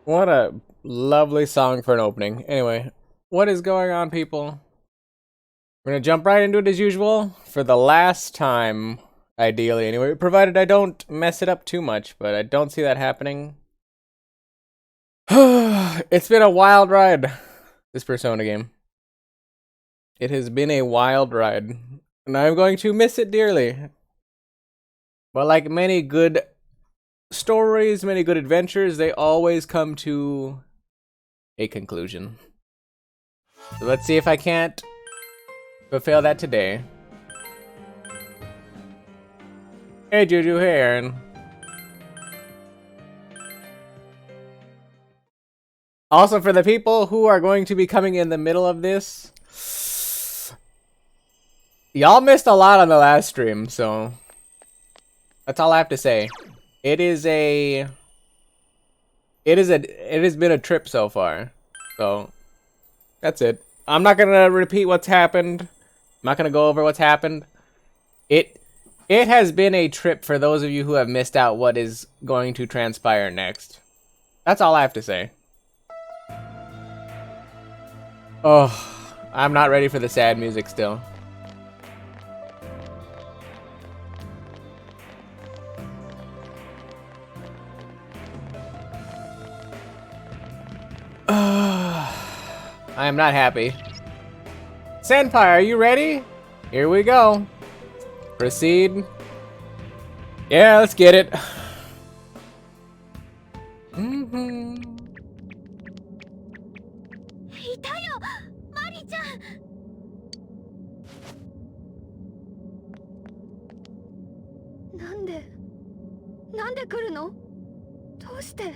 What a lovely song for an opening. Anyway, what is going on, people? We're gonna jump right into it as usual for the last time, ideally, anyway, provided I don't mess it up too much, but I don't see that happening. It's been a wild ride, this Persona game. It has been a wild ride, and I'm going to miss it dearly. But like many good stories, many good adventures, they always come to a conclusion. So let's see if I can't fulfill that today. Hey Juju, hey Aaron. Also, for the people who are going to be coming in the middle of this, y'all missed a lot on the last stream, so that's all I have to say. It has been a trip so far. So that's it. I'm not gonna repeat what's happened. I'm not gonna go over what's happened. It has been a trip for those of you who have missed out what is going to transpire next. That's all I have to say. Oh, I'm not ready for the sad music still. I am not happy. Senpai, are you ready? Here we go. Proceed. Yeah, let's get it. Mm-hmm. いたよ、マリちゃん。なんで来るの？どうして？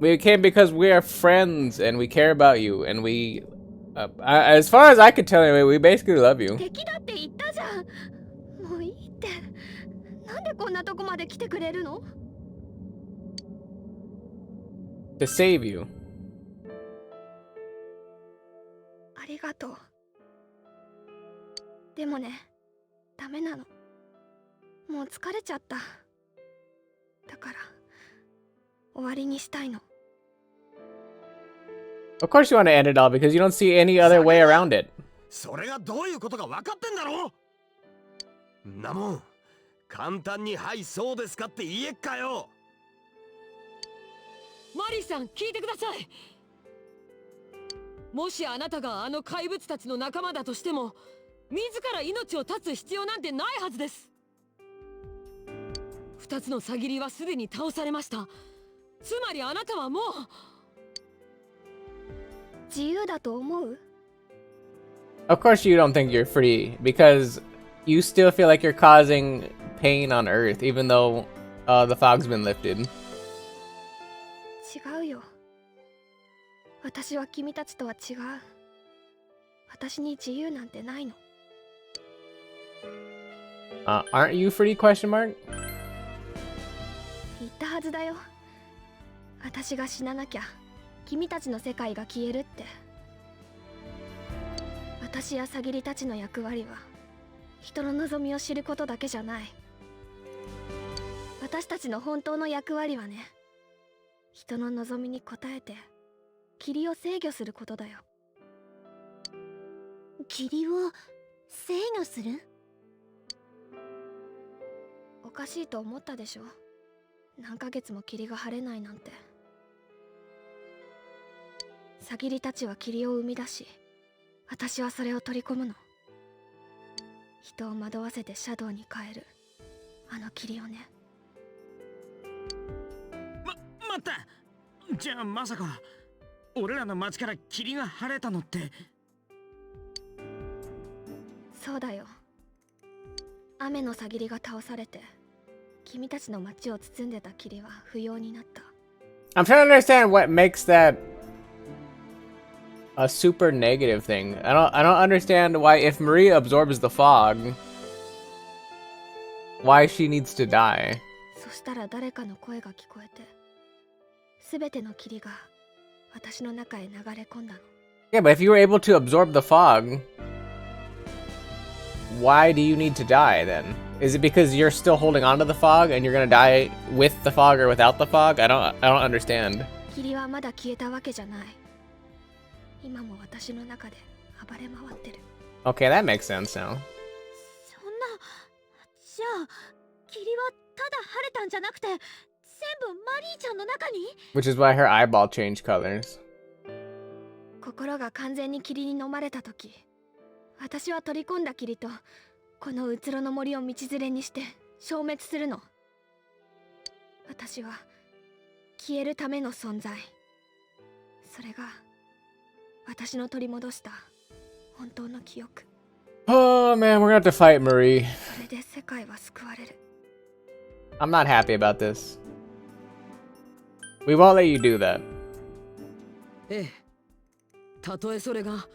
We came because we are friends and we care about you and we, as far as I could tell anyway, we basically love you. 敵だって言ったじゃん。もういいって。なんでこんなとこまで来てくれるの？ To save you. ありがとう。でもね、ダメなの。もう疲れちゃった。だから終わりにしたいの。 Of course you want to end it all because you don't see any other way around it. それがどういうことか分かってんだろ。んなもん簡単にはいそうですかって言えっかよ。マリーさん、聞いてください。もしあなたがあの怪物たちの仲間だとしても、自ら命を絶つ必要なんてないはずです。二つのサギリはすでに倒されました。つまりあなたはもう自由だと思う？ Of course you don't think you're free because you still feel like you're causing pain on Earth even though the fog's been lifted. 違うよ。私は君たちとは違う。私に自由なんてないの。 Aren't you free? Question mark. 言ったはずだよ。私が死ななきゃ君たちの世界が消えるって。私やサギリたちの役割は人の望みを知ることだけじゃない。私たちの本当の役割はね、人の望みに応えて霧を制御することだよ。霧を制御する？おかしいと思ったでしょ。何ヶ月も霧が晴れないなんて。サギリたちは霧を生み出し、私はそれを取り込むの。人を惑わせてシャドウに変えるあの霧をね。待った。じゃあまさか俺らの町から霧が晴れたのって。そうだよ。雨のサギリが倒されて君たちの町を包んでた霧は不要になった。 I'm trying to understand what makes that a super negative thing. I don't understand why if Maria absorbs the fog, why she needs to die. そしたら誰かの声が聞こえて、すべての霧が私の中へ流れ込んだの。 Yeah, but if you were able to absorb the fog, why do you need to die then? Is it because you're still holding on to the fog and you're gonna die with the fog or without the fog? I don't understand. 霧はまだ消えたわけじゃない。今も私の中で暴れ回ってる。 Okay, that makes sense now. そんな、じゃあ霧はただ晴れたんじゃなくて全部マリーちゃんの中に？ Which is why her eyeball changed colors. 心が完全に霧に飲まれた時、私は取り込んだ霧とこのうつろの森を道連れにして消滅するの。私は消えるための存在。それが私の取り戻した本当の記憶。 Oh man, we're gonna have to fight Marie. それで世界は救われる。 I'm not happy about this. We won't let you do that. ええ、たとえそれが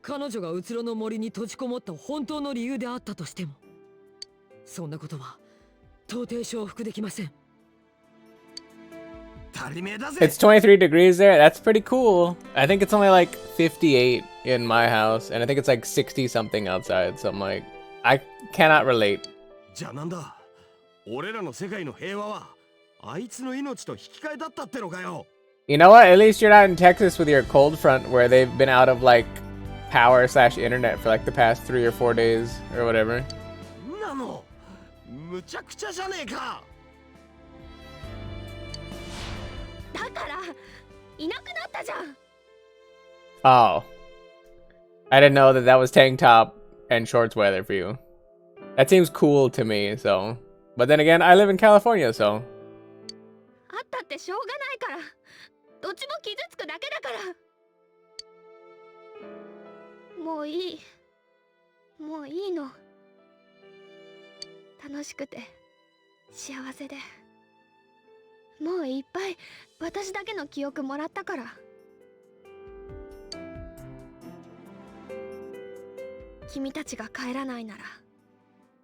彼女がうつろの森に閉じこもった本当の理由であったとしても、そんなことは到底承服できません。足りめえだぜ。 It's 23 degrees there. That's pretty cool. I think it's only like 58 in my house, and I think it's like 60 something outside. So I'm like, I cannot relate. じゃあなんだ、俺らの世界の平和はあいつの命と引き換えだったってのかよ。 You know what? At least you're not in Texas with your cold front where they've been out of like power / internet for like the past 3 or 4 days or whatever. なの、むちゃくちゃじゃねえか。だからいなくなったじゃん。 Oh. I didn't know that that was tank top and shorts weather for you. That seems cool to me, so. But then again, I live in California, so. あったってしょうがないから。どっちも傷つくだけだから。もういい。もういいの。楽しくて幸せで。もういっぱい私だけの記憶もらったから。君たちが帰らないなら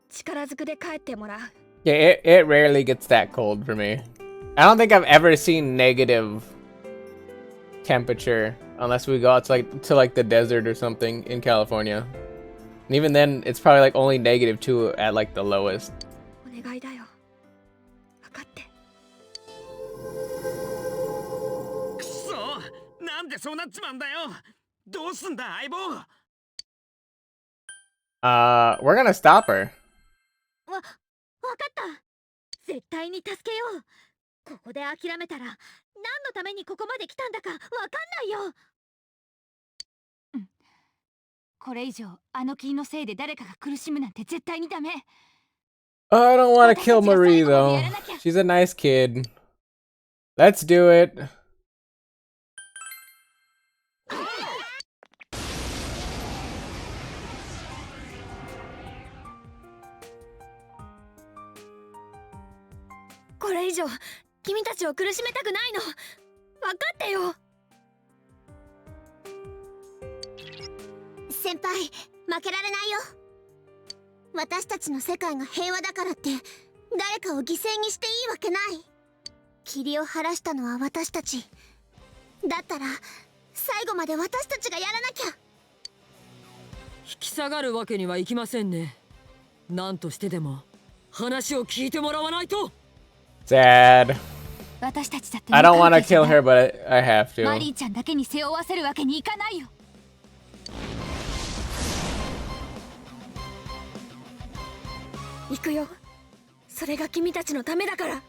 力ずくで帰ってもらう。 Yeah, it rarely gets that cold for me. I don't think I've ever seen negative temperature unless we go out to like the desert or something in California. And even then, it's probably like only -2 at like the lowest. お願いだよ。分かって。くそ、なんでそうなっちまうんだよ。どうすんだ相棒。We're gonna stop her. わかった。絶対に助けよう。ここで諦めたら何のためにここまで来たんだかわかんないよ。これ以上あの霧のせいで誰かが苦しむなんて絶対にダメ。 I don't want to kill Marie though. She's a nice kid. Let's do it.「これ以上君たちを苦しめたくないの。分かってよ。」先輩、負けられないよ。私たちの世界が平和だからって誰かを犠牲にしていいわけない。霧を晴らしたのは私たちだったら最後まで私たちがやらなきゃ。引き下がるわけにはいきませんね。何としてでも話を聞いてもらわないと。 Sad. 私たちだって I don't want to kill her, but I have マ to. リーちゃんだけに背負わせるわけにいかないよ。行くよ。それが君たちのためだから。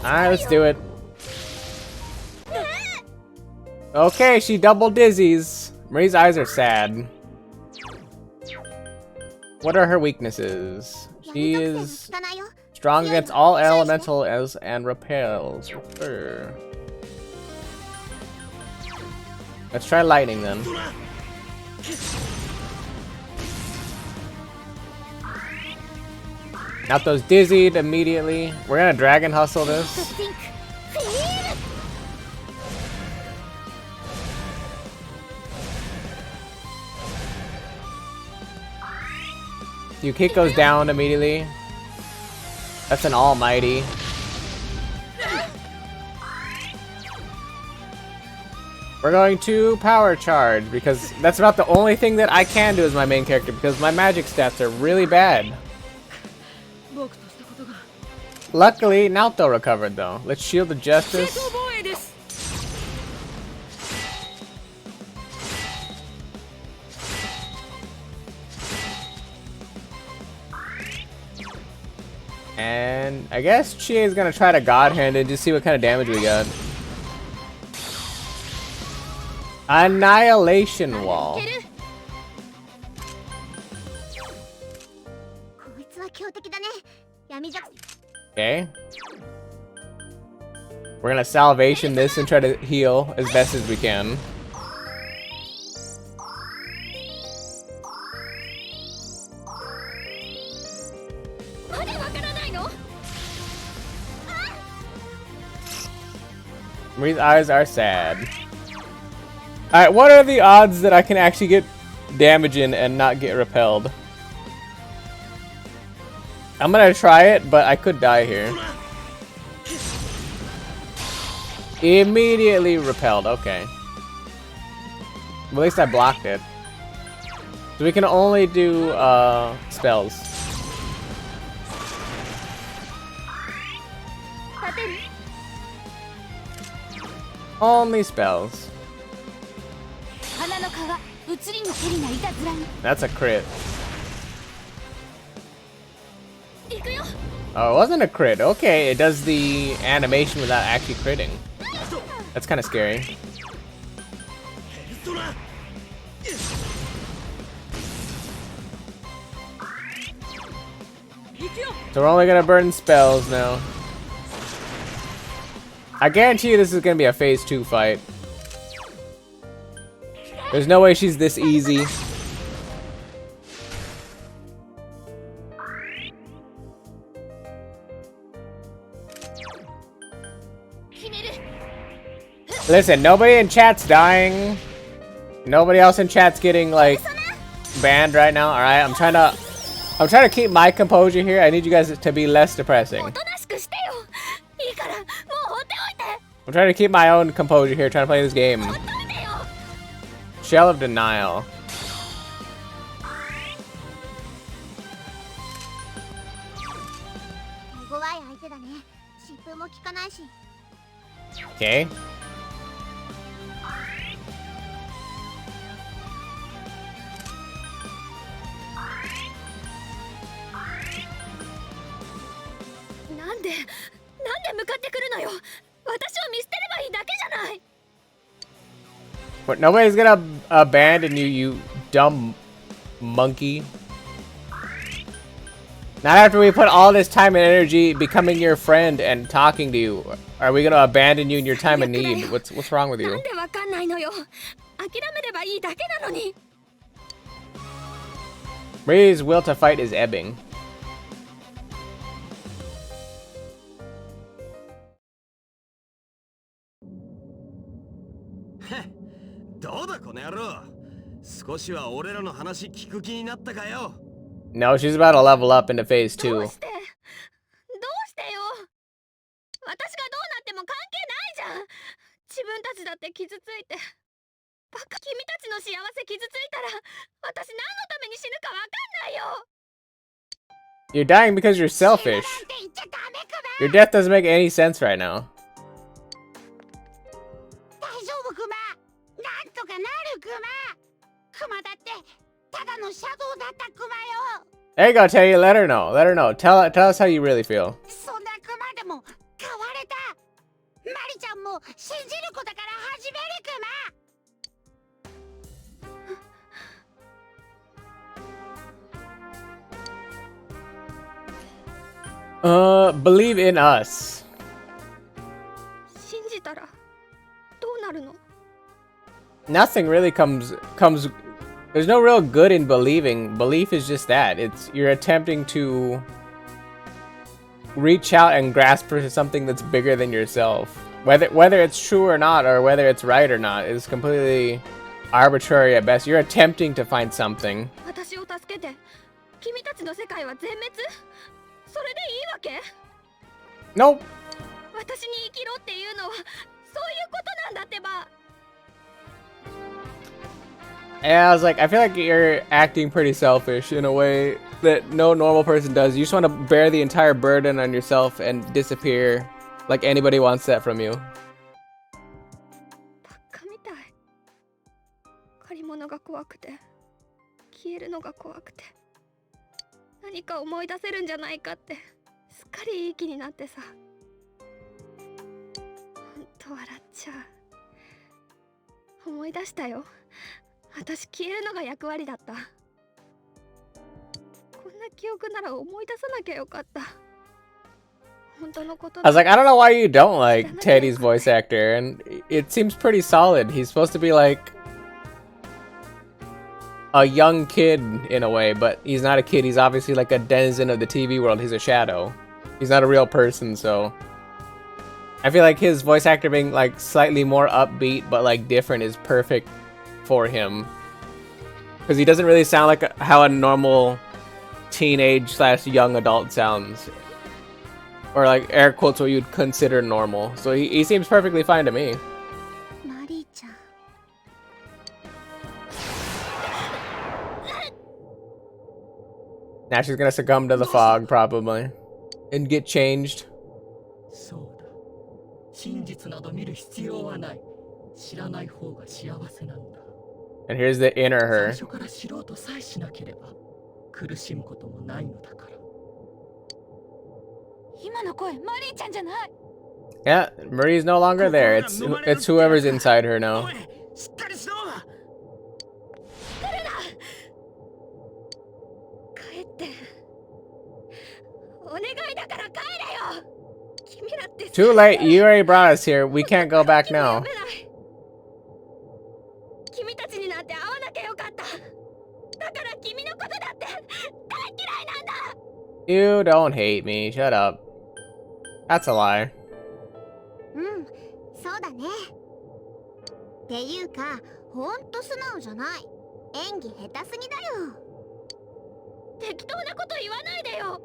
Alright, let's do it. Okay, she double dizzies. Marie's eyes are sad. What are her weaknesses? She is strong against all elementals and repels. Let's try lightning then. Got those dizzied immediately. We're gonna dragon hustle this. You kick goes down immediately. That's an almighty. We're going to power charge because that's about the only thing that I can do as my main character because my magic stats are really bad. 僕としたことが Luckily, Naoto recovered though. Let's shield the 正 justice. 当防衛です。 And I guess Chie is gonna try to God Hand and just see what kind of damage we got. Annihilation Wall. こいつは強敵だね。闇属 Okay. We're gonna salvation this and try to heal as best as we can. まだわからないの？ Marie's eyes are sad. Alright, what are the odds that I can actually get damage in and not get repelled? I'm gonna try it, but I could die here. Immediately repelled, okay. Well, at least I blocked it. So we can only do spells. 立てる？ Only spells. 花の皮、移りにけりないたずらに。 That's a crit. 行くよ。 Oh, it wasn't a crit. Okay, it does the animation without actually critting. That's kind of scary. そら So we're only gonna burn spells now. I guarantee you this is gonna be a phase 2 fight. There's no way she's this easy. Listen, nobody in chat's dying. Nobody else in chat's getting like banned right now. All right, I'm trying to keep my composure here. I need you guys to be less depressing. おとなしくしてよ。いいから、もう放っておいて。 I'm trying to keep my own composure here, trying to play this game. 放っといてよ。 Shell of Denial. Okay. What? なんで向かってくるのよ。私を見捨てればいいだけじゃない。 But nobody's gonna abandon you, you dumb monkey. Not after we put all this time and energy becoming your friend and talking to you. Are we gonna abandon you in your time of need? What's wrong with な you? んでわかんないのよ。諦めればいいだけなのに。 Ray's will to fight is ebbing. どうだこの野郎。少しは俺らの話聞く気になったかよ。 No, she's about to level up into phase どう 2. してよ。私がどうなっても関係ないじゃん。自分たちだって傷ついて。バカ、君たちの幸せ傷ついたら、私何のために死ぬかわかんないよ。 You're dying because you're selfish. Your death doesn't make any sense right now. 大丈夫クマ。なんとかなるクマ。クマだってただのシャドウだったクマよ。 There you go, Teddy. Let her know. Let her know. Tell us how you really feel. そんなクマでも変われた。マリちゃんも信じることから始めるクマ。 Believe in us. 信じたらどうなるの？ Nothing really comes. There's no real good in believing. Belief is just that. You're attempting to reach out and grasp for something that's bigger than yourself. Whether it's true or not, or whether it's right or not, is completely arbitrary at best. You're attempting to find something. 私を助けて、君たちの世界は全滅？それでいいわけ？ Nope. 私に生きろっていうのはそういうことなんだってば。Yeah, I was like, I feel like you're acting pretty selfish in a way that no normal person does. You just want to bear the entire burden on yourself and disappear like anybody wants that from you. バカみたい。借り物が怖くて、消えるのが怖くて、何か思い出せるんじゃないかってすっかりいい気になってさ。ほんと笑っちゃう。思い出したよ。私消えるのが役割だった。こんな記憶なら思い出さなきゃよかった。本当のこと I was like, I don't know why you don't like Teddy's voice actor, and it seems pretty solid. He's supposed to be like a young kid in a way, but he's not a kid. He's obviously like a denizen of the TV world. He's a shadow. He's not a real person, so I feel like his voice actor being like slightly more upbeat but like different is perfect for him, because he doesn't really sound like how a normal teenage / young adult sounds, or like air quotes what you'd consider normal. So he seems perfectly fine to me. マリーちゃん。 Now she's gonna succumb to the fog probably and get changed. そうだ。真実など見る必要はない。知らない方が幸せなんだ。 And here's the inner 最 her. 初から知ろうとさえしなければ苦しむこともないのだから。今の声、マリーちゃんじゃない。 Yeah, Marie's no longer there. It's whoever's inside her お now. い、しっかりしろ。帰って。お願いだから帰れよ。君らってさ。 Too late. You already brought us here. We can't go back now. 君たちになって会わなきゃよかった。だから君のことだって大嫌いなんだ。 You don't hate me. Shut up. That's a lie. うん、そうだね。っていうか、ほんと素直じゃない。演技下手すぎだよ。適当なこと言わないでよ。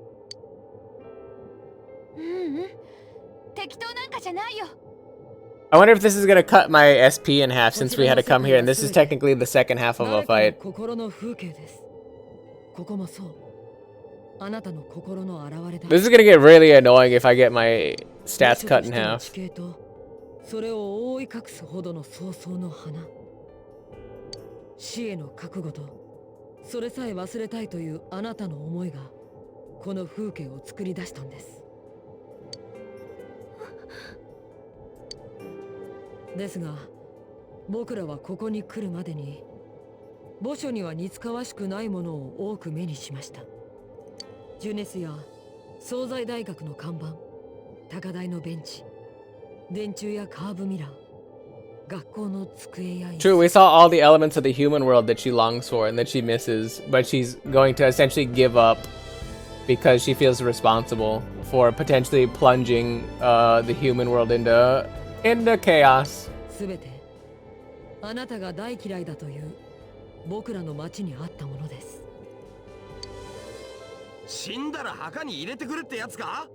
適当なんかじゃないよ。 I wonder if this is gonna cut my SP in half since we had to come here, and this is technically the second half of a fight. 心の風景です。ここもそう。あなたの心の現れだ。 This is gonna get really annoying if I get my stats cut in half. 地形とそれを覆い隠すほどの早々の花。死への覚悟とそれさえ忘れたいというあなたの思いがこの風景を作り出したんです。ですが僕らはここに来るまでに墓所には似つかわしくないものを多く目にしました。ジュネスや惣菜大学の看板、高台のベンチ、電柱やカーブミラー、学校の机や椅子。 True, we saw all the elements of the human world that she longs for and that she misses, but she's going to essentially give up because she feels responsible for potentially plunging the human world into chaos. すべてあなたが大嫌いだという僕らの町にあったものです。死んだら墓に入れてくれってやつか？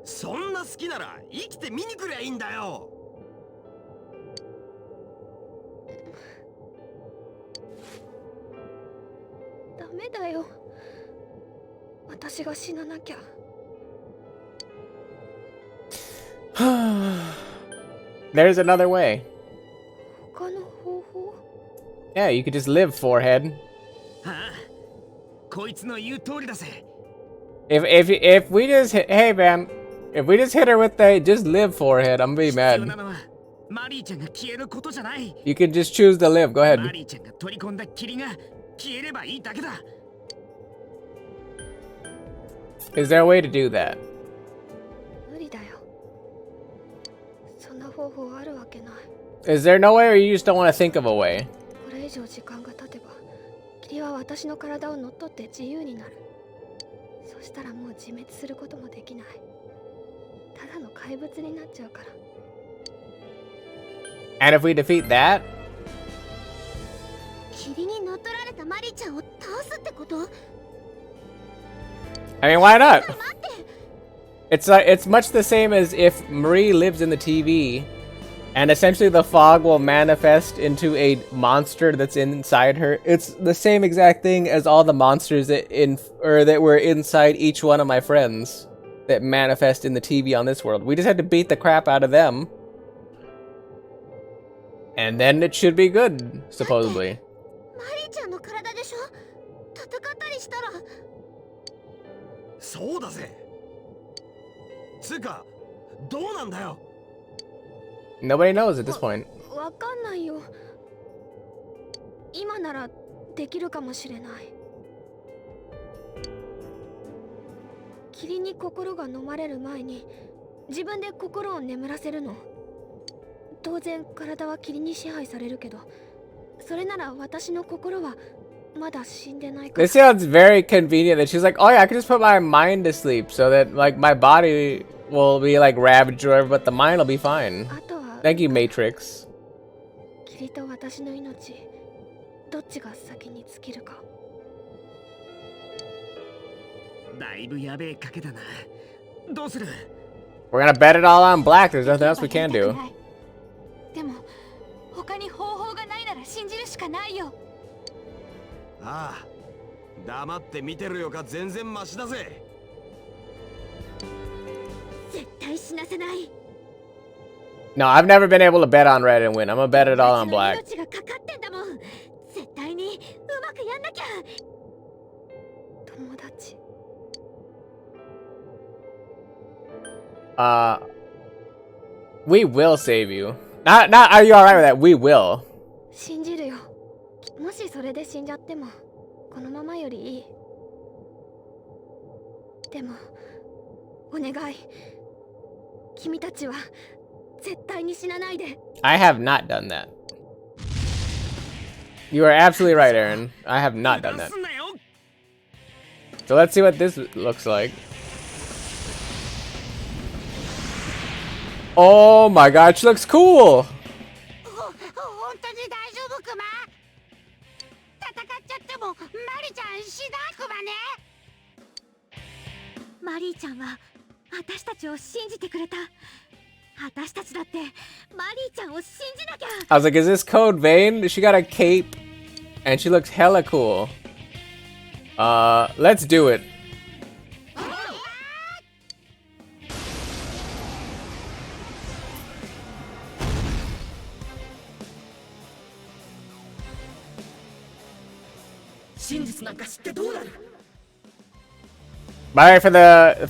そんな好きなら生きて見に来りゃいいんだよ。ダメだよ。私が死ななきゃ。 There's another way. 他の方法？ Yeah, you could just live, forehead. ああ、こいつの言う通りだぜ。If we just hit, hey man, if we just hit her with the just live, forehead, I'm gonna be 必要 mad. なのはマリーちゃんが消えることじゃない。 You can just choose to live. Go マ ahead. リーちゃんが取り込んだ霧が消えればいいだけだ。 Is there a way to do that? 無理だよ。そんな方法あるわけない。 Is there no way, or you just don't want to think of a way? これ以上時間が経てば、霧は私の体を乗っ取って自由になる。そしたらもう自滅することもできない。ただの怪物になっちゃうから。 And if we defeat that, 霧に乗っ取られたマリーちゃんを倒すってこと？ I mean, why not? 待って。 It's much the same as if Marie lives in the TV And essentially the fog will manifest into a monster that's inside her. It's the same exact thing as all the monsters that were inside each one of my friends that manifest in the TV on this world. We just had to beat the crap out of them. And then it should be good, supposedly. マリーちゃんの体でしょ。戦ったりしたら。そうだぜ。つうか、どうなんだよ。 Nobody knows at this point. わかんないよ。今ならできるかもしれない。霧に心が飲まれる前に自分で心を眠らせるの。当然体は霧に支配されるけど、それなら私の心はまだ死んでないから。 This sounds very convenient that she's like, oh yeah, I can just put my mind to sleep so that like my body will be like ravaged or whatever, but the mind will be fine. あとは Thank you, Matrix. 霧と私の命、どっちが先に尽きるか。だいぶやべえ賭けだな。どうする？ We're gonna bet it all on black. There's nothing else we can do. でも他に方法がないなら信じるしかないよ。ああ、黙って見てるよか全然マシだぜ。絶対死なせない。 No, I've never been able to bet on red and win. I'm gonna bet it all on 私の black. 命がかかってんだもん。絶対にうまくやんなきゃ。友達。We will save you. Not, are you alright with that? We will. 信じるよ。もしそれで死んじゃってもこのままよりいい。でもお願い、君たちは絶対に死なないで。 I have not done that. You are absolutely right, Aaron. I have not done that. すんなよ。 So let's see what this looks like. Oh my god, she looks cool! 本当に大丈夫クマ。戦っちゃってもマリちゃん死なクマね。マリーちゃんは私たちを信じてくれた。私たちだってマリーちゃんを信じなきゃ。 I was like, is this Code Vein? She got a cape and she looks hella cool. Let's do it. Alright, for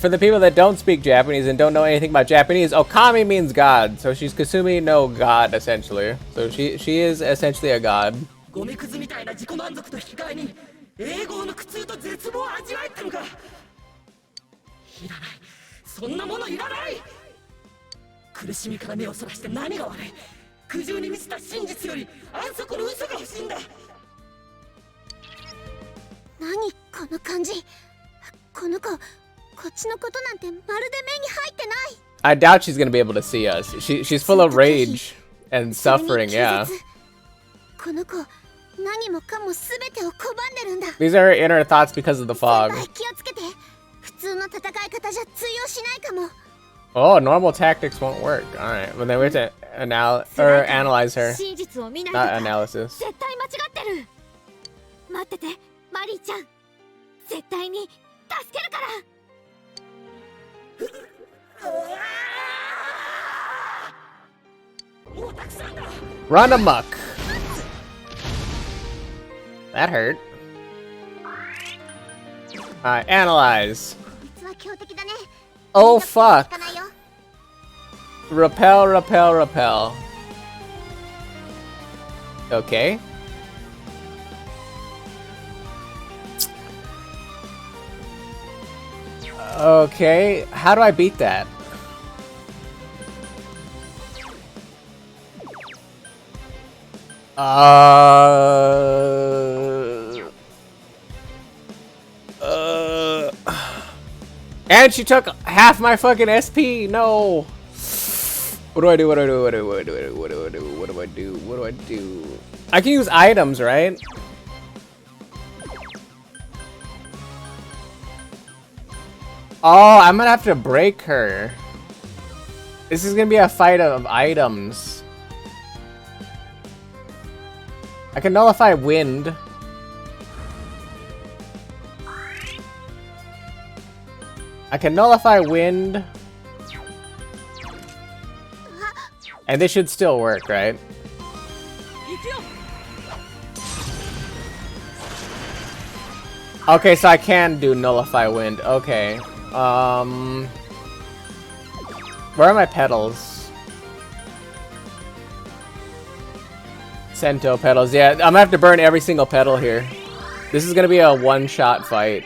the people that don't speak Japanese and don't know anything about Japanese, Okami means god, so she's Kasumi no god essentially. So she is essentially a god. ゴミくずみたいな自己満足と引き換えに英語の苦痛と絶望を味わえってのか。いらない、そんなものいらない。苦しみから目をそらして何が悪い。苦渋に満ちた真実より安息の嘘が欲しいんだ。何この感じ。この子、こっちのことなんてまるで目に入ってない。 I doubt she's gonna be able to see us. She's full of rage and suffering, yeah. この子、何もかも全てを拒んでるんだ。 These are her inner thoughts because of the fog. 先輩気をつけて。普通の戦い方じゃ通用しないかも。 Oh, normal tactics won't work. Alright, well then we have to analyze her. 真実を見ない Not と analysis. 絶対間違ってる。待ってて、マリーちゃん。絶対に助けるから。 Run amok. That hurt. Alright, analyze. 実は強敵だね。 Oh fuck. 効かないよ。 Repel, repel, repel. Okay. Okay, how do I beat that? And she took half my fucking SP. No. What do I do? What do I do? What do I do? What do I do? What do I do? What do I do? I can use items, right? Oh, I'm gonna have to break her. This is gonna be a fight of items. I can nullify wind. I can nullify wind. And this should still work, right? Okay, so I can do nullify wind. Okay. Where are my petals? Cento petals. Yeah, I'm gonna have to burn every single petal here. This is gonna be a one-shot fight.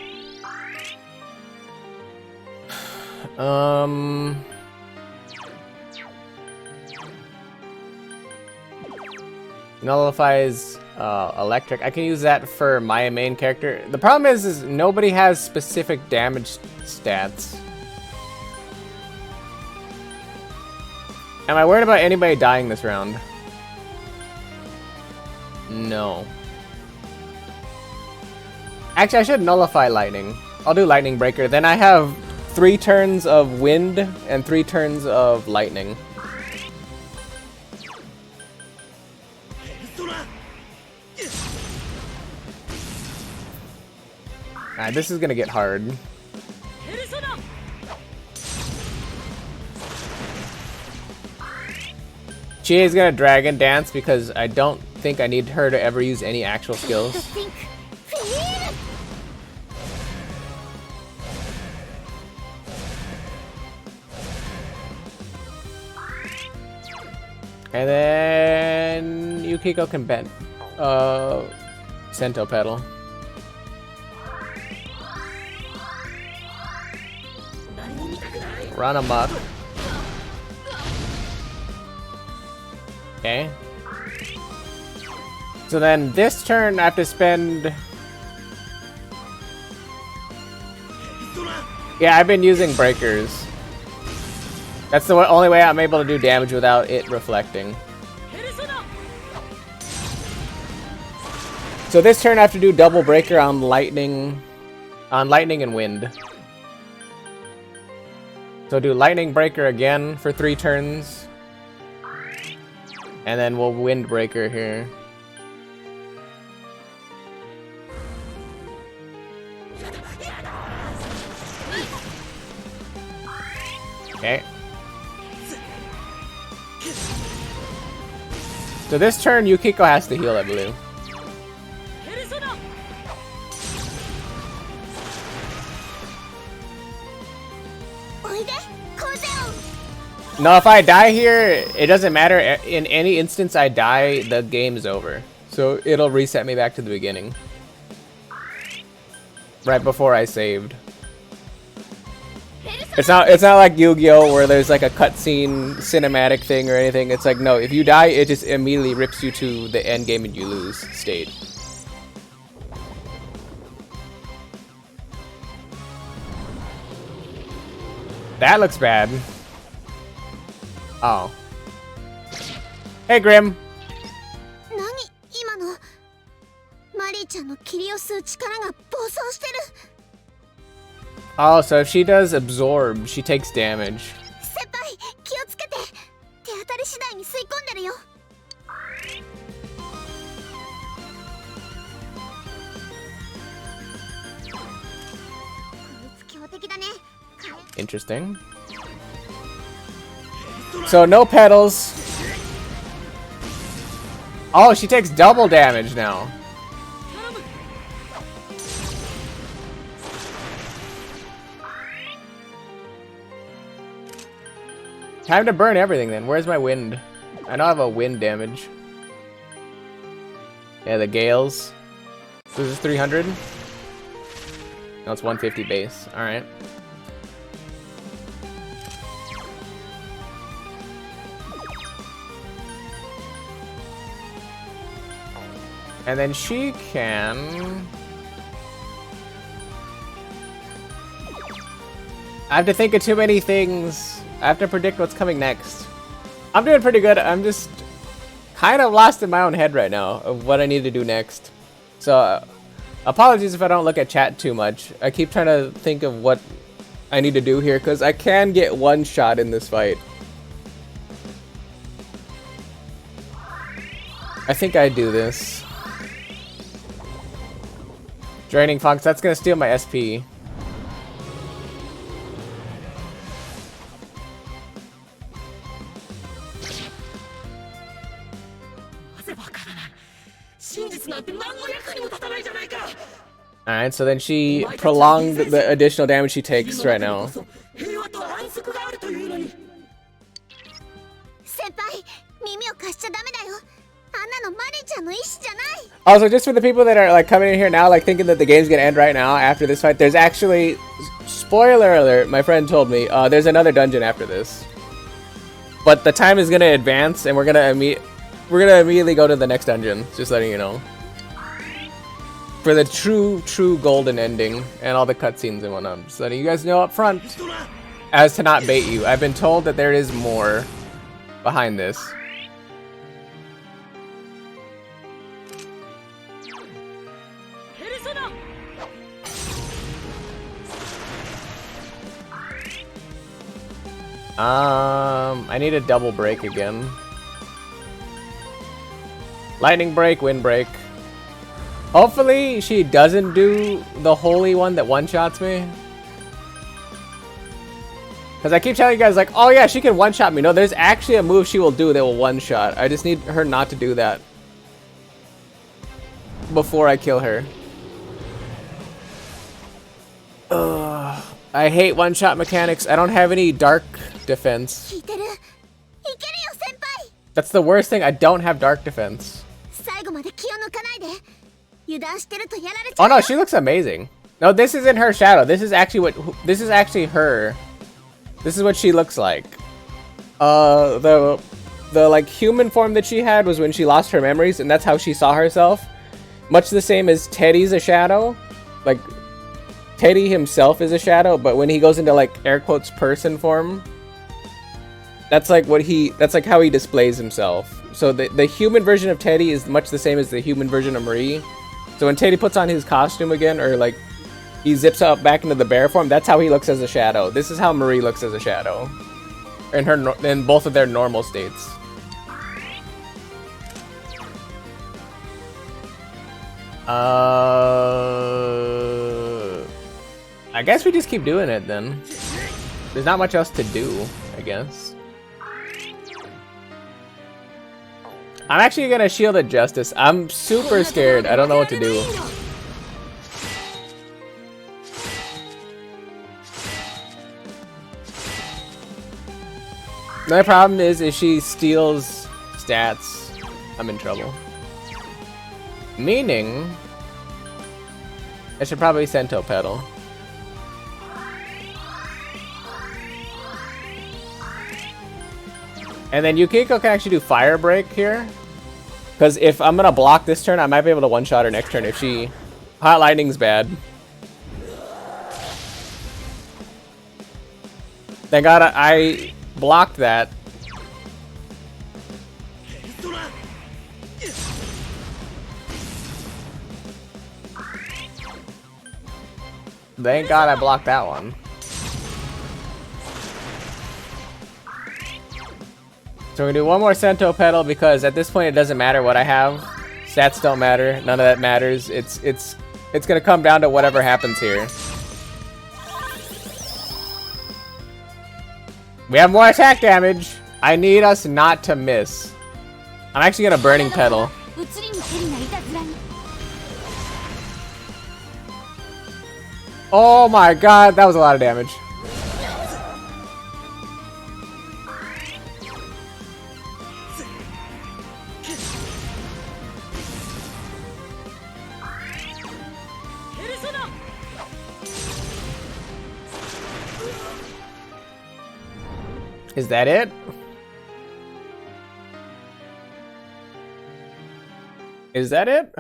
Nullifies electric. I can use that for my main character. The problem is nobody has specific damage stats. Am I worried about anybody dying this round? No. Actually, I should nullify lightning. I'll do lightning breaker. Then I have 3 turns of wind and 3 turns of lightning. Alright, this is gonna get hard. Chie is gonna dragon dance because I don't think I need her to ever use any actual skills. And then Yukiko can bend Cento pedal. Run amok. Okay. So then this turn I have to spend... Yeah, I've been using breakers. That's the only way I'm able to do damage without it reflecting. So this turn I have to do double breaker on lightning and wind. So do lightning breaker again for 3 turns. And then we'll wind breaker here. Okay. So this turn Yukiko has to heal, I believe. No, if I die here, it doesn't matter. In any instance I die, the game is over. So it'll reset me back to the beginning. Right before I saved. It's not like Yu-Gi-Oh! Where there's like a cutscene cinematic thing or anything. It's like, no, if you die, it just immediately rips you to the end game and you lose state. That looks bad. Oh. Hey, Grim. Oh, so if she does absorb, she takes damage. Interesting. So no petals. Oh, she takes double damage now. Time to burn everything then. Where's my wind? I know I have a wind damage. Yeah, the gales. So this is 300? No, it's 150 base. Alright. And then she can... I have to think of too many things. I have to predict what's coming next. I'm doing pretty good. I'm just kind of lost in my own head right now of what I need to do next. So apologies if I don't look at chat too much. I keep trying to think of what I need to do here because I can get one shot in this fight. I think I do this. Draining Fox, that's gonna steal my SP. Alright, so then she prolonged the additional damage she takes right now. 先輩、耳を貸しちゃダメだよ。あんなのマリンちゃんの意思じゃない。 Also, just for the people that are like coming in here now, like thinking that the game's gonna end right now after this fight, there's actually, spoiler alert, my friend told me, there's another dungeon after this. But the time is gonna advance, and we're gonna immediately go to the next dungeon. Just letting you know. For the true golden ending and all the cutscenes and whatnot. Just letting you guys know up front, as to not bait you. I've been told that there is more behind this. I need a double break again. Lightning break, wind break. Hopefully she doesn't do the holy one that one-shots me. Because I keep telling you guys like, oh yeah, she can one-shot me. No, there's actually a move she will do that will one-shot. I just need her not to do that before I kill her. Ugh. I hate one-shot mechanics. I don't have any dark defense. 聞いてる。いけるよ、先輩。 That's the worst thing. I don't have dark defense. 最後まで気を抜かないで。油断してるとやられちゃ Oh う。 no, she looks amazing. No, this isn't her shadow. This is actually her. This is what she looks like. The like human form that she had was when she lost her memories, and that's how she saw herself. Much the same as Teddy's a shadow. Like Teddy himself is a shadow, but when he goes into like air quotes person form, that's like how he displays himself. So the human version of Teddy is much the same as the human version of Marie. So when Teddy puts on his costume again, or like he zips up back into the bear form, that's how he looks as a shadow. This is how Marie looks as a shadow, in both of their normal states. I guess we just keep doing it then. There's not much else to do, I guess. I'm actually gonna Shield of Justice. I'm super scared. I don't know what to do. My problem is if she steals stats, I'm in trouble. Meaning, I should probably Sento Pedal. And then Yukiko can actually do Fire Break here. Because if I'm going to block this turn, I might be able to one-shot her next turn if she... Hot Lightning's bad. Thank God I blocked that. Thank God I blocked that one. So we're gonna do one more Sento Pedal because at this point it doesn't matter what I have. Stats don't matter. None of that matters. It's gonna come down to whatever happens here. We have more attack damage. I need us not to miss. I'm actually gonna Burning Pedal. Oh my god, that was a lot of damage. Is that it? Is that it?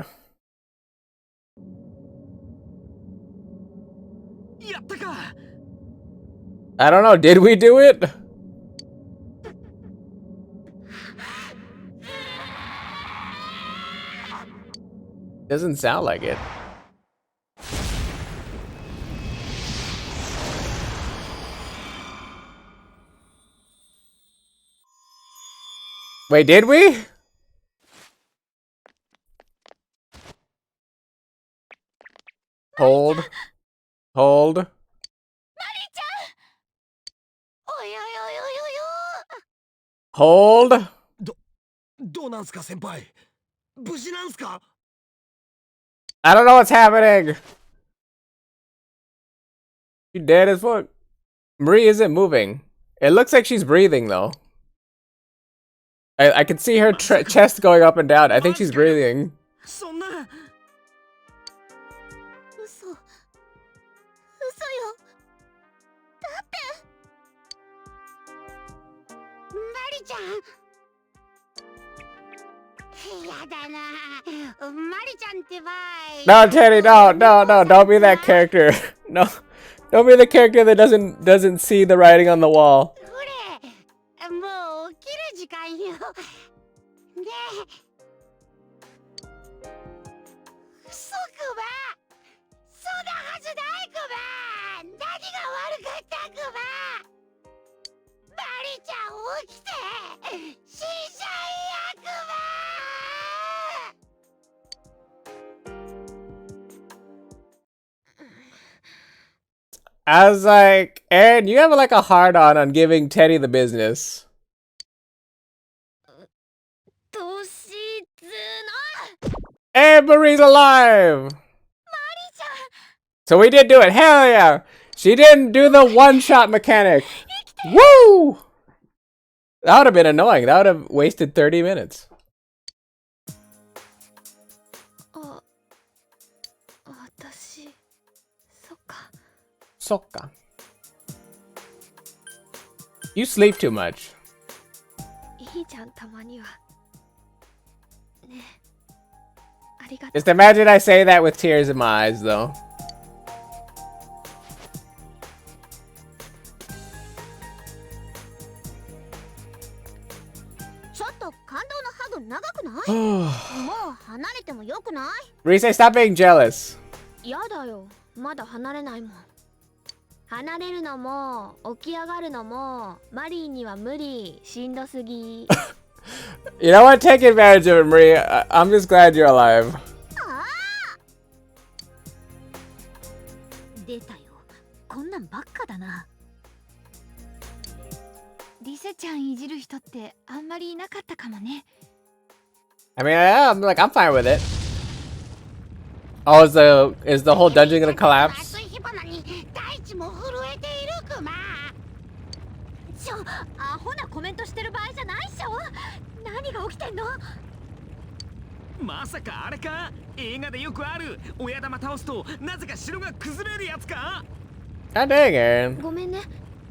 I don't know, did we do it? Doesn't sound like it. Wait, did we? Hold. Hold. おいおいおいおいおいおい Hold. どうなんすか先輩、無事なんすか？ I don't know what's happening. She dead as fuck. Marie isn't moving. It looks like she's breathing though. I can see her chest going up and down. I think she's breathing. そんな。嘘よ。だってマリちゃん、やだな。マリちゃんってば No, Teddy, no, don't be that character. No, don't be the character that doesn't see the writing on the wall. ほれ、もう起きる時間よ。ねえ、嘘クマ、そんなはずないクマ。何が悪かったクマ。マリちゃん起きて、死んじゃいやクマ。I was like, Aaron, you have like a hard on giving Teddy the business. 年つの And Marie's alive! マリちゃん、 So we did do it. Hell yeah! She didn't do the one-shot mechanic. Woo! That would have been annoying. That would have wasted 30 minutes. あ、私、そっか。 Sokka. You sleep too much. いいじゃん、たまには。ねえ。ありがとう。 Just imagine I say that with tears in my eyes, though. ちょっと感動のハグ長くない？もう離れてもよくない？ Rise, stop being jealous. やだよ。まだ離れないもん。離れるのも起き上がるのもマリーには無理。しんどすぎ。 You know what? Take advantage of it, Marie. I'm just glad you're alive. 出たよ。こんなんばっかだな。リセちゃんいじる人ってあんまりいなかったかもね。 I mean, I'm fine with it. Oh, is the whole dungeon gonna collapse? 熱い火花に大地も震えているクマ。アホなコメントしてる場合じゃないっしょ。何が起きてんの？まさかあれか？映画でよくある親玉倒すとなぜか城が崩れるやつか？ God dang, Aaron. ごめんね。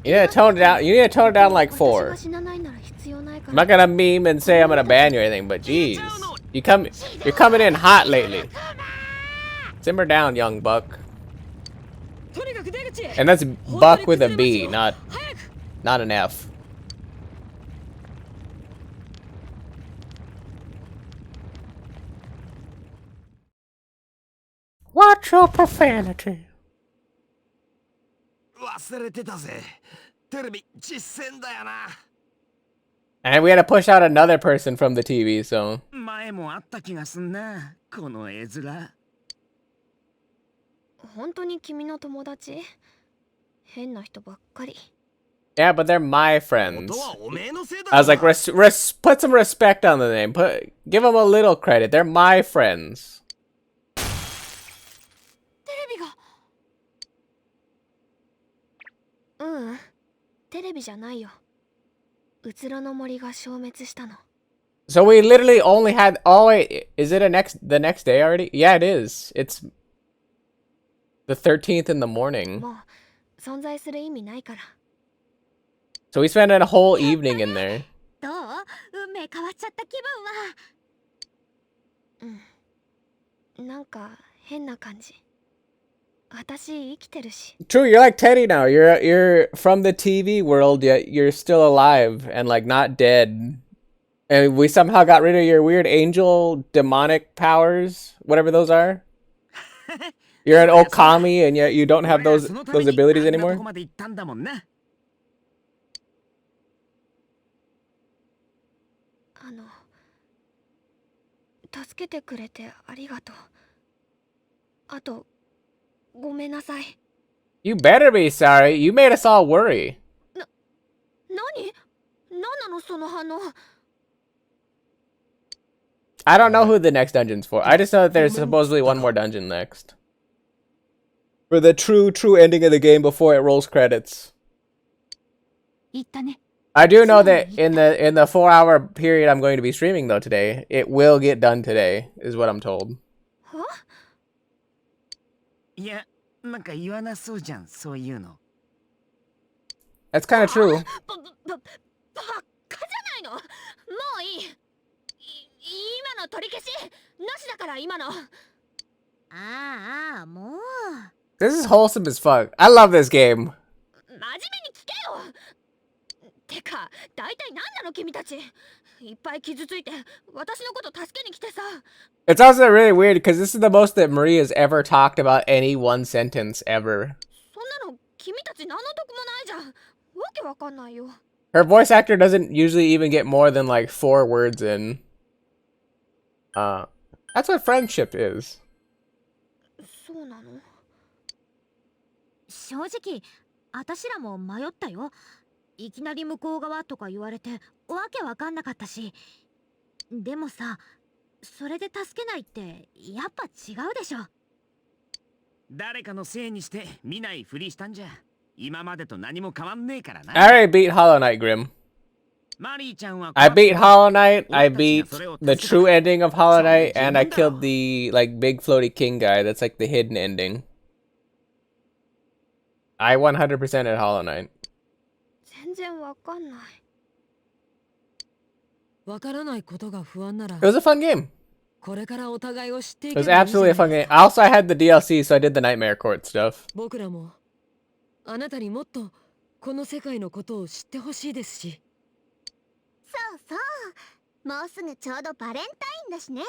You need to tone it down. You need to tone it down like 私 4. が死なないなら必要ないか I'm ら。 not gonna meme and say I'm gonna ban you or anything, but geez, you're coming in hot lately. Simmer down, young buck. とにかく出口へ。 And that's buck with a B, not an F. Watch your profanity. 忘れてたぜ。テレビ実践だよな。 And we had to push out another person from the TV, so 前もあった気がすんな、この絵面。本当に君の友達？変な人ばっかり。 yeah, but they're my friends. 元はおめえのせいだ I was like, ろ。 put some respect on the name. Give them a little credit. They're my friends. テレビが。うん。テレビじゃないよ。うつろの森が消滅したの。 So we literally only had. Oh wait, is it the next day already? Yeah, it is. It's the 13th in the morning. もう存在する意味ないから。 So we spent a whole evening in there. どう？運命変わっちゃった気分は。うん。なんか変な感じ。私生きてるし。 True, you're like Teddy now. You're from the TV world, yet you're still alive and like not dead. And we somehow got rid of your weird angel demonic powers, whatever those are. You're an Okami, and yet you don't have those abilities あんなと anymore. こまで行ったんだもんな。助けてくれてありがとう。あとごめんなさい。 You better be sorry. You made us all worry. 何なのその反応。 I don't know who the next dungeon's for. I just know that there's supposedly one more dungeon next. For the true ending of the game before it rolls credits. 言ったね。 I do know that in the 4-hour period I'm going to be streaming though today, it will get done today, is what I'm told. は？ いや、なんか言わなそうじゃん、そういうの。 That's kind of true. バカじゃないの。もういい。今の取り消しなしだから今の。ああ、もう。 This is wholesome as fuck. I love this game. 真面目に聞けよ。てか、大体何なの君たち。いっぱい傷ついて私のこと助けに来てさ。 It's also really weird because this is the most that Marie has ever talked about any one sentence ever. そんなの君たち何の得もないじゃん。わけわかんないよ。 Her voice actor doesn't usually even get more than like 4 words in. That's what friendship is. そうなの。 正直、私らも迷ったよ。いきなり向こう側とか言われてわけわかんなかったし。でもさ、それで助けないってやっぱ違うでしょ。誰かのせいにして見ないふりしたんじゃ。今までと何も変わんねえからな。 I already beat Hollow Knight, Grim. マリーちゃんは I beat Hollow Knight, I beat the true ending of Hollow Knight, and I killed the like big floaty king guy that's like the hidden ending. I 100% at Hollow Knight. 全然わかんない。わからないことが不安なら It was a fun game. これからお互いを知ってい It け was ばいいじゃ absolutely な a い fun です game. か。 Also, I had the DLC, so I did the Nightmare Court stuff. 僕らもあなたにもっとこの世界のことを知ってほしいですし。そうそう。もうすぐちょうどバレンタインだしね。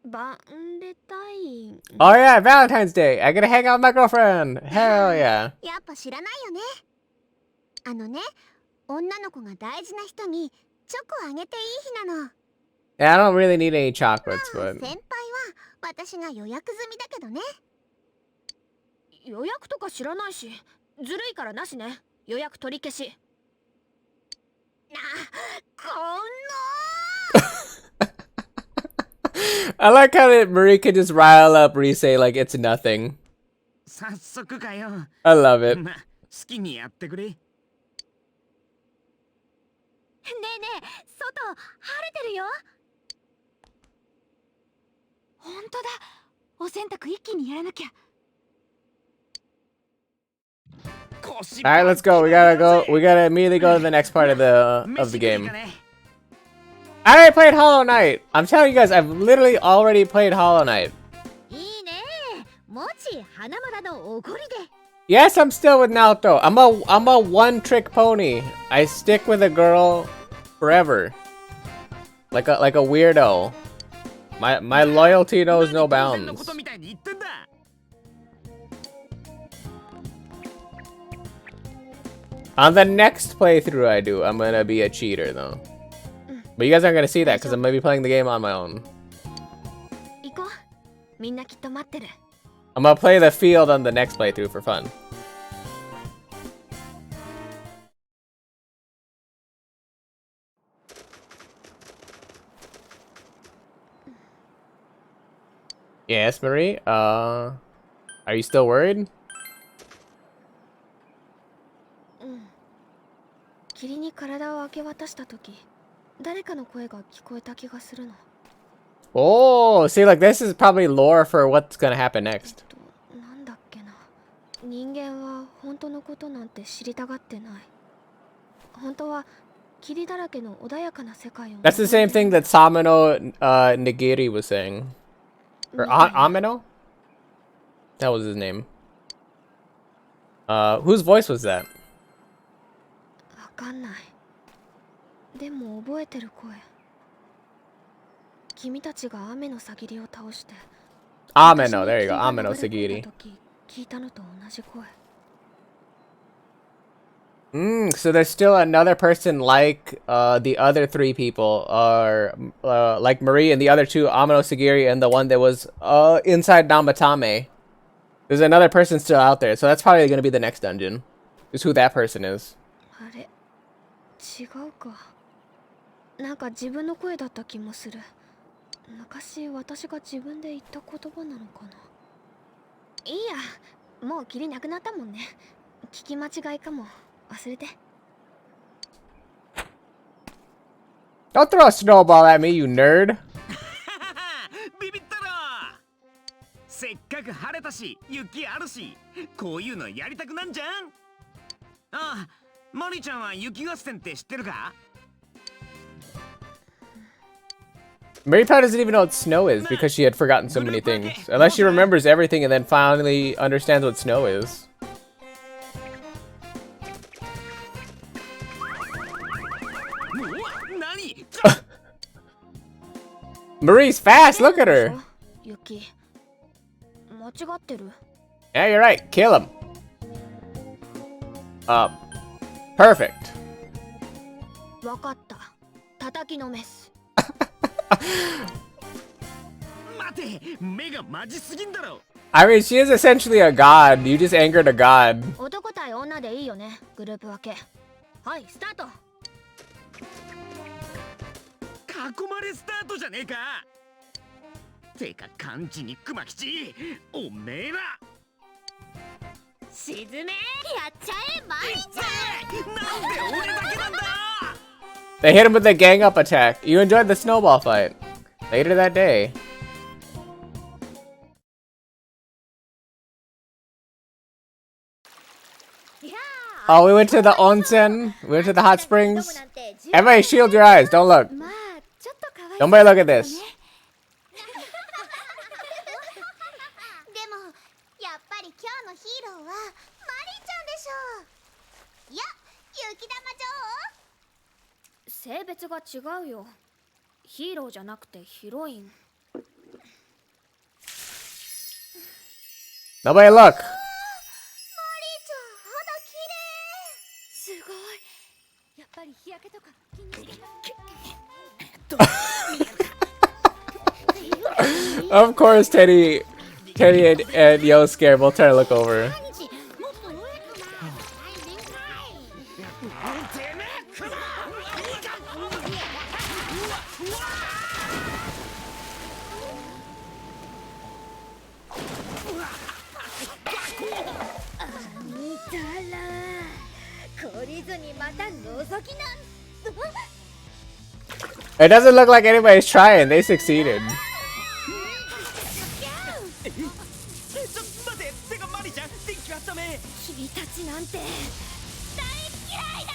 バレタイン。 Oh yeah, Valentine's Day. I get to hang out with my girlfriend. Hell yeah. やっぱ知らないよね。あのね、女の子が大事な人にチョコあげていい日なの。 Yeah, I don't really need any chocolates, 先 but 輩は私が予約済みだけどね。予約とか知らないし、ずるいからなしね。予約取り消し。こん I like how that Marie can just rile up Rise like it's nothing. 早速かよ。 I love it. ま、好きにやってくれ。ねえねえ、外晴れてるよ。ほんとだ。お洗濯一気にやらなきゃ。 Alright, let's go. We gotta immediately go to the next part of the game. I already played Hollow Knight. I'm telling you guys, I've literally already played Hollow Knight. いいね。もち花村のおごりで。 Yes, I'm still with Naoto. I'm a one-trick pony. I stick with a girl forever. Like a weirdo. My loyalty knows no bounds. On the next playthrough I do, I'm gonna be a cheater though. But you guys aren't gonna see that because I'm gonna be playing the game on my own. 行こう。みんなきっと待ってる。 I'm gonna play the field on the next playthrough for fun. Yes, Marie? Are you still worried? 霧に体を明け渡した時、誰かの声が聞こえた気がするの。 Oh, see, like this is probably lore for what's gonna happen next. なんだっけな。人間は本当のことなんて知りたがってない。本当は霧だらけの穏やかな世界を。 That's the same thing that Samino Nigiri was saying. Or Amino? That was his name. Whose voice was that? わかんない。でも覚えてる声。君たちが雨のさぎりを倒して。 Amino, there you go. Amino Sagiri. 聞いたのと同じ声。 So there's still another person like the other 3 people, are like Marie and the other 2, Amino Sagiri and the one that was inside Namatame. There's another person still out there, so that's probably gonna be the next dungeon. Just who that person is. あれ違うか。なんか自分の声だった気もする。昔私が自分で言った言葉なのかな。いいや、もうキリなくなったもんね。聞き間違いかも。忘れて。Don't throw a snowball at me, you nerd. ビビったろ。せっかく晴れたし雪あるし、こういうのやりたくなんじゃん。ああ、マリちゃんは雪合戦って知ってるか？ Maripad doesn't even know what snow is because she had forgotten so many things. Unless she remembers everything and then finally understands what snow is. Marie's fast, look at her. 雪。間違ってる。 Yeah, you're right. Kill him. Perfect. わかった。叩きのめす。待て、目がマジすぎんだろ。 I mean, she is essentially a god. You just angered a god. 男対女でいいよね。グループ分け。はい、スタート。囲まれスタートじゃねえか。てか漢字に熊吉、おめえら。沈め、やっちゃえマリちゃん。なんで俺だけなんだ。 They hit him with a gang up attack. You enjoyed the snowball fight. Later that day. Oh, we went to the onsen. We went to the hot springs. Everybody shield your eyes. Don't look. まあ、ちょっと可愛い。 Nobody look at this. でもやっぱり今日のヒーローはマリちゃんでしょう。いや、雪玉性別が違うよ。ヒーローじゃなくてヒロイン。 Nobody look. マリちゃん、肌綺麗。すごい。やっぱり日焼けとか気に入る。 Of course, Teddy and Yosuke are both trying to look over. もっと上かな。大全開。てめえ、クマ。 見たら懲りずにまた覗きなん。 It doesn't look like anybody's trying. They succeeded. ちょっと待って、てかマリちゃん、電気あっため。君たちなんて大嫌いだ。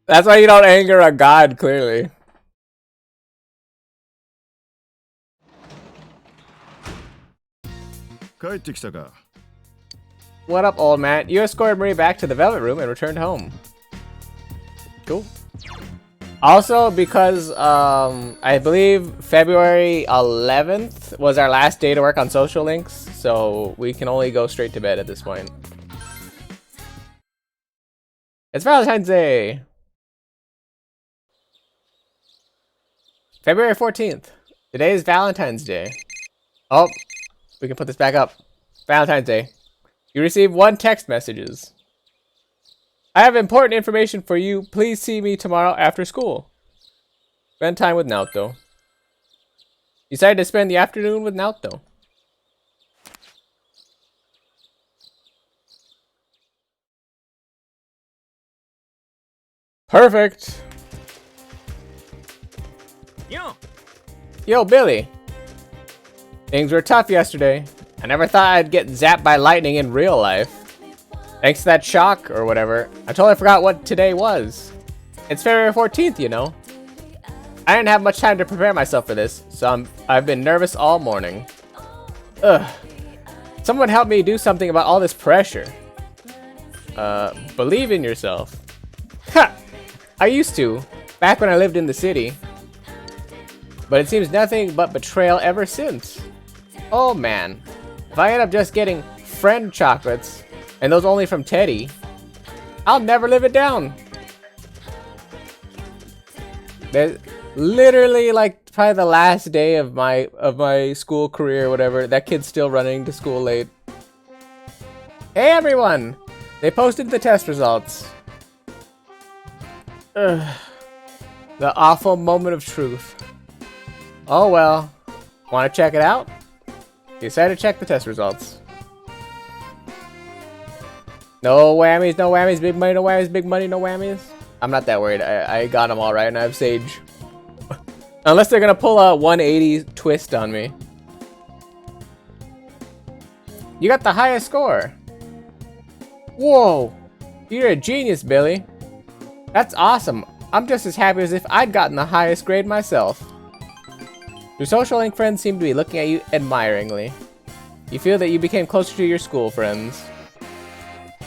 That's why you don't anger a god, clearly. What up, old man? You escorted Marie back to the Velvet Room and returned home. Cool. Also, because I believe February 11th was our last day to work on social links, so we can only go straight to bed at this point. It's Valentine's Day! February 14th. Today is Valentine's Day. Oh, we can put this back up. Valentine's Day. You received 1 text messages. I have important information for you. Please see me tomorrow after school. Spend time with Naoto. You decided to spend the afternoon with Naoto. Perfect. Yo, Billy. Things were tough yesterday. I never thought I'd get zapped by lightning in real life. Thanks to that shock or whatever, I totally forgot what today was. It's February 14th, you know. I didn't have much time to prepare myself for this, so I've been nervous all morning. Ugh. Someone help me do something about all this pressure. Believe in yourself. Ha! I used to, back when I lived in the city. But it seems nothing but betrayal ever since. Oh man. If I end up just getting friend chocolates, and those only from Teddy, I'll never live it down. Literally, like, probably the last day of my school career or whatever. That kid's still running to school late. Hey everyone! They posted the test results. Ugh. The awful moment of truth. Oh well. Want to check it out? Decided to check the test results. No whammies, no whammies, big money, no whammies, big money, no whammies. I'm not that worried. I got them all right, and I have Sage. Unless they're gonna pull a 180 twist on me. You got the highest score. Whoa, you're a genius, Billy. That's awesome. I'm just as happy as if I'd gotten the highest grade myself. Your social link friends seem to be looking at you admiringly. You feel that you became closer to your school friends.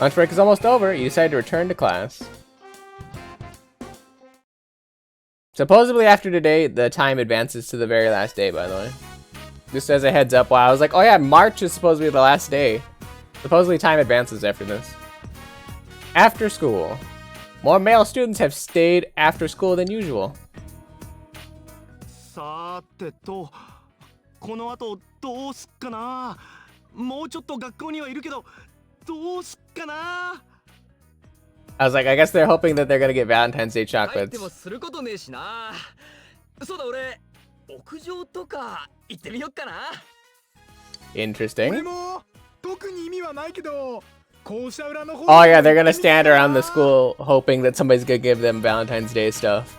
Lunch break is almost over. You decide to return to class. Supposedly after today, the time advances to the very last day, by the way. Just as a heads up, while I was like, oh yeah, March is supposed to be the last day. Supposedly time advances after this. After school. More male students have stayed after school than usual. さてと、この後どうすっかな。もうちょっと学校にはいるけど、どうすっかな。I was like, I guess they're hoping that they're gonna get Valentine's Day 入っ chocolates. てもすることねえしな。そうだ俺、屋上とか行ってみよっかな。Interesting. も特に意味はないけど、校舎裏の方 Oh yeah, they're gonna stand around the school hoping that somebody's gonna give them Valentine's Day stuff.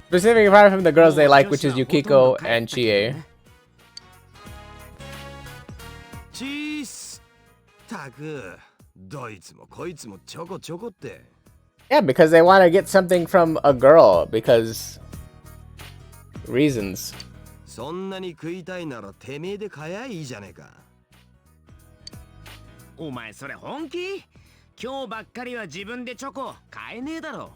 Specifically apart from the girls they like, which is Yukiko and Chie. チース。たく、どいつもこいつもちょこちょこって。Yeah, because they want to get something from a girl, because reasons. そんなに食いたいならてめえで買やいいじゃねえか。お前それ本気？今日ばっかりは自分でチョコ買えねえだろ。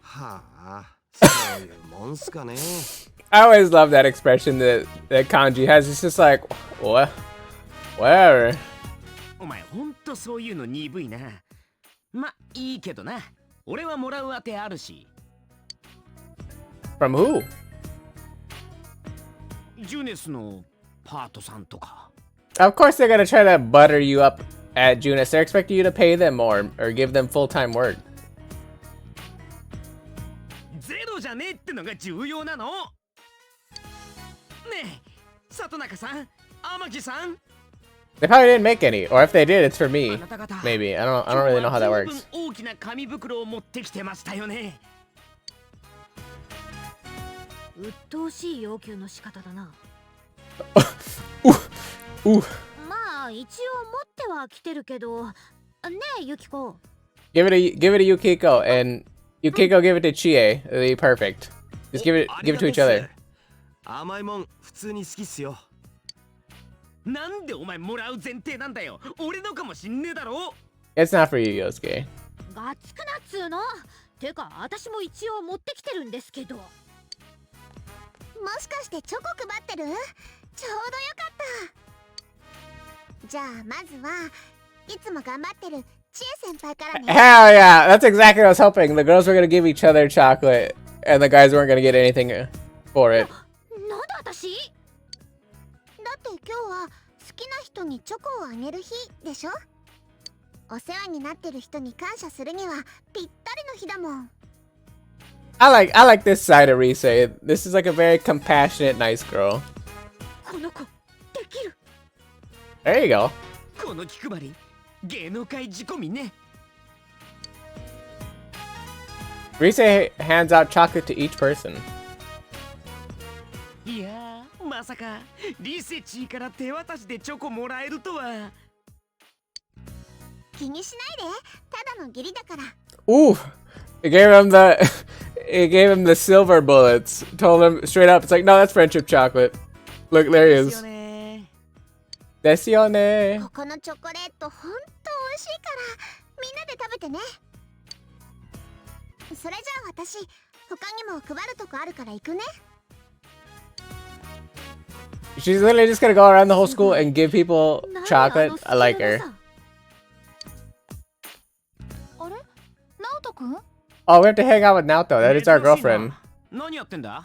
はあ、そういうもんすかね。I always love that expression that Kanji has. It's just like, what? Whatever. お前ほんとそういうの鈍いな。ま、いいけどな。俺はもらう当てあるし。From who? ジュネスのパートさんとか。Of course they're gonna try to butter you up at Junis. They're expecting you to pay them more or give them full-time work. ゼロじゃねえってのが重要なの。ねえ、里中さん、天木さん。They probably didn't make any, or if they did, it's for me. あなた方 Maybe. I don't really know how that 今日は works. 十分大きな紙袋を持ってきてましたよね。鬱陶しい要求の仕方だな。Ooh. まあ一応持っては来てるけど、ねえユキコ。Give it to Yukiko, and Yukiko give it to Chie. It'll be perfect. Just give it to each other. 甘いもん普通に好きっすよ。なんでお前もらう前提なんだよ。俺のかもしんねえだろ。It's not for you, Yosuke. がっつくなっつーの。てか私も一応持ってきてるんですけど。もしかしてチョコ配ってる？ちょうどよかった。じゃあまずはいつも頑張ってるチエ先輩からね。Hell yeah! That's exactly what I was hoping. The girls were gonna give each other chocolate, and the guys weren't gonna get anything for it. なんで私？だって今日は好きな人にチョコをあげる日でしょ？お世話になってる人に感謝するにはぴったりの日だもん。I like this side of Rise. This is like a very compassionate, nice girl. この子できる。There you go. この気配り、芸能界仕込みね。Rise hands out chocolate to each person. いやー、まさかリセチーから手渡しでチョコもらえるとは。気にしないで、ただの義理だから。 Ooh, it gave him the silver bullets. Told him straight up, it's like, no, that's friendship chocolate. Look, there he ですよ is. ね。Desione. ここのチョコレートほんと美味しいからみんなで食べてね。それじゃあ私他にも配るとこあるから行くね。 She's literally just gonna go around the whole school and give people chocolate. I like her. あれ？ナオトくん？ Oh, we have to hang out with Naoto. That is our girlfriend. 何やってんだ？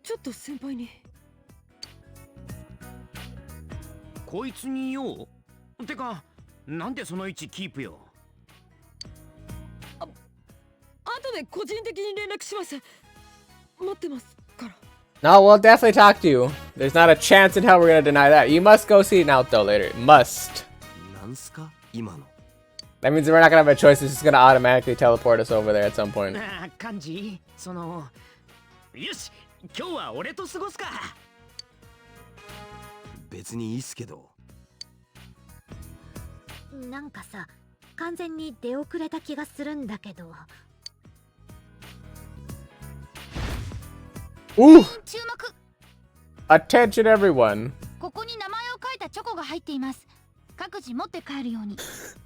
ちょっと先輩に。こいつに言おう？てか、なんでその位置キープよ？後で個人的に連絡します。待ってますから。No, we'll definitely talk to you. There's not a chance in hell we're gonna deny that. You must go see Naoto later. Must. なんすか今の。 That means we're not gonna have a choice. It's just gonna automatically teleport us over there at some point. ああ、感じ？よし、今日は俺と過ごすか。別にいいっすけど。なんかさ、完全に出遅れた気がするんだけど。Ooh! 注目。 Attention, everyone. ここに名前を書いたチョコが入っています。各自持って帰るように。そ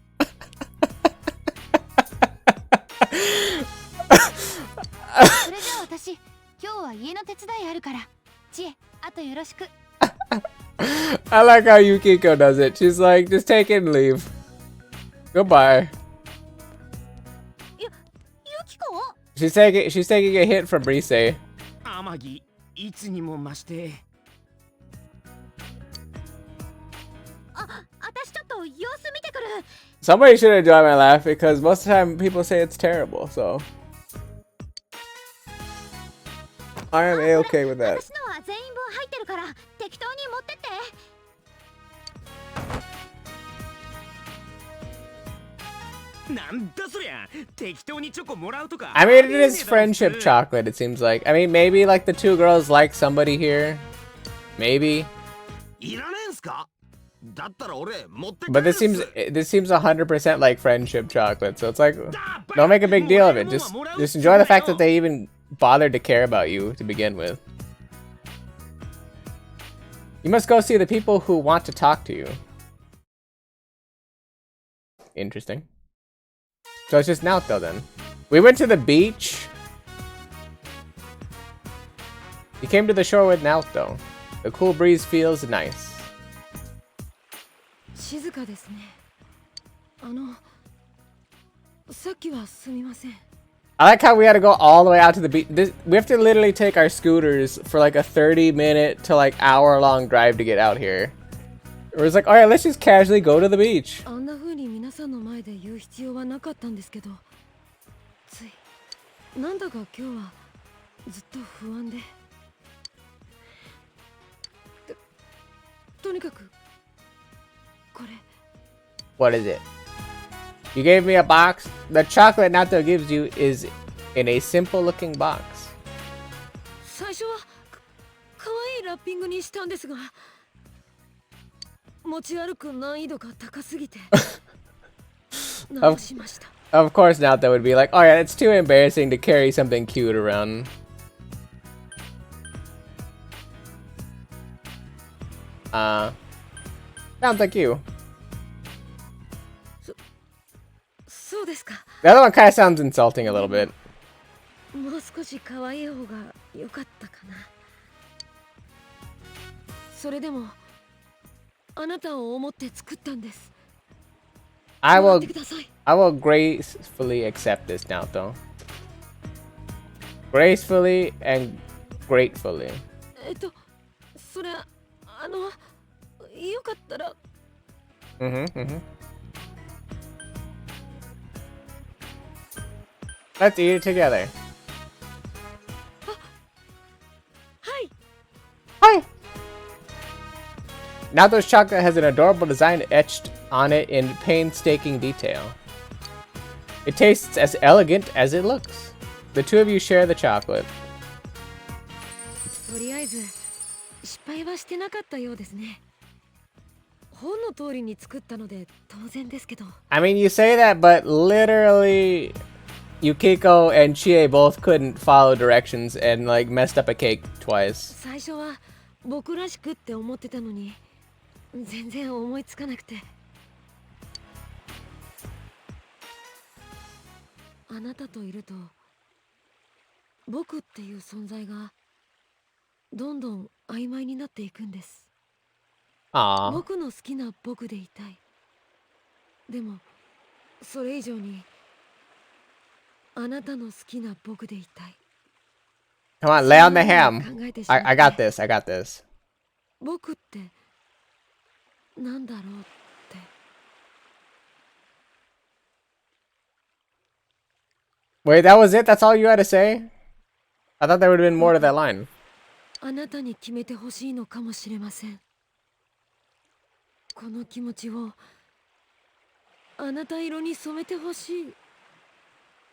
れじゃあ私、今日は家の手伝いあるから、知恵、あとよろしく。I like how Yukiko does it. She's like, just take it and leave. Goodbye. ユキコ？ She's taking a hit from Rise. 天城、いつにも増して。私ちょっと様子見てくる。 Somebody should enjoy my laugh because most of the time people say it's terrible, so I am A-okay with that. 私のは全員分入ってるから適当に持ってって。なんだそりゃ、適当にチョコもらうとか。 I mean, it is friendship chocolate, it seems like. I mean, maybe like the two girls like somebody here. Maybe. いらねえんすか？だったら俺持って帰 But るっ this す。 seems 100% like friendship chocolate, so it's like, don't make a big deal of it. Just enjoy the fact that they even bothered to care about you to begin with. You must go see the people who want to talk to you. Interesting. So it's just Naoto then. We went to the beach. You came to the shore with Naoto. The cool breeze feels nice. 静かですね。さっきはすみません。 I like how we had to go all the way out to the beach. We have to literally take our scooters for like a 30-minute to like hour-long drive to get out here. It was like, all right, let's just casually go to the beach. あんな風に皆さんの前で言う必要はなかったんですけど、ついなんだか今日はずっと不安で。とにかくこれ。 What is it? You gave me a box. The chocolate Naoto gives you is in a simple-looking box. 最初はかわいいラッピングにしたんですが、持ち歩く難易度が高すぎて直しました。 Of course, Naoto would be like, oh yeah, it's too embarrassing to carry something cute around. Sounds like you. そうですか。 The other one kind of sounds insulting a little bit. もう少し可愛い方が良かったかな。それでもあなたを思って作ったんです。 I もらっ will てください。 gracefully accept this, Naoto. Gracefully and gratefully. それよかったら。 Let's eat it together. はい。 Hi! Naoto's chocolate has an adorable design etched on it in painstaking detail. It tastes as elegant as it looks. The two of you share the chocolate. とりあえず失敗はしてなかったようですね。本の通りに作ったので当然ですけど。 I mean, you say that, but literally, Yukiko and Chie both couldn't follow directions and like messed up a cake twice. 最初は僕らしくって思ってたのに全然思いつかなくて。あなたといると僕っていう存在がどんどん曖昧になっていくんです。 Aww. 僕の好きな僕でいたい。でもそれ以上にあなたの好きな僕でいたい。 Come on, lay on the そんなの ham. 考えてしまって I got this. I got this. 僕ってなんだろうって。 Wait, that was it? That's all you had to say? I thought there would have been more to that line. あなたに決めてほしいのかもしれません。この気持ちをあなた色に染めてほしいっ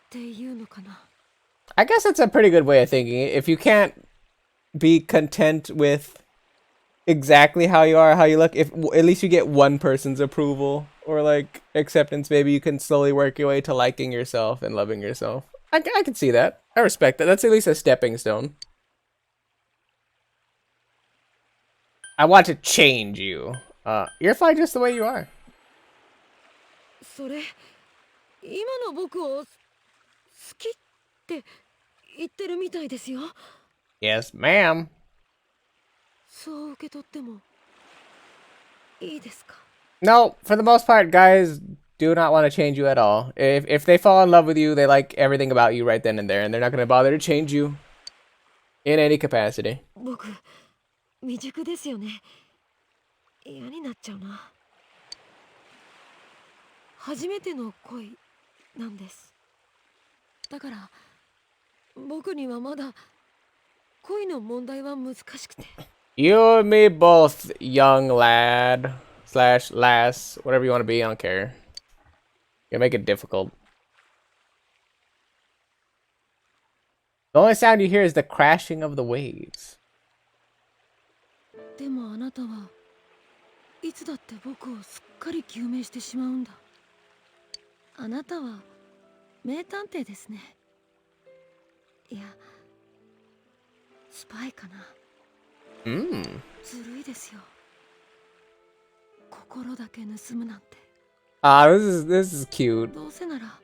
ていうのかな。 I guess that's a pretty good way of thinking it. If you can't be content with exactly how you are, how you look, if at least you get one person's approval or like acceptance, maybe you can slowly work your way to liking yourself and loving yourself. I can see that. I respect that. That's at least a stepping stone. I want to change you. You're fine just the way you are. それ今の僕を好きって言ってるみたいですよ。 Yes, ma'am. そう受け取ってもいいですか？ No, for the most part, guys do not want to change you at all. If they fall in love with you, they like everything about you right then and there, and they're not going to bother to change you in any capacity. 僕未熟ですよね。嫌になっちゃうな。初めての恋なんです。だから僕にはまだ恋の問題は難しくて。 You and me both, young lad slash lass, whatever you want to be, I don't care. You make it difficult. The only sound you hear is the crashing of the waves. でもあなたはいつだって僕をすっかり究明してしまうんだ。あなたは名探偵ですね。いや、スパイかな。ずるいですよ。心だけ盗むなんて。 This is cute. どうせなら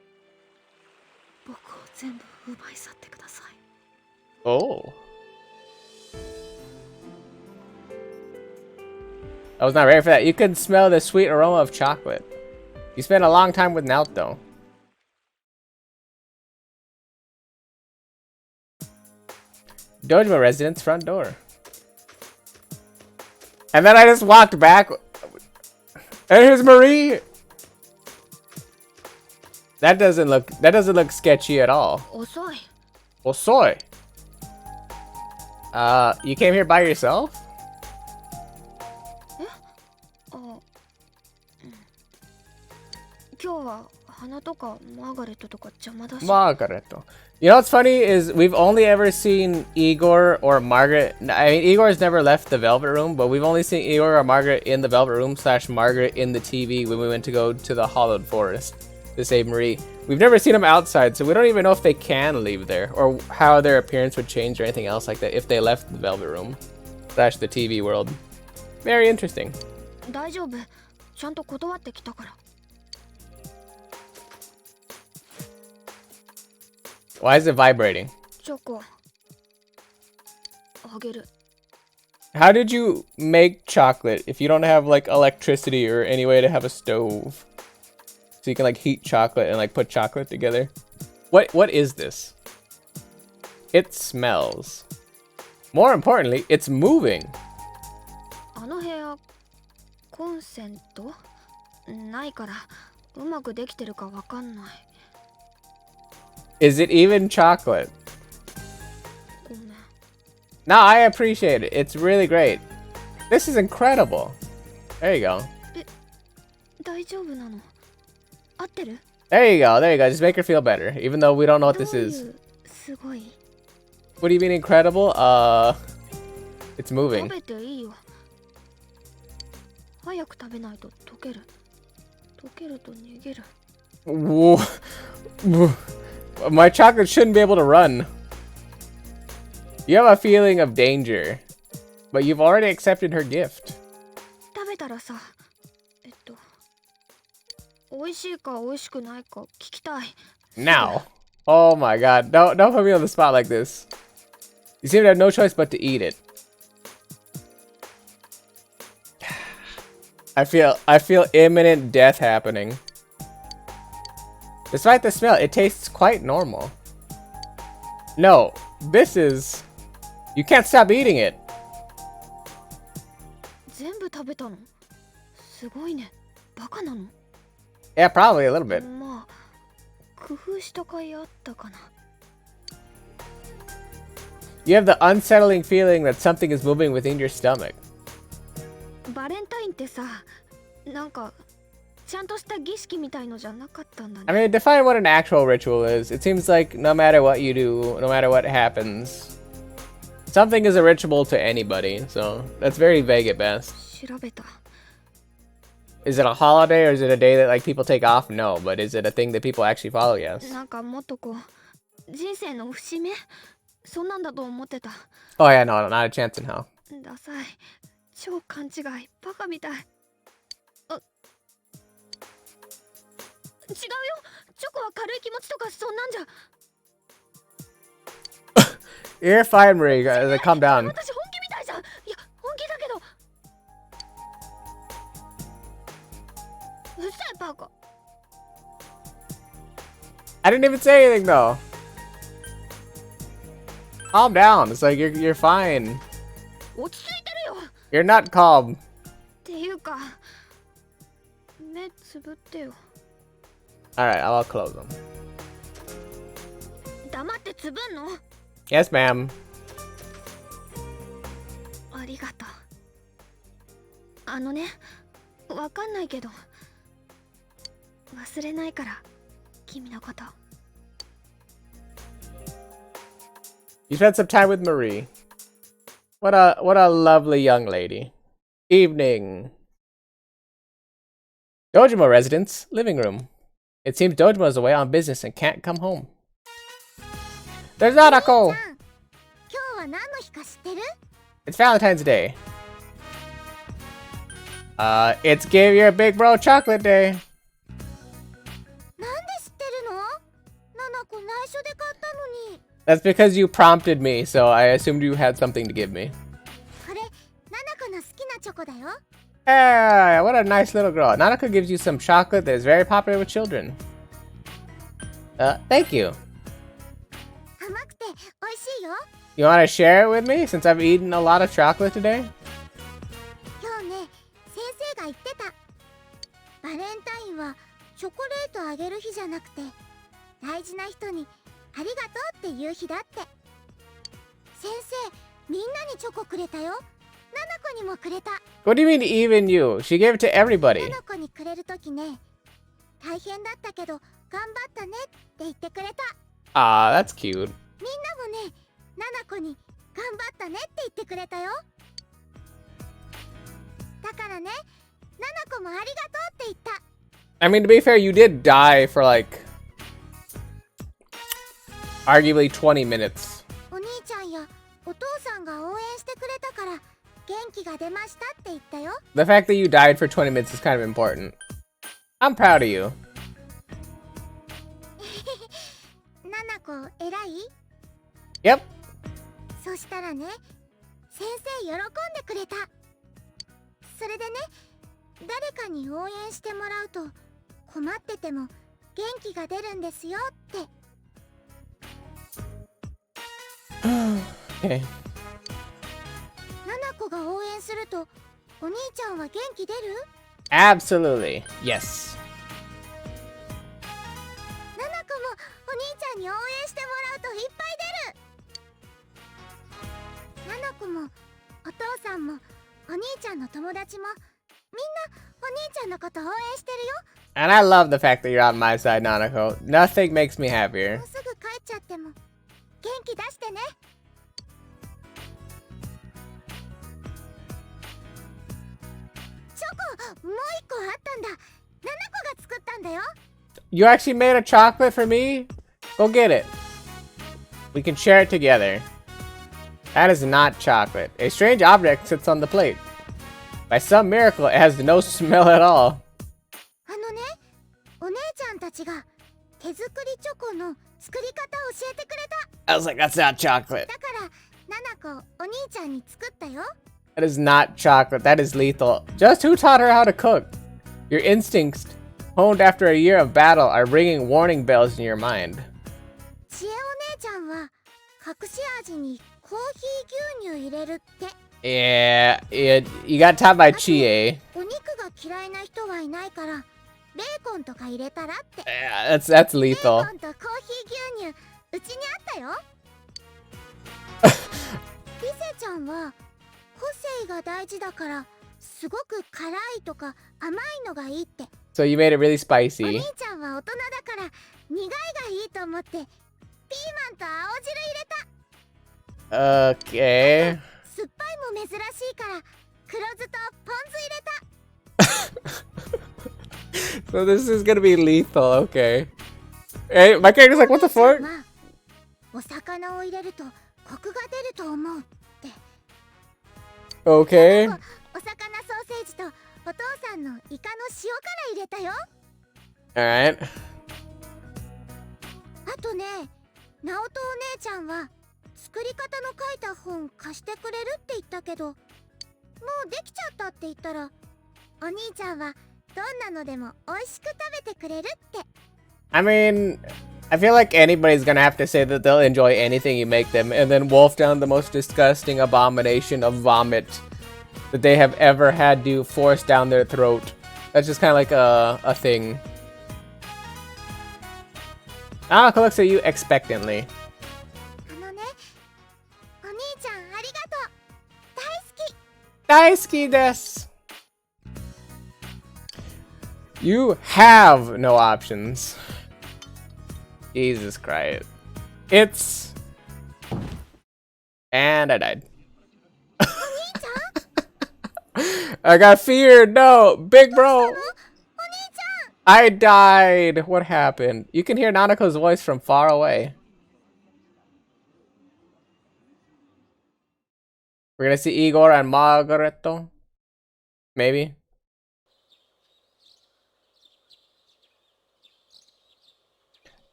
僕を全部奪い去ってください。 Oh. I was not ready for that. You can smell the sweet aroma of chocolate. You spent a long time with Naoto. Dojima residence front door. And then I just walked back. And here's Marie. That doesn't look sketchy at all. 遅い。 Well, soy. You came here by yourself? あ、今日は花とかマーガレットとか邪魔だし。 Margaret. You know what's funny is we've only ever seen Igor or Margaret. I mean, Igor's never left the Velvet Room, but we've only seen Igor or Margaret in the Velvet Room / Margaret in the TV when we went to go to the Hollowed Forest to save Marie. We've never seen them outside, so we don't even know if they can leave there or how their appearance would change or anything else like that if they left the Velvet Room / the TV world. Very interesting. 大丈夫。ちゃんと断ってきたから。 Why is it vibrating? チョコ。あげる。 How did you make chocolate if you don't have like electricity or any way to have a stove? So you can like heat chocolate and like put chocolate together. What is this? It smells. More importantly, it's moving. あの部屋、コンセントないからうまくできてるかわかんない。 Is it even chocolate? ごめん。 No, I appreciate it. It's really great. This is incredible. There you go. 大丈夫なの？合ってる？ There you go. There you go. Just make her feel better, even though we don't know what this どうい is. うすごい。 What do you mean incredible? It's 食 moving. べていいよ。早く食べないと溶ける。溶けると逃げる。 Whoa. My chocolate shouldn't be able to run. You have a feeling of danger, but you've already accepted her gift. 食べたらさ、美味しいか美味しくないか聞きたい。 Now. Oh my god. Don't put me on the spot like this. You seem to have no choice but to eat it. I feel imminent death happening. Despite the smell, it tastes quite normal. No, this is... You can't stop eating it. 全部食べたの？すごいね。バカなの？ Yeah, probably a little bit. まあ、工夫した甲斐あったかな。You have the unsettling feeling that something is moving within your stomach. バレンタインってさ、なんかちゃんとした儀式みたいのじゃなかったんだ I ね。 mean, define what an actual ritual is. It seems like no matter what you do, no matter what happens, something is a ritual to anybody, so that's very vague at best. 調べた。 Is it a holiday or is it a day that like people take off? No, but is it a thing that people actually follow? Yes. なんかもっとこう人生の節目そんなんだと思ってた。 Oh yeah, no, not a chance in hell. ダサい。超勘違い。バカみたい。あ、違うよ。チョコは軽い気持ちとかそんなんじゃ。 You're fine, Marie. Calm down. 私本気みたいじゃん。いや、本気だけど。うるさいバカ。 I didn't even say anything though. Calm down. It's like you're fine. 落ち着いてるよ。 You're not calm. っていうか、目つぶってよ。 Alright, I'll close them. 黙ってつぶんの？ Yes, ma'am. ありがとう。あのね、わかんないけど、忘れないから、君のこと。 You spent some time with Marie. What a lovely young lady. Evening. Dojima residence, living room. It seems Dojima is away on business and can't come home. There's Nanako! 今日は何の日か知ってる？ It's Valentine's Day. It's Give Your Big Bro Chocolate Day. なんで知ってるの？ナナコ内緒で買ったのに。 That's because you prompted me, so I assumed you had something to give me. これ、ナナコの好きなチョコだよ。 Hey, what a nice little girl. Nanako gives you some chocolate that is very popular with children. Thank you. 甘くて美味しいよ。 You want to share it with me since I've eaten a lot of chocolate today? 今日ね、先生が言ってた。バレンタインはチョコレートあげる日じゃなくて、大事な人にありがとうって言う日だって。先生、みんなにチョコくれたよ。ナナコにもくれた。 What do you mean even you? She gave it to everybody. ナナコにくれるときね、大変だったけど頑張ったねって言ってくれた。 Aw, that's cute. みんなもね、ナナコに頑張ったねって言ってくれたよ。だからね、ナナコもありがとうって言った。 I mean, to be fair, you did die for like arguably 20 minutes. お兄ちゃんやお父さんが応援してくれたから元気が出ましたって言ったよ。 The fact that you died for 20 minutes is kind of important. I'm proud of you. ナナコ偉い？ Yep. そしたらね、先生喜んでくれた。それでね、誰かに応援してもらうと困ってても元気が出るんですよって。 Okay. ナナコが応援するとお兄ちゃんは元気出る？ Absolutely. Yes. ナナコもお兄ちゃんに応援してもらうといっぱい出る。ナナコもお父さんもお兄ちゃんの友達もみんなお兄ちゃんのこと応援してるよ。 And I love the fact that you're on my side, Nanako. Nothing makes me happier. もうすぐ帰っちゃっても元気出してね。チョコもう一個あったんだ。ナナコが作ったんだよ。 You actually made a chocolate for me? Go get it. We can share it together. That is not chocolate. A strange object sits on the plate. By some miracle, it has no smell at all. あのね、お姉ちゃんたちが手作りチョコの作り方を教えてくれた。 I was like, that's not chocolate. だからナナコお兄ちゃんに作ったよ。 That is not chocolate. That is lethal. Just who taught her how to cook? Your instincts, honed after a year of battle, are ringing warning bells in your mind. ちえお姉ちゃんは隠し味にコーヒー牛乳入れるって。 Yeah, you got taught by Chie. お肉が嫌いな人はいないからベーコンとか入れたらって。 Yeah, that's ベー lethal. コンとコーヒー牛乳うちにあったよ。リセちゃんは個性が大事だからすごく辛いとか甘いのがいいって。 So you made it really お兄 spicy. ちゃんは大人だから苦いがいいと思ってピーマンと青汁入れた。 Okay. 酸っぱいも珍しいから黒酢とポン酢入れた。 So this is gonna be lethal. Okay. Hey, my character's like, what the お兄 fuck? ちゃんはお魚を入れるとコクが出ると思うって。 Okay. お魚ソーセージとお父さんのイカの塩辛入れたよ。 Alright. あとね、ナオトお姉ちゃんは作り方の書いた本貸してくれるって言ったけど、もうできちゃったって言ったら、お兄ちゃんはどんなのでも美味しく食べてくれるって。 I mean, I feel like anybody's gonna have to say that they'll enjoy anything you make them and then wolf down the most disgusting abomination of vomit that they have ever had to force down their throat. That's just kind of like a thing. Anako looks at you expectantly. あのね、お兄ちゃんありがとう。大好き。 Daisuke desu. You have no options. Jesus Christ. It's... And I died. I got feared. No, big bro. I died. What happened? You can hear Nanako's voice from far away. We're gonna see Igor and Margaretto. Maybe.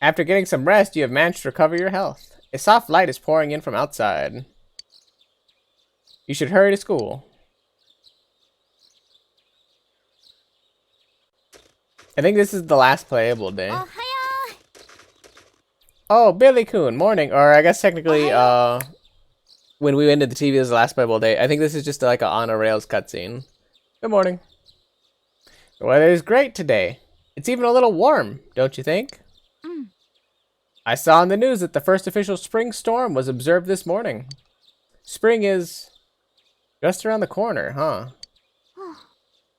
After getting some rest, you have managed to recover your health. A soft light is pouring in from outside. You should hurry to school. I think this is the last playable day. Oh, Billy-kun, morning. Or I guess technically, when we ended the TV, this is the last playable day. I think this is just like a on a rails cutscene. Good morning. The weather is great today. It's even a little warm, don't you think? I saw in the news that the first official spring storm was observed this morning. Spring is just around the corner, huh?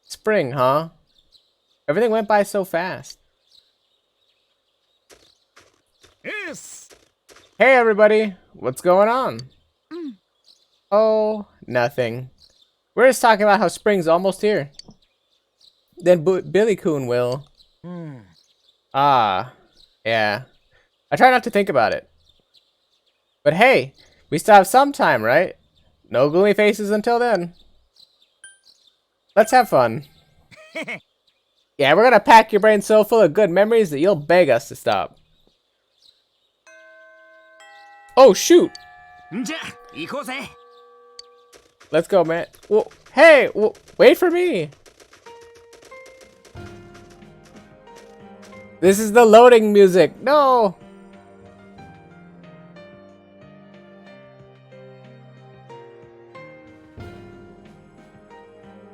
Spring, huh? Everything went by so fast. Yes. Hey everybody, what's going on? Oh, nothing. We're just talking about how spring's almost here. Then Billy-kun will. Ah, yeah. I try not to think about it. But hey, we still have some time, right? No gloomy faces until then. Let's have fun. Yeah, we're gonna pack your brain so full of good memories that you'll beg us to stop. Oh, shoot! じゃ、行こうぜ。 Let's go, man. Well, hey, wait for me. This is the loading music. No.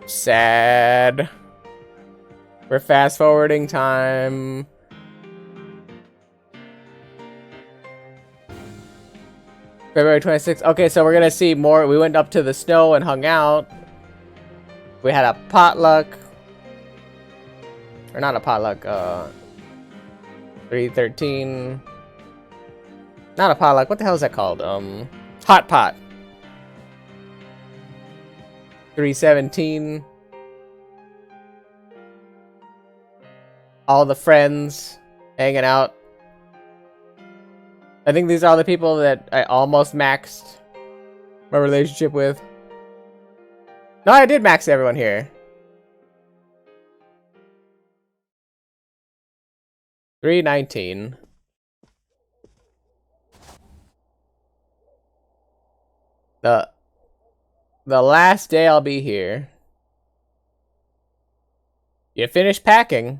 Sad. We're fast forwarding time. February 26th. Okay, so we're gonna see more. We went up to the snow and hung out. We had a potluck. Or not a potluck, 313. Not a potluck. What the hell is that called? Hot pot. 317. All the friends hanging out. I think these are all the people that I almost maxed my relationship with. No, I did max everyone here. 319. The last day I'll be here. You finished packing.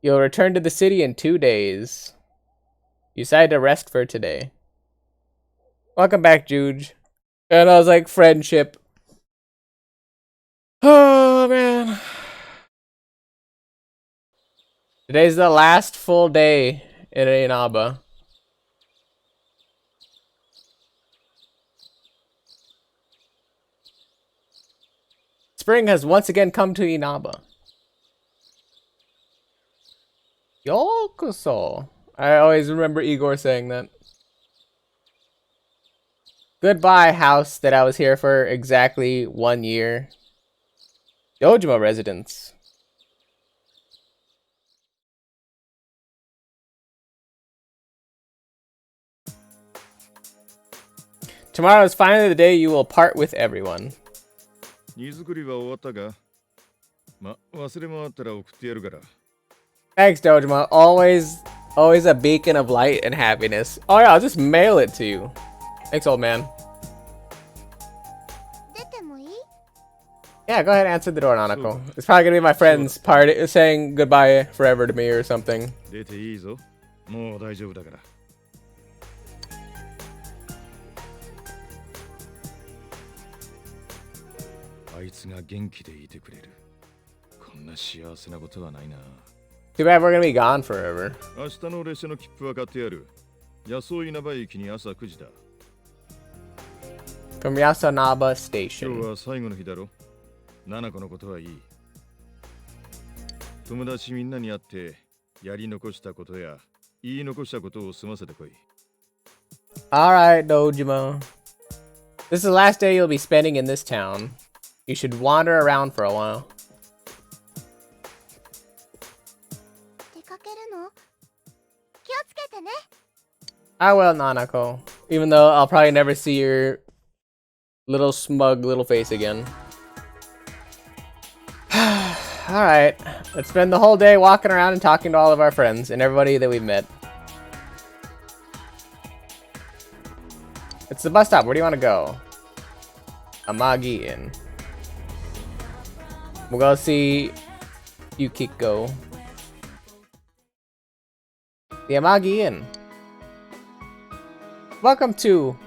You'll return to the city in 2 days. You decided to rest for today. Welcome back, Juge. And I was like, friendship. Oh, man. Today's the last full day in Inaba. Spring has once again come to Inaba. Yokoso. I always remember Igor saying that. Goodbye, house that I was here for exactly 1 year. Dojima residence. Tomorrow is finally the day you will part with everyone. 荷造りは終わったが、ま、忘れ物あったら送ってやるから。 Thanks, Dojima. Always a beacon of light and happiness. Oh yeah, I'll just mail it to you. Thanks, old man. 出てもいい？ Yeah, go ahead and answer the door, Nanako. It's probably gonna be my friend's party saying goodbye forever to me or something. 出ていいぞ。もう大丈夫だから。あいつが元気でいてくれる。こんな幸せなことはないな。 Too bad we're gonna be gone forever. 明日の列車の切符は買ってやる。安稲葉駅に朝9時だ。 From Yasanaba 今 Station. 日は最後の日だろ。七子のことはいい。友達みんなに会ってやり残したことや言い残したことを済ませてこい。 Alright, Dojima. This is the last day you'll be spending in this town. You should wander around for a while. 出かけるの？気をつけてね。 I will, Nanako. Even though I'll probably never see your little smug little face again. Alright, let's spend the whole day walking around and talking to all of our friends and everybody that we've met. It's the bus stop. Where do you want to go? Amagi Inn. We'll go see Yukiko. The Amagi Inn. Welcome to...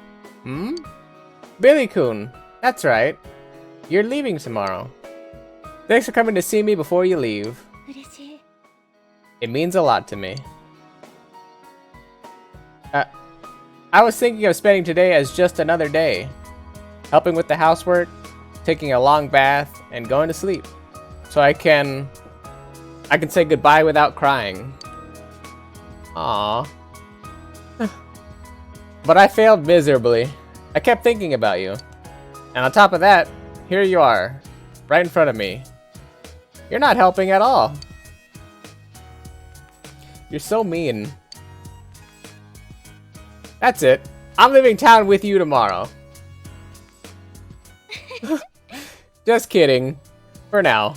Billy-kun. That's right. You're leaving tomorrow. Thanks for coming to see me before you leave. 嬉しい。 It means a lot to me. I was thinking of spending today as just another day. Helping with the housework, taking a long bath, and going to sleep. So I can say goodbye without crying. Aww. But I failed miserably. I kept thinking about you. And on top of that, here you are, right in front of me. You're not helping at all. You're so mean. That's it. I'm leaving town with you tomorrow. Just kidding. For now.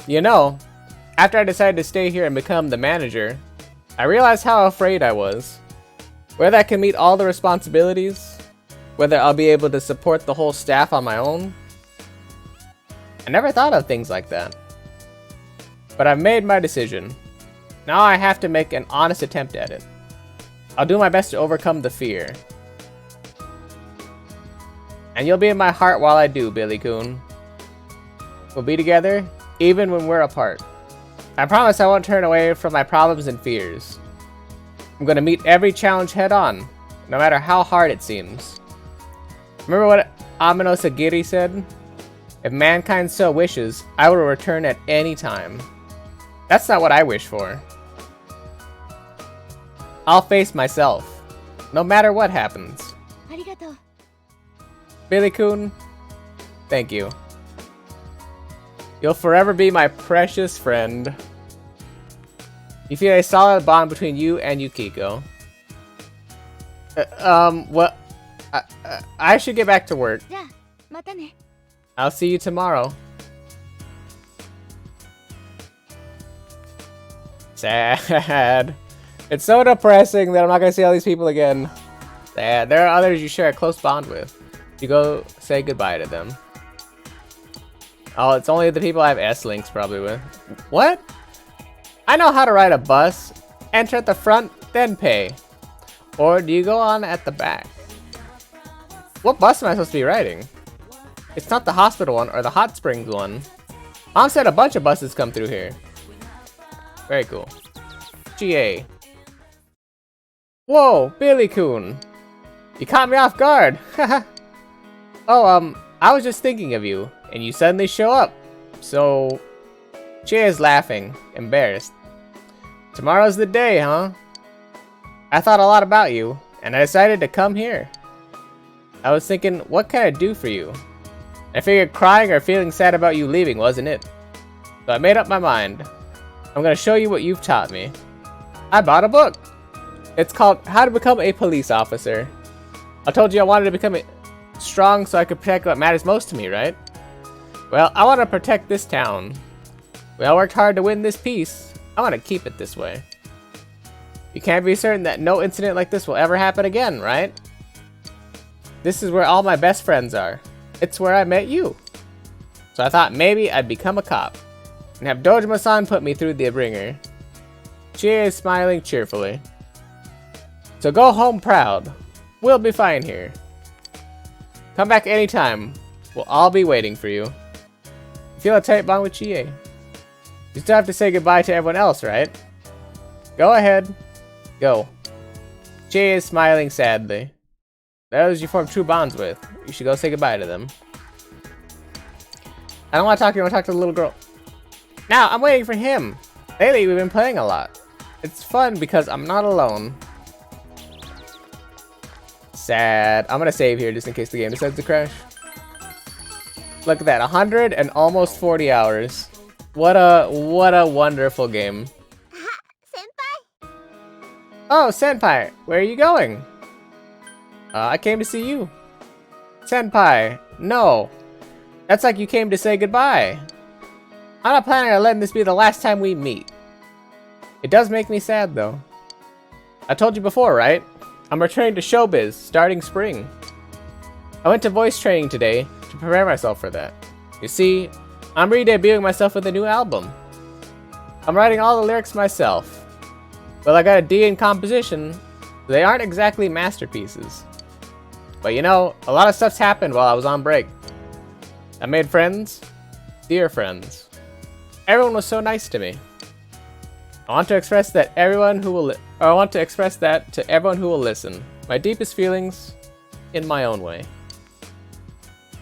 You know, after I decided to stay here and become the manager, I realized how afraid I was. Whether I can meet all the responsibilities, whether I'll be able to support the whole staff on my own. I never thought of things like that. But I've made my decision. Now I have to make an honest attempt at it. I'll do my best to overcome the fear. And you'll be in my heart while I do, Billy-kun. We'll be together, even when we're apart. I promise I won't turn away from my problems and fears. I'm gonna meet every challenge head on, no matter how hard it seems. Remember what Amino Sagiri said? If mankind so wishes, I will return at any time. That's not what I wish for. I'll face myself, no matter what happens. ありがとう。 Billy-kun, thank you. You'll forever be my precious friend. You feel a solid bond between you and Yukiko. Well, I should get back to work. じゃあ、またね。 I'll see you tomorrow. Sad. It's so depressing that I'm not gonna see all these people again. Sad. There are others you share a close bond with. You go say goodbye to them. Oh, it's only the people I have S-links probably with. What? I know how to ride a bus. Enter at the front, then pay. Or do you go on at the back? What bus am I supposed to be riding? It's not the hospital one or the hot springs one. Mom said a bunch of buses come through here. Very cool. GA. Whoa, Billy-kun. You caught me off guard. Oh, I was just thinking of you, and you suddenly show up. So, GA is laughing, embarrassed. Tomorrow's the day, huh? I thought a lot about you, and I decided to come here. I was thinking, what can I do for you? I figured crying or feeling sad about you leaving wasn't it. So I made up my mind. I'm gonna show you what you've taught me. I bought a book. It's called How to Become a Police Officer. I told you I wanted to become strong so I could protect what matters most to me, right? Well, I want to protect this town. We all worked hard to win this peace. I want to keep it this way. You can't be certain that no incident like this will ever happen again, right? This is where all my best friends are. It's where I met you. So I thought maybe I'd become a cop and have Dojima-san put me through the ringer. Chie is smiling cheerfully. So go home proud. We'll be fine here. Come back anytime. We'll all be waiting for you. You feel a tight bond with Chie. You still have to say goodbye to everyone else, right? Go ahead. Go. Chie is smiling sadly. Those you form true bonds with. You should go say goodbye to them. I don't want to talk to you. I want to talk to the little girl. Now, I'm waiting for him. Lately, we've been playing a lot. It's fun because I'm not alone. Sad. I'm gonna save here just in case the game decides to crash. Look at that, 100 and almost 40 hours. What a wonderful game. Senpai? Oh, Senpai, where are you going? I came to see you. Senpai, no. That's like you came to say goodbye. I'm not planning on letting this be the last time we meet. It does make me sad though. I told you before, right? I'm returning to showbiz starting spring. I went to voice training today to prepare myself for that. You see, I'm re-debuting myself with a new album. I'm writing all the lyrics myself. Well, I got a D in composition, so they aren't exactly masterpieces. But you know, a lot of stuff's happened while I was on break. I made friends, dear friends. Everyone was so nice to me. I want to express that to everyone who will listen. My deepest feelings in my own way.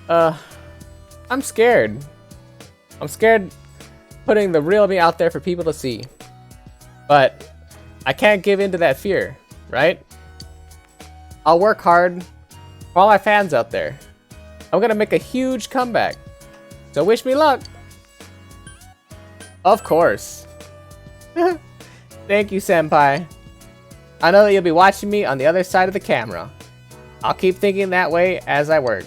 I'm scared. I'm scared putting the real me out there for people to see. But I can't give in to that fear, right? I'll work hard for all my fans out there. I'm gonna make a huge comeback. So wish me luck. Of course. Thank you, Senpai. I know that you'll be watching me on the other side of the camera. I'll keep thinking that way as I work.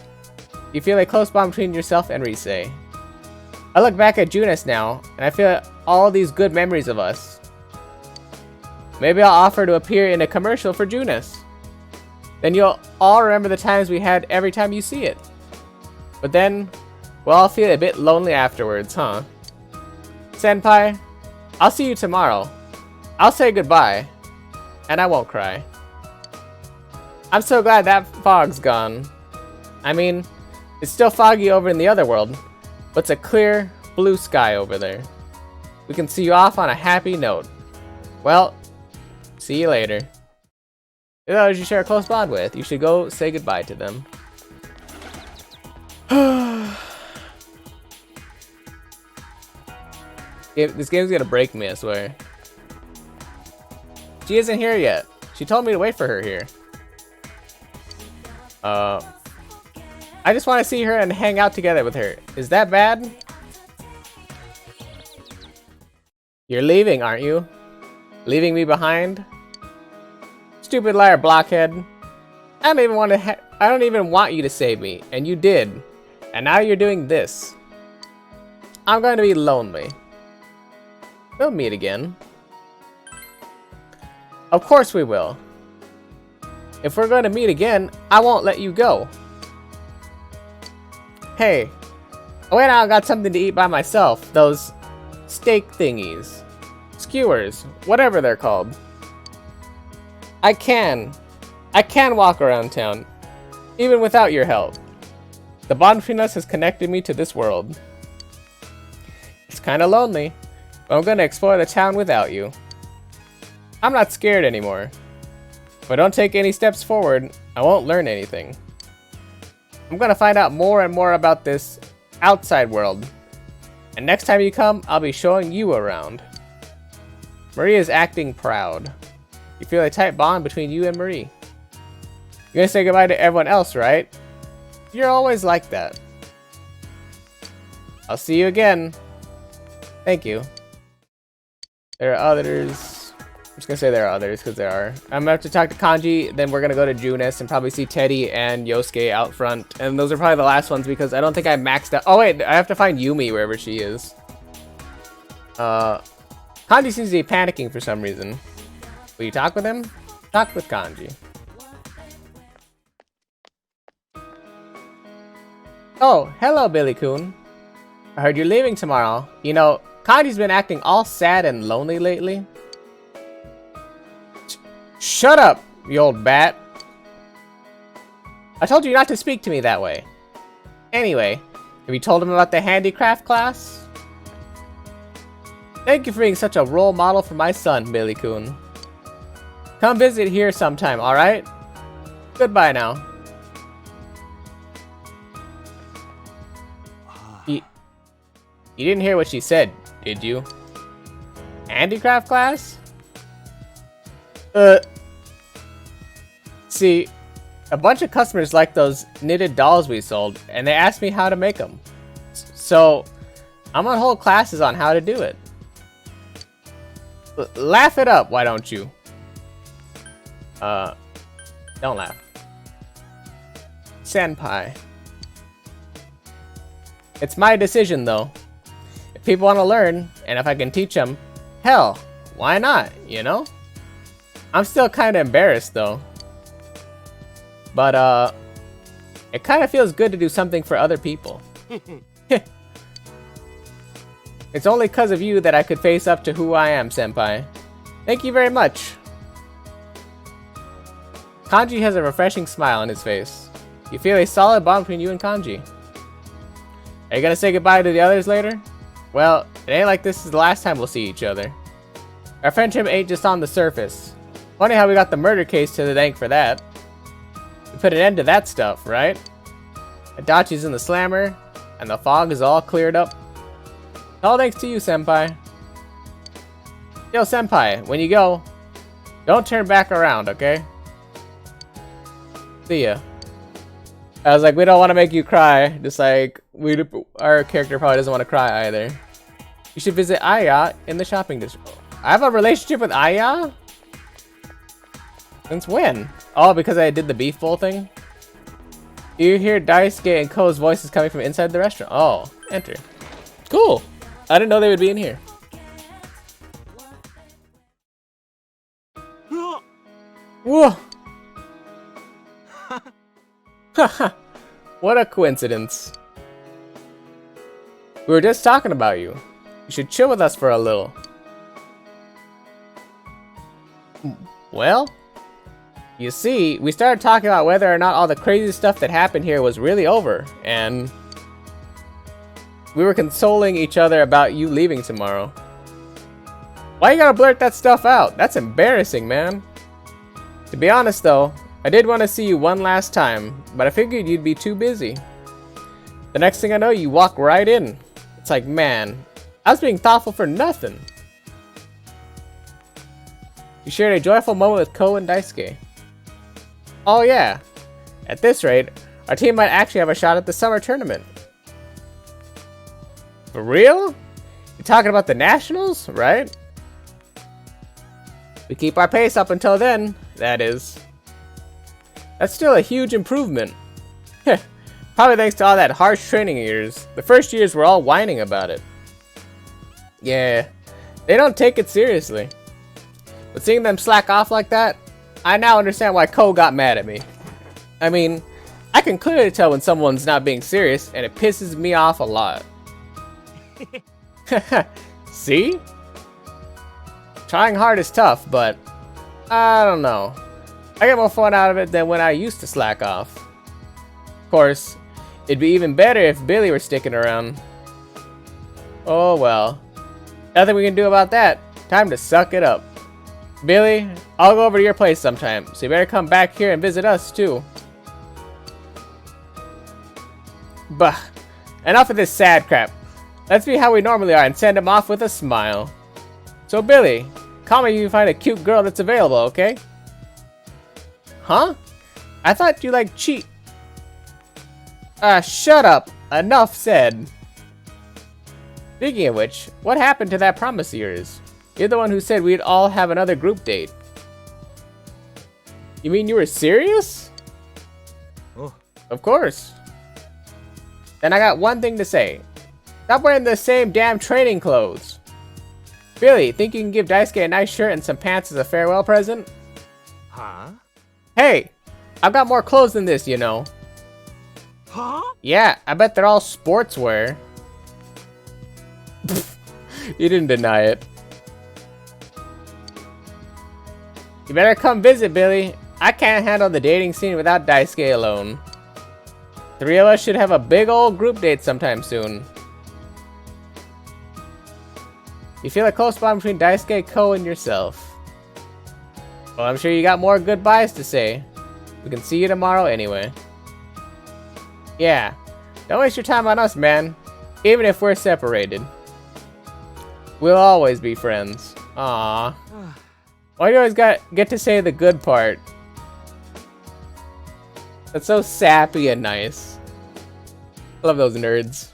You feel a close bond between yourself and Rise. I look back at Junes now, and I feel all these good memories of us. Maybe I'll offer to appear in a commercial for Junes. Then you'll all remember the times we had every time you see it. But then, we'll all feel a bit lonely afterwards, huh? Senpai, I'll see you tomorrow. I'll say goodbye. And I won't cry. I'm so glad that fog's gone. I mean, it's still foggy over in the other world, but it's a clear, blue sky over there. We can see you off on a happy note. Well, see you later. Those you share a close bond with, you should go say goodbye to them. This game's gonna break me, I swear. She isn't here yet. She told me to wait for her here. I just want to see her and hang out together with her. Is that bad? You're leaving, aren't you? Leaving me behind? Stupid liar, blockhead. I don't even want you to save me, and you did. And now you're doing this. I'm going to be lonely. We'll meet again. Of course we will. If we're going to meet again, I won't let you go. Hey, I went out and got something to eat by myself. Those steak thingies. Skewers, whatever they're called. I can. I can walk around town, even without your help. The bond between us has connected me to this world. It's kinda lonely, but I'm gonna explore the town without you. I'm not scared anymore. If I don't take any steps forward, I won't learn anything. I'm gonna find out more and more about this outside world. And next time you come, I'll be showing you around. Marie is acting proud. You feel a tight bond between you and Marie. You're gonna say goodbye to everyone else, right? You're always like that. I'll see you again. Thank you. There are others. I'm just gonna say there are others because there are. I'm gonna have to talk to Kanji, then we're gonna go to Junis and probably see Teddy and Yosuke out front. And those are probably the last ones because I don't think I maxed out. Oh wait, I have to find Yumi wherever she is. Kanji seems to be panicking for some reason. Will you talk with him? Talk with Kanji. Oh, hello, Billy-kun. I heard you're leaving tomorrow. You know, Kanji's been acting all sad and lonely lately. Shut up, you old bat. I told you not to speak to me that way. Anyway, have you told him about the handicraft class? Thank you for being such a role model for my son, Billy-kun. Come visit here sometime, alright? Goodbye now. You didn't hear what she said, did you? Handicraft class? See, a bunch of customers like those knitted dolls we sold, and they asked me how to make them. So, I'm gonna hold classes on how to do it. Laugh it up, why don't you? Don't laugh. Senpai. It's my decision, though. If people want to learn, and if I can teach them, hell, why not, you know? I'm still kind of embarrassed, though. But, it kind of feels good to do something for other people. It's only because of you that I could face up to who I am, Senpai. Thank you very much. Kanji has a refreshing smile on his face. You feel a solid bond between you and Kanji. Are you gonna say goodbye to the others later? Well, it ain't like this is the last time we'll see each other. Our friendship ain't just on the surface. Funny how we got the murder case to thank for that. We put an end to that stuff, right? Adachi's in the slammer, and the fog is all cleared up. All thanks to you, Senpai. Yo, Senpai, when you go, don't turn back around, okay? See ya. I was like, we don't want to make you cry. Just like, our character probably doesn't want to cry either. You should visit Aya in the shopping district. I have a relationship with Aya? Since when? Oh, because I did the beef bowl thing? You hear Daisuke and Ko's voices coming from inside the restaurant. Oh, enter. Cool. I didn't know they would be in here. Whoa. What a coincidence. We were just talking about you. You should chill with us for a little. Well, you see, we started talking about whether or not all the crazy stuff that happened here was really over, and we were consoling each other about you leaving tomorrow. Why you gotta blurt that stuff out? That's embarrassing, man. To be honest though, I did want to see you one last time, but I figured you'd be too busy. The next thing I know, you walk right in. It's like, man, I was being thoughtful for nothing. You shared a joyful moment with Ko and Daisuke. Oh yeah, at this rate, our team might actually have a shot at the summer tournament. For real? You're talking about the nationals, right? We keep our pace up until then, that is. That's still a huge improvement. Probably thanks to all that harsh training years. The first years were all whining about it. Yeah, they don't take it seriously. But seeing them slack off like that, I now understand why Ko got mad at me. I mean, I can clearly tell when someone's not being serious, and it pisses me off a lot. See? Trying hard is tough, but I don't know. I get more fun out of it than when I used to slack off. Of course, it'd be even better if Billy were sticking around. Oh well. Nothing we can do about that. Time to suck it up. Billy, I'll go over to your place sometime, so you better come back here and visit us too. Bah. Enough of this sad crap. Let's be how we normally are and send him off with a smile. So Billy, call me if you find a cute girl that's available, okay? Huh? I thought you liked cheat. Shut up. Enough said. Speaking of which, what happened to that promise of yours? You're the one who said we'd all have another group date. You mean you were serious? Oh. Of course. Then I got one thing to say. Stop wearing the same damn training clothes. Billy, think you can give Daisuke a nice shirt and some pants as a farewell present? Huh? Hey, I've got more clothes than this, you know. Huh? Yeah, I bet they're all sportswear. You didn't deny it. You better come visit, Billy. I can't handle the dating scene without Daisuke alone. 3 of us should have a big old group date sometime soon. You feel a close bond between Daisuke, Ko, and yourself. Well, I'm sure you got more goodbyes to say. We can see you tomorrow anyway. Yeah, don't waste your time on us, man. Even if we're separated. We'll always be friends. Aww. Why do you always get to say the good part? That's so sappy and nice. I love those nerds.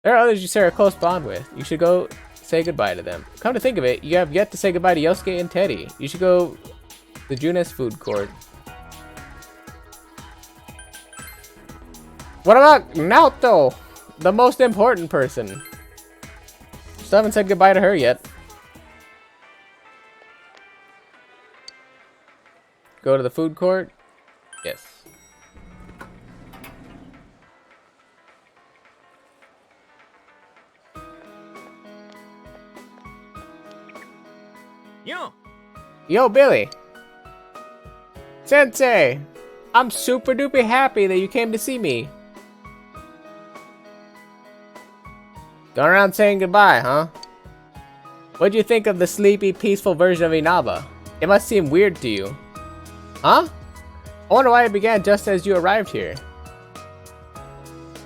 There are others you share a close bond with. You should go say goodbye to them. Come to think of it, you have yet to say goodbye to Yosuke and Teddy. You should go to the Junes food court. What about Naoto? The most important person. Still haven't said goodbye to her yet. Go to the food court? Yes. Yo! Yo, Billy! Sensei! I'm super duper happy that you came to see me. Going around saying goodbye, huh? What'd you think of the sleepy, peaceful version of Inaba? It must seem weird to you. Huh? I wonder why it began just as you arrived here.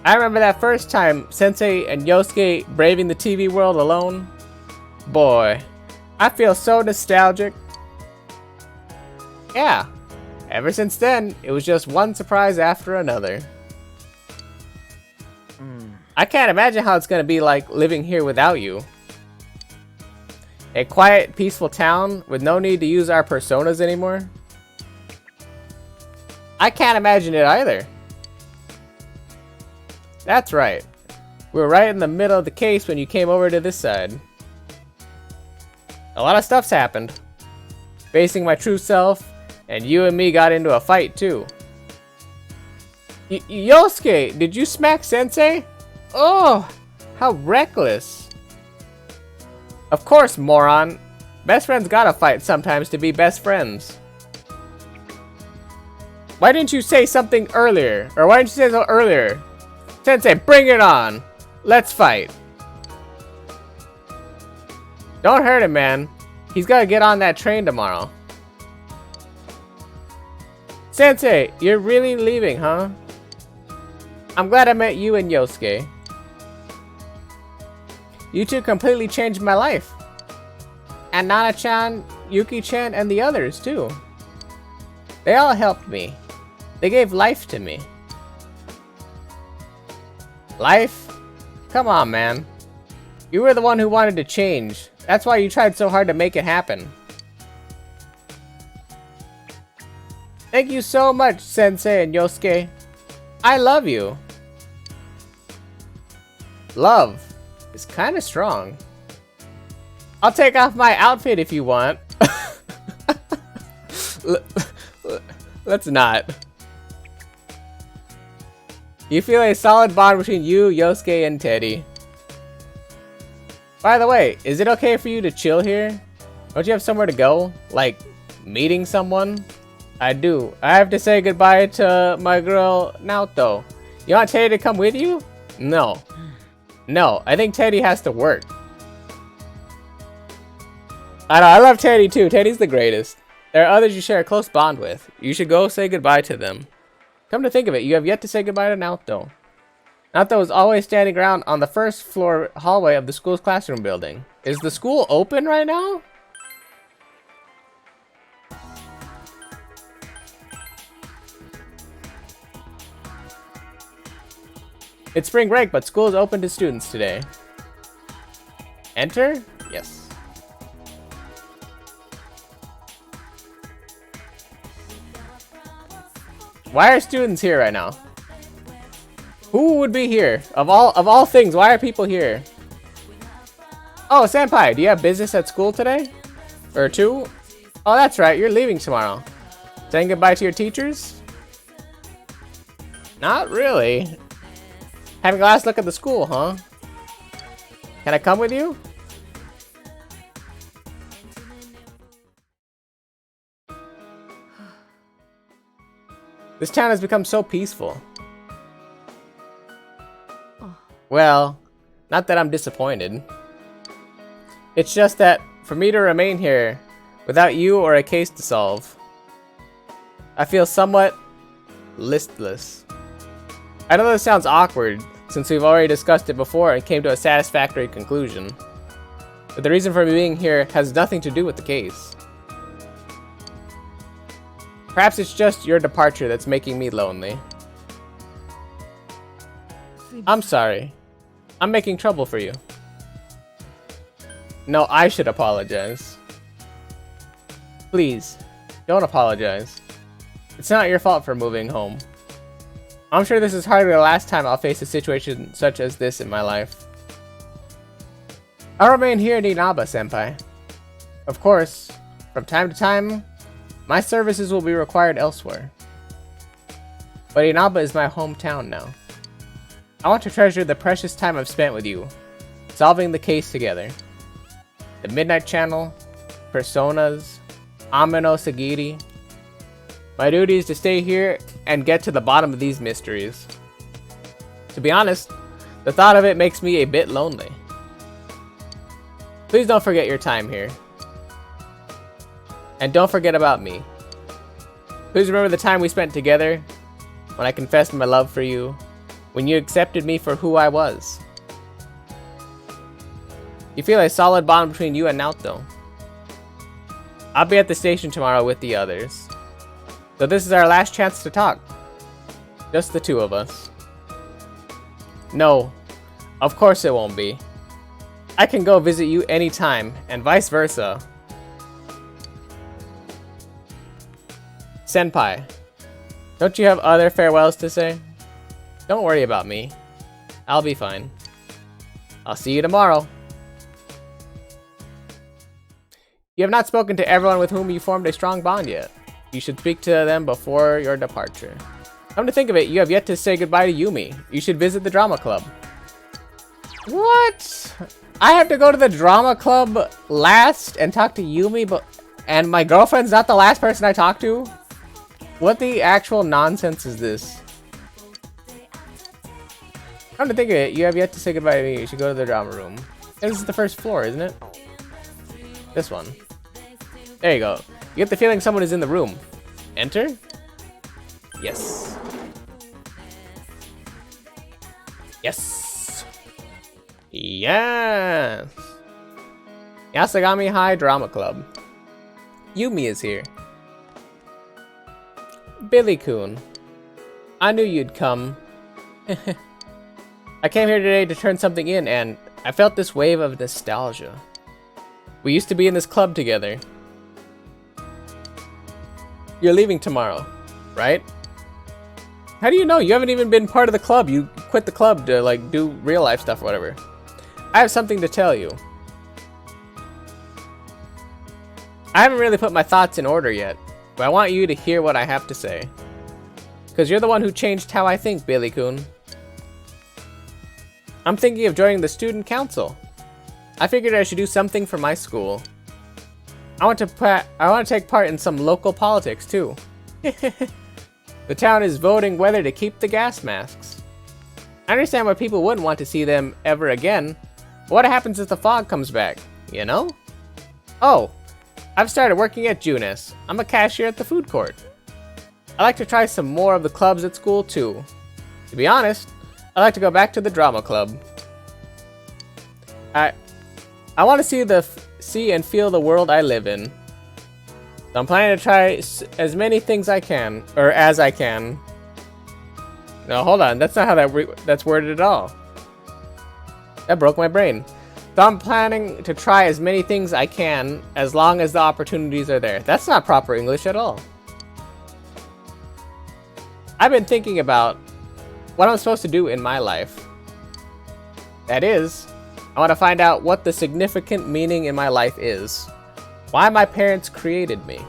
I remember that first time Sensei and Yosuke braving the TV world alone. Boy, I feel so nostalgic. Yeah, ever since then, it was just one surprise after another. I can't imagine how it's gonna be like living here without you. A quiet, peaceful town with no need to use our personas anymore. I can't imagine it either. That's right. We were right in the middle of the case when you came over to this side. A lot of stuff's happened. Facing my true self, and you and me got into a fight too. Yosuke, did you smack Sensei? Oh, how reckless. Of course, moron. Best friends gotta fight sometimes to be best friends. Why didn't you say something earlier? Or why didn't you say so earlier? Sensei, bring it on. Let's fight. Don't hurt him, man. He's gotta get on that train tomorrow. Sensei, you're really leaving, huh? I'm glad I met you and Yosuke. You two completely changed my life. And Nana-chan, Yuki-chan, and the others, too. They all helped me. They gave life to me. Life? Come on, man. You were the one who wanted to change. That's why you tried so hard to make it happen. Thank you so much, Sensei and Yosuke. I love you. Love is kind of strong. I'll take off my outfit if you want. Let's not. You feel a solid bond between you, Yosuke, and Teddy. By the way, is it okay for you to chill here? Don't you have somewhere to go? Like, meeting someone? I do. I have to say goodbye to my girl Naoto. You want Teddy to come with you? No. No, I think Teddy has to work. I know, I love Teddy too. Teddy's the greatest. There are others you share a close bond with. You should go say goodbye to them. Come to think of it, you have yet to say goodbye to Naoto. Naoto is always standing around on the first floor hallway of the school's classroom building. Is the school open right now? It's spring break, but school is open to students today. Enter? Yes. Why are students here right now? Who would be here? Of all things, why are people here? Oh, Senpai, do you have business at school today? Or two? Oh, that's right, you're leaving tomorrow. Saying goodbye to your teachers? Not really. Having a last look at the school, huh? Can I come with you? This town has become so peaceful. Well, not that I'm disappointed. It's just that for me to remain here without you or a case to solve, I feel somewhat listless. I know this sounds awkward since we've already discussed it before and came to a satisfactory conclusion, but the reason for me being here has nothing to do with the case. Perhaps it's just your departure that's making me lonely. I'm sorry. I'm making trouble for you. No, I should apologize. Please, don't apologize. It's not your fault for moving home. I'm sure this is hardly the last time I'll face a situation such as this in my life. I'll remain here in Inaba, Senpai. Of course, from time to time, my services will be required elsewhere. But Inaba is my hometown now. I want to treasure the precious time I've spent with you, solving the case together. The Midnight Channel, Personas, Ameno Sagiri. My duty is to stay here and get to the bottom of these mysteries. To be honest, the thought of it makes me a bit lonely. Please don't forget your time here. And don't forget about me. Please remember the time we spent together, when I confessed my love for you, when you accepted me for who I was. You feel a solid bond between you and Naoto. I'll be at the station tomorrow with the others. So this is our last chance to talk. Just the two of us. No, of course it won't be. I can go visit you anytime, and vice versa. Senpai, don't you have other farewells to say? Don't worry about me. I'll be fine. I'll see you tomorrow. You have not spoken to everyone with whom you formed a strong bond yet. You should speak to them before your departure. Come to think of it, you have yet to say goodbye to Yumi. You should visit the drama club. What? I have to go to the drama club last and talk to Yumi, and my girlfriend's not the last person I talk to? What the actual nonsense is this? Come to think of it, you have yet to say goodbye to me. You should go to the drama room. This is the first floor, isn't it? This one. There you go. You get the feeling someone is in the room. Enter? Yes. Yes. Yes. Yasagami High Drama Club. Yumi is here. Billy-kun. I knew you'd come. I came here today to turn something in, and I felt this wave of nostalgia. We used to be in this club together. You're leaving tomorrow, right? How do you know? You haven't even been part of the club. You quit the club to like do real life stuff or whatever. I have something to tell you. I haven't really put my thoughts in order yet, but I want you to hear what I have to say. Because you're the one who changed how I think, Billy-kun. I'm thinking of joining the student council. I figured I should do something for my school. I want to take part in some local politics too. The town is voting whether to keep the gas masks. I understand why people wouldn't want to see them ever again. What happens if the fog comes back? You know? Oh, I've started working at Junis. I'm a cashier at the food court. I like to try some more of the clubs at school too. To be honest, I like to go back to the drama club. I want to see and feel the world I live in. So I'm planning to try as many things I can, or as I can. No, hold on. That's not how that's worded at all. That broke my brain. So I'm planning to try as many things I can as long as the opportunities are there. That's not proper English at all. I've been thinking about what I'm supposed to do in my life. That is, I want to find out what the significant meaning in my life is. Why my parents created me.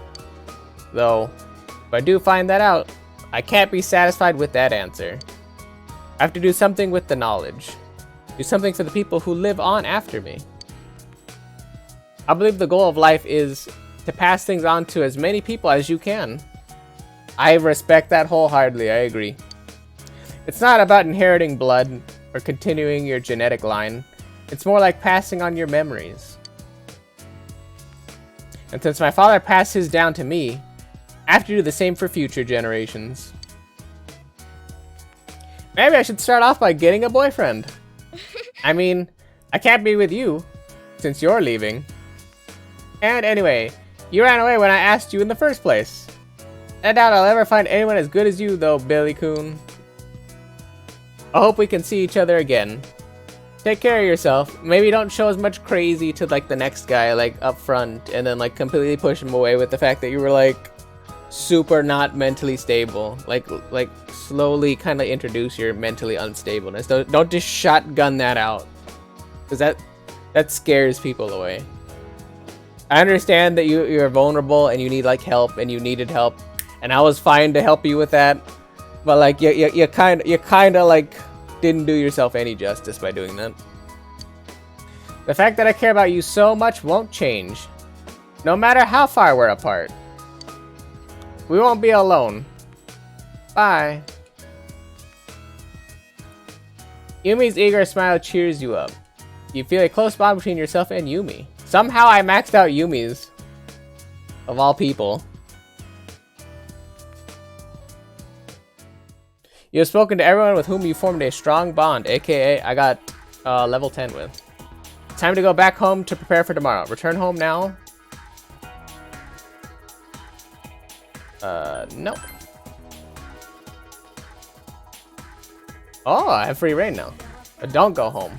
Though, if I do find that out, I can't be satisfied with that answer. I have to do something with the knowledge. Do something for the people who live on after me. I believe the goal of life is to pass things on to as many people as you can. I respect that wholeheartedly, I agree. It's not about inheriting blood or continuing your genetic line. It's more like passing on your memories. And since my father passed his down to me, I have to do the same for future generations. Maybe I should start off by getting a boyfriend. I mean, I can't be with you, since you're leaving. And anyway, you ran away when I asked you in the first place. I doubt I'll ever find anyone as good as you though, Billy-kun. I hope we can see each other again. Take care of yourself. Maybe don't show as much crazy to like the next guy like up front and then like completely push him away with the fact that you were like super not mentally stable. Like slowly kind of introduce your mentally unstableness. Don't just shotgun that out, because that scares people away. I understand that you're vulnerable and you need like help and you needed help, and I was fine to help you with that, but like you kind of like didn't do yourself any justice by doing that. The fact that I care about you so much won't change, no matter how far we're apart. We won't be alone. Bye. Yumi's eager smile cheers you up. You feel a close bond between yourself and Yumi. Somehow I maxed out Yumi's. Of all people. You have spoken to everyone with whom you formed a strong bond, aka I got level 10 with. Time to go back home to prepare for tomorrow. Return home now. No. Oh, I have free reign now. But don't go home.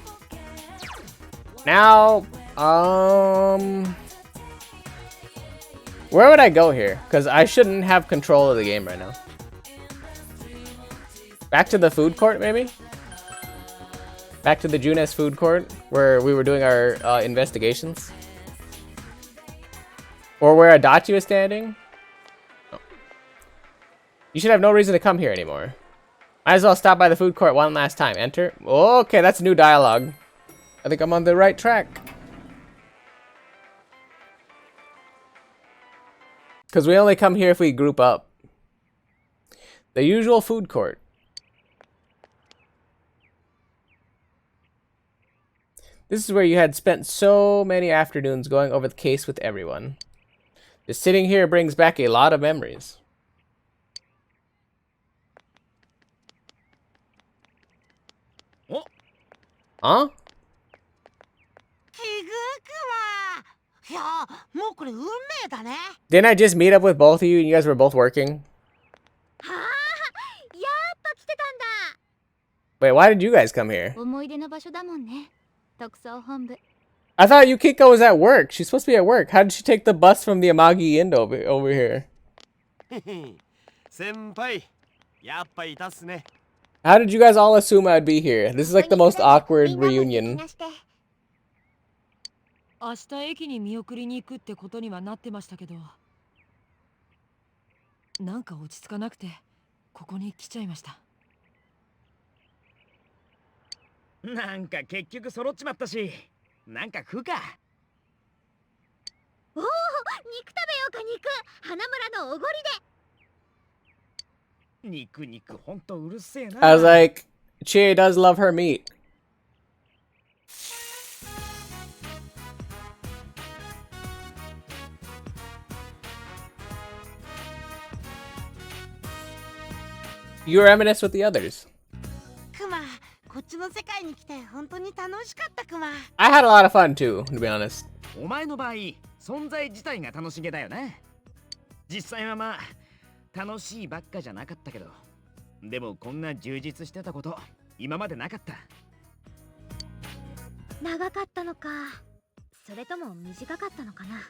Now, where would I go here? Because I shouldn't have control of the game right now. Back to the food court, maybe? Back to the Junes food court, where we were doing our investigations? Or where Adachi was standing? Oh. You should have no reason to come here anymore. Might as well stop by the food court one last time. Enter. Okay, that's new dialogue. I think I'm on the right track. Because we only come here if we group up. The usual food court. This is where you had spent so many afternoons going over the case with everyone. Just sitting here brings back a lot of memories. Oh. Huh? キグクマ。いや、もうこれ運命だね。Didn't I just meet up with both of you and you guys were both working? はあ、やっと来てたんだ。 Wait, why did you guys come here? 思い出の場所だもんね。特捜本部。 I thought Yukiko was at work. She's supposed to be at work. How did she take the bus from the Amagi Inn over here? 先輩、やっぱいたっすね。 How did you guys all assume I'd be here? This is like the most awkward reunion. 明日駅に見送りに行くってことにはなってましたけど、なんか落ち着かなくてここに来ちゃいました。なんか結局揃っちまったし、なんか食うか。おお、肉食べようか肉。花村のおごりで。肉肉ほんとうるせえな。 I was like, Chie does love her meat. You reminisce with the others. クマ、こっちの世界に来て本当に楽しかったクマ。I had a lot of fun too, to be honest. お前の場合存在自体が楽しげだよな。実際はまあ楽しいばっかじゃなかったけど、でもこんな充実してたこと今までなかった。長かったのか、それとも短かったのかな。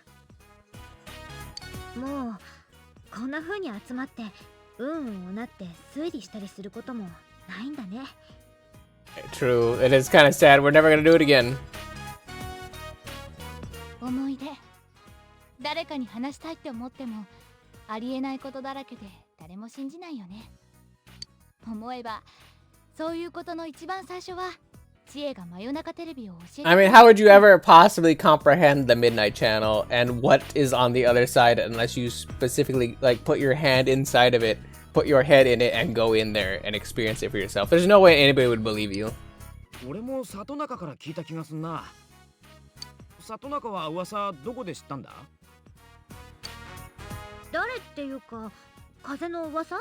もうこんな風に集まって運をなって推理したりすることもないんだね。 True, it is kind of sad. We're never gonna do it again. 思い出、誰かに話したいって思ってもありえないことだらけで誰も信じないよね。思えばそういうことの一番最初は知恵が真夜中テレビを教えて。 I mean, how would you ever possibly comprehend the Midnight Channel and what is on the other side unless you specifically like put your hand inside of it, put your head in it, and go in there and experience it for yourself? There's no way anybody would believe you. 俺も里中から聞いた気がすんな。里中は噂どこで知ったんだ？誰っていうか、風の噂？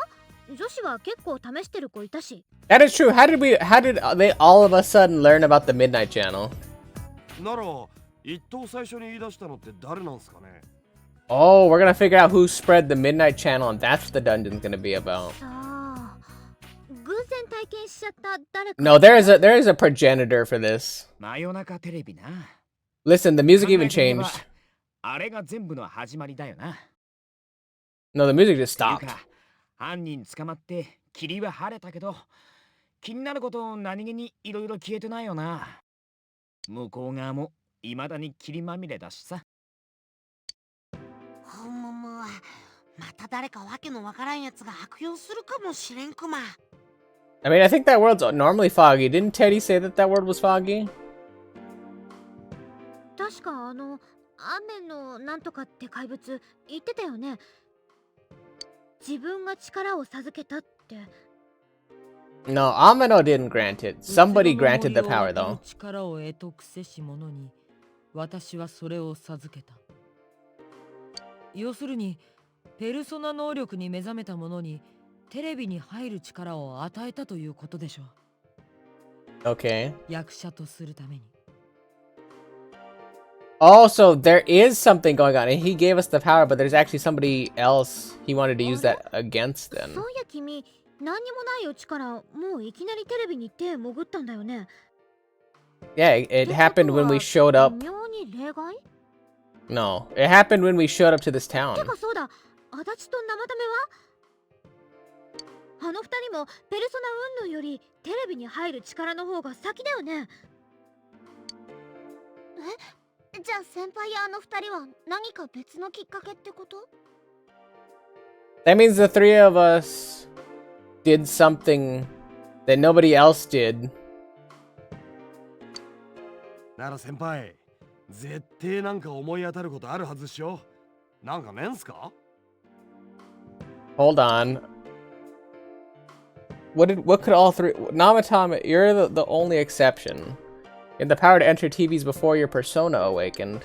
女子は結構試してる子いたし。 That is true. How did they all of a sudden learn about the Midnight Channel? なら一等最初に言い出したのって誰なんすかね。 Oh, we're gonna figure out who spread the Midnight Channel, and that's what the dungeon's gonna be about. さあ、偶然体験しちゃった誰か。 No, there is a progenitor for this. 真夜中テレビな。 Listen, the music even 考えてみれば changed. あれが全部の始まりだよな。 No, the music just ていう stopped. か犯人捕まって霧は晴れたけど、気になること何気にいろいろ消えてないよな。向こう側も未だに霧まみれだしさ。ほんももはまた誰かわけのわからんやつが悪用するかもしれんクマ。 I mean, I think that world's normally foggy. Didn't Teddy say that that world was foggy? 確か雨のなんとかって怪物言ってたよね。自分が力を授けたって。 No, Amano didn't grant it. Somebody granted the power, though. 力を得得せし者に私はそれを授けた。要するにペルソナ能力に目覚めた者にテレビに入る力を与えたということでしょう。 Okay. 役者とするために。 Also, there is something going on, and he gave us the power, but there's actually somebody else he wanted to use that against そう them. いや君、何にもないうちからもういきなりテレビに手潜ったんだよね。 Yeah, it happened when we showed up. 妙に例外？ No, it happened when we showed up to this て town. かそうだ、足立と生タメは？あの二人もペルソナ云々よりテレビに入る力の方が先だよね。え？じゃあ先輩やあの二人は何か別のきっかけってこと？ That means the three of us did something that nobody else did. なら先輩、絶対なんか思い当たることあるはずっしょ。なんかねんすか？ Hold on. What could all three... Namatame, you're the only exception. You have the power to enter TVs before your persona awakened.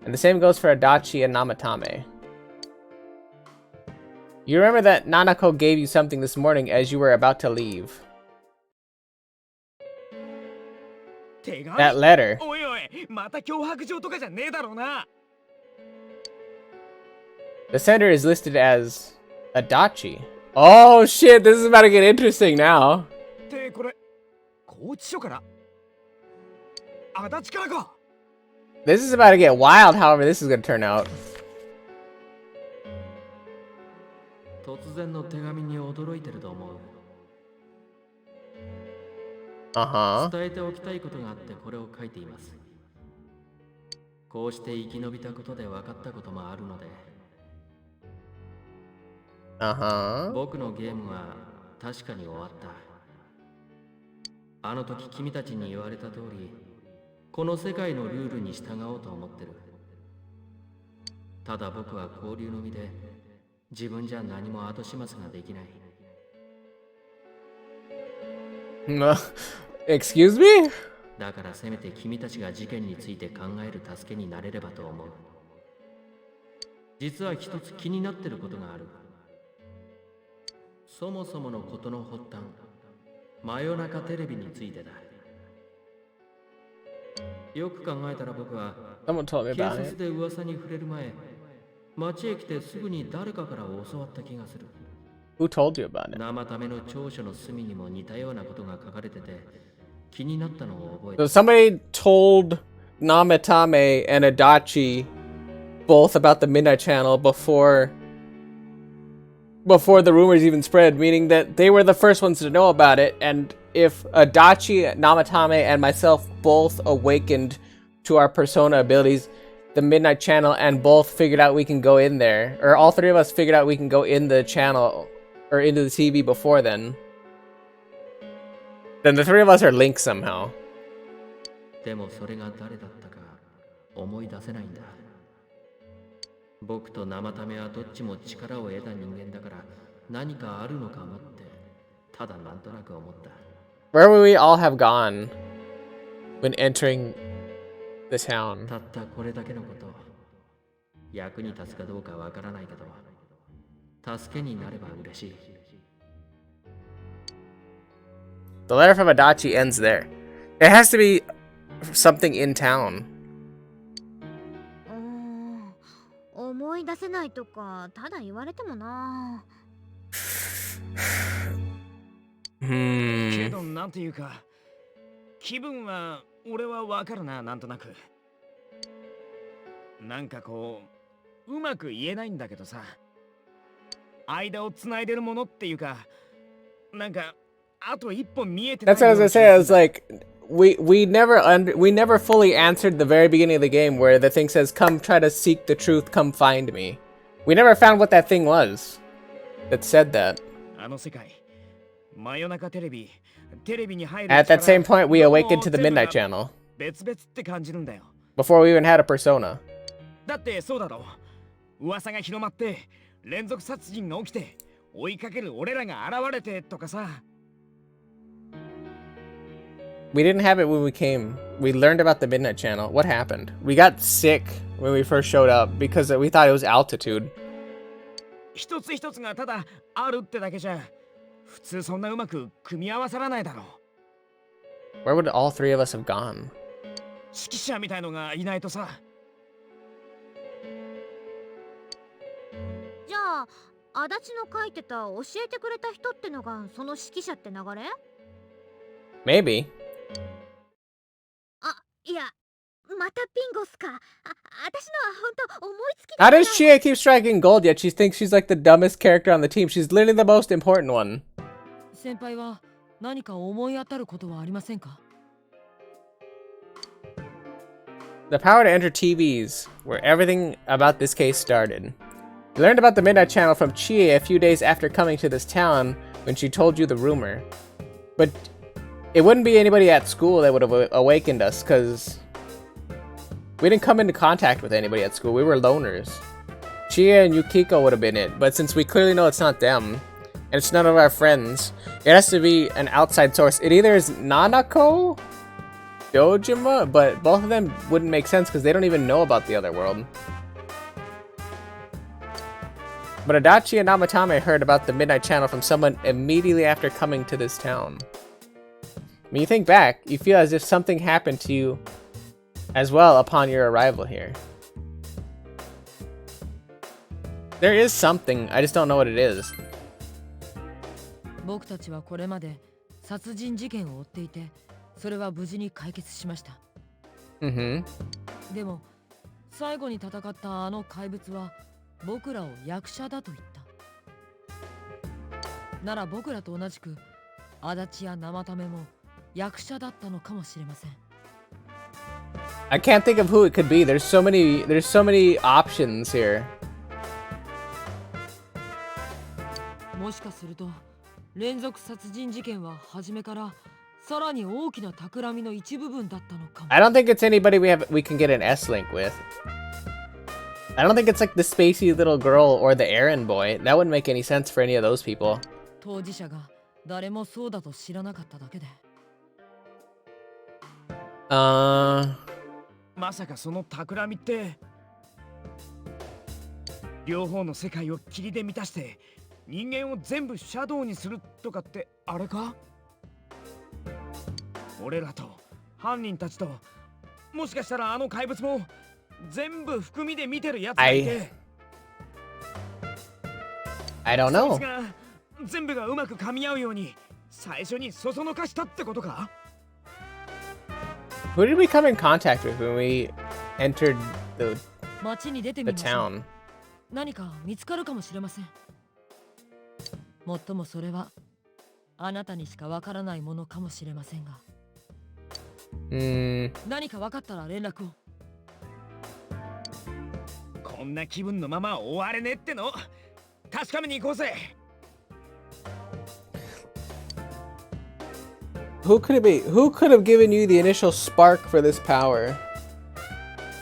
And the same goes for Adachi and Namatame. You remember that Nanako gave you something this morning as you were about to leave. 手紙？ That letter. おいおい、また脅迫状とかじゃねえだろうな。 The sender is listed as Adachi. Oh shit, this is about to get interesting now. ってこれ、拘置所から足立からか。 This is about to get wild, however this is going to turn out. 突然の手紙に驚いてると思う。 Uh-huh. 伝えておきたいことがあってこれを書いています。こうして生き延びたことで分かったこともあるので。 Uh-huh. 僕のゲームは確かに終わった。あの時君たちに言われた通り、この世界のルールに従おうと思ってる。ただ僕は交流の身で、自分じゃ何も後始末ができない。Excuse me? だからせめて君たちが事件について考える助けになれればと思う。実は一つ気になってることがある。そもそものことの発端、真夜中テレビについてだ。よく考えたら僕は Someone told me 警 about 察 it. で噂に触れる前、街へ来てすぐに誰かから教わった気がする。 Who told you about it? 生ための長所の隅にも似たようなことが書かれてて気になったのを覚え So て。 somebody told Namatame and Adachi both about the Midnight Channel before the rumors even spread, meaning that they were the first ones to know about it. And if Adachi, Namatame, and myself both awakened to our persona abilities, the Midnight Channel, and both figured out we can go in there, or all three of us figured out we can go in the channel or into the TV before then the three of us are linked somehow. でもそれが誰だったか思い出せないんだ。僕と生ためはどっちも力を得た人間だから何かあるのかもってただなんとなく思った。 Where would we all have gone when entering the town? たったこれだけのこと役に立つかどうかわからないけど助けになれば嬉しい。 The letter from Adachi ends there. It has to be something in town. 思い出せないとかただ言われてもな。けどなんていうか気分は俺はわかるな、なんとなく。なんかこううまく言えないんだけどさ、間をつないでるものっていうか、なんかあと一本見えてない。 That's what I was gonna say. I was like, we never fully answered the very beginning of the game where the thing says, "Come try to seek the truth, come find me." We never found what that thing was that said that. あの世界、真夜中テレビに入る。 At that same point, we awakened to the Midnight Channel 別々って感じるんだよ。 before we even had a persona. だってそうだろう。噂が広まって連続殺人が起きて追いかける俺らが現れてとかさ。 We didn't have it when we came. We learned about the Midnight Channel. What happened? We got sick when we first showed up because we thought it was altitude. 一つ一つがただあるってだけじゃ普通そんなうまく組み合わさらないだろう。 Where would all three of us have gone? 指揮者みたいのがいないとさ。じゃあ足立の書いてた教えてくれた人ってのがその指揮者って流れ？ Maybe. あ、いや、またピンゴスか。私のは本当思いつき How does Chie keep striking gold yet she thinks she's like the dumbest character on the team? She's literally the most important one. 先輩は何か思い当たることはありませんか？ The power to enter TVs, where everything about this case started. You learned about the Midnight Channel from Chie a few days after coming to this town when she told you the rumor. But it wouldn't be anybody at school that would have awakened us, because we didn't come into contact with anybody at school. We were loners. Chie and Yukiko would have been it, but since we clearly know it's not them, and it's none of our friends, it has to be an outside source. It either is Nanako, Dojima, but both of them wouldn't make sense because they don't even know about the other world. But Adachi and Namatame heard about the Midnight Channel from someone immediately after coming to this town. When you think back, you feel as if something happened to you as well upon your arrival here. There is something, I just don't know what it is. 僕たちはこれまで殺人事件を追っていて、それは無事に解決しました。でも最後に戦ったあの怪物は僕らを役者だと言った。なら僕らと同じく足立や生ためも役者だったのかもしれません。 I can't think of who it could be. There's so many options here. もしかすると連続殺人事件は初めからさらに大きな企みの一部分だったのかも。 I don't think it's anybody we can get an S-Link with. I don't think it's like the spacey little girl or the errand boy. That wouldn't make any sense for any of those people. 当事者が誰もそうだと知らなかっただけで。Uh, まさかその企みって両方の世界を霧で満たして人間を全部シャドウにするとかってあれか？俺らと犯人たちともしかしたらあの怪物も全部含みで見てるやつがいて I don't そい know. つが全部がうまく噛み合うように最初にそそのかしたってことか？ Who did we come in contact with when we entered the 街に出てみ the ましょう。 town? 何か見つかるかもしれません。もっともそれはあなたにしかわからないものかもしれませんが。何かわかったら連絡を。こんな気分のまま終われねえっての確かめに行こうぜ。 Who could it be? Who could have given you the initial spark for this power?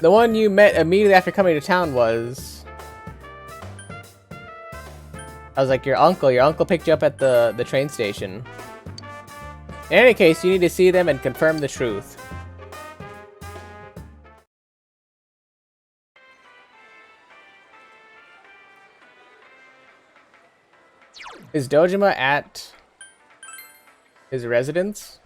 The one you met immediately after coming to town was... I was like, your uncle. Your uncle picked you up at the train station. In any case, you need to see them and confirm the truth. Is Dojima at his residence?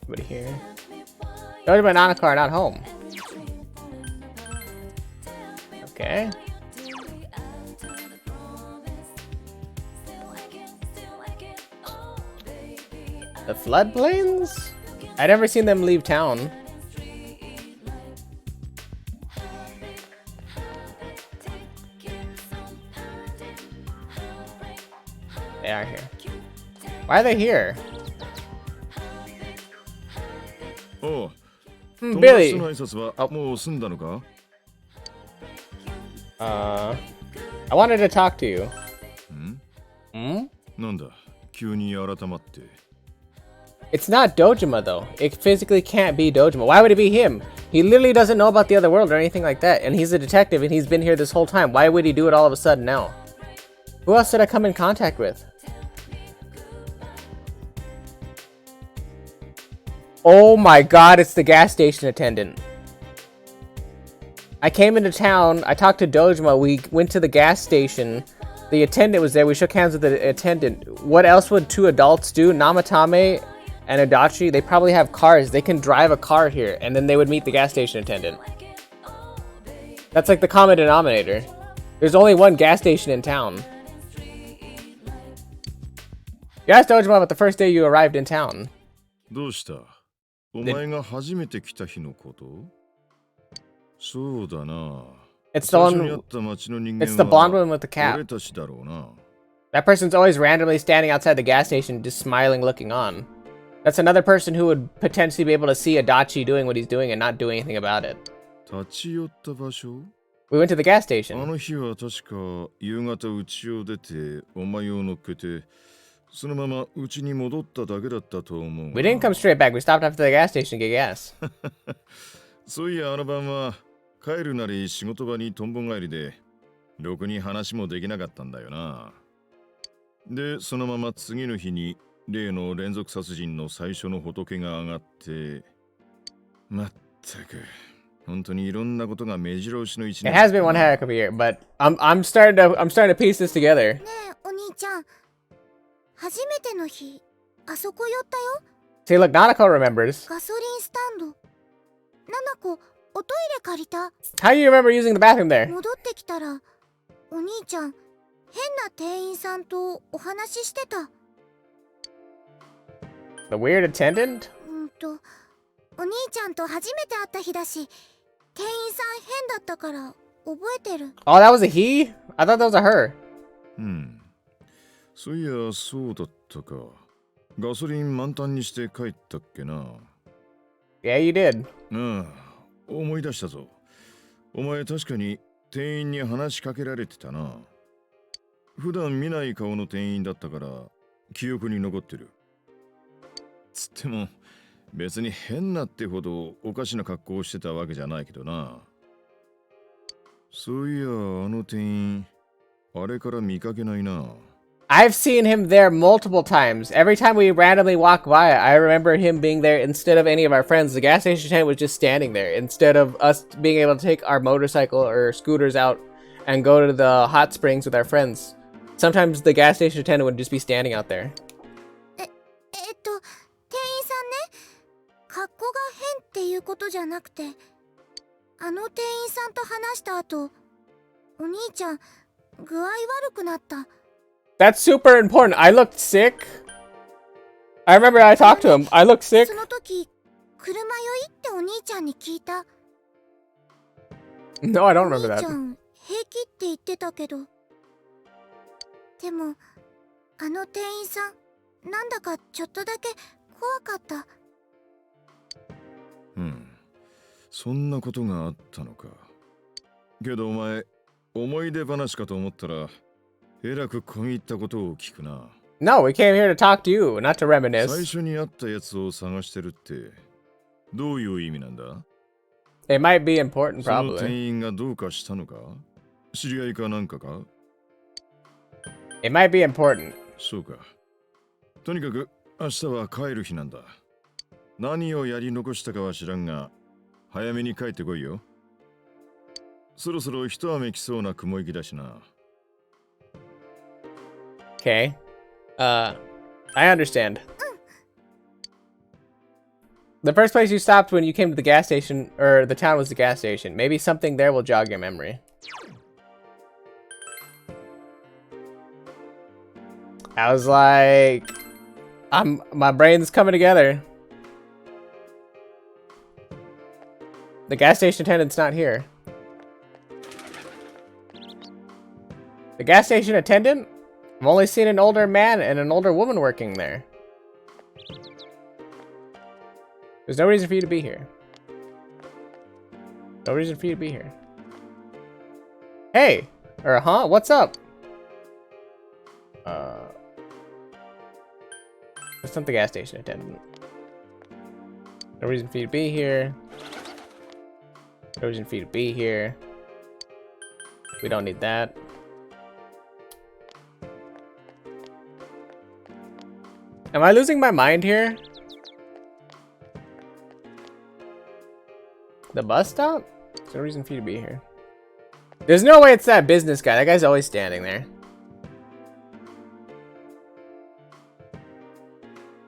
Anybody here? Dojima and Nanako are not home. Okay. The floodplains? I'd never seen them leave town. They are here. Why are they here? おう、 Billy! 友達との挨拶はもう済んだのか？ I wanted to talk to you. なんだ、急に改まって。 It's not Dojima though. It physically can't be Dojima. Why would it be him? He literally doesn't know about the other world or anything like that. And he's a detective and he's been here this whole time. Why would he do it all of a sudden now? Who else did I come in contact with? Oh my god, it's the gas station attendant. I came into town, I talked to Dojima, we went to the gas station. The attendant was there, we shook hands with the attendant. What else would two adults do? Namatame and Adachi, they probably have cars. They can drive a car here, and then they would meet the gas station attendant. That's like the common denominator. There's only one gas station in town. You asked Dojima about the first day you arrived in town. どうした？お前が初めて来た日のこと？そうだな。 It's the one. It's the blonde one with the cap. 俺たちだろうな。 That person's always randomly standing outside the gas station, just smiling, looking on. That's another person who would potentially be able to see Adachi doing what he's doing and not do anything about it. 立ち寄った場所？ We went to the gas station. あの日は確か夕方家を出てお前を乗っけてそのまま家に戻っただけだったと思う。 We didn't come straight back. We stopped after the gas station to get gas. そういやあの晩は帰るなり仕事場にとんぼ帰りでろくに話もできなかったんだよな。でそのまま次の日に例の連続殺人の最初の仏が上がってまったく本当にいろんなことが目白押しの一年。 It has been one heck of a year, but I'm starting to piece this together. ねえお兄ちゃん、初めての日あそこ寄ったよ。 See, look, Nanako remembers. ガソリンスタンド。ナナコ、おトイレ借りた。 How do you remember using the bathroom there? 戻ってきたらお兄ちゃん変な店員さんとお話ししてた。 The weird attendant? お兄ちゃんと初めて会った日だし店員さん変だったから覚えてる。 Oh, that was a he? I thought that was a her. そういやそうだったか。ガソリン満タンにして帰ったっけな。 Yeah, you did. ああ、思い出したぞ。お前確かに店員に話しかけられてたな。普段見ない顔の店員だったから記憶に残ってる。つっても別に変なってほどおかしな格好をしてたわけじゃないけどな。そういや、あの店員、あれから見かけないな。I've seen him there multiple times. Every time we randomly walk by, I remember him being there instead of any of our friends. The gas station attendant was just standing there instead of us being able to take our motorcycle or scooters out and go to the hot springs with our friends. Sometimes the gas station attendant would just be standing out there. 店員さんね、格好が変っていうことじゃなくて、あの店員さんと話した後、お兄ちゃん具合悪くなった。 That's super important. I looked sick. I remember I talked to him. I looked sick. その時、車酔いってお兄ちゃんに聞いた。 No, I don't remember お兄ち that. ゃん平気って言ってたけど、でもあの店員さんなんだかちょっとだけ怖かった。うん、そんなことがあったのか。けどお前、思い出話かと思ったら、えらく込み入ったことを聞くな。No, we came here to talk to you, not to 最 reminisce. 初に会ったやつを探してるって、どういう意味なんだ？ It might be important, その店 probably. 員がどうかしたのか？知り合いかなんかか？ It might be important. そうか。とにかく明日は帰る日なんだ。何をやり残したかは知らんが、早めに帰ってこいよ。そろそろ一雨来そうな雲行きだしな。Okay. I understand. The first place you stopped when you came to the gas station, or the town, was the gas station. Maybe something there will jog your memory. I was like, my brain's coming together. The gas station attendant's not here. The gas station attendant? I've only seen an older man and an older woman working there. There's no reason for you to be here. No reason for you to be here. Hey! Or, huh? What's up? That's not the gas station attendant. No reason for you to be here. No reason for you to be here. We don't need that. Am I losing my mind here? The bus stop? There's no reason for you to be here. There's no way it's that business guy. That guy's always standing there.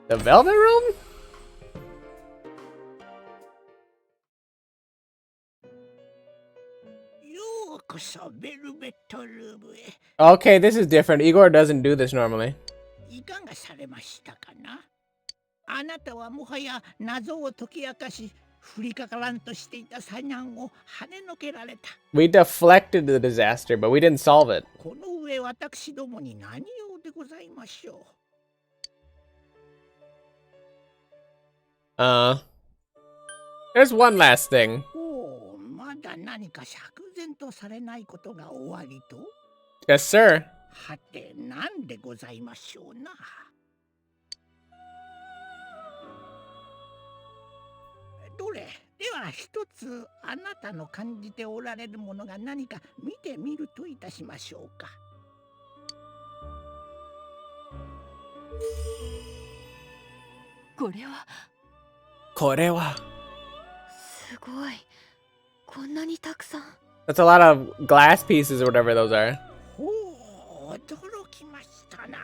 The Velvet Room? Okay, this is different. Igor doesn't do this normally. いかがされましたかな。あなたはもはや謎を解き明かし、降りかからんとしていた災難を跳ねのけられた。We deflected the disaster, but we didn't solve it. この上私どもに何用でございましょう。There's one last thing. おお、まだ何か釈然とされないことがおありと。 Yes, sir. はて、なんでございましょうな。どれ、では一つあなたの感じておられるものが何か見てみるといたしましょうか。これは。これは。すごい。こんなにたくさん。 That's a lot of glass pieces or whatever those are. おお、驚きましたな。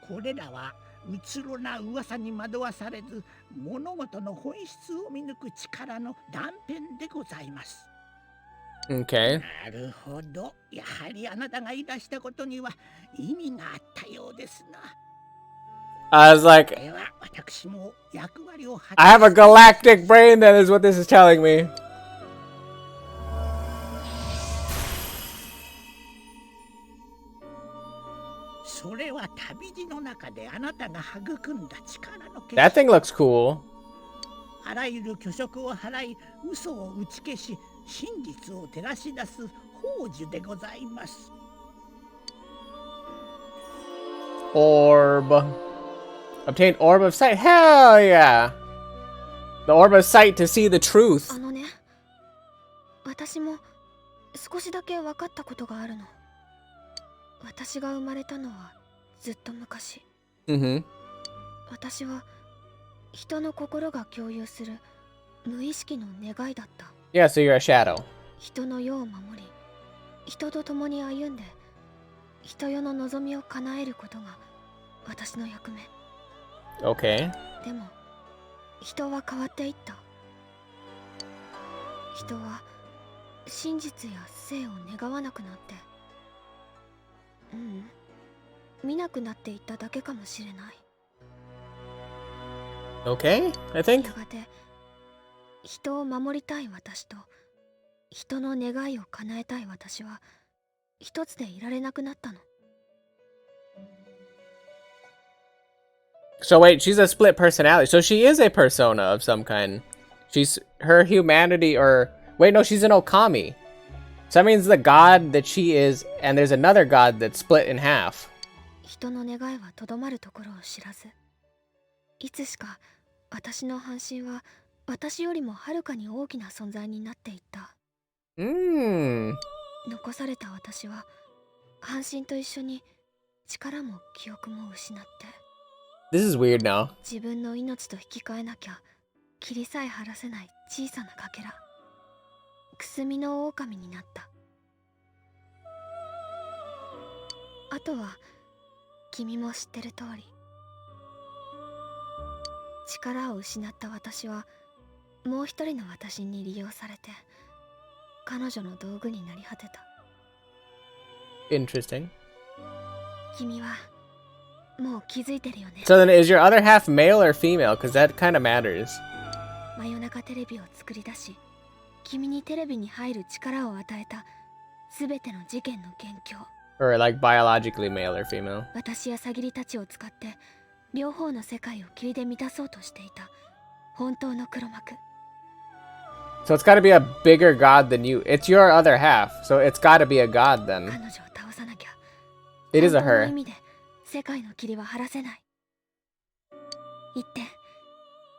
これらはうつろな噂に惑わされず、物事の本質を見抜く力の断片でございます。Okay. なるほど。やはりあなたが言い出したことには意味があったようですな。I was like, では私も役割を果た I have a galactic brain, that is what this is telling me. それは旅路の中であなたが育んだ力の結 That thing looks cool. あらゆる虚飾を払い、嘘を打ち消し、真実を照らし出す宝珠でございます。 Orb. Obtain Orb of Sight. Hell yeah. The orb of sight to see the truth. あのね、私も少しだけ分かったことがあるの。私が生まれたのはずっと昔。Mm-hmm. 私は人の心が共有する無意識の願いだった。Yeah, so you're a shadow. 人の世を守り、人と共に歩んで、人世の望みを叶えることが私の役目。Okay. でも、人は変わっていった。人は真実や生を願わなくなって、見なくなっていっただけかもしれない。Okay, I think. やがて、人を守りたい私と、人の願いを叶えたい私は、一つでいられなくなったの。So wait, she's a split personality. So she is a persona of some kind. She's her humanity or wait, no, she's an Okami. So that means the god that she is and there's another god that's split in half. 人の願いはとどまるところを知らず、いつしか私の半身は私よりもはるかに大きな存在になっていった。残された私は半身と一緒に力も記憶も失って。This is weird now. 自分の命と引き換えなきゃ霧さえ晴らせない小さなかけら、くすみの狼になった。あとは君も知ってる通り、力を失った私はもう一人の私に利用されて彼女の道具になり果てた。 Interesting. 君はもう気づいてるよね。 So then is your other half male or female? Because that kind of matters. 真夜中テレビを作り出し、君にテレビに入る力を与えたすべての事件の元凶。 Or like biologically male or female. 私やサギリたちを使って両方の世界を霧で満たそうとしていた本当の黒幕。 So it's got to be a bigger god than you. It's your other half. So it's got to be a god then. 彼女を倒さなきゃ。 It is a 本当の her. 意味で世界の霧は晴らせない。言って、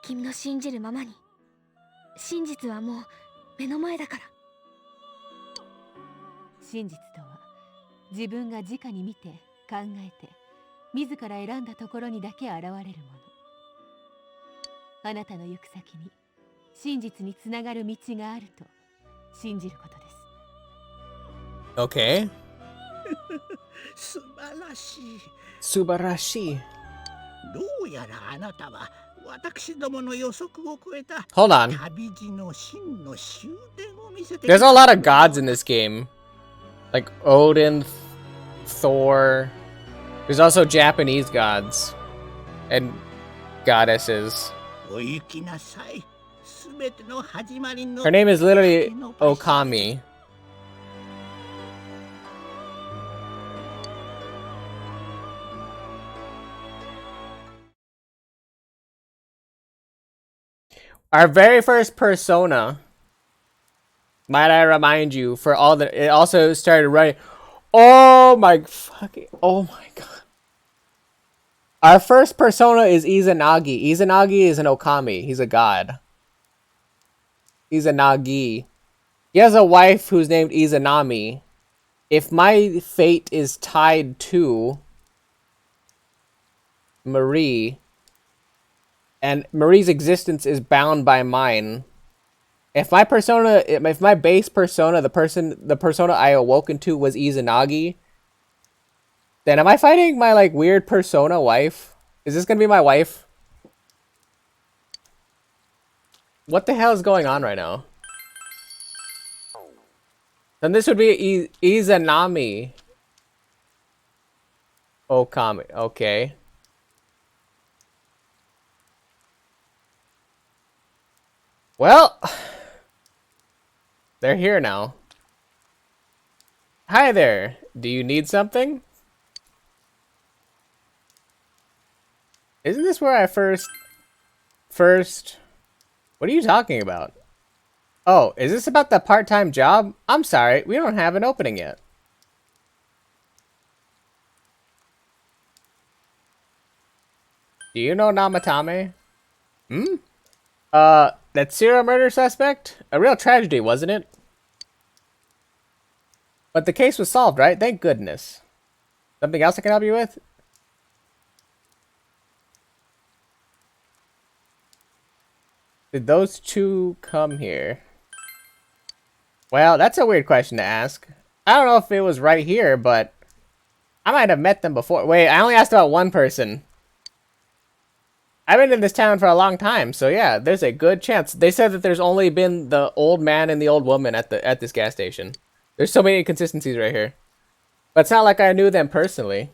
君の信じるままに。真実はもう目の前だから。真実とは自分が直に見て考えて自ら選んだところにだけ現れるもの。あなたの行く先に真実につながる道があると信じることです。 Okay. 素晴らしい。 Subarashi. どうやらあなたは私どもの予測を超えた Hold on. 旅路の真の終電を見せて There's a lot of gods in this game. Like Odin, Thor. There's also Japanese gods. And goddesses. お行きなさい。すべての始まりの Her name is literally Okami. Our very first persona, might I remind you, for all the, it also started running. Oh my fucking, oh my god. Our first persona is Izanagi. Izanagi is an Okami. He's a god. He's a Nagi. He has a wife who's named Izanami. If my fate is tied to Marie, and Marie's existence is bound by mine, if my persona, if my base persona, the persona I awoke into was Izanagi, then am I fighting my like weird persona wife? Is this gonna be my wife? What the hell is going on right now? Then this would be Izanami Okami. Okay. Well, they're here now. Hi there. Do you need something? Isn't this where I first... What are you talking about? Oh, is this about the part-time job? I'm sorry, we don't have an opening yet. Do you know Namatame? Hmm? That serial murder suspect? A real tragedy, wasn't it? But the case was solved, right? Thank goodness. Something else I can help you with? Did those two come here? Well, that's a weird question to ask. I don't know if it was right here, but I might have met them before. Wait, I only asked about one person. I've been in this town for a long time, so yeah, there's a good chance. They said that there's only been the old man and the old woman at this gas station. There's so many inconsistencies right here. But it's not like I knew them personally.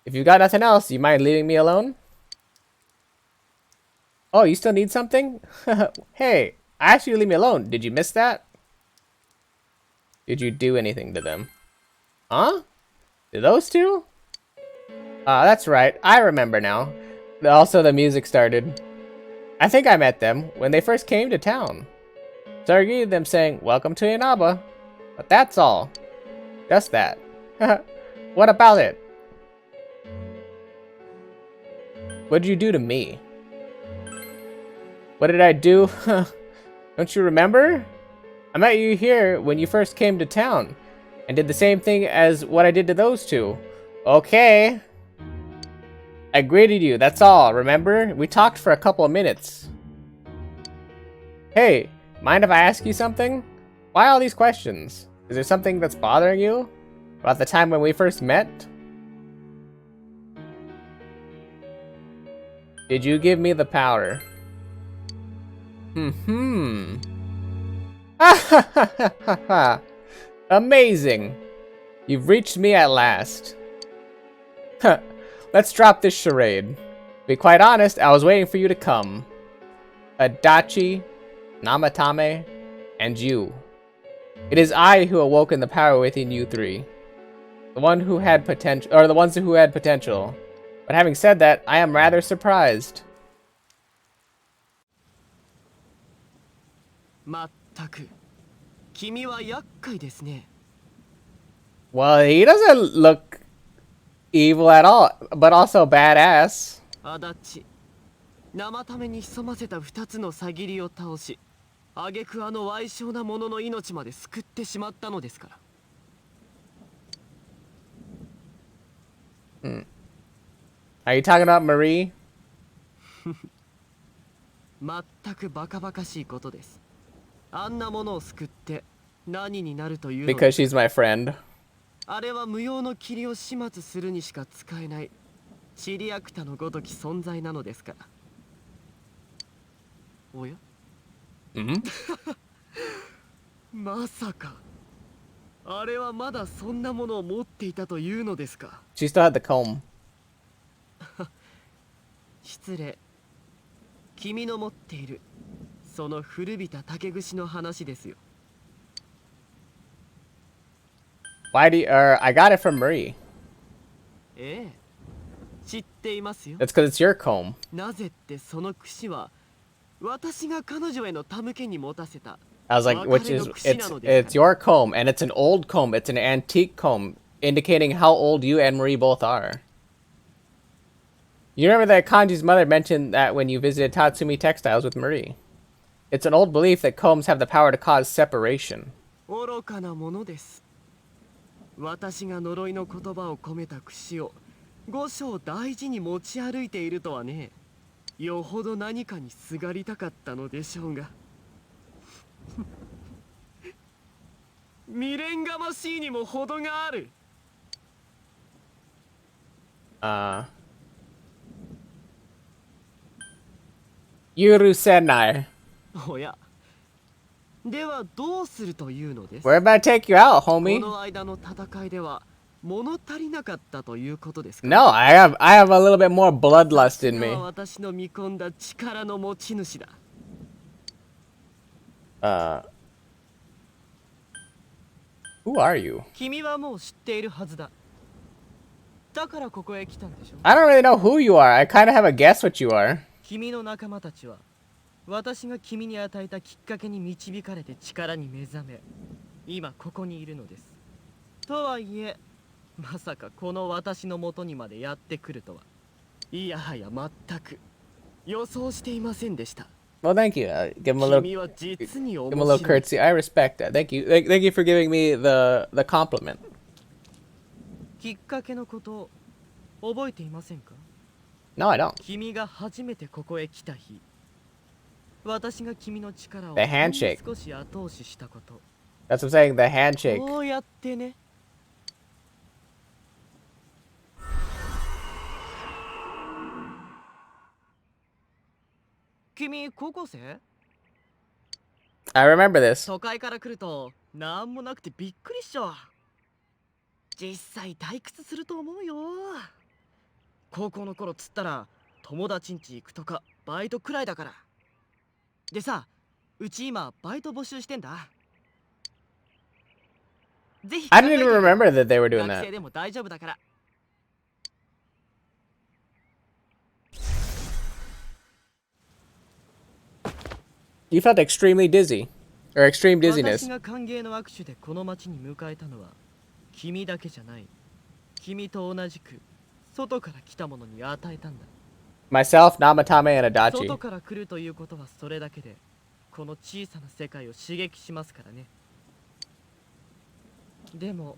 If you got nothing else, you mind leaving me alone? Oh, you still need something? Hey, I asked you to leave me alone. Did you miss that? Did you do anything to them? Huh? Did those two? That's right. I remember now. Also, the music started. I think I met them when they first came to town. So I greeted them saying, "Welcome to Inaba." But that's all. Just that. What about it? What did you do to me? What did I do? Don't you remember? I met you here when you first came to town, and did the same thing as what I did to those two. Okay. I greeted you, that's all, remember? We talked for a couple of minutes. Hey, mind if I ask you something? Why all these questions? Is there something that's bothering you? About the time when we first met? Did you give me the power? Amazing! You've reached me at last. Let's drop this charade. To be quite honest, I was waiting for you to come. Adachi, Namatame, and you. It is I who awoken the power within you three. The one who had potential, or the ones who had potential. But having said that, I am rather surprised. Well, he doesn't look evil at all, but also badass. 生ために潜ませた2つの詐欺りを倒し、挙句あの矮小な者の命まで救ってしまったのですから。Are you talking about Marie? 全くバカバカしいことです。あんなものを救って何になるというの。 Because she's my friend. あれは無用の霧を始末するにしか使えないチリアクタのごとき存在なのですから。おや？まさかあれはまだそんなものを持っていたというのですか。 She still had the comb. 失礼。君の持っているその古びた竹串の話ですよ。Why do you, I got it from Marie. ええ、知っていますよ。 It's because it's your comb. なぜってその串は私が彼女への手向けに持たせた。 I was like, which is, it's your comb, and it's an old comb. It's an antique comb, indicating how old you and Marie both are. You remember that Kanji's mother mentioned that when you visited Tatsumi Textiles with Marie. It's an old belief that combs have the power to cause separation. 愚かなものです。私が呪いの言葉を込めた櫛を五章大事に持ち歩いているとはね、よほど何かにすがりたかったのでしょうが。未練がましいにも程がある。Yurusenai. おや。ではどうするというのです。 We're about to take you out, homie. この間の戦いでは物足りなかったということですか。 No, I have a little bit more bloodlust in me. 私の見込んだ力の持ち主だ。Who are you? 君はもう知っているはずだ。だからここへ来たんでしょ。 I don't really know who you are. I kind of have a guess what you are. 君の仲間たちは私が君に与えたきっかけに導かれて力に目覚め、今ここにいるのです。とはいえ、まさかこの私の元にまでやってくるとは、いやはや全く予想していませんでした。Well, thank you. Give him a little, give him a little curtsy. I respect that. Thank you. Thank you for giving me the compliment. きっかけのこと覚えていませんか？ No, I don't. 君が初めてここへ来た日、私が君の力を The handshake. 少し後押ししたこと。 That's what I'm saying. The handshake. こうやってね。君高校生？ I remember this. 都会から来るとなんもなくてびっくりっしょ。実際退屈すると思うよ。高校の頃つったら友達ん家行くとかバイトくらいだから。でさ、うち今バイト募集してんだ。ぜひ I didn't even remember that they were doing 学 that. 生でも大丈夫だから。You felt extremely dizzy, or extreme 私 dizziness. が歓迎の握手でこの町に迎えたのは君だけじゃない。君と同じく外から来たものに与えたんだ。 Myself, Namatame, and 外 Adachi. から来るということはそれだけでこの小さな世界を刺激しますからね。でも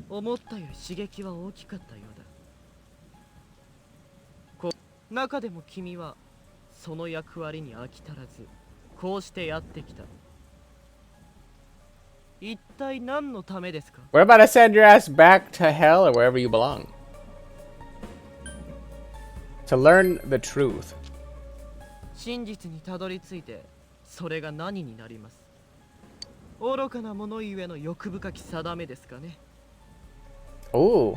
思ったより刺激は大きかったようだ。中でも君はその役割に飽き足らずこうしてやってきた。一体何のためですか？ We're about to send your ass back to hell or wherever you belong. To learn the truth. 真実にたどり着いてそれが何になります？愚かなものゆえの欲深き定めですかね。 Ooh.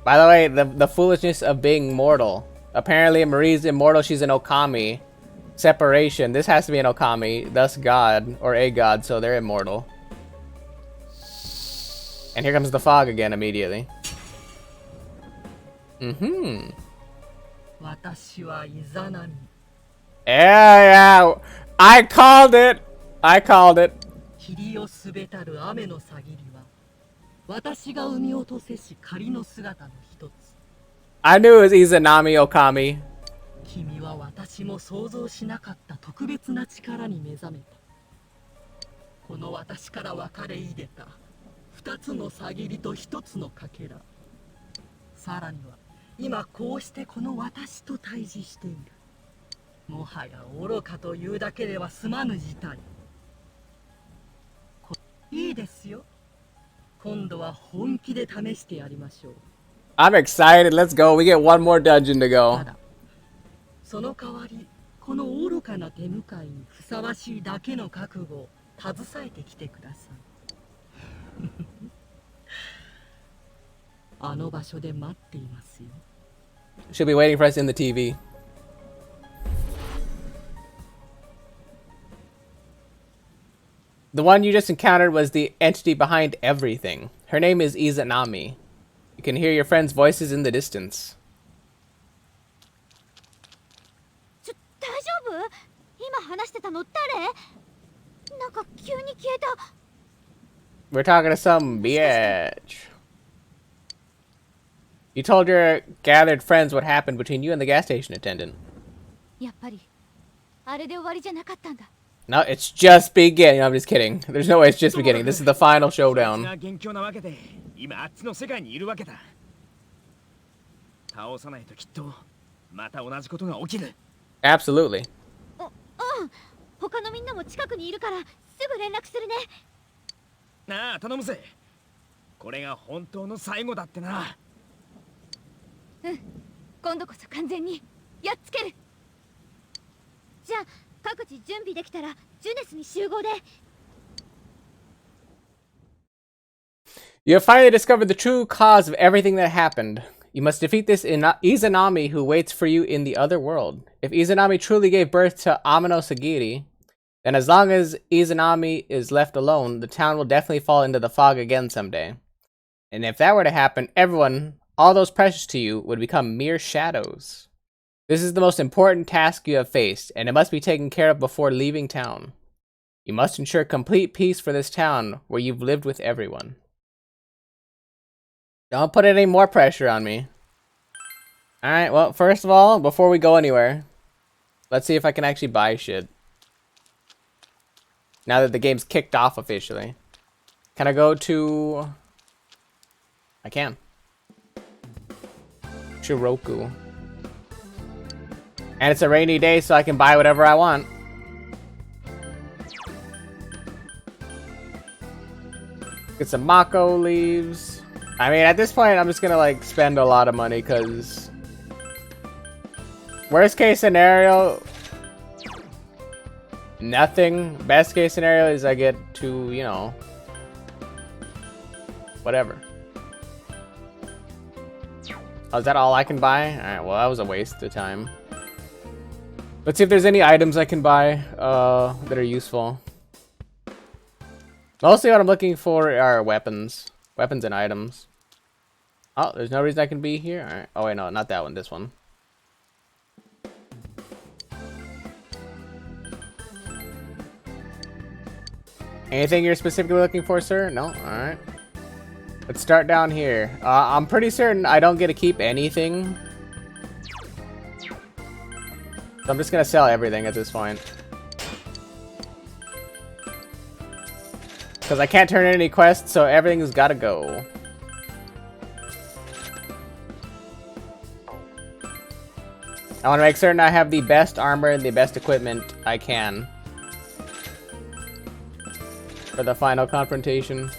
By the way, the foolishness of being mortal. Apparently, Marie's immortal. She's an Okami. Separation. This has to be an Okami, thus God, or a god, so they're immortal. And here comes the fog again immediately. Mm-hmm. 私はイザナミ。 Yeah. I called it. I called it. 霧をすべたる雨のさぎりは、私が生み落とせし仮の姿の一つ。 I knew it was Izanami Okami. 君は私も想像しなかった特別な力に目覚めた。この私から分かれ入れた二つのさぎりと一つのかけら。さらには今こうしてこの私と対峙している。もはや愚かというだけでは済まぬ事態。いいですよ。今度は本気で試してやりましょう。 I'm excited. Let's go. We get one more dungeon to go. その代わりこの愚かな手向かいにふさわしいだけの覚悟を携えてきてください。あの場所で待っていますよ。 She'll be waiting for us in the TV. The one you just encountered was the entity behind everything. Her name is Izanami. You can hear your friends' voices in the distance. 大丈夫？今話してたの誰？なんか急に消えた。 We're talking to some bitch. You told your gathered friends what happened between you and the gas station attendant. やっぱりあれで終わりじゃなかったんだ。 No, it's just beginning. I'm just kidding. There's no way it's just beginning. This is the final showdown. 元凶なわけで今あっちの世界にいるわけだ。倒さないときっとまた同じことが起きる。 Absolutely. 他のみんなも近くにいるからすぐ連絡するね。なあ頼むぜ。これが本当の最後だってな。うん、今度こそ完全にやっつける。じゃあ各自準備できたらジュネスに集合で。 You have finally discovered the true cause of everything that happened. You must defeat this Izanami who waits for you in the other world. If Izanami truly gave birth to Amano Sagiri, then as long as Izanami is left alone, the town will definitely fall into the fog again someday. And if that were to happen, everyone, all those precious to you, would become mere shadows. This is the most important task you have faced, and it must be taken care of before leaving town. You must ensure complete peace for this town where you've lived with everyone. Don't put any more pressure on me. Alright, well, first of all, before we go anywhere, Let's see if I can actually buy shit. Now that the game's kicked off officially. Can I go to... I can. Shiroku. And it's a rainy day, so I can buy whatever I want. Get some Mako leaves. I mean, at this point, I'm just gonna, like, spend a lot of money, because... Worst case scenario... Nothing. Best case scenario is I get to, you know... Whatever. Oh, is that all I can buy? Alright, well, that was a waste of time. Let's see if there's any items I can buy that are useful. Mostly what I'm looking for are weapons. Weapons and items. Oh, there's no reason I can be here? Alright. Oh, wait, no, not that one. This one. Anything you're specifically looking for, sir? No? Alright. Let's start down here. I'm pretty certain I don't get to keep anything. So I'm just gonna sell everything at this point. Because I can't turn in any quests, so everything's gotta go. I want to make certain I have the best armor and the best equipment I can. For the final confrontation.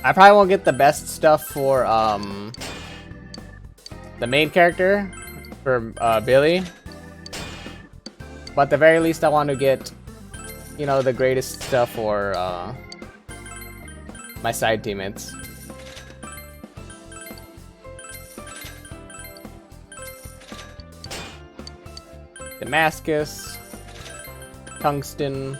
I probably won't get the best stuff for the main character. For Billy. But at the very least I want to get, you know, the greatest stuff for my side teammates. Damascus. Tungsten.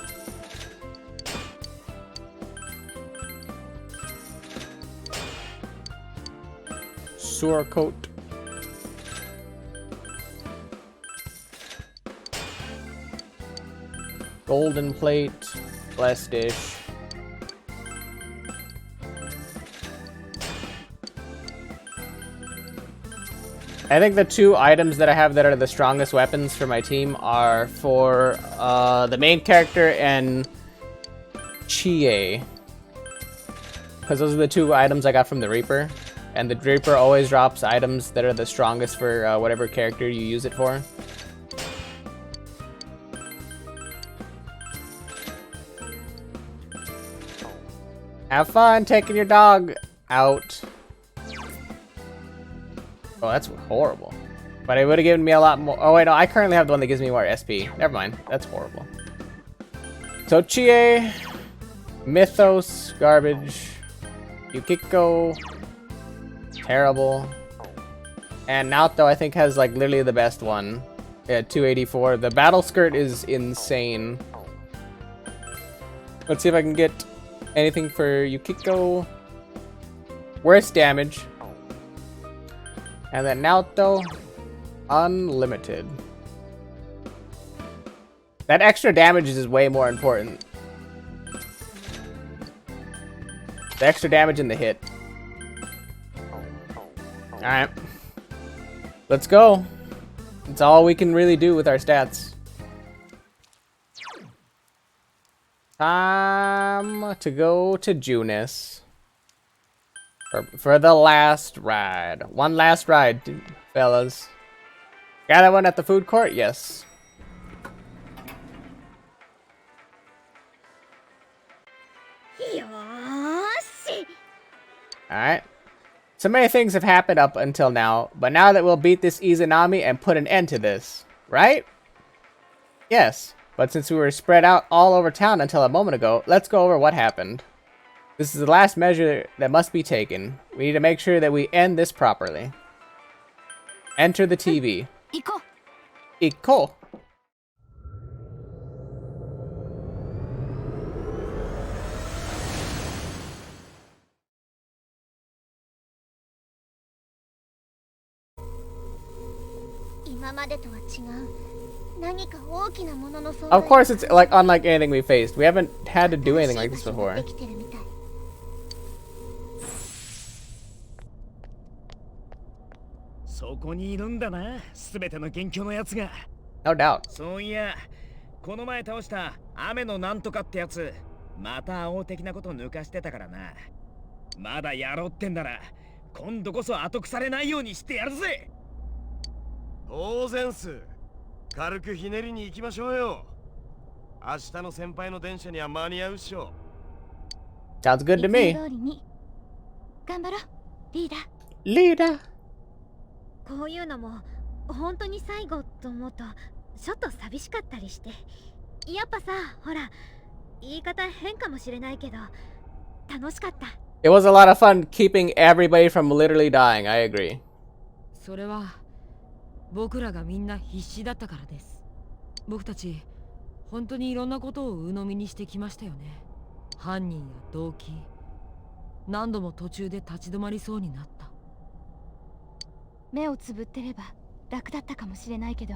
Surcoat. Golden plate, blessed dish. I think the two items that I have that are the strongest weapons for my team are for the main character and Chie. Because those are the two items I got from the Reaper. And the Reaper always drops items that are the strongest for whatever character you use it for. Have fun taking your dog out. Oh, that's horrible. But it would have given me a lot more. Oh, wait, no, I currently have the one that gives me more SP. Never mind. That's horrible. So, Chie, Mythos, garbage. Yukiko, terrible. And Naoto, I think, has, like, literally the best one. Yeah, 284. The battle skirt is insane. Let's see if I can get anything for Yukiko. Worst damage. And then Naoto, unlimited. That extra damage is way more important. The extra damage in the hit. Alright. Let's go. That's all we can really do with our stats. Time to go to Junis. For the last ride. One last ride, fellas. Got that one at the food court? Yes. Alright. So many things have happened up until now, but now that we'll beat this Izanami and put an end to this, right? Yes, but since we were spread out all over town until a moment ago, let's go over what happened. This is the last measure that must be taken. We need to make sure that we end this properly. Enter the TV. Iko. Iko. Of course, it's like unlike anything we faced. We haven't had to do anything like this before. そこにいるんだな、すべての元凶のやつが。No doubt. そういや、この前倒した雨のなんとかってやつ、また青的なこと抜かしてたからな。まだやろうってんなら、今度こそ後腐れないようにしてやるぜ。当然っす。軽くひねりに行きましょうよ。明日の先輩の電車には間に合うっしょ。 Sounds good to me. いつも通りに頑張ろう、リーダー。リーダー。こういうのも本当に最後と思うとちょっと寂しかったりして。やっぱさ、ほら、言い方変かもしれないけど楽しかった。 It was a lot of fun keeping everybody from literally dying. I agree. それは僕らがみんな必死だったからです。僕たち本当にいろんなことを鵜呑みにしてきましたよね。犯人や動機、何度も途中で立ち止まりそうになった。目をつぶってれば楽だったかもしれないけど、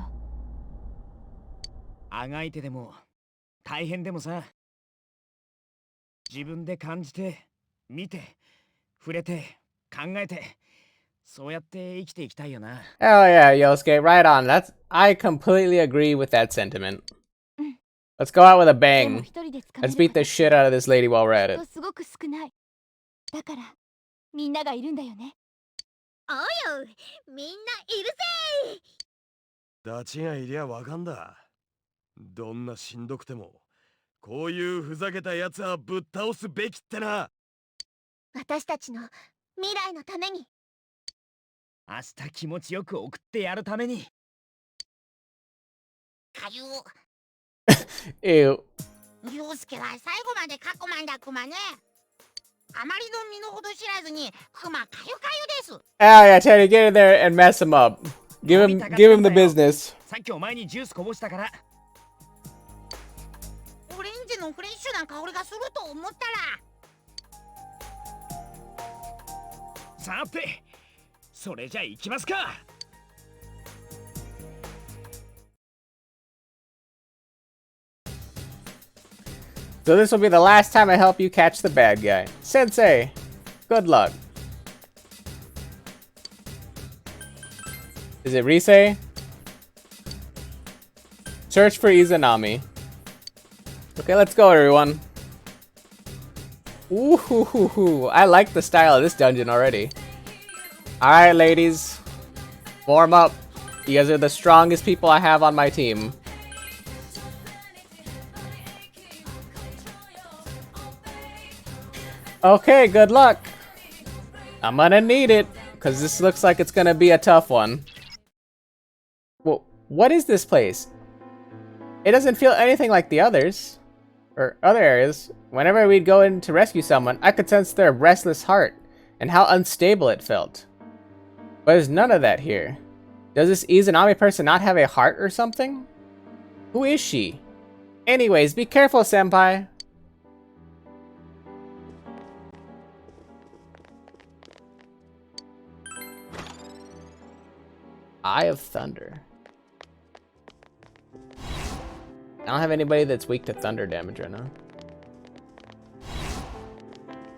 あがいてでも大変でもさ、自分で感じて見て触れて考えて、そうやって生きていきたいよな。 Oh yeah, Yosuke, right on. I completely agree with that sentiment. Let's go out with a でも bang. 一人で掴 Let's め beat the shit out of this lady while we're at る it. とすごく少ない。だからみんながいるんだよね。おうよ、みんないるぜ。ダチがいりゃわかんだ。どんなしんどくてもこういうふざけたやつはぶっ倒すべきってな。私たちの未来のために。明日気持ちよく送ってやるために。かゆ。Ew. 陽介は最後まで過去なんだクマね。あまりの身の程知らずにクマかゆかゆです。 Oh yeah, Teddy, get in there and mess him up. Give him the business. さっきお前にジュースこぼしたから。オレンジのフレッシュな香りがすると思ったら。さて、それじゃ行きますか。So this will be the last time I help you catch the bad guy. Sensei, good luck. Is it Rise? Search for Izanami. Okay, let's go, everyone. Ooh, I like the style of this dungeon already. Alright, ladies. Warm up. You guys are the strongest people I have on my team. Okay, good luck. I'm gonna need it, because this looks like it's gonna be a tough one. Well, what is this place? It doesn't feel anything like the others. Or other areas. Whenever we'd go in to rescue someone, I could sense their restless heart, and how unstable it felt. But there's none of that here. Does this Izanami person not have a heart or something? Who is she? Anyways, be careful, senpai. Eye of Thunder. I don't have anybody that's weak to thunder damage right now.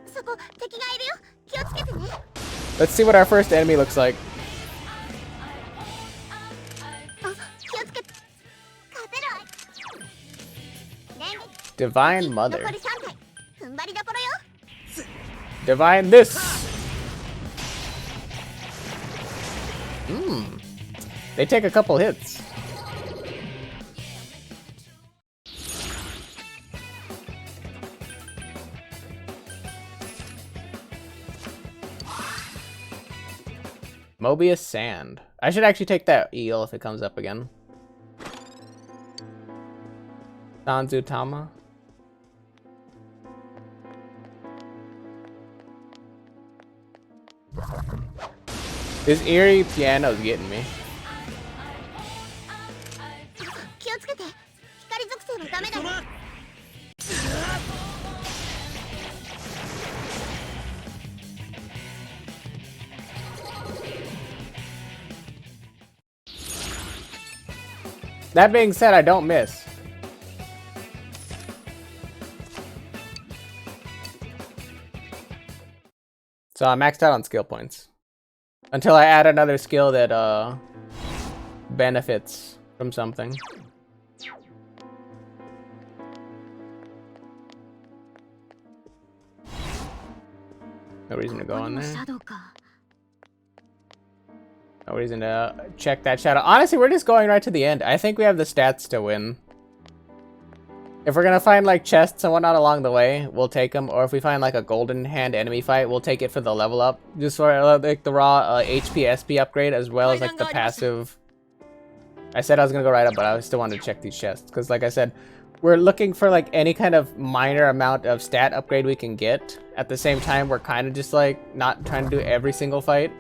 そこ敵がいるよ。気をつけてね。 Let's see what our first enemy looks like. あ、気をつけて。勝てる。 Divine Mother. 残り3体。踏ん張りどころよ。 Divine this. They take a couple hits. Mobius Sand. I should actually take that eel if it comes up again. Sanzutama. This eerie piano is getting me. 気をつけて。光属性のダメだよ。 That being said, I don't miss. So I'm maxed out on skill points. Until I add another skill that benefits from something. No reason to go on there. No reason to check that shadow. Honestly, we're just going right to the end. I think we have the stats to win. If we're gonna find like chests and whatnot along the way, we'll take them. Or if we find like a golden hand enemy fight, we'll take it for the level up. Just for like the raw HP SP upgrade as well as like the passive. I said I was gonna go right up, but I still wanted to check these chests. Because like I said, we're looking for like any kind of minor amount of stat upgrade we can get. At the same time, we're kind of just like not trying to do every single fight.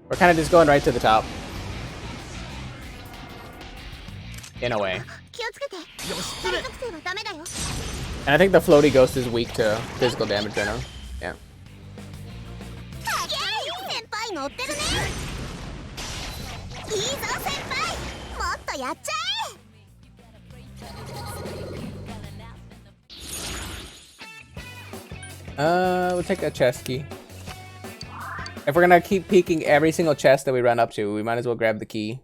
We're kind of just going right to the top. In a way. And I think the floaty ghost is weak to physical damage right now. Yeah. We'll take a chest key. If we're gonna keep peeking every single chest that we run up to, we might as well grab the key.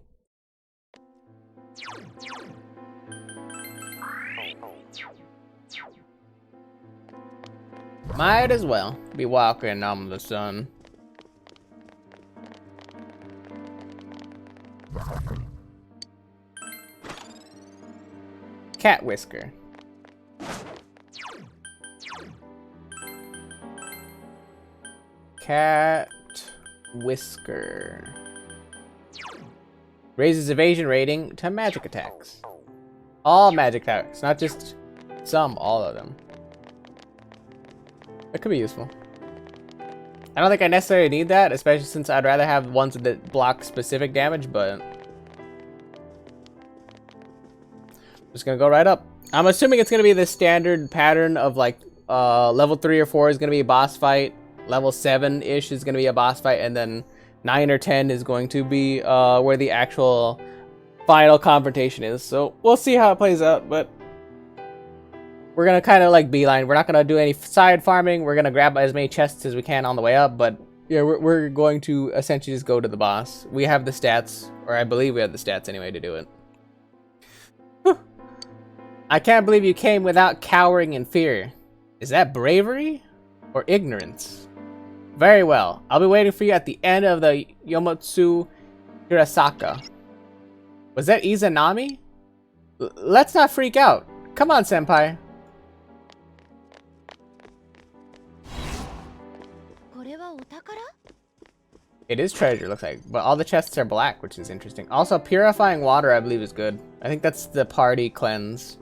Might as well be walking on the sun. Cat whisker. Cat whisker. Raises evasion rating to magic attacks. All magic attacks, not just some, all of them. That could be useful. I don't think I necessarily need that, especially since I'd rather have ones that block specific damage, but just gonna go right up. I'm assuming it's gonna be the standard pattern of like level 3 or 4 is gonna be a boss fight, level 7-ish is gonna be a boss fight, and then 9 or 10 is going to be where the actual final confrontation is. So we'll see how it plays out, but we're gonna kind of like beeline. We're not gonna do any side farming. We're gonna grab as many chests as we can on the way up, but yeah, we're going to essentially just go to the boss. We have the stats, or I believe we have the stats anyway to do it. Whew. I can't believe you came without cowering in fear. Is that bravery or ignorance? Very well. I'll be waiting for you at the end of the Yomotsu Hirasaka. Was that Izanami? Let's not freak out. Come on, senpai. It is treasure, looks like, but all the chests are black, which is interesting. Also, purifying water, I believe, is good. I think that's the party cleanse.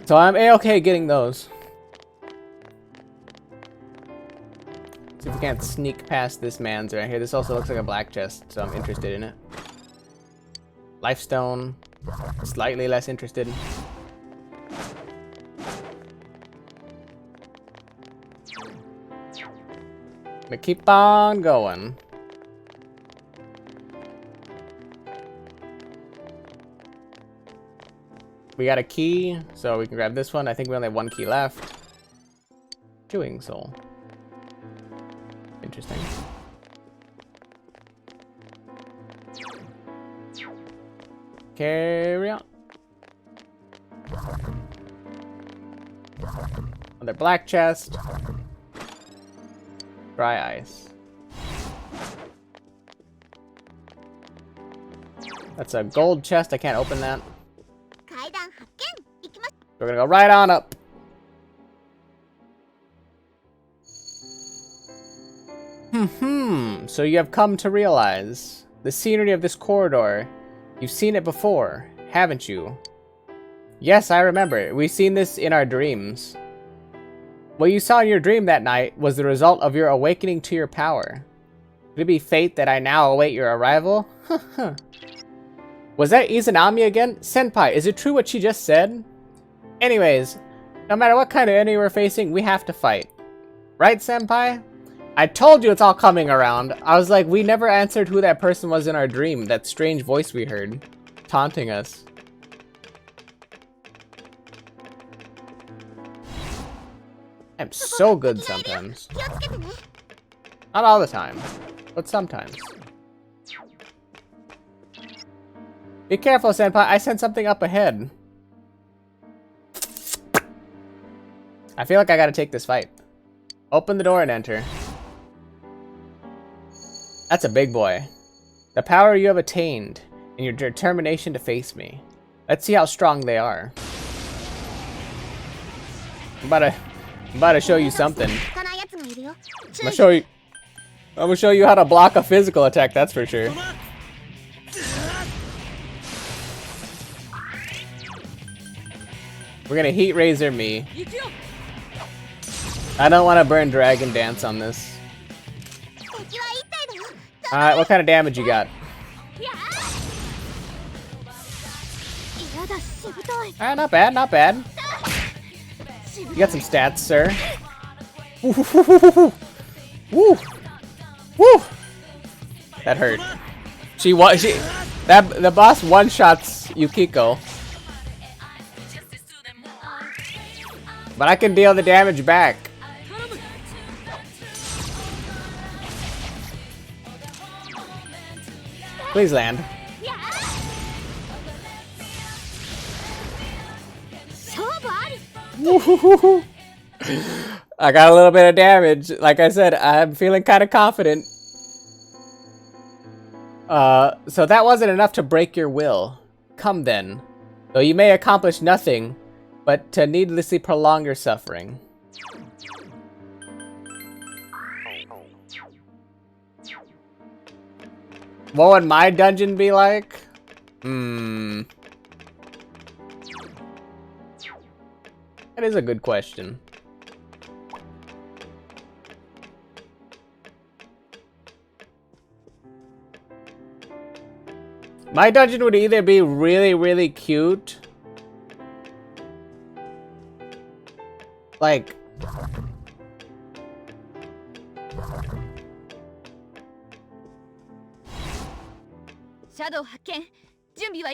So I'm A-okay getting those. See if we can't sneak past this man's right here. This also looks like a black chest, so I'm interested in it. Lifestone, slightly less interested. Gonna keep on going. We got a key, so we can grab this one. I think we only have one key left. Chewing soul. Interesting. Carry on. Another black chest. Dry ice. That's a gold chest. I can't open that. We're gonna go right on up. So you have come to realize the scenery of this corridor. You've seen it before, haven't you? Yes, I remember. We've seen this in our dreams. What you saw in your dream that night was the result of your awakening to your power. Could it be fate that I now await your arrival? Was that Izanami again? Senpai, is it true what she just said? Anyways, no matter what kind of enemy we're facing, we have to fight. Right, Senpai? I told you it's all coming around. I was like, we never answered who that person was in our dream. That strange voice we heard, taunting us. I'm so good sometimes. Not all the time, but sometimes. Be careful, Senpai. I sent something up ahead. I feel like I gotta take this fight. Open the door and enter. That's a big boy. The power you have attained and your determination to face me. Let's see how strong they are. I'm about to show you something. I'm gonna show you how to block a physical attack, that's for sure. We're gonna Heat Razor me. I don't want to burn Dragon Dance on this. Alright, what kind of damage you got? Alright, not bad, not bad. You got some stats, sir. Woo! Woo! That hurt. The boss one-shots Yukiko. But I can deal the damage back. Please land. I got a little bit of damage. Like I said, I'm feeling kind of confident. So that wasn't enough to break your will. Come then. Though you may accomplish nothing, but to needlessly prolong your suffering. What would my dungeon be like? That is a good question. My dungeon would either be really, really cute. Like...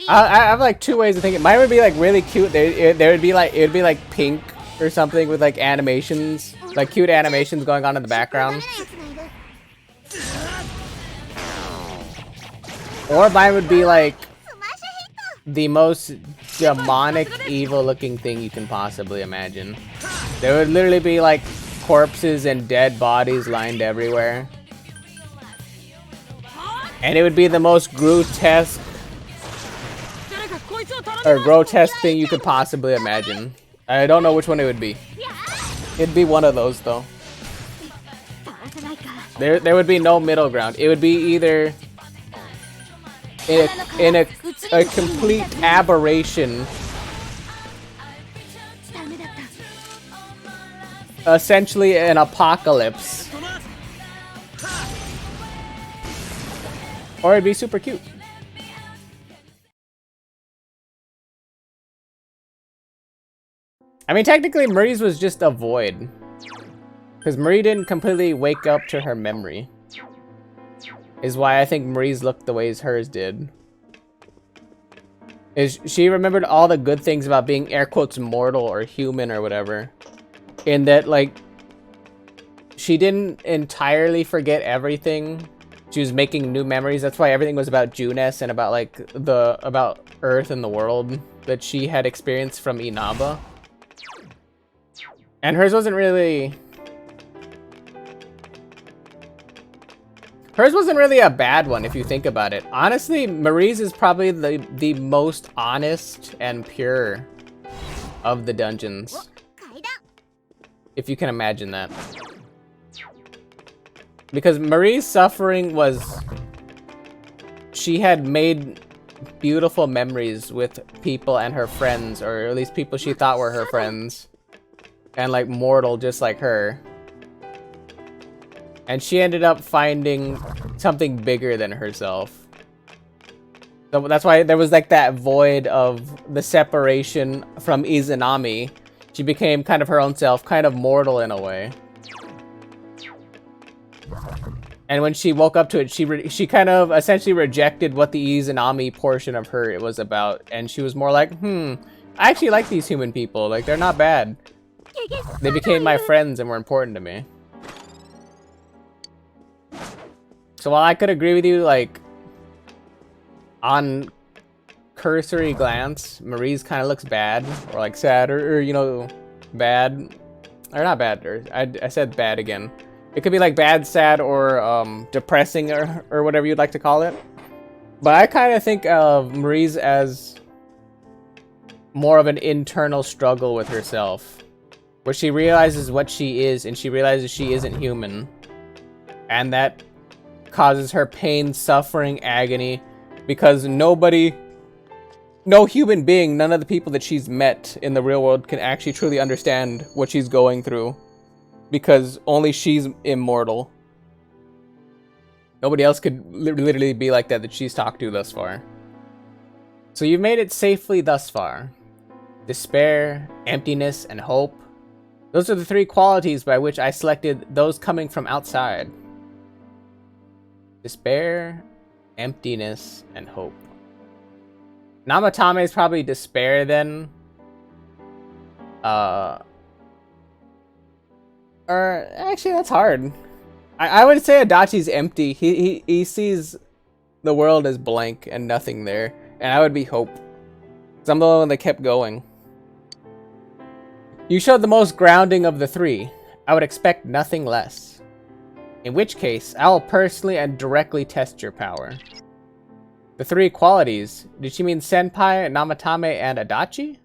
I have like two ways of thinking. Mine would be like really cute. There would be like, it would be like pink or something with like animations, like cute animations going on in the background. Or mine would be like the most demonic, evil looking thing you can possibly imagine. There would literally be like corpses and dead bodies lined everywhere. And it would be the most grotesque thing you could possibly imagine. I don't know which one it would be. It'd be one of those though. There would be no middle ground. It would be either in a complete aberration, essentially an apocalypse, or it'd be super cute. I mean, technically, Marie's was just a void. Because Marie didn't completely wake up to her memory. Is why I think Marie's looked the ways hers did. Is she remembered all the good things about being air quotes mortal or human or whatever. In that, like, she didn't entirely forget everything. She was making new memories. That's why everything was about Junes and about, like, about Earth and the world that she had experienced from Inaba. And hers wasn't really... Hers wasn't really a bad one if you think about it. Honestly, Marie's is probably the most honest and pure of the dungeons. If you can imagine that. Because Marie's suffering was... She had made beautiful memories with people and her friends, or at least people she thought were her friends. And like mortal just like her. And she ended up finding something bigger than herself. So that's why there was like that void of the separation from Izanami. She became kind of her own self, kind of mortal in a way. And when she woke up to it, she kind of essentially rejected what the Izanami portion of her it was about. And she was more like, I actually like these human people. Like, they're not bad. They became my friends and were important to me. So while I could agree with you, like, on cursory glance, Maurice kind of looks bad, or like sad, or you know, bad, or not bad, or I said bad again. It could be like bad, sad, or depressing, or whatever you'd like to call it. But I kind of think of Maurice as more of an internal struggle with herself, where she realizes what she is, and she realizes she isn't human, and that causes her pain, suffering, agony, because no human being, none of the people that she's met in the real world can actually truly understand what she's going through, because only she's immortal. Nobody else could literally be like that she's talked to thus far. So you've made it safely thus far. Despair, emptiness, and hope. Those are the three qualities by which I selected those coming from outside. Despair, emptiness, and hope. Namatame is probably despair then. Or actually, that's hard. I would say Adachi's empty. He sees the world as blank and nothing there, and I would be hope. 'Cause I'm the one that kept going. You showed the most grounding of the three. I would expect nothing less. In which case, I will personally and directly test your power. The three qualities. Did she mean Senpai, Namatame, and Adachi?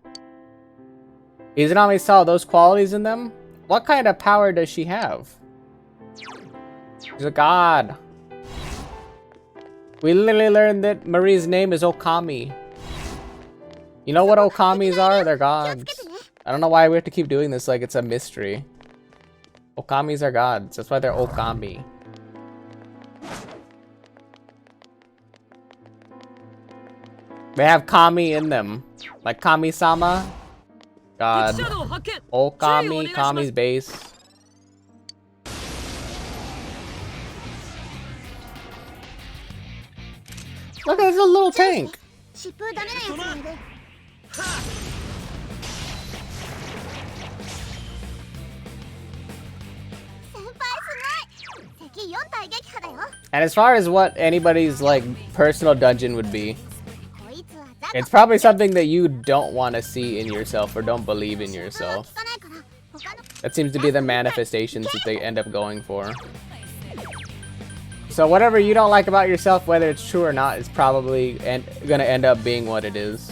Izanami saw those qualities in them? What kind of power does she have? She's a god. We literally learned that Marie's name is Okami. You know what Okamis are? They're gods. I don't know why we have to keep doing this like it's a mystery. Okamis are gods. That's why they're Okami. They have Kami in them. Like Kami-sama. God. Okami, Kami's base. Look, there's a little tank. And as far as what anybody's like personal dungeon would be, it's probably something that you don't want to see in yourself or don't believe in yourself. That seems to be the manifestations that they end up going for. So whatever you don't like about yourself, whether it's true or not, is probably gonna end up being what it is.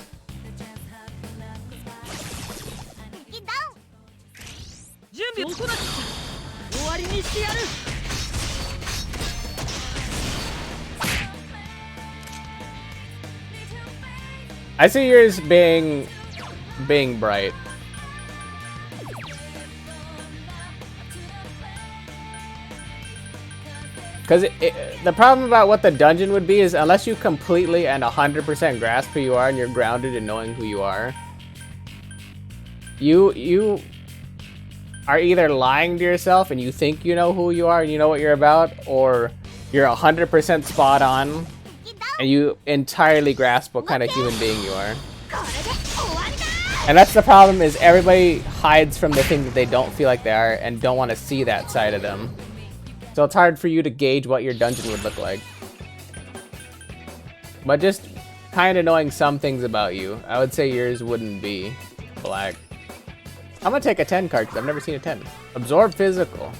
I see yours being bright. Because the problem about what the dungeon would be is unless you completely and 100% grasp who you are and you're grounded in knowing who you are, you are either lying to yourself and you think you know who you are and you know what you're about, or you're 100% spot on and you entirely grasp what kind of human being you are. And that's the problem, is everybody hides from the thing that they don't feel like they are and don't want to see that side of them. So it's hard for you to gauge what your dungeon would look like. But just kind of knowing some things about you, I would say yours wouldn't be black. I'm gonna take a 10 card because I've never seen a 10. Absorb physical.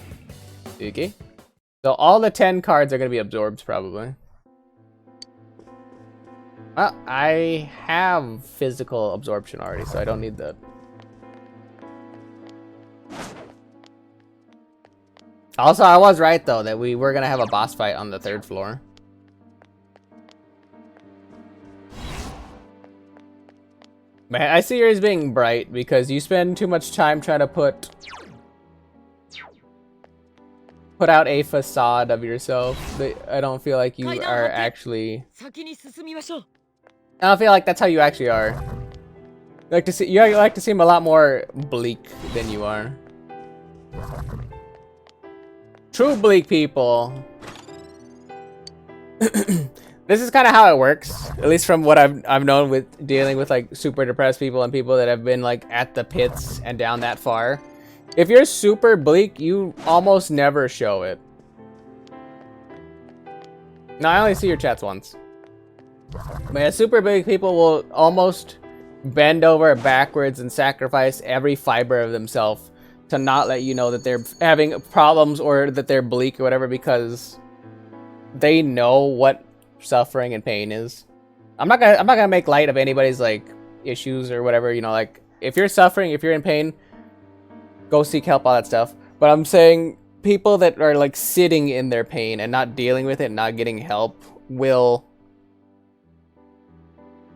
Okay. So all the 10 cards are gonna be absorbs probably. Well, I have physical absorption already, so I don't need that. Also, I was right though, that we were gonna have a boss fight on the 3rd floor. Man, I see yours being bright because you spend too much time trying to put out a facade of yourself. I don't feel like you are actually... I don't feel like that's how you actually are. You like to seem a lot more bleak than you are. True bleak people. This is kind of how it works, at least from what I've known with dealing with like super depressed people and people that have been like at the pits and down that far. If you're super bleak, you almost never show it. No, I only see your chats once. But yeah, super bleak people will almost bend over backwards and sacrifice every fiber of themselves to not let you know that they're having problems or that they're bleak or whatever, because they know what suffering and pain is. I'm not gonna make light of anybody's like issues or whatever, you know, like if you're suffering, if you're in pain, go seek help, all that stuff. But I'm saying people that are like sitting in their pain and not dealing with it, not getting help, will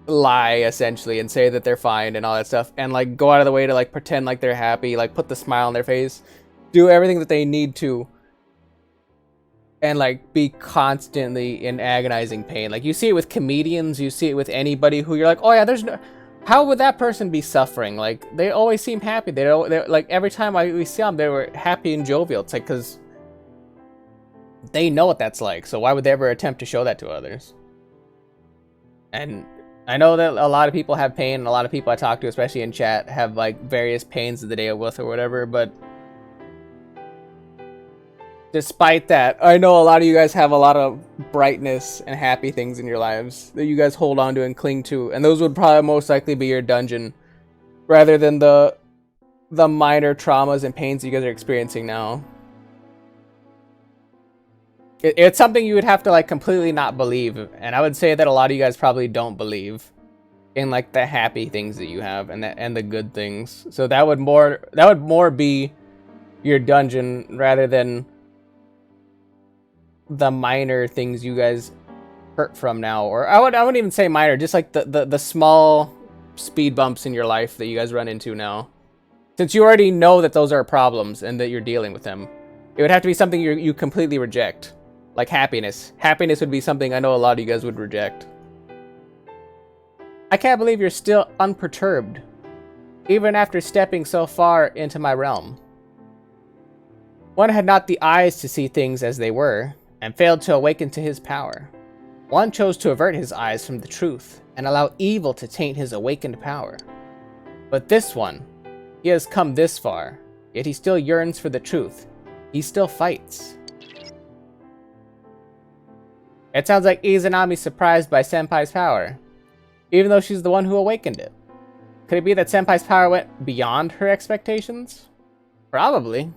lie essentially and say that they're fine and all that stuff, and like go out of the way to like pretend like they're happy, like put the smile on their face, do everything that they need to, and like be constantly in agonizing pain. Like you see it with comedians, you see it with anybody who you're like, oh yeah, there's no, how would that person be suffering? Like they always seem happy. They're like every time we see them, they were happy and jovial. It's like because they know what that's like. So why would they ever attempt to show that to others? And I know that a lot of people have pain, and a lot of people I talk to, especially in chat, have like various pains that they deal with or whatever, but despite that, I know a lot of you guys have a lot of brightness and happy things in your lives that you guys hold on to and cling to, and those would probably most likely be your dungeon, rather than the minor traumas and pains you guys are experiencing now. It's something you would have to like completely not believe, and I would say that a lot of you guys probably don't believe in like the happy things that you have and the good things. So that would more be your dungeon rather than the minor things you guys hurt from now. Or I wouldn't even say minor, just like the small speed bumps in your life that you guys run into now. Since you already know that those are problems and that you're dealing with them, it would have to be something you completely reject. Like happiness. Happiness would be something I know a lot of you guys would reject. I can't believe you're still unperturbed, even after stepping so far into my realm. One had not the eyes to see things as they were, and failed to awaken to his power. One chose to avert his eyes from the truth, and allow evil to taint his awakened power. But this one, he has come this far, yet he still yearns for the truth. He still fights. It sounds like Izanami's surprised by Senpai's power, even though she's the one who awakened it. Could it be that Senpai's power went beyond her expectations? Probably.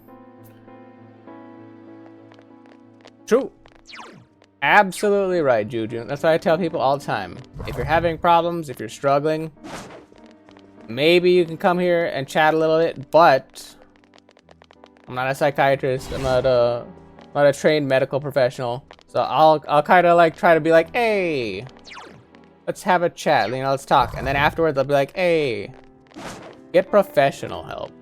True. Absolutely right, Juju. That's why I tell people all the time. If you're having problems, if you're struggling, maybe you can come here and chat a little bit, but I'm not a psychiatrist. I'm not a trained medical professional. So I'll kind of like try to be like, hey, let's have a chat, you know, let's talk. And then afterwards I'll be like, hey, get professional help.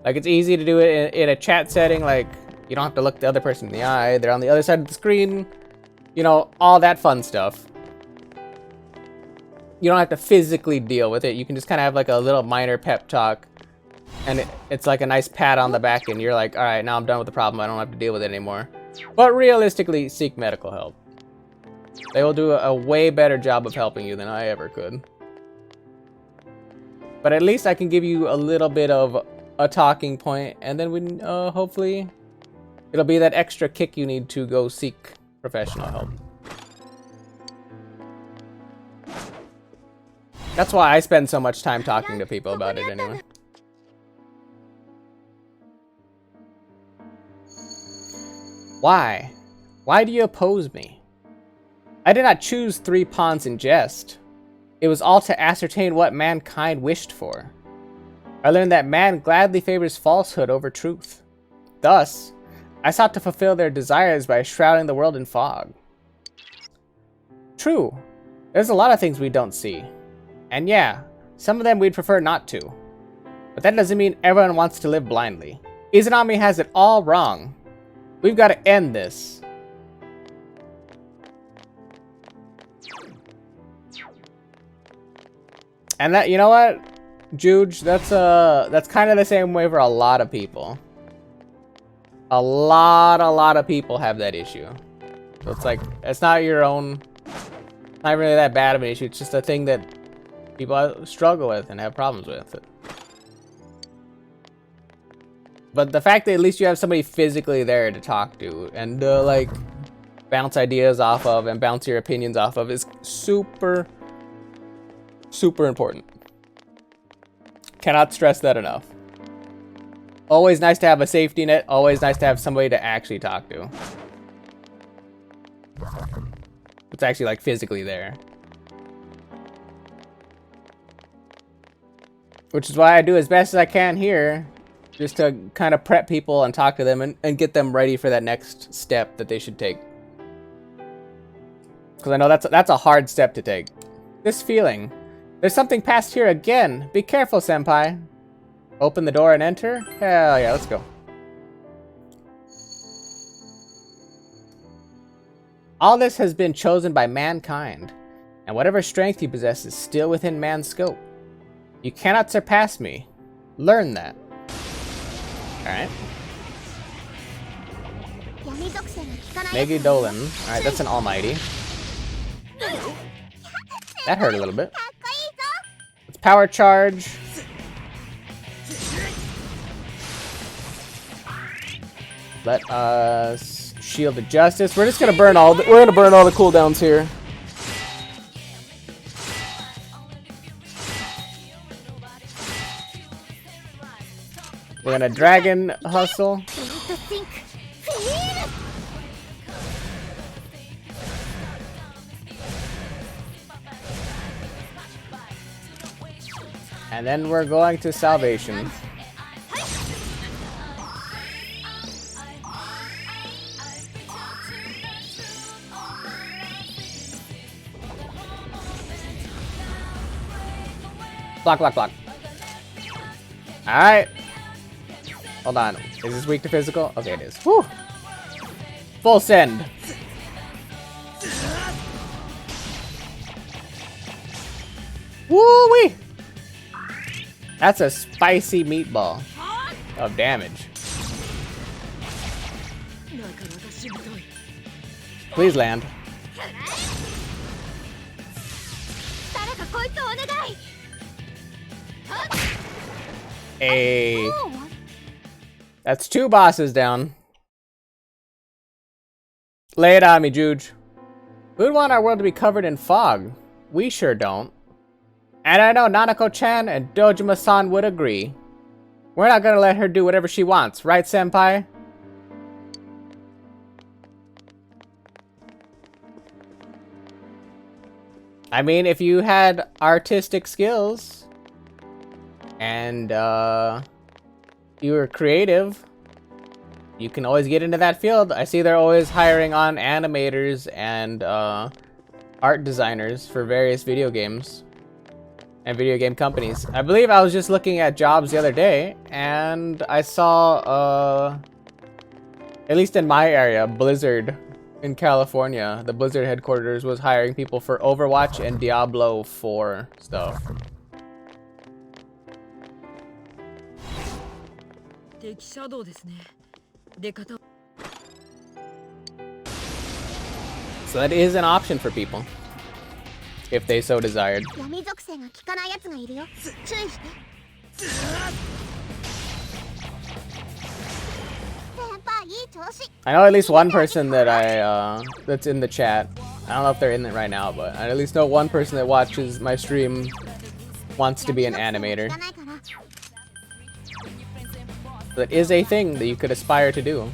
Like it's easy to do it in a chat setting, like you don't have to look the other person in the eye, they're on the other side of the screen, you know, all that fun stuff. You don't have to physically deal with it, you can just kind of have like a little minor pep talk. And it's like a nice pat on the back and you're like, alright, now I'm done with the problem, I don't have to deal with it anymore. But realistically, seek medical help. They will do a way better job of helping you than I ever could. But at least I can give you a little bit of a talking point, and then we hopefully it'll be that extra kick you need to go seek professional help. That's why I spend so much time talking to people about it anyway. Why? Why do you oppose me? I did not choose 3 pawns in jest. It was all to ascertain what mankind wished for. I learned that man gladly favors falsehood over truth. Thus, I sought to fulfill their desires by shrouding the world in fog. True, there's a lot of things we don't see. And yeah, some of them we'd prefer not to. But that doesn't mean everyone wants to live blindly. Izanami has it all wrong. We've got to end this. And that, you know what, Juge, that's kind of the same way for a lot of people. A lot of people have that issue. So it's like, it's not your own, not really that bad of an issue. It's just a thing that people struggle with and have problems with. But the fact that at least you have somebody physically there to talk to and like bounce ideas off of and bounce your opinions off of is super, super important. Cannot stress that enough. Always nice to have a safety net. Always nice to have somebody to actually talk to. It's actually like physically there. Which is why I do as best as I can here. Just to kind of prep people and talk to them and get them ready for that next step that they should take. Because I know that's a hard step to take. This feeling. There's something past here again. Be careful, senpai. Open the door and enter? Hell yeah, let's go. All this has been chosen by mankind, and whatever strength you possess is still within man's scope. You cannot surpass me. Learn that. Alright. Megi Dolan. Alright, that's an almighty. That hurt a little bit. Let's power charge. Let us shield of justice. We're just gonna burn all the cooldowns here. We're gonna dragon hustle. And then we're going to salvation. Block, block, block. Alright. Hold on. Is this weak to physical? Okay, it is. Whew. Full send. Woo-wee! That's a spicy meatball of damage. Please land. Hey. That's 2 bosses down. Lay it on me, Juge. Who'd want our world to be covered in fog? We sure don't. And I know Nanako-chan and Dojima-san would agree. We're not gonna let her do whatever she wants, right, senpai? I mean, if you had artistic skills and you were creative, you can always get into that field. I see they're always hiring on animators and art designers for various video games and video game companies. I believe I was just looking at jobs the other day and I saw, at least in my area, Blizzard in California, the Blizzard headquarters was hiring people for Overwatch and Diablo 4 stuff. So that is an option for people, if they so desired. I know at least one person that that's in the chat. I don't know if they're in it right now, but I at least know one person that watches my stream wants to be an animator. That is a thing that you could aspire to do.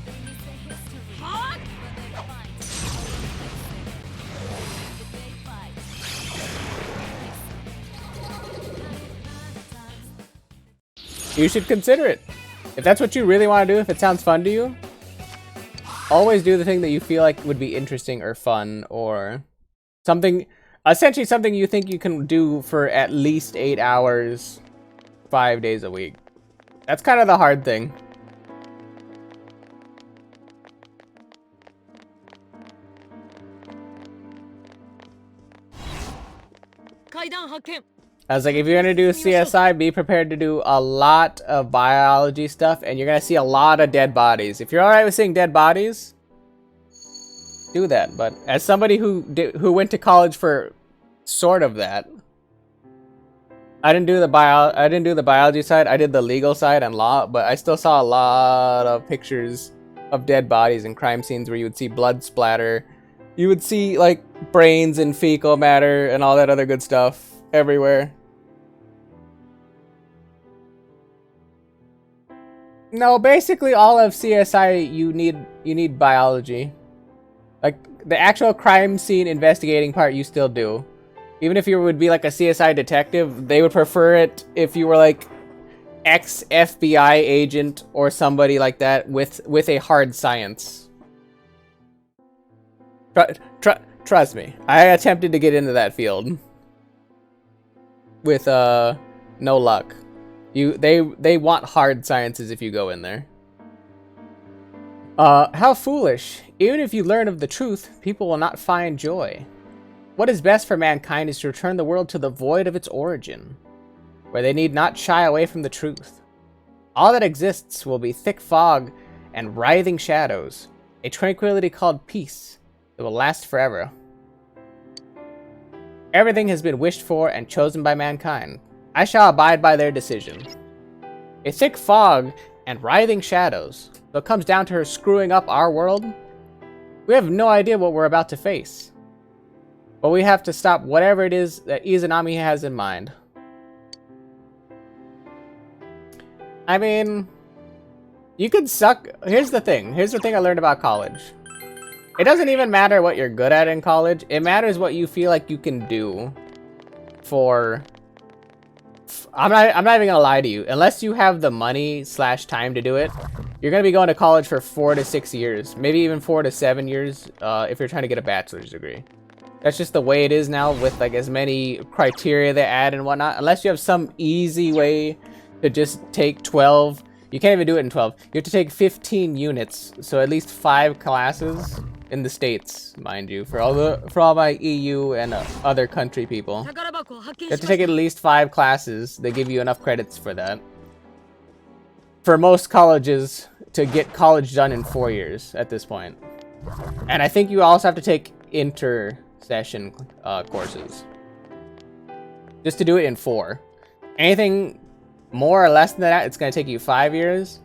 You should consider it. If that's what you really want to do, if it sounds fun to you, always do the thing that you feel like would be interesting or fun or something, essentially something you think you can do for at least 8 hours, 5 days a week. That's kind of the hard thing. I was like, if you're gonna do CSI, be prepared to do a lot of biology stuff, and you're gonna see a lot of dead bodies. If you're alright with seeing dead bodies, do that. But as somebody who went to college for sort of that, I didn't do the biology side. I did the legal side and law, but I still saw a lot of pictures of dead bodies and crime scenes where you would see blood splatter. You would see like brains and fecal matter and all that other good stuff everywhere. No, basically all of CSI you need biology. Like the actual crime scene investigating part you still do. Even if you would be like a CSI detective, they would prefer it if you were like ex-FBI agent or somebody like that with a hard science. Trust me, I attempted to get into that field with no luck. They want hard sciences if you go in there. How foolish. Even if you learn of the truth, people will not find joy. What is best for mankind is to return the world to the void of its origin, where they need not shy away from the truth. All that exists will be thick fog and writhing shadows, a tranquility called peace that will last forever. Everything has been wished for and chosen by mankind. I shall abide by their decision. A thick fog and writhing shadows. So it comes down to her screwing up our world. We have no idea what we're about to face. But we have to stop whatever it is that Izanami has in mind. I mean, you could suck. Here's the thing I learned about college. It doesn't even matter what you're good at in college. It matters what you feel like you can do for... I'm not even gonna lie to you. Unless you have the money / time to do it, you're gonna be going to college for 4 to 6 years, maybe even 4 to 7 years, if you're trying to get a bachelor's degree. That's just the way it is now with like as many criteria they add and whatnot. Unless you have some easy way to just take 12, you can't even do it in 12. You have to take 15 units, so at least 5 classes in the States, mind you, for all my EU and other country people. You have to take at least 5 classes. They give you enough credits for that. For most colleges, to get college done in 4 years at this point. And I think you also have to take inter-session courses. Just to do it in 4. Anything more or less than that, it's going to take you 5 years.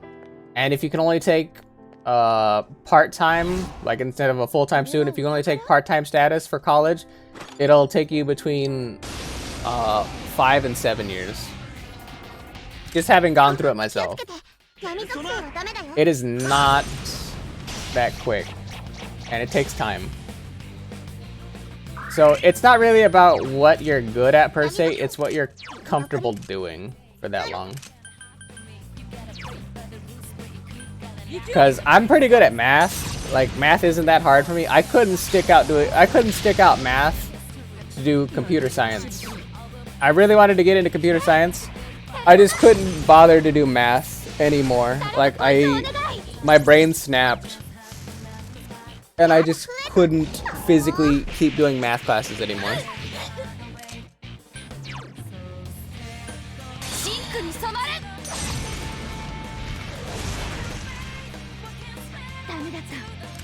And if you can only take part-time, like instead of a full-time student, if you can only take part-time status for college, it'll take you between 5 and 7 years. Just having gone through it myself. It is not that quick, and it takes time. So it's not really about what you're good at per se, it's what you're comfortable doing for that long. Because I'm pretty good at math. Like, math isn't that hard for me. I couldn't stick out math to do computer science. I really wanted to get into computer science. I just couldn't bother to do math anymore. Like, my brain snapped. And I just couldn't physically keep doing math classes anymore.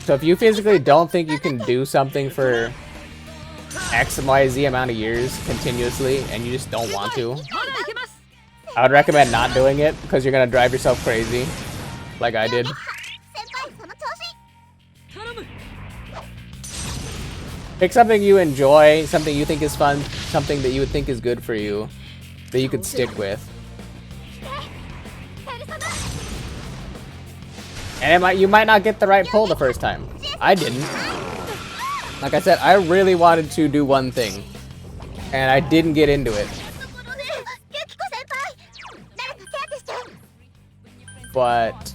So if you physically don't think you can do something for X and Y, Z amount of years continuously, and you just don't want to, I would recommend not doing it, because you're going to drive yourself crazy, like I did. Pick something you enjoy, something you think is fun, something that you would think is good for you, that you could stick with. And you might not get the right pull the first time. I didn't. Like I said, I really wanted to do one thing, and I didn't get into it. But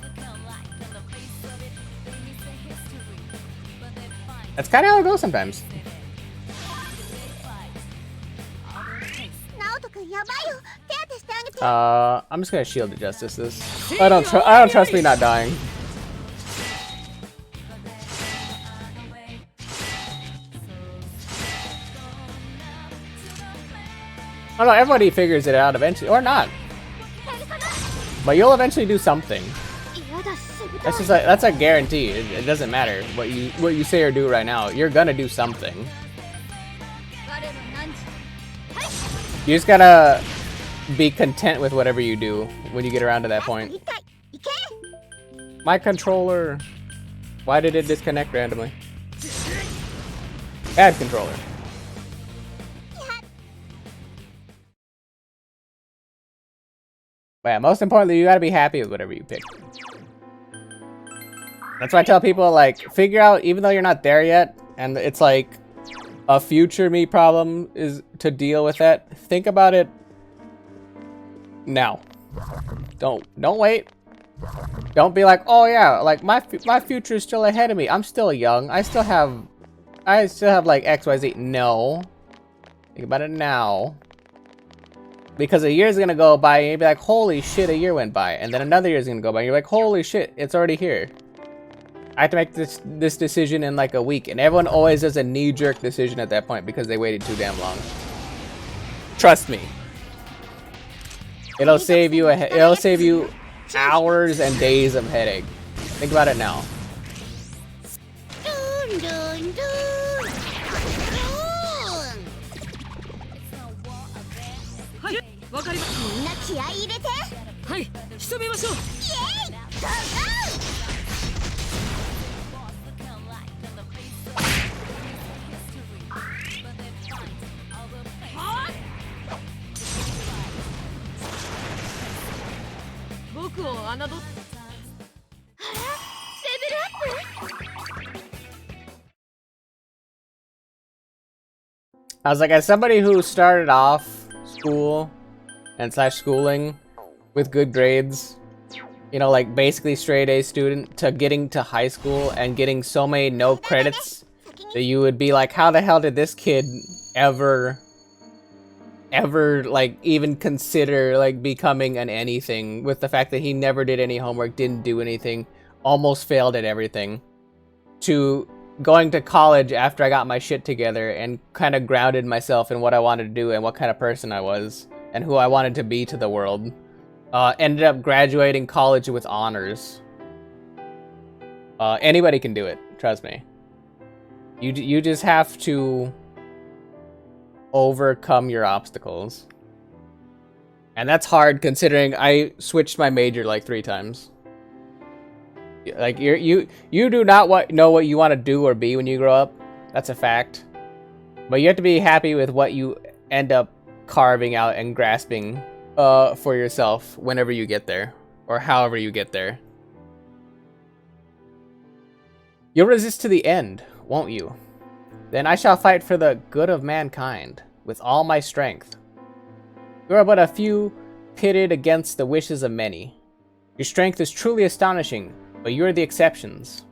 that's kind of how it goes sometimes. I'm just gonna shield to Justice this. I don't trust me not dying. I don't know, everybody figures it out eventually, or not. But you'll eventually do something. That's just that's a guarantee. It doesn't matter what you say or do right now. You're gonna do something. You just gotta be content with whatever you do when you get around to that point. My controller. Why did it disconnect randomly? Bad controller. But yeah, most importantly, you gotta be happy with whatever you pick. That's why I tell people, like, figure out, even though you're not there yet, and it's like a future me problem is to deal with that, think about it now. Don't wait. Don't be like, oh yeah, like my future is still ahead of me. I'm still young. I still have like XYZ. No. Think about it now. Because a year's gonna go by and you'll be like, holy shit, a year went by. And then another year's gonna go by and you're like, holy shit, it's already here. I have to make this decision in like a week. And everyone always does a knee-jerk decision at that point because they waited too damn long. Trust me. It'll save you hours and days of headache. Think about it now. I was like, as somebody who started off school and schooling with good grades, you know, like basically straight A student, to getting to high school and getting so many no credits that you would be like, how the hell did this kid ever like even consider like becoming an anything, with the fact that he never did any homework, didn't do anything, almost failed at everything, to going to college after I got my shit together and kind of grounded myself in what I wanted to do and what kind of person I was and who I wanted to be to the world. Ended up graduating college with honors. Anybody can do it, trust me. You just have to overcome your obstacles. And that's hard considering I switched my major like 3 times. Like you do not know what you want to do or be when you grow up. That's a fact. But you have to be happy with what you end up carving out and grasping for yourself whenever you get there, or however you get there. You'll resist to the end, won't you? Then I shall fight for the good of mankind with all my strength. You are but a few pitted against the wishes of many. Your strength is truly astonishing, but you are the exceptions.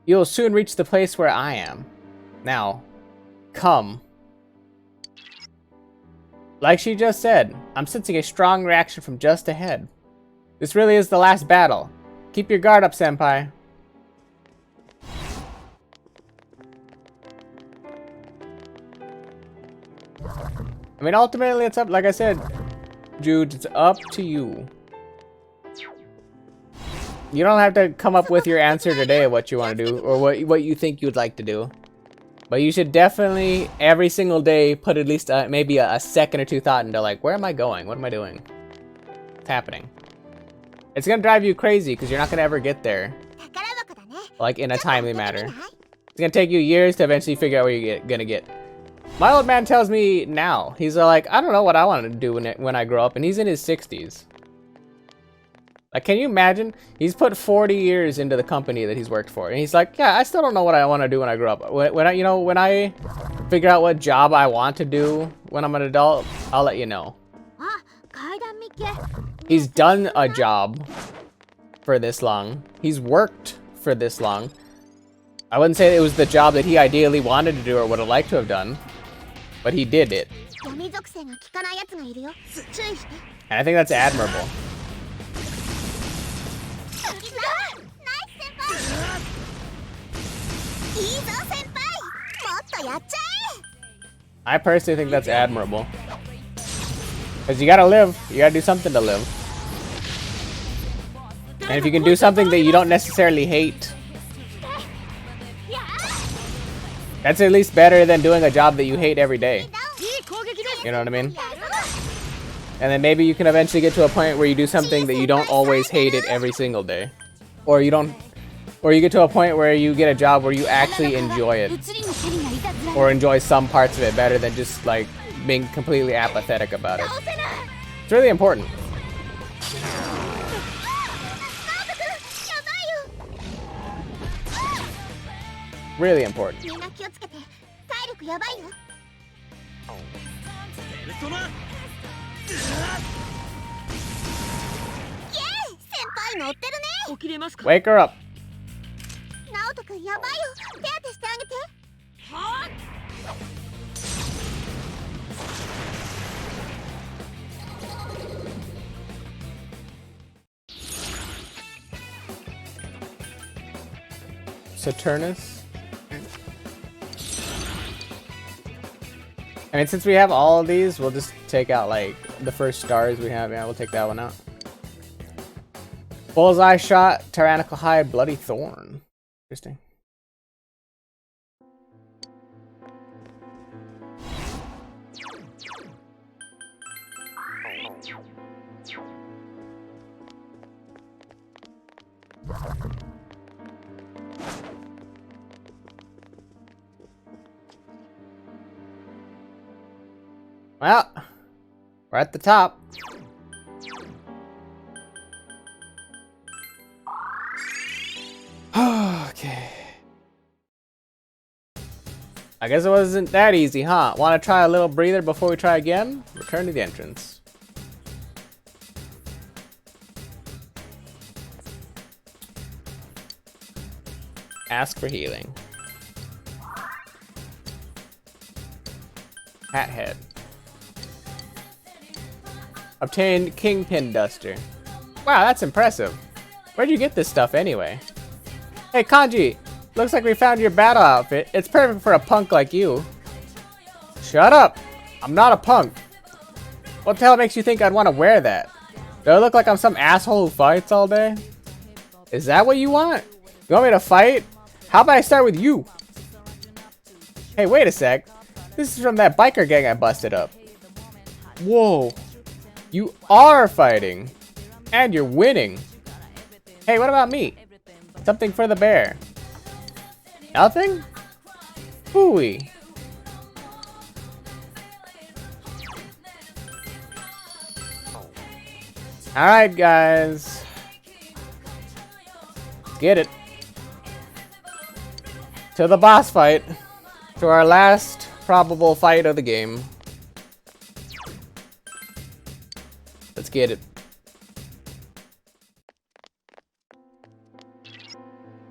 You will soon reach the place where I am. Now, come. Like she just said, I'm sensing a strong reaction from just ahead. This really is the last battle. Keep your guard up, senpai. I mean, ultimately, it's up, like I said, Jude, it's up to you. You don't have to come up with your answer today of what you want to do, or what you think you'd like to do. But you should definitely, every single day, put at least maybe a second or two thought into, like, where am I going? What am I doing? What's happening? It's gonna drive you crazy, because you're not gonna ever get there. Like, in a timely manner. It's gonna take you years to eventually figure out where you're gonna get. My old man tells me now, he's like, I don't know what I want to do when I grow up, and he's in his 60s. Like, can you imagine? He's put 40 years into the company that he's worked for, and he's like, yeah, I still don't know what I want to do when I grow up. When I figure out what job I want to do when I'm an adult, I'll let you know. He's done a job for this long. He's worked for this long. I wouldn't say it was the job that he ideally wanted to do or would have liked to have done, but he did it. And I think that's admirable. I personally think that's admirable. Because you gotta live. You gotta do something to live. And if you can do something that you don't necessarily hate, that's at least better than doing a job that you hate every day. You know what I mean? And then maybe you can eventually get to a point where you do something that you don't always hate it every single day. Or you get to a point where you get a job where you actually enjoy it. Or enjoy some parts of it better than just like being completely apathetic about it. It's really important. Really important. Wake her up. Saturnus. I mean, since we have all of these, we'll just take out like the first stars we have. Yeah, we'll take that one out. Bullseye shot, tyrannical hide, bloody thorn. Interesting. Well, we're at the top. Okay. I guess it wasn't that easy, huh? Want to try a little breather before we try again? Return to the entrance. Ask for healing. Hat head. Obtain Kingpin Duster. Wow, that's impressive. Where'd you get this stuff anyway? Hey Kanji, looks like we found your battle outfit. It's perfect for a punk like you. Shut up! I'm not a punk. What the hell makes you think I'd want to wear that? Do I look like I'm some asshole who fights all day? Is that what you want? You want me to fight? How about I start with you? Hey, wait a sec. This is from that biker gang I busted up. Whoa. You are fighting. And you're winning. Hey, what about me? Something for the bear. Nothing? Hooey. Alright, guys. Get it. To the boss fight. To our last probable fight of the game. Let's get it.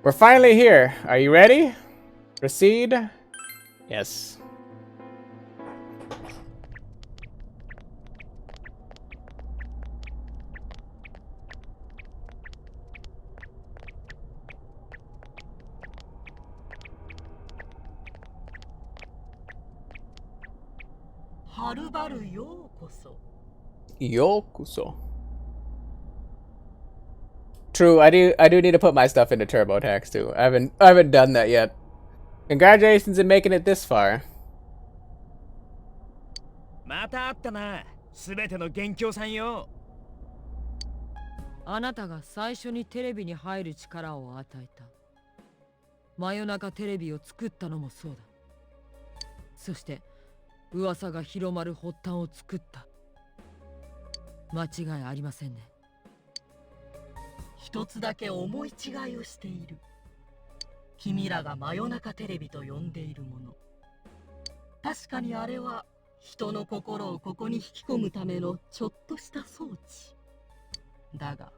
We're finally here. Are you ready? Proceed. Yes. Yokuso. True, I do need to put my stuff into TurboTax too. I haven't done that yet. Congratulations on making it this far. また会ったな。すべての元凶さんよ。あなたが最初にテレビに入る力を与えた。真夜中テレビを作ったのもそうだ。そして噂が広まる発端を作った。間違いありませんね。一つだけ思い違いをしている。君らが真夜中テレビと呼んでいるもの。確かにあれは人の心をここに引き込むためのちょっとした装置。だが、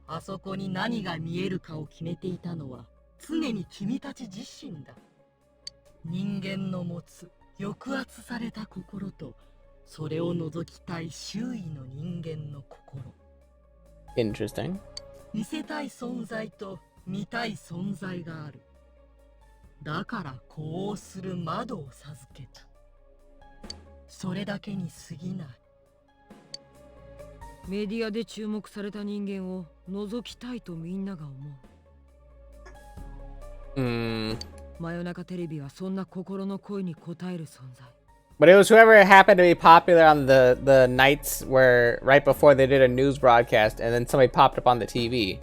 あそこに何が見えるかを決めていたのは常に君たち自身だ。人間の持つ抑圧された心と、それを覗きたい周囲の人間の心。Interesting. 見せたい存在と見たい存在がある。だから呼応する窓を授けた。それだけに過ぎない。メディアで注目された人間を覗きたいとみんなが思う。真夜中テレビはそんな心の声に応える存在。But it was whoever happened to be popular on the nights where right before they did a news broadcast and then somebody popped up on the TV.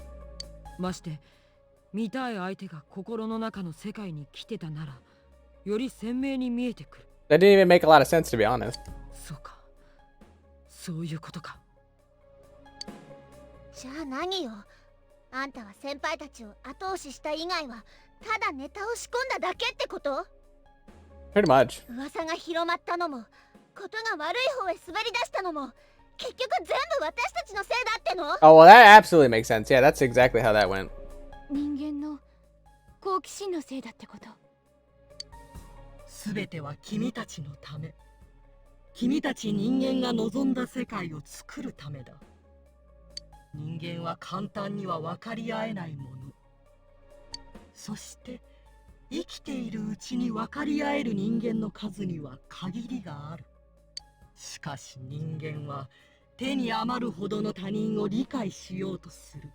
まして見たい相手が心の中の世界に来てたならより鮮明に見えてくる。 That didn't even make a lot of sense, to be honest. そうか。そういうことか。じゃあ何よ。あんたは先輩たちを後押しした以外はただネタを仕込んだだけってこと？ Pretty much. 噂が広まったのも、ことが悪い方へ滑り出したのも、結局全部私たちのせいだっての？ Oh, well, that absolutely makes sense. Yeah, that's exactly how that went. 人間の好奇心のせいだってこと。すべては君たちのため。君たち人間が望んだ世界を作るためだ。人間は簡単には分かり合えないもの。そして生きているうちに分かり合える人間の数には限りがある。しかし人間は手に余るほどの他人を理解しようとする。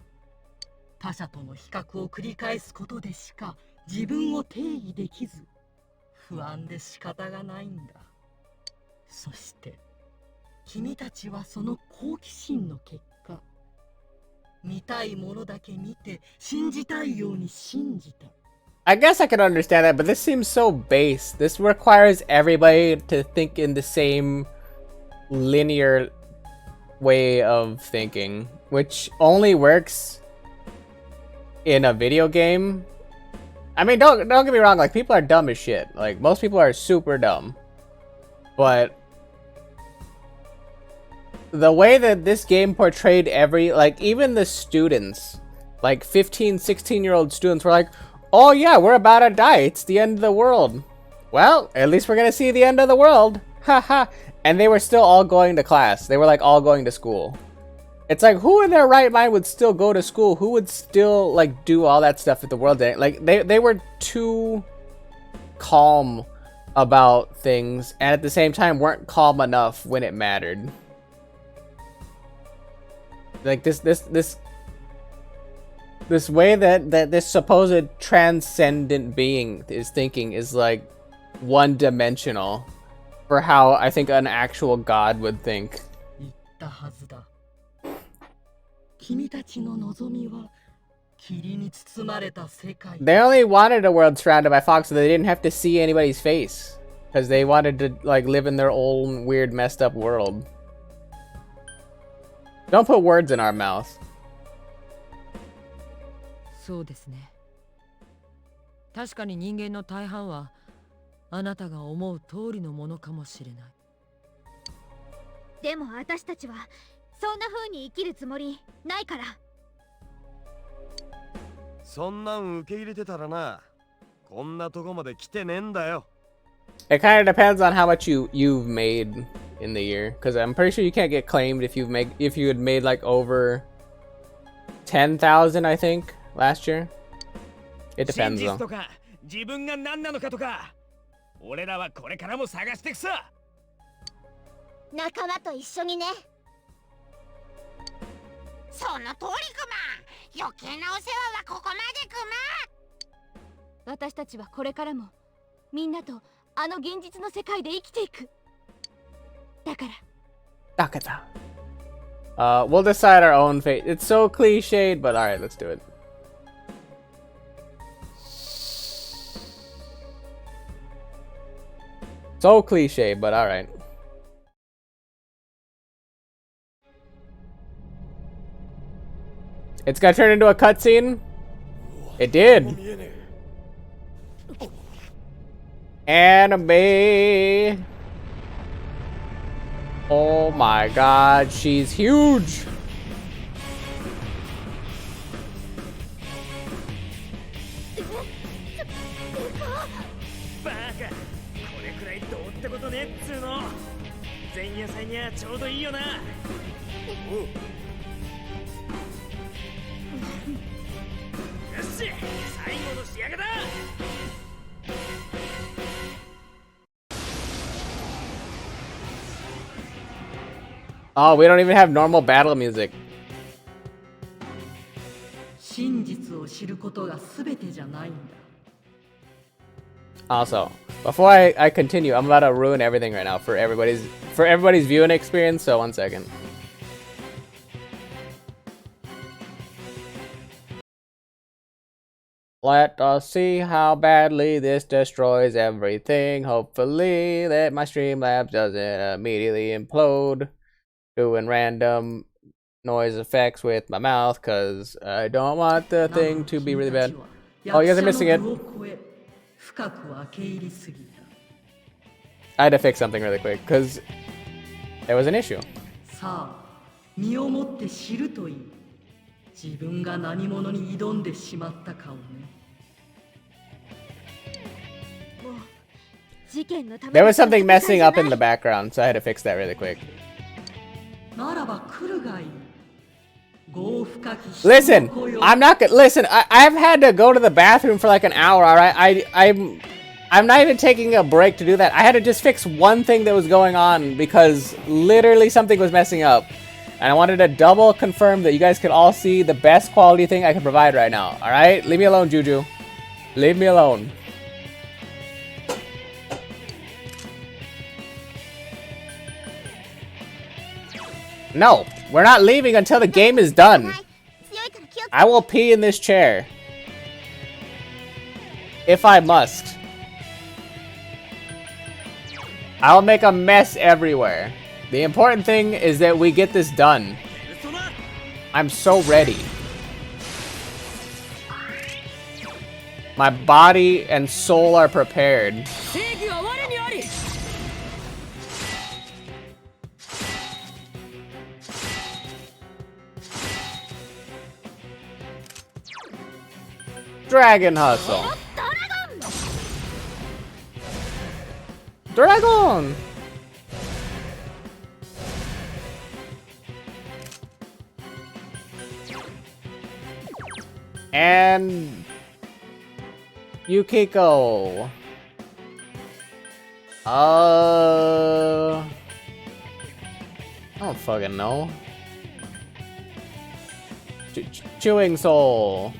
他者との比較を繰り返すことでしか自分を定義できず、不安で仕方がないんだ。そして君たちはその好奇心の結果、見たいものだけ見て信じたいように信じた。 I guess I could understand that, but this seems so base. This requires everybody to think in the same linear way of thinking, which only works in a video game. I mean, don't get me wrong, like, people are dumb as shit. Like, most people are super dumb. But the way that this game portrayed like, even the students, like 15, 16-year-old students were like, oh yeah, we're about to die. It's the end of the world. Well, at least we're gonna see the end of the world. Haha. And they were still all going to class. They were like all going to school. It's like, who in their right mind would still go to school? Who would still like do all that stuff if the world didn't? Like they were too calm about things and at the same time weren't calm enough when it mattered. Like this way that this supposed transcendent being is thinking is like one-dimensional for how I think an actual god would think. 言ったはずだ。君たちの望みは霧に包まれた世界。 They only wanted a world surrounded by fog so they didn't have to see anybody's face, because they wanted to like live in their own weird messed up world. Don't put words in our mouth. そうですね。確かに人間の大半はあなたが思う通りのものかもしれない。でも私たちはそんな風に生きるつもりないから。そんなん受け入れてたらな、こんなとこまで来てねえんだよ。 It kind of depends on how much you've made in the year, because I'm pretty sure you can't get claimed if you had made like over 10,000, I think, last year. It depends 真実 though. とか自分が何なのかとか、俺らはこれからも探してくさ。仲間と一緒にね。その通りクマ。余計なお世話はここまでクマ。私たちはこれからもみんなとあの現実の世界で生きていく。だから。 Dakata. We'll decide our own fate. It's so cliched, but alright, let's do it. So cliche, but alright. It's gonna turn into a cutscene? It did! Anime! Oh my god, she's huge! Oh, we don't even have normal battle music. 真実を知ることが全てじゃないんだ。 Also, Before I continue, I'm about to ruin everything right now for everybody's viewing experience, so 1 second. Let us see how badly this destroys everything. Hopefully that my Streamlabs doesn't immediately implode. Doing random noise effects with my mouth because I don't want the thing to be really bad. Oh, you guys are missing it. I had to fix something really quick because there was an issue. 身をもって知るといい。自分が何者に挑んでしまったかをね。There was something messing up in the background, so I had to fix that really quick. ならば来るがいい。Listen, I'm not gonna listen. I've had to go to the bathroom for like an hour. All right, I'm not even taking a break to do that. I had to just fix one thing that was going on because literally something was messing up, and I wanted to double confirm that you guys could all see the best quality thing I can provide right now. All right, leave me alone, Juju. Leave me alone. No, we're not leaving until the game is done. I will pee in this chair. If I must. I'll make a mess everywhere. The important thing is that we get this done. I'm so ready. My body and soul are prepared. Dragon Hustle. Dragon! And Yukiko. I don't fucking know. Chewing Soul.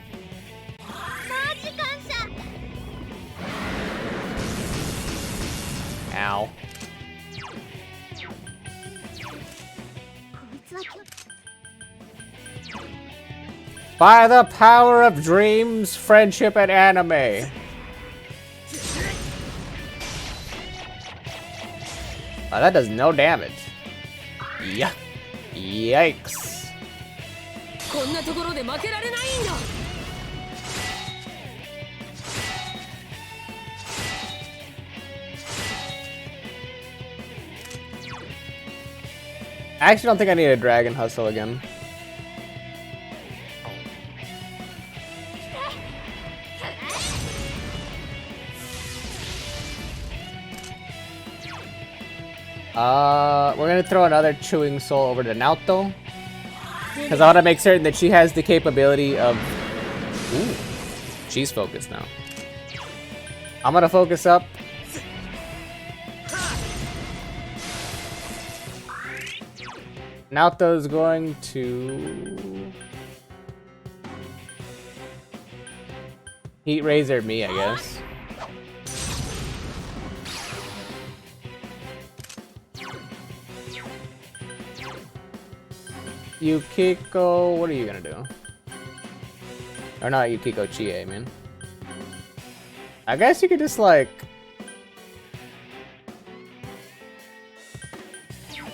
Ow. By the power of dreams, friendship, and anime. Oh, that does no damage. Yeah. Yikes. I actually don't think I need a Dragon Hustle again. We're gonna throw another Chewing Soul over to Naoto. Because I want to make certain that she has the capability of... Ooh, she's focused now. I'm gonna focus up. Naoto's going to... Heat Razor me, I guess. Yukiko, what are you gonna do? Or not Yukiko, Chie, man. I guess you could just like...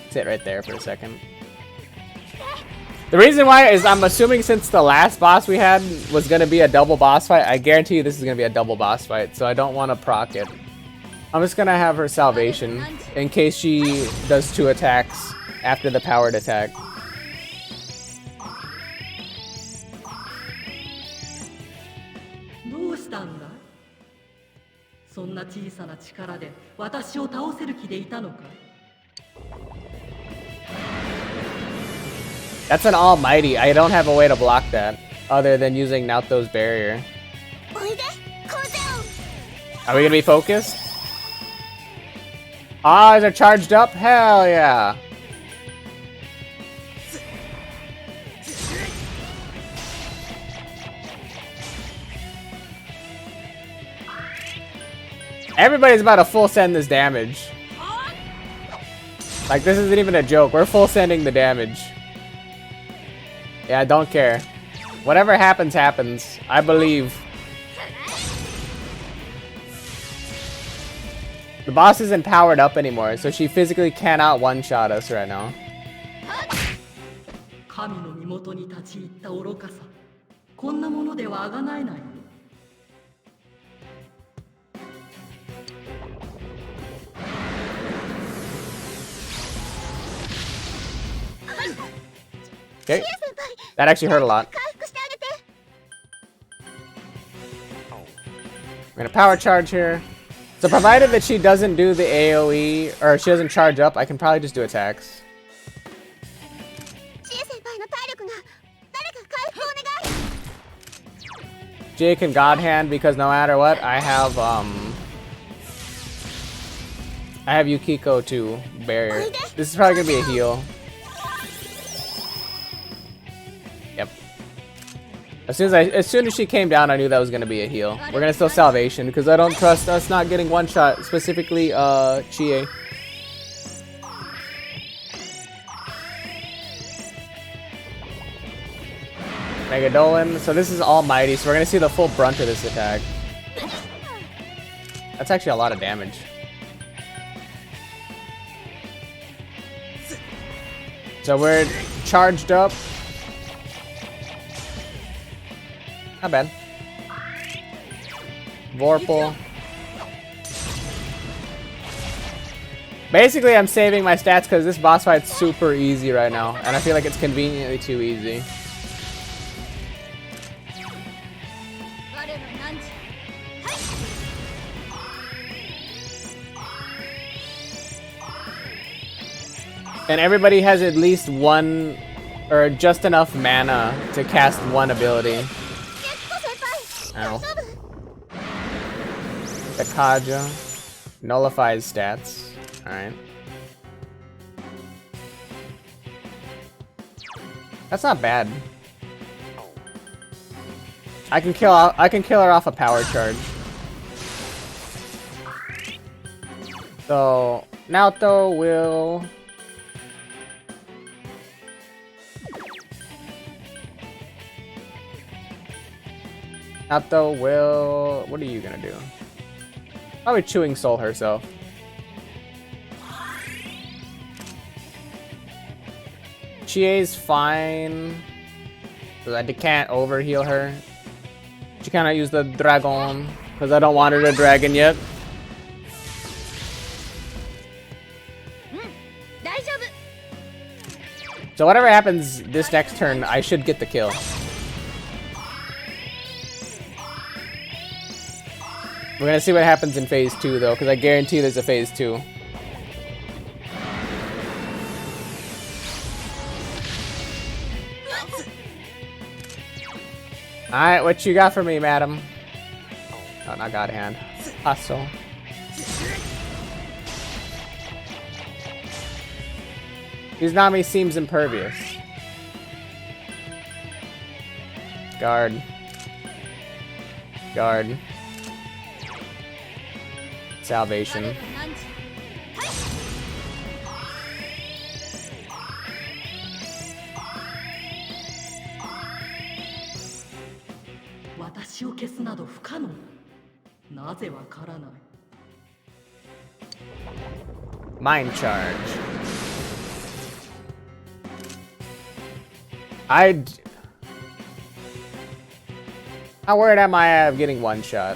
sit right there for a second. The reason why is I'm assuming since the last boss we had was gonna be a double boss fight, I guarantee you this is gonna be a double boss fight, so I don't want to proc it. I'm just gonna have her salvation in case she does 2 attacks after the powered attack. That's an almighty. I don't have a way to block that other than using Naoto's barrier. Are we gonna be focused? Eyes are charged up? Hell yeah. Everybody's about to full send this damage. Like, this isn't even a joke. We're full sending the damage. Yeah, I don't care. Whatever happens, happens. I believe. The boss isn't powered up anymore, so she physically cannot one-shot us right now. 神の身元に立ち入った愚かさ。こんなものではあがないない。Okay. That actually hurt a lot. We're gonna power charge here. So provided that she doesn't do the AoE, or she doesn't charge up, I can probably just do attacks. Jie can God Hand because no matter what, I have Yukiko to barrier. This is probably gonna be a heal. Yep. As soon as she came down, I knew that was gonna be a heal. We're gonna still salvation because I don't trust us not getting one shot, specifically Chie. Mega Dolan. So this is almighty, so we're gonna see the full brunt of this attack. That's actually a lot of damage. So we're charged up. Not bad. Vorpal. Basically, I'm saving my stats because this boss fight's super easy right now, and I feel like it's conveniently too easy. And everybody has at least one, or just enough mana to cast one ability. Ow. The Kaja nullifies stats. Alright. That's not bad. I can kill her off a power charge. So Naoto will what are you gonna do? Probably Chewing Soul herself. Chie's fine. So I can't overheal her. She cannot use the dragon because I don't want her to dragon yet. So whatever happens this next turn, I should get the kill. We're gonna see what happens in phase 2 though, because I guarantee there's a phase 2. Alright, what you got for me, madam? Oh, not God Hand. Hustle. Izanami seems impervious. Guard. Guard. Salvation. Mind charge. How worried am I of getting one shot?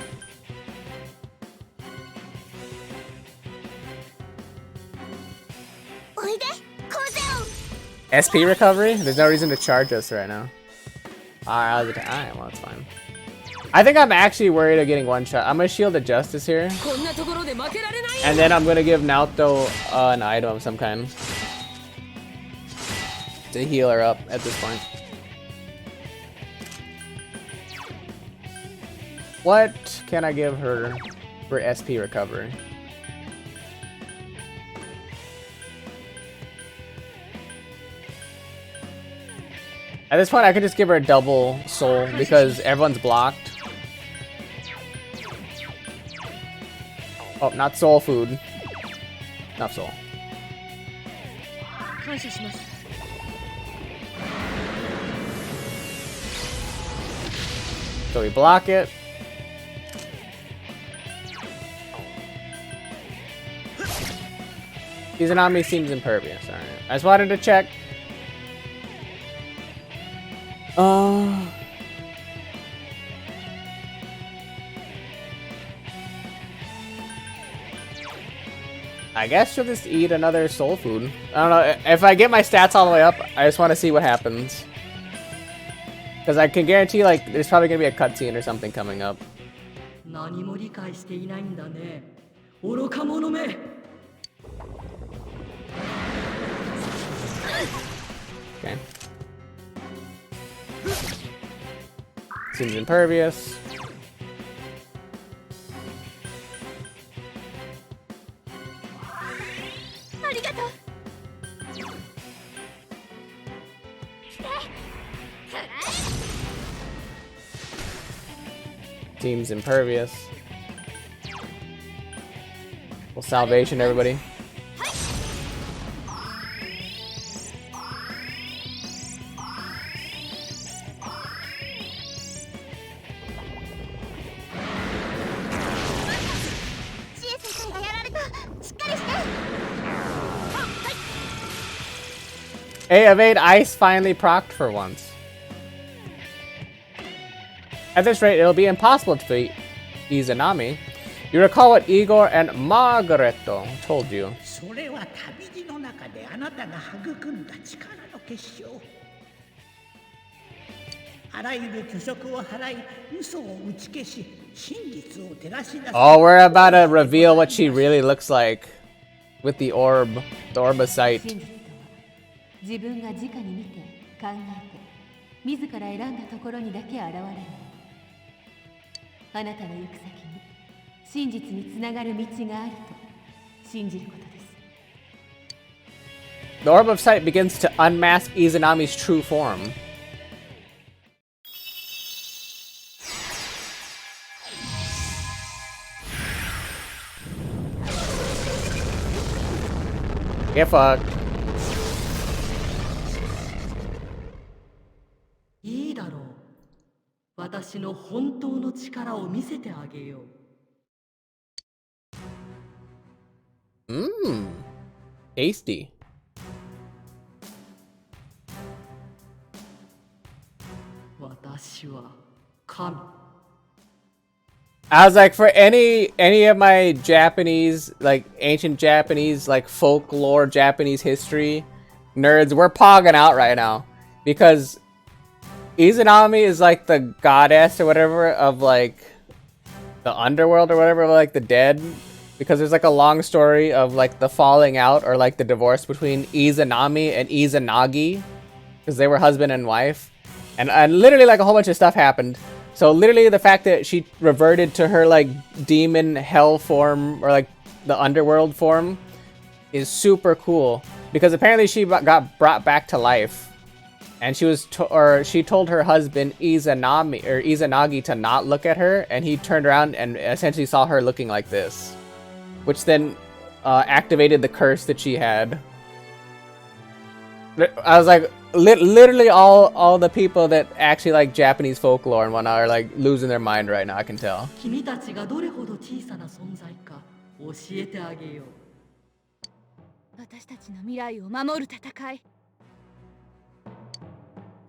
SP recovery? There's no reason to charge us right now. Alright, well, that's fine. I think I'm actually worried of getting one shot. I'm gonna Shield of Justice here. And then I'm gonna give Naoto an item of some kind. To heal her up at this point. What can I give her for SP recovery? At this point, I could just give her a double soul because everyone's blocked. Oh, not soul food. Not soul. 感謝します。 So we block it. Izanami seems impervious. Alright. I just wanted to check. I guess she'll just eat another soul food. I don't know. If I get my stats all the way up, I just want to see what happens. Because I can guarantee, like, there's probably going to be a cutscene or something coming up. 何も理解していないんだね。愚か者め。 Okay. Seems impervious. Seems impervious. Well, salvation, everybody. Hey, evade ice finally procced for once. At this rate, it'll be impossible to defeat Izanami. You recall what Igor and Margaretto told you. それは旅路の中であなたが育んだ力の結晶。あらゆる虚飾を払い、嘘を打ち消し、真実を照らし出す。 Oh, we're about to reveal what she really looks like with the orb, the orb of sight. 自分が直に見て考えて自ら選んだところにだけ現れる。あなたの行く先に真実につながる道があると信じることです。 The orb of sight begins to unmask Izanami's true form. Get fucked. いいだろう。私の本当の力を見せてあげよう。Mmm. Tasty. 私は神。 I was like, for any of my Japanese, like ancient Japanese, like folklore Japanese history nerds, we're pogging out right now because Izanami is like the goddess or whatever of like the underworld or whatever, like the dead, because there's like a long story of like the falling out or like the divorce between Izanami and Izanagi because they were husband and wife, and literally like a whole bunch of stuff happened. So literally the fact that she reverted to her like demon hell form or like the underworld form is super cool because apparently she got brought back to life, and she told her husband Izanagi to not look at her, and he turned around and essentially saw her looking like this, which then activated the curse that she had. I was like, literally all the people that actually like Japanese folklore and whatnot are like losing their mind right now. I can tell. 君たちがどれほど小さな存在か教えてあげよう。私たちの未来を守る戦い。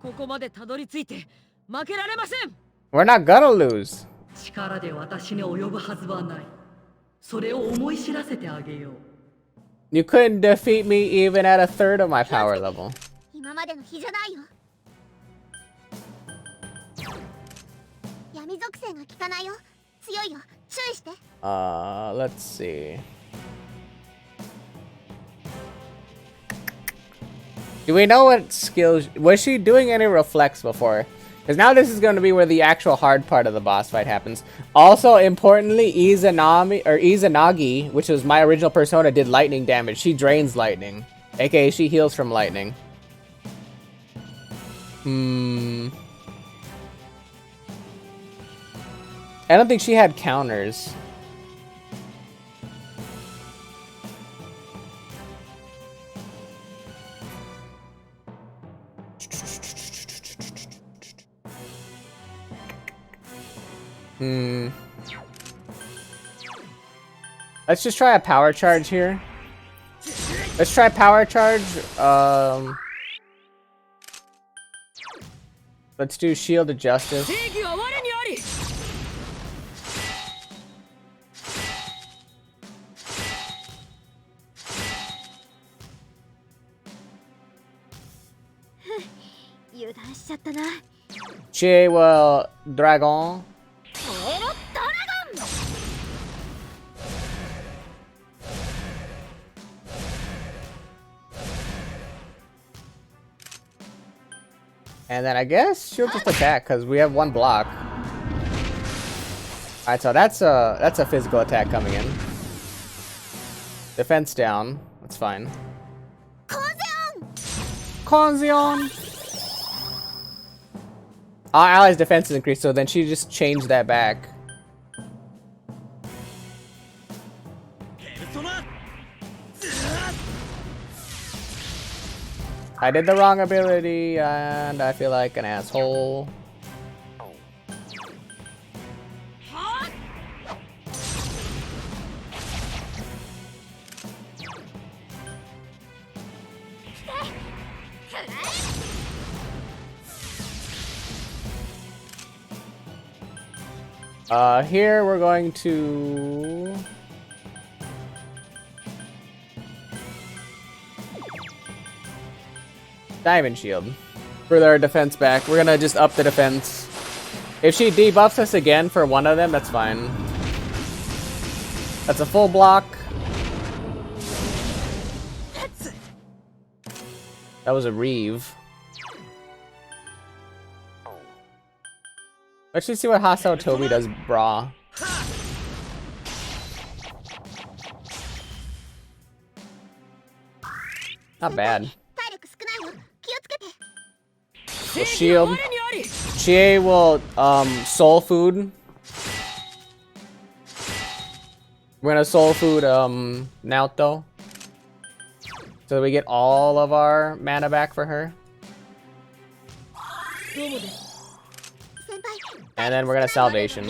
ここまでたどり着いて負けられません。 We're not gonna lose. 力で私に及ぶはずはない。それを思い知らせてあげよう。 You couldn't defeat me even at a third of my power level. 今までの比じゃないよ。闇属性が効かないよ。強いよ。注意して。Let's see. Do we know what skills? Was she doing any reflex before? Because now this is going to be where the actual hard part of the boss fight happens. Also, importantly, Izanagi, which was my original persona, did lightning damage. She drains lightning, aka she heals from lightning. I don't think she had counters. Let's just try a power charge here. Let's try power charge. Let's do Shield of Justice. Chie will Dragon. And then I guess she'll just attack because we have one block. Alright, so that's a physical attack coming in. Defense down. That's fine. Konzion! Our ally's defense is increased, so then she just changed that back. I did the wrong ability, and I feel like an asshole. Here we're going to... Diamond Shield. For their defense back. We're gonna just up the defense. If she debuffs us again for one of them, that's fine. That's a full block. That was a Reeve. Let's just see what Hasao Tobi does, brah. Not bad. We'll shield. Chie will soul food. We're gonna soul food Naoto. So we get all of our mana back for her. And then we're gonna salvation.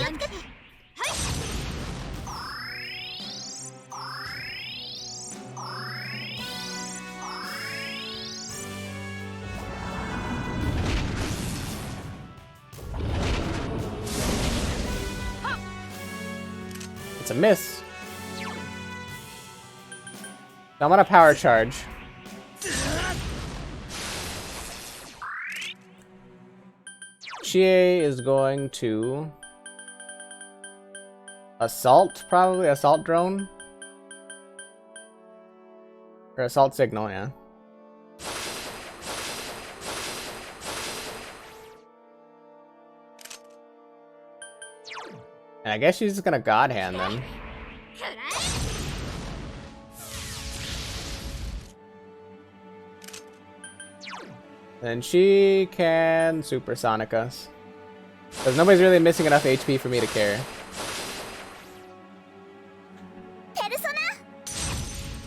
It's a miss. Now I'm gonna power charge. Chie is going to assault, probably assault drone or assault signal, yeah. And I guess she's just gonna God Hand then. And she can supersonic us. Because nobody's really missing enough HP for me to care.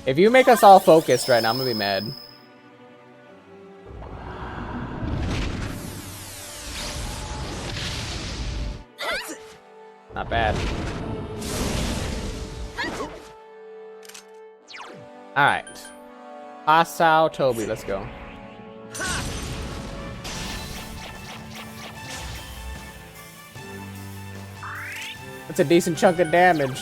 If you make us all focused right now, I'm gonna be mad. Not bad. Alright. Hasao Tobi, let's go. That's a decent chunk of damage.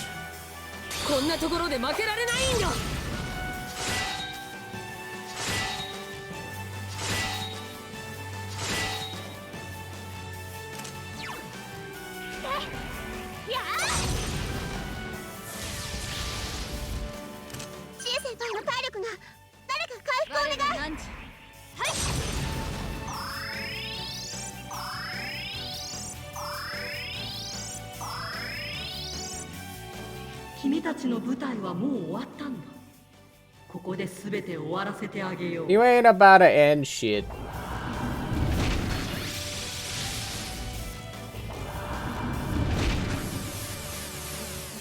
You ain't about to end shit.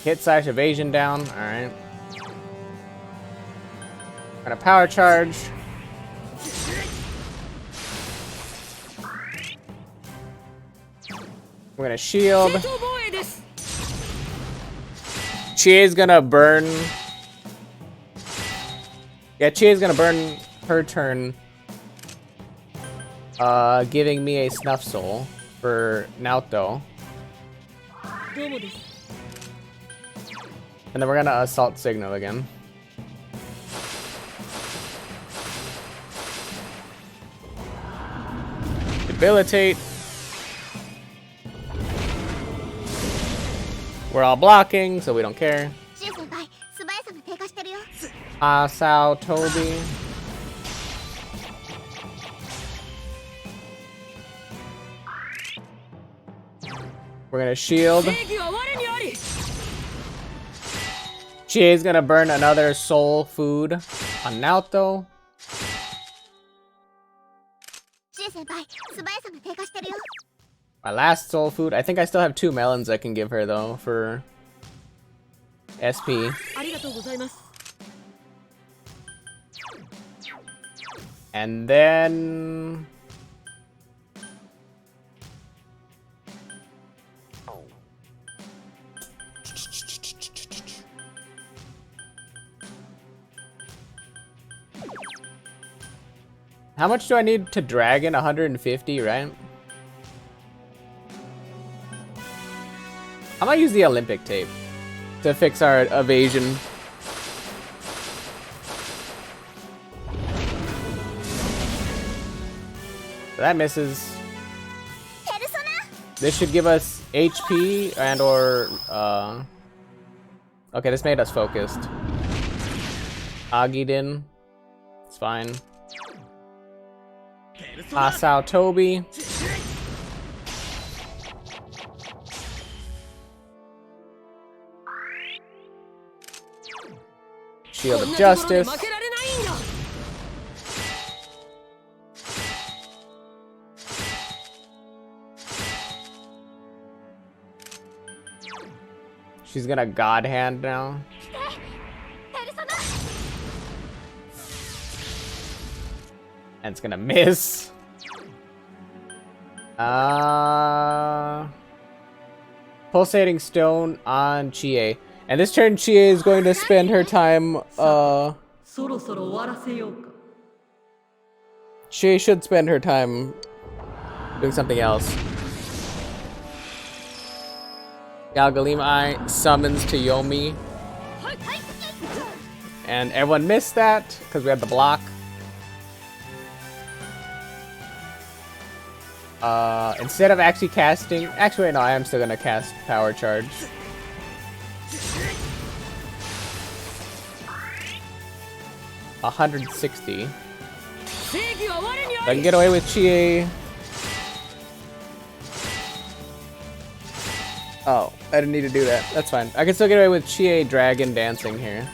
Hit slash evasion down. Alright. Gonna power charge. We're gonna shield. Chie's gonna burn. Yeah, Chie's gonna burn her turn. Giving me a Snuff Soul for Naoto. And then we're gonna Assault Signal again. Debilitate. We're all blocking, so we don't care. Sao Toby. We're gonna shield. Chie's gonna burn another soul food on Naoto. My last soul food. I think I still have 2 melons I can give her though for SP. And then how much do I need to dragon? 150, right? I might use the Olympic tape to fix our evasion. That misses. This should give us HP and or okay, this made us focused. Agiden. It's fine. Asao Toby. Shield of Justice. She's gonna God Hand now. And it's gonna miss. Pulsating Stone on Chie. And this turn Chie is going to spend her time, Chie should spend her time doing something else. Galgalim summons to Yomi. And everyone missed that because we had the block. Instead of actually casting, actually no, I am still gonna cast Power Charge. $160. I can get away with Chie. Oh, I didn't need to do that. That's fine. I can still get away with Chie Dragon dancing here.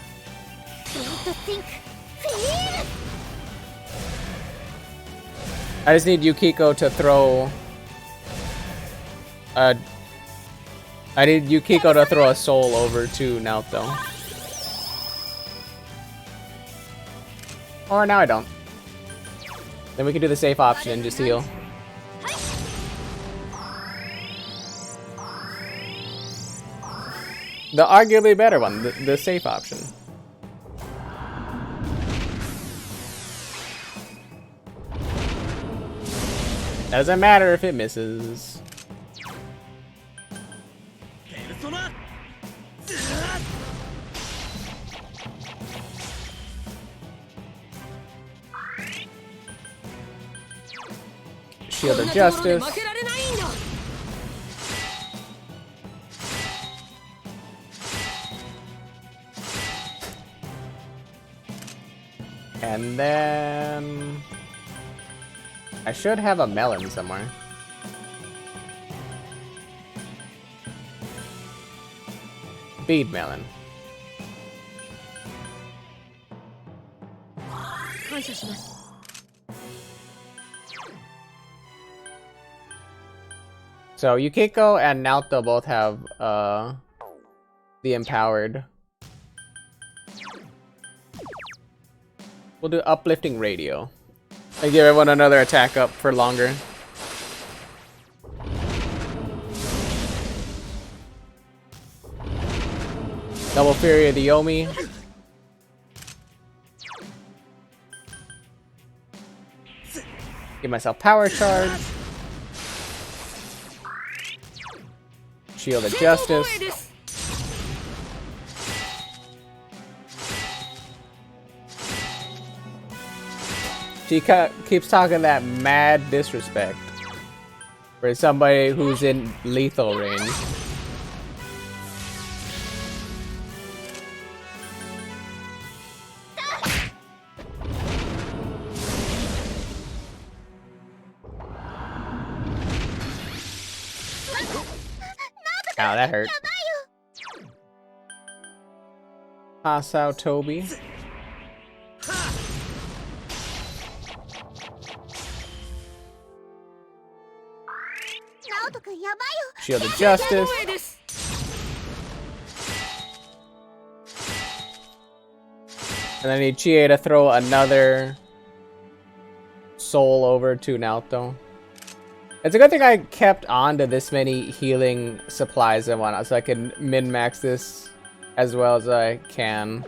I just need Yukiko to throw... I need Yukiko to throw a soul over to Naoto. Or now I don't. Then we can do the safe option and just heal. The arguably better one, the safe option. Doesn't matter if it misses. Shield of Justice. And then... I should have a melon somewhere. Bead melon. So Yukiko and Naoto both have the empowered. We'll do uplifting radio. And give everyone another attack up for longer. Double Fury of the Yomi. Give myself Power Charge. Shield of Justice. She keeps talking that mad disrespect for somebody who's in lethal range. Ow, that hurt. Pass out Toby. Shield of Justice. And I need Chie to throw another soul over to Naoto. It's a good thing I kept on to this many healing supplies and whatnot, so I can min-max this as well as I can.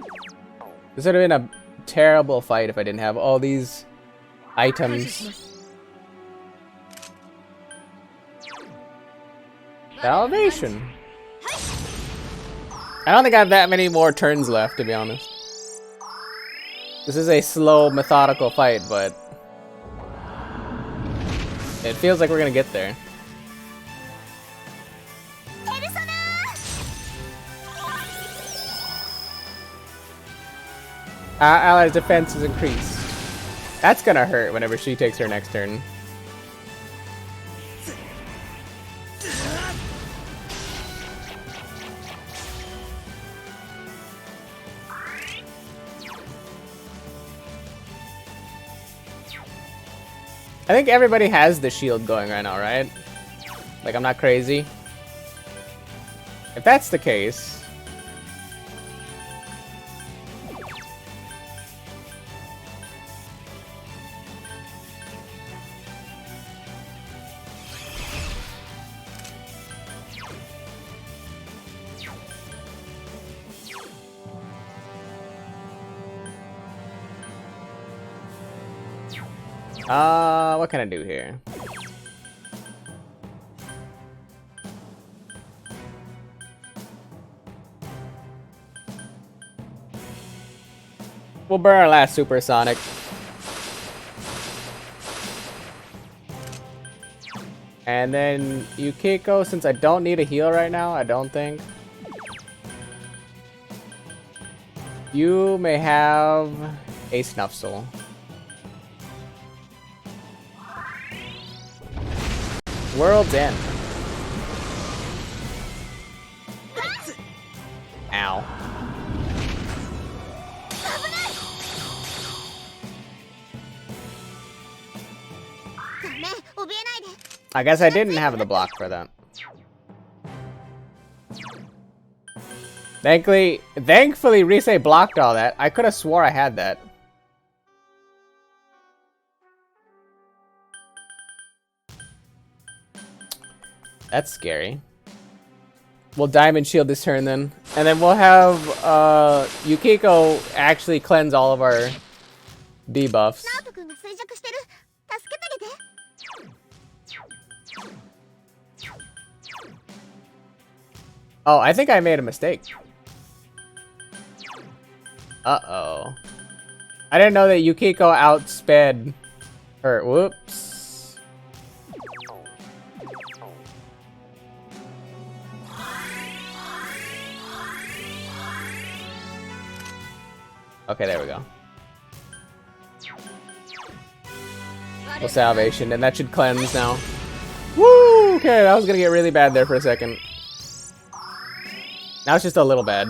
This would have been a terrible fight if I didn't have all these items. Salvation. I don't think I have that many more turns left, to be honest. This is a slow, methodical fight, but it feels like we're gonna get there. Allies' defense is increased. That's gonna hurt whenever she takes her next turn. I think everybody has the shield going right now, right? Like, I'm not crazy. If that's the case... what can I do here? We'll burn our last supersonic. And then Yukiko, since I don't need a heal right now, I don't think. You may have a Snuff Soul. World's End. Ow. I guess I didn't have the block for that. Thankfully, Rise blocked all that. I could have swore I had that. That's scary. We'll Diamond Shield this turn then. And then we'll have Yukiko actually cleanse all of our debuffs. Oh, I think I made a mistake. Uh-oh. I didn't know that Yukiko outsped her. Whoops. Okay, there we go. Well, salvation, and that should cleanse now. Woo! Okay, that was gonna get really bad there for a second. Now it's just a little bad.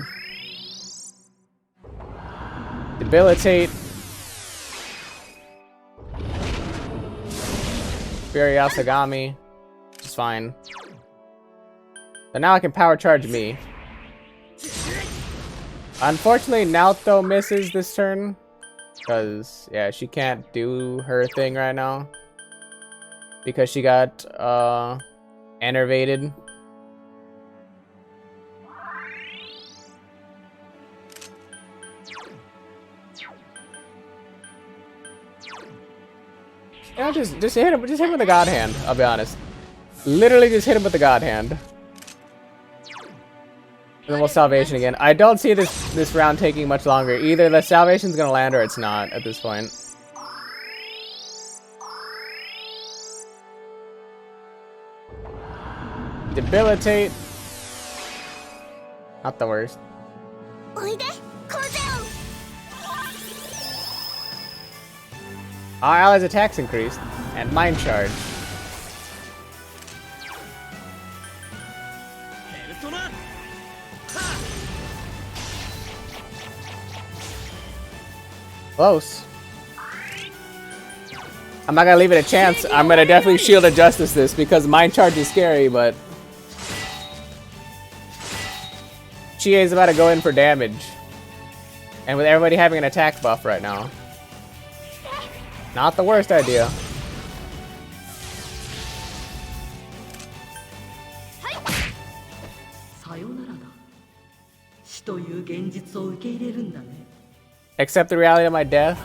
Debilitate. Fury Asagami. Which is fine. So now I can power charge me. Unfortunately, Naoto misses this turn. Because, yeah, she can't do her thing right now. Because she got, enervated. Yeah, just hit him with the God Hand, I'll be honest. Literally just hit him with the God Hand. And then we'll Salvation again. I don't see this round taking much longer. Either the Salvation's gonna land or it's not at this point. Debilitate. Not the worst. Our allies' attacks increased, and Mind Charge. Close. I'm not gonna leave it a chance. I'm gonna definitely Shield of Justice this because Mind Charge is scary, but Chie is about to go in for damage. And with everybody having an attack buff right now. Not the worst idea. Accept the reality of my death.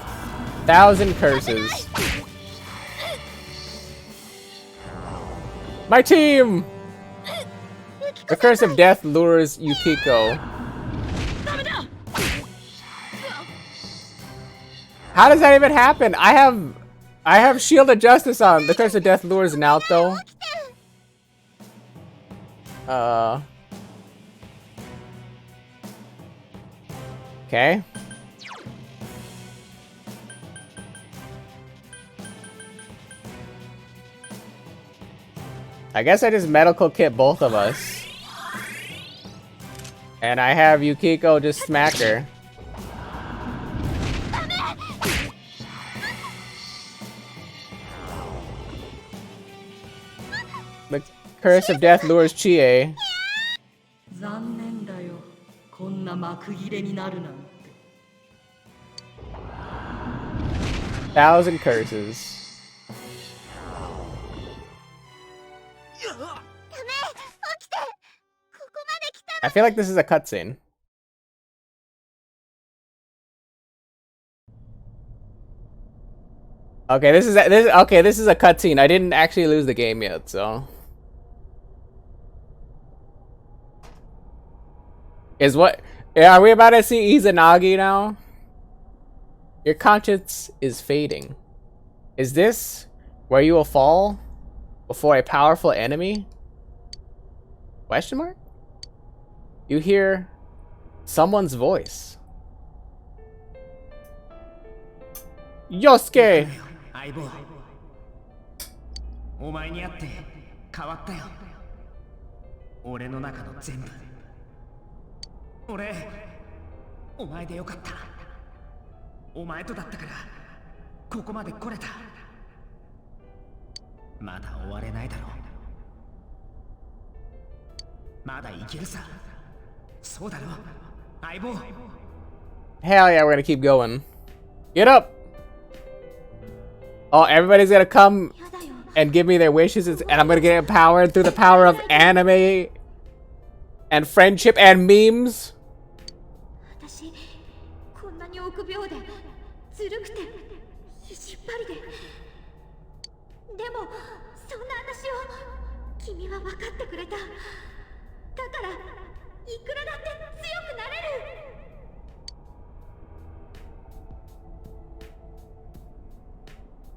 1,000 curses. My team! The curse of death lures Yukiko. How does that even happen? I have Shield of Justice on. The curse of death lures Naoto. Okay. I guess I just medical kit both of us. And I have Yukiko just smack her. The curse of death lures Chie. 1,000 curses. I feel like this is a cutscene. Okay, this is a cutscene. I didn't actually lose the game yet, so. Are we about to see Izanagi now? Your conscience is fading. Is this where you will fall before a powerful enemy? Question mark? You hear someone's voice. Yosuke! 相棒、お前に会って変わったよ。俺の中の全部。俺、お前でよかった。お前とだったからここまで来れた。まだ終われないだろう。まだいけるさ。そうだろ、相棒。 Hell yeah, we're gonna keep going. Get up! Oh, everybody's gonna come and give me their wishes, and I'm gonna get empowered through the power of anime and friendship and memes. 私こんなに臆病でずるくて意地っ張りで、でもそんな私を君は分かってくれた。だからいくらだって強くなれる。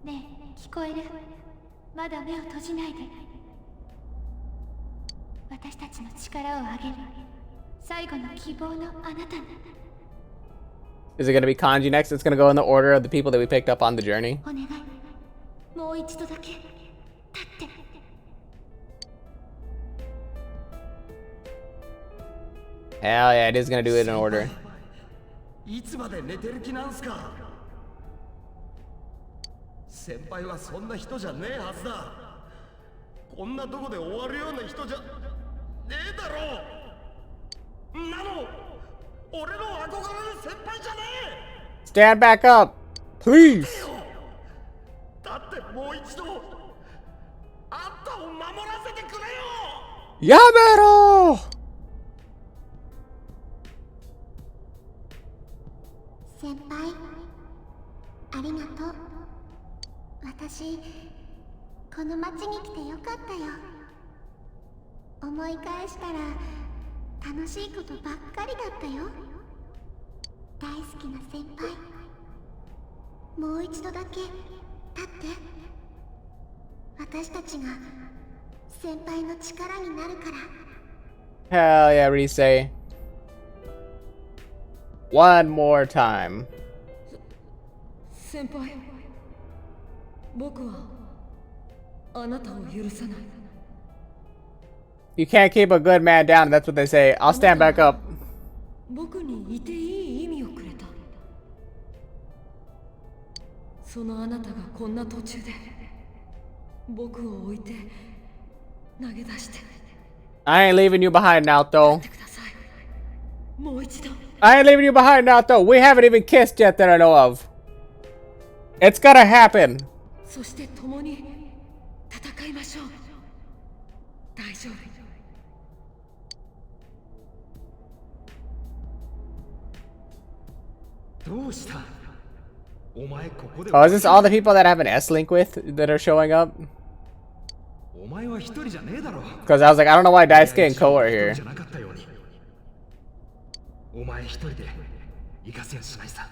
ねえ、聞こえる？まだ目を閉じないで。私たちの力を上げる最後の希望のあなたに。 Is it gonna be Kanji next? It's gonna go in the order of the people that we picked up on the journey. お願い、もう一度だけ立って。 Hell yeah, it is gonna do it in order. いつまで寝てる気なんすか。先輩はそんな人じゃねえはずだ。こんなとこで終わるような人じゃねえだろう。んなの俺の憧れる先輩じゃねえ。 Stand back up, please. だってもう一度あんたを守らせてくれよ。やめろ。 先輩、ありがとう。私私この町に来てよかったよ。思い返したら楽しいことばっかりだったよ。大好きな先輩、もう一度だけ立って。私たちが先輩の力になるから。 Hell yeah, Risei. One more time. 先輩、僕はあなたを許さない。 You can't keep a good man down, that's what they say. I'll stand back up. 僕にいていい意味をくれた。そのあなたがこんな途中で僕を置いて投げ出して。 I ain't leaving you behind, Naoto. もう一度。 I ain't leaving you behind, Naoto. We haven't even kissed yet that I know of. It's gonna happen. そして共に戦いましょう。大丈夫。どうした？お前ここで。 Oh, is this all the people that I have an S-Link with that are showing up? お前は一人じゃねえだろ。 Because I was like, I don't know why Daisuke and Ko are here. お前一人で行かせやしないさ。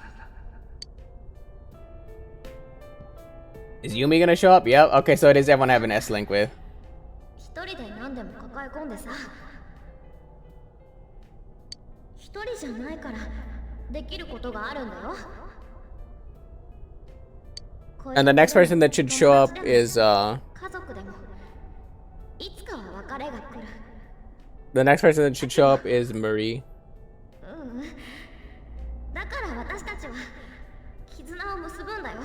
Is Yumi gonna show up? Yep. Okay, so it is everyone I have an S-Link with. 一人で何でも抱え込んでさ。一人じゃないからできることがあるんだよ。 And the next person that should show up is家族でもいつかは別れが来る。 the next person that should show up is Marie. だから私たちは絆を結ぶんだよ。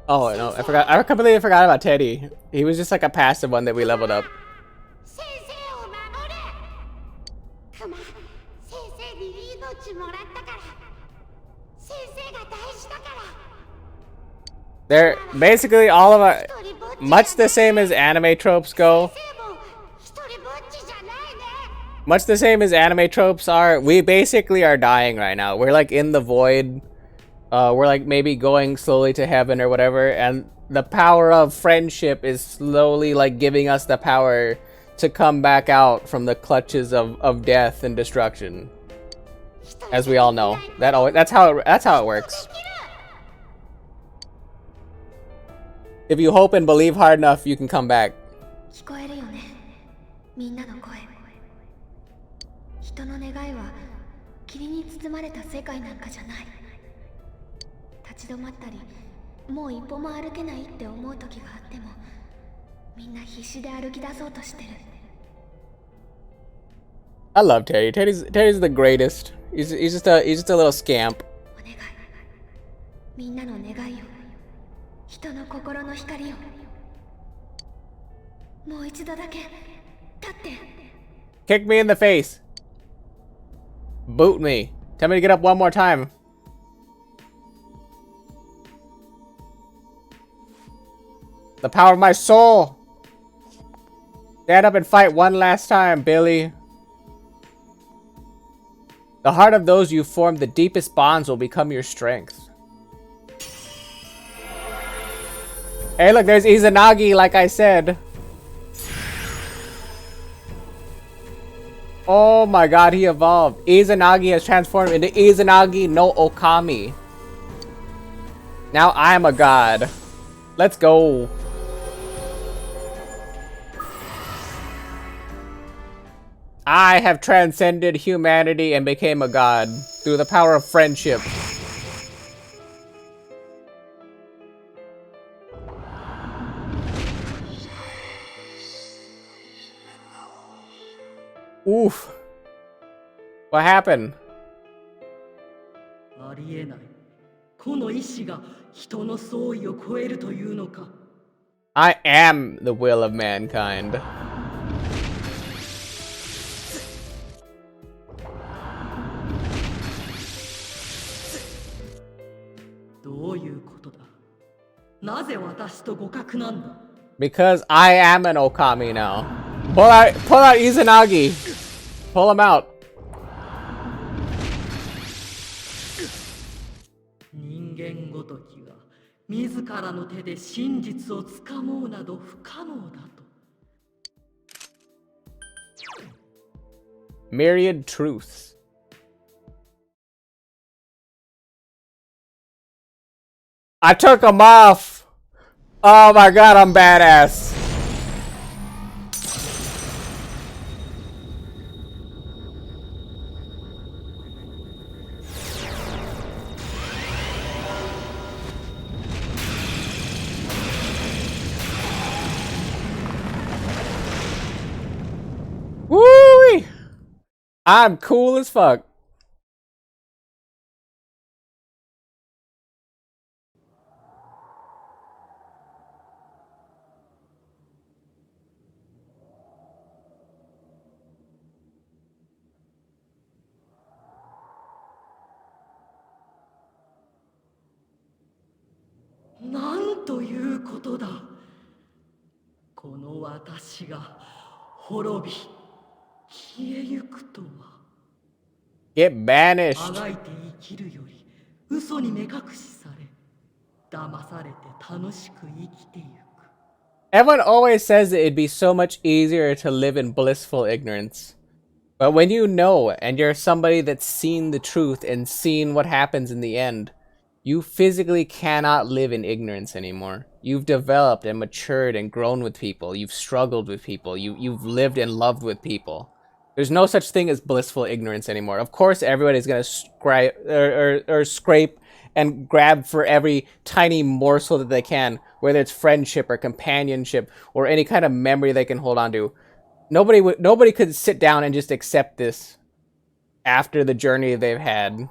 Oh no, I completely forgot about Teddy. He was just like a passive one that we leveled up. 先生を守れ。クマ、先生に命もらったから。先生が大事だから。 They're basically all of our, much the same as anime tropes go. Much the same as anime tropes are. We basically are dying right now. We're like in the void. We're like maybe going slowly to heaven or whatever, and the power of friendship is slowly like giving us the power to come back out from the clutches of death and destruction. As we all know, that's how it works. If you hope and believe hard enough, you can come back. 聞こえるよね、みんなの声。人の願いは霧に包まれた世界なんかじゃない。立ち止まったり、もう一歩も歩けないって思う時があっても、みんな必死で歩き出そうとしてる。 I love Teddy. Teddy's the greatest. He's just a little scamp. みんなの願いを、人の心の光を。もう一度だけ立って。 Kick me in the face. Boot me. Tell me to get up one more time. The power of my soul. Stand up and fight one last time, Billy. The heart of those you form the deepest bonds will become your strength. Hey, look, there's Izanagi, like I said. Oh my god, he evolved. Izanagi has transformed into Izanagi no Okami. Now I am a god. Let's go. I have transcended humanity and became a god through the power of friendship. Oof. What happened? ありえない。この意志が人の総意を超えるというのか。 I am the will of mankind. どういうことだ。なぜ私と互角なんだ。 Because I am an Okami now. Pull out Izanagi. Pull him out. 人間ごときが自らの手で真実をつかもうなど不可能だと。Myriad truths. I took them off. Oh my god, I'm badass. Woo! I'm cool as fuck. What? なんということだ。この私が滅び消えゆくとは。Get banished. あがいて生きるより嘘に目隠しされ、騙されて楽しく生きてゆく。 Everyone always says that it'd be so much easier to live in blissful ignorance. But when you know, and you're somebody that's seen the truth and seen what happens in the end, you physically cannot live in ignorance anymore. You've developed and matured and grown with people. You've struggled with people. You've lived and loved with people. There's no such thing as blissful ignorance anymore. Of course, everybody's gonna scrape and grab for every tiny morsel that they can, whether it's friendship or companionship or any kind of memory they can hold on to. Nobody could sit down and just accept this after the journey they've had.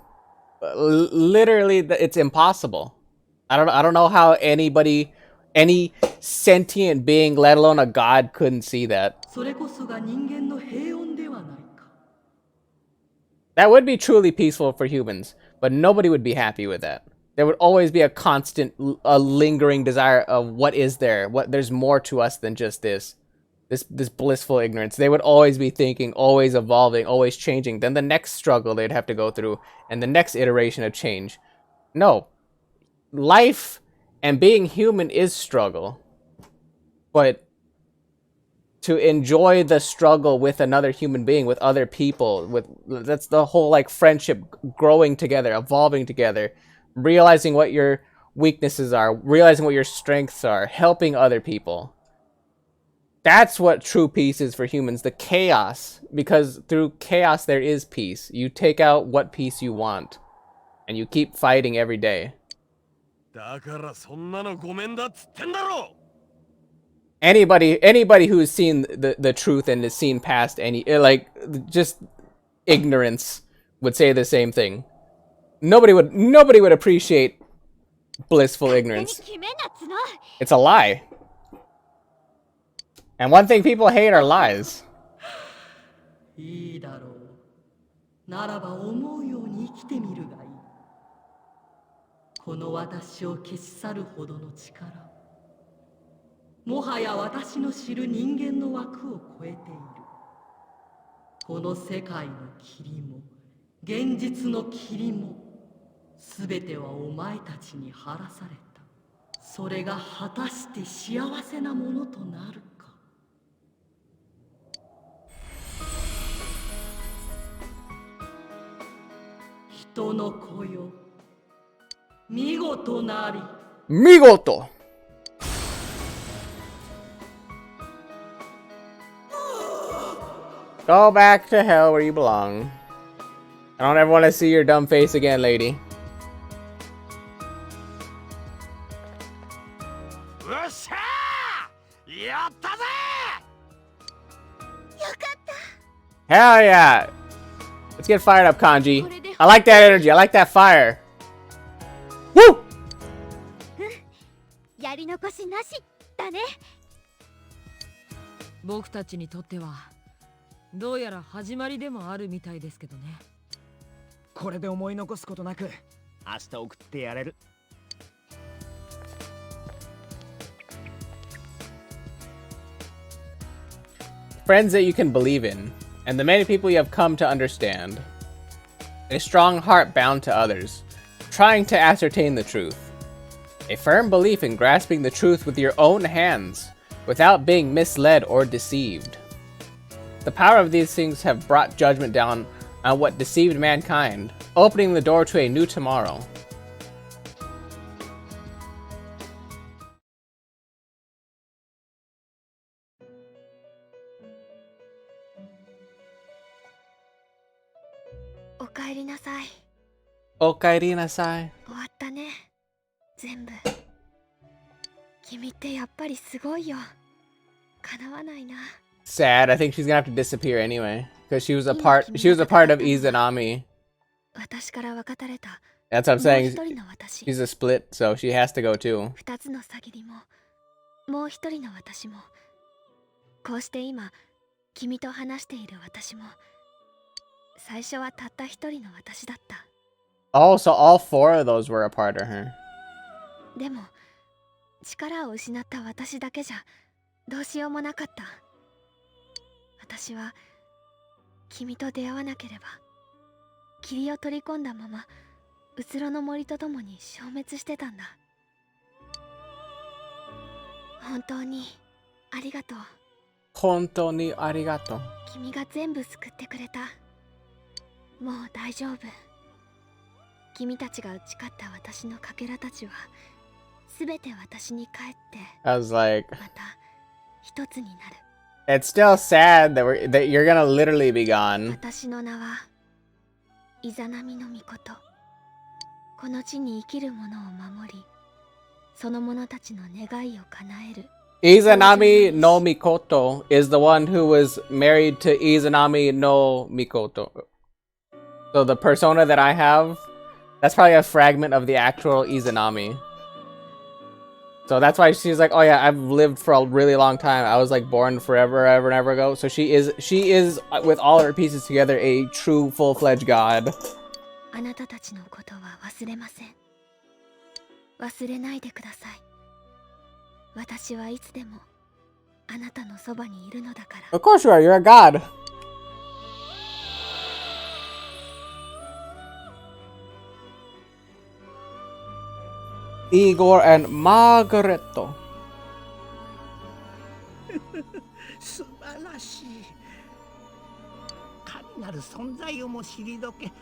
Literally, it's impossible. I don't know how any sentient being, let alone a god, couldn't see that. That would be truly peaceful for humans, but nobody would be happy with that. There would always be a constant, lingering desire of what is there? There's more to us than just this blissful ignorance. They would always be thinking, always evolving, always changing. Then the next struggle they'd have to go through, and the next iteration of change. No. Life and being human is struggle. But to enjoy the struggle with another human being, with other people, that's the whole like friendship, growing together, evolving together, realizing what your weaknesses are, realizing what your strengths are, helping other people. That's what true peace is for humans, the chaos. Because through chaos there is peace. You take out what peace you want. And you keep fighting every day. Anybody who's seen the truth and has seen past any, like, just ignorance would say the same thing. Nobody would appreciate blissful ignorance. It's a lie. And one thing people hate are lies. いいだろう。ならば思うように生きてみるがいい。この私を消し去るほどの力。もはや私の知る人間の枠を超えている。この世界の霧も、現実の霧も、すべてはお前たちに晴らされた。それが果たして幸せなものとなるか。人の子よ、見事なり。見事。Go back to hell where you belong. I don't ever want to see your dumb face again, lady. Hell yeah! Let's get fired up, Kanji. I like that energy. I like that fire. Woo! やり残しなしだね。僕たちにとってはどうやら始まりでもあるみたいですけどね。これで思い残すことなく明日送ってやれる。Friends that you can believe in, and the many people you have come to understand. A strong heart bound to others. trying to ascertain the truth. A firm belief in grasping the truth with your own hands, without being misled or deceived. The power of these things have brought judgment down on what deceived mankind, opening the door to a new tomorrow. Okaeri nasai. Okaeri nasai. 終わったね。全部。君ってやっぱりすごいよ。叶わないな。 Sad. I think she's gonna have to disappear anyway, because she was a part of Izanami. 私から分かたれた。 That's what I'm saying. もう一人の私。 She's a split, so she has to go too. 二つの詐欺にも、もう一人の私も。こうして今、君と話している私も。最初はたった一人の私だった。 Oh, so all four of those were a part of her. でも、力を失った私だけじゃ、どうしようもなかった。私は、君と出会わなければ、霧を取り込んだまま、うつろの森とともに消滅してたんだ。本当に、ありがとう。本当にありがとう。君が全部救ってくれた。もう大丈夫。君たちが打ち勝った私のかけらたちは、すべて私に帰って、 I was like, また一つになる。 it's still sad that you're gonna literally be gone. 私の名は、イザナミの御事。この地に生きる者を守り、その者たちの願いを叶える。 Izanami no Mikoto is the one who was married to Izanami no Mikoto. So the persona that I have, that's probably a fragment of the actual Izanami. So that's why she's like, oh yeah, I've lived for a really long time. I was like born forever, ever and ever ago. So she is with all her pieces together a true full-fledged god. あなたたちのことは忘れません。忘れないでください。私はいつでもあなたのそばにいるのだから。 Of course you are. You're a god. Igor and Margaret. 素晴らしい。神なる存在をも退け、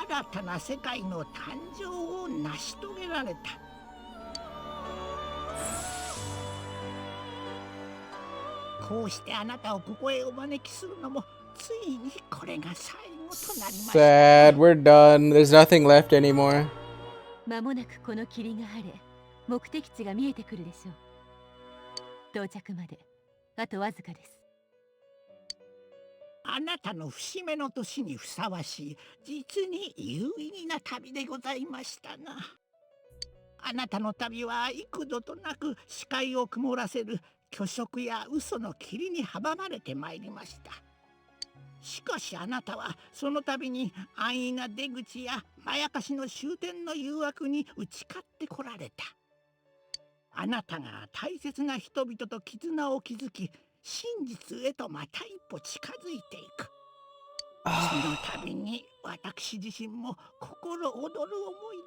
新たな世界の誕生を成し遂げられた。こうしてあなたをここへお招きするのも、ついにこれが最後となりました。 Sad. We're done. There's nothing left anymore. 間もなくこの霧が晴れ、目的地が見えてくるでしょう。到着まであとわずかです。あなたの節目の年にふさわしい、実に有意義な旅でございましたな。あなたの旅は幾度となく視界を曇らせる虚飾や嘘の霧に阻まれてまいりました。しかしあなたはその度に安易な出口やまやかしの終点の誘惑に打ち勝ってこられた。あなたが大切な人々と絆を築き、真実へとまた一歩近づいていく。その度に私自身も心躍る思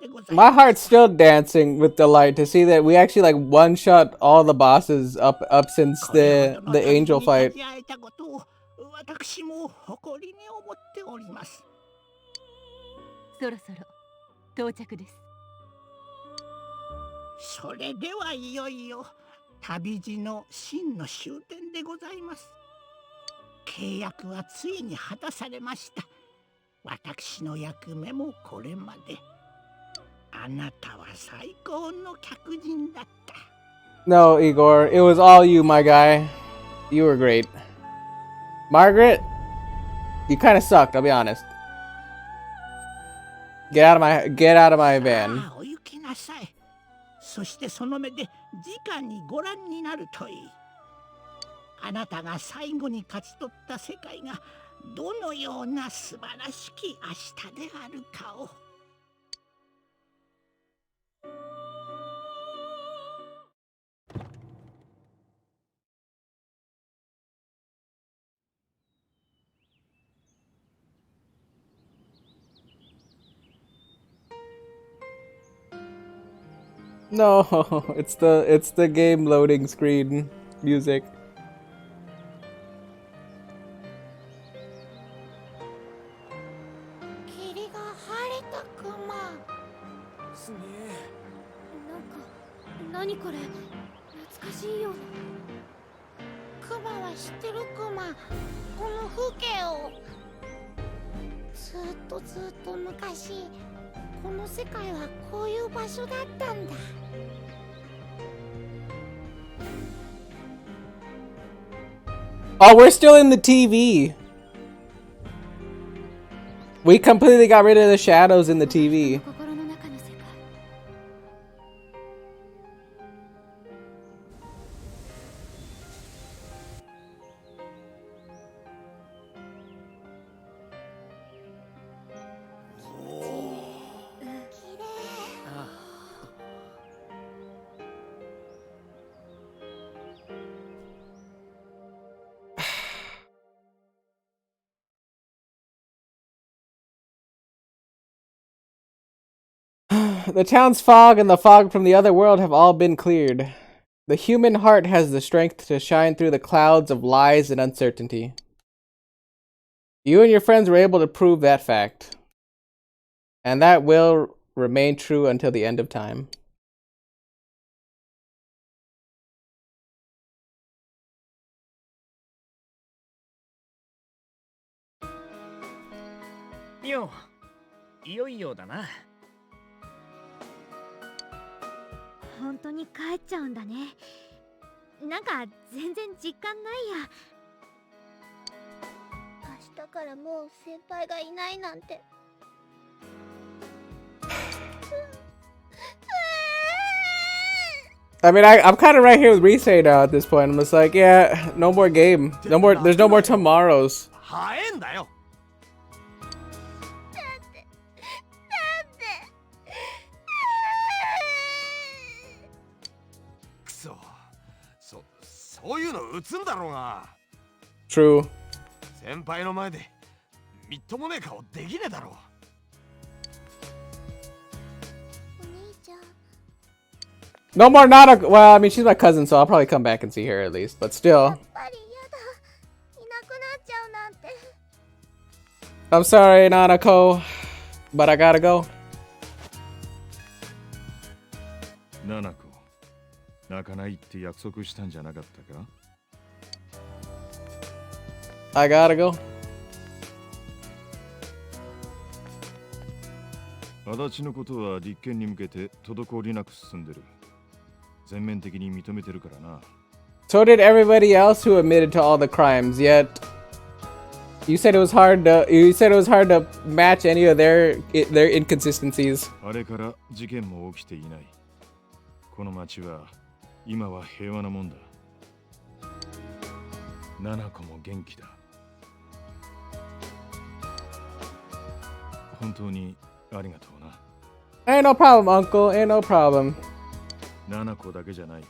いでございます。 My heart's still dancing with delight to see that we actually like one shot all the bosses up since the angel fight. 私も誇りに思っております。そろそろ到着です。それではいよいよ旅路の真の終点でございます。契約はついに果たされました。私の役目もこれまで。あなたは最高の客人だった。 No, Igor, it was all you, my guy. You were great. Margaret, you kind of sucked, I'll be honest. Get out of my van. さあ、お行きなさい。そしてその目で直にご覧になるといい。あなたが最後に勝ち取った世界がどのような素晴らしき明日であるかを。No, it's the game loading screen music. 霧が晴れたクマ。すげえ。なんか何これ、懐かしいような。クマは知ってるクマ。この風景を。ずっと昔、この世界はこういう場所だったんだ。Oh, we're still in the TV. We completely got rid of the shadows in the TV. 心の中の世界。The town's fog and the fog from the other world have all been cleared. The human heart has the strength to shine through the clouds of lies and uncertainty. You and your friends were able to prove that fact. And that will remain true until the end of time. Yo, いよいよだな。本当に帰っちゃうんだね。なんか全然実感ないや。明日からもう先輩がいないなんて。I mean, I'm kind of right here with Risei now at this point. I'm just like, yeah, no more game. No more, there's no more tomorrows. 早えんだよ。くそ、そういうの打つんだろうが。True. 先輩の前でみっともねえ顔できねえだろう。No more Nanako. Well, I mean, she's my cousin, so I'll probably come back and see her at least. But still. I'm sorry, Nanako, but I gotta go. Nanako, 泣かないって約束したんじゃなかったか? I gotta go. 足立のことは立件に向けて滞りなく進んでる。全面的に認めてるからな。So did everybody else who admitted to all the crimes. Yet, you said it was hard to match any of their inconsistencies. あれから事件も起きていない。この町は今は平和なもんだ。七子も元気だ。本当にありがとうな。Ain't no problem, Uncle. Ain't no problem. 七子だけじゃない。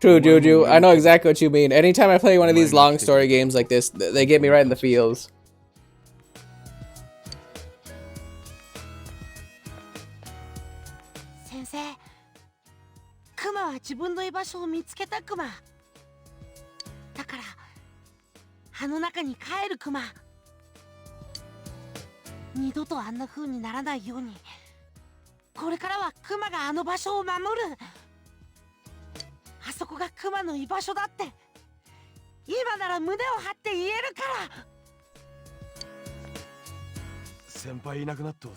True, Juju. I know exactly what you mean. Anytime I play one of these long story games like this, they get me right in the feels. 先生、クマは自分の居場所を見つけたクマ。だから、葉の中に帰るクマ。二度とあんな風にならないように、これからはクマがあの場所を守る。あそこがクマの居場所だって、今なら胸を張って言えるから。先輩いなくなっと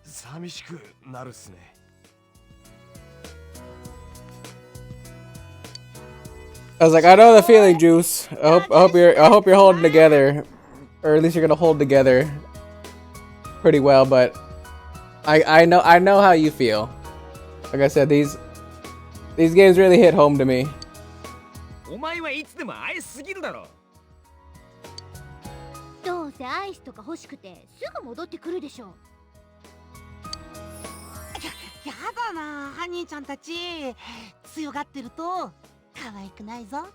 寂しくなるっすね。I was like, I know the feeling, Juice. I hope you're holding together, or at least you're gonna hold together pretty well. But I know how you feel. Like I said, these games really hit home to me. お前はいつでも愛しすぎるだろ。どうせアイスとか欲しくてすぐ戻ってくるでしょ。やだな、ハニーちゃんたち。強がってると可愛くないぞ。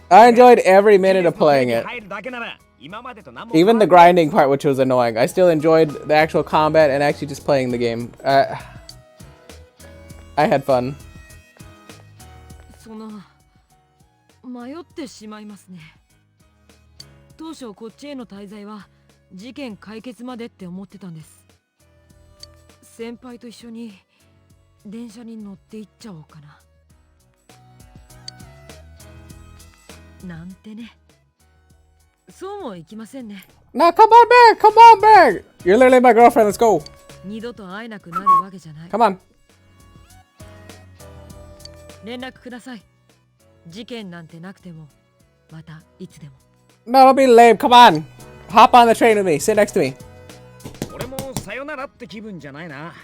I enjoyed every minute of playing it. 入るだけなら今までと何も Even the grinding part, which was annoying, I still enjoyed the actual combat and actually just playing the game. I had fun. その迷ってしまいますね。当初こっちへの滞在は事件解決までって思ってたんです。先輩と一緒に電車に乗って行っちゃおうかな。なんてね。そうもいきませんね。No, come on back! Come on back! You're literally my girlfriend. Let's go. 二度と会えなくなるわけじゃない。Come on. 連絡ください。事件なんてなくても、またいつでも。No, don't be lame. Come on. Hop on the train with me. Sit next to me. 俺もさよならって気分じゃないな。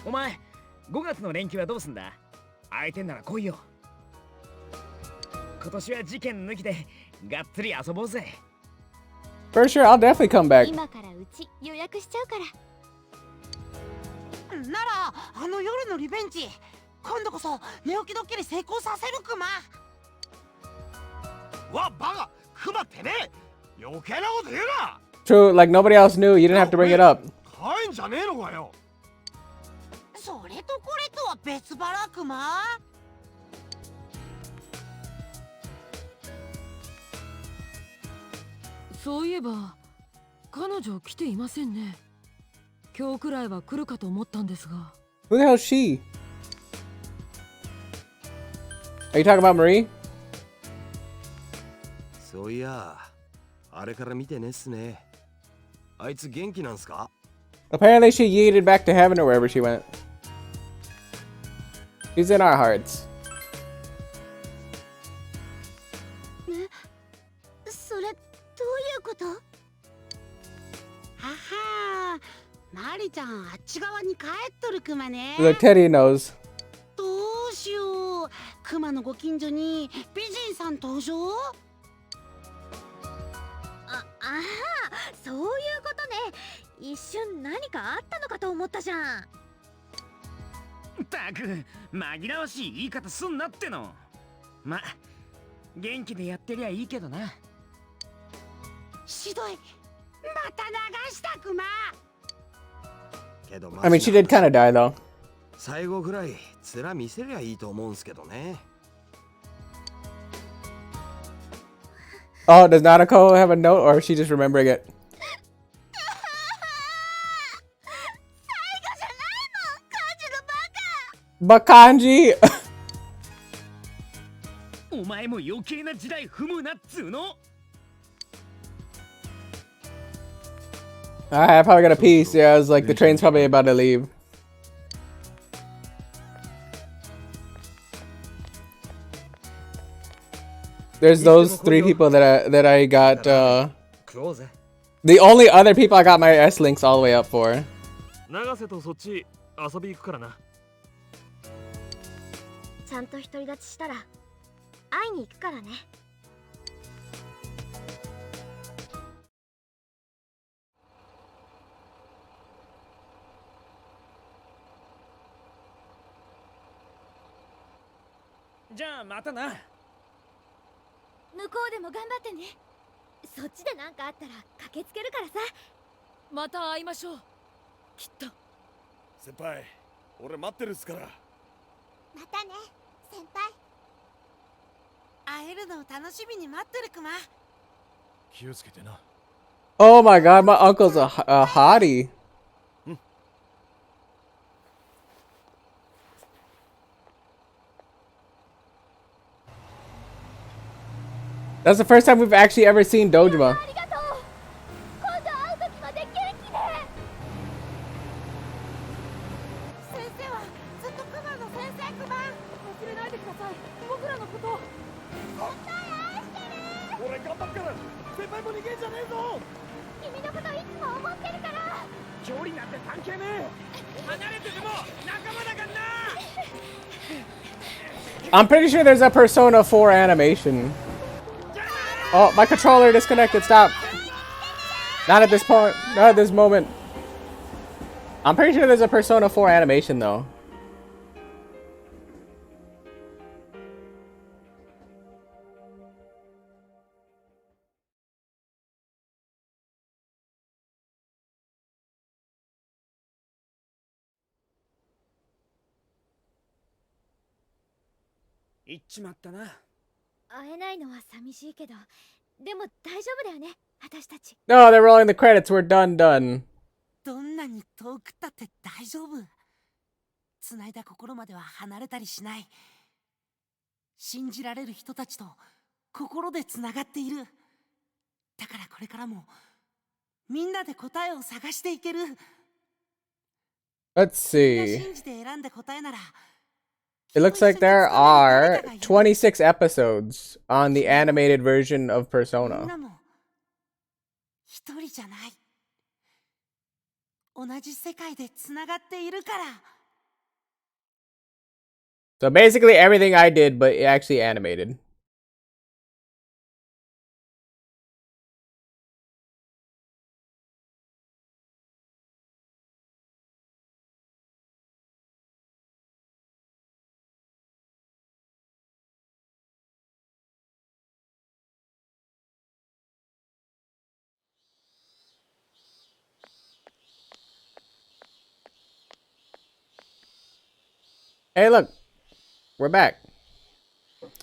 お前、5月の連休はどうすんだ？空いてんなら来いよ。今年は事件抜きでがっつり遊ぼうぜ。For sure, I'll definitely come back. 今からうち予約しちゃうから。ならあの夜のリベンジ今度こそ寝起きドッキリ成功させるクマ。わ、バカ、クマってね、余計なこと言うな。 True, like nobody else knew. You didn't have to bring it up. 帰んじゃねえのかよ。それとこれとは別腹クマ。そういえば彼女来ていませんね。今日くらいは来るかと思ったんですが。 Who the hell is she? Are you talking about Marie? そういや、あれから見てねっすね。あいつ元気なんすか？ Apparently she yeeted back to heaven or wherever she went. She's in our hearts. それどういうこと？ははマリちゃんあっち側に帰っとるクマね。 Look, Teddy knows. どうしよう。クマのご近所に美人さん登場？そういうことね。一瞬何かあったのかと思ったじゃん。たく紛らわしい言い方すんなっての。ま、元気でやってりゃいいけどな。ひどい。また流したクマ。けど I mean, she did kind of die though. 最後ぐらい面見せりゃいいと思うんすけどね。 Oh, does Nanako have a note or is she just remembering it? Bakanji! お前も余計な時代踏むなっつうの。 I probably got a piece. Yeah, I was like, the train's probably about to leave. There's those 3 people that I got. The only other people I got my S links all the way up for. 長瀬とそっち遊び行くからな。ちゃんと独り立ちしたら会いに行くからね。じゃあまたな。向こうでも頑張ってね。そっちで何かあったら駆けつけるからさ。また会いましょう。きっと。先輩、俺待ってるっすから。またね先輩。会えるのを楽しみに待ってるクマ。気をつけてな。 Oh my god, my uncle's a hottie. That's the first time we've actually ever seen Dojima. 距離なんて関係ねえ。離れてても仲間だからな。 I'm pretty sure there's a Persona 4 animation. Oh, my controller disconnected. Stop. Not at this point. Not at this moment. I'm pretty sure there's a Persona 4 animation though. 行っちまったな。会えないのは寂しいけど、でも大丈夫だよね、私たち。 No, they're rolling the credits. We're done. どんなに遠くったって大丈夫。繋いだ心までは離れたりしない。信じられる人たちと心で繋がっている。だからこれからもみんなで答えを探していける。 Let's see. 信じて選んだ答えなら It looks like there are 26 episodes on the animated version of みん Persona. なも一人じゃない。同じ世界で繋がっているから。 So basically everything I did, but actually animated. Hey, look. We're back.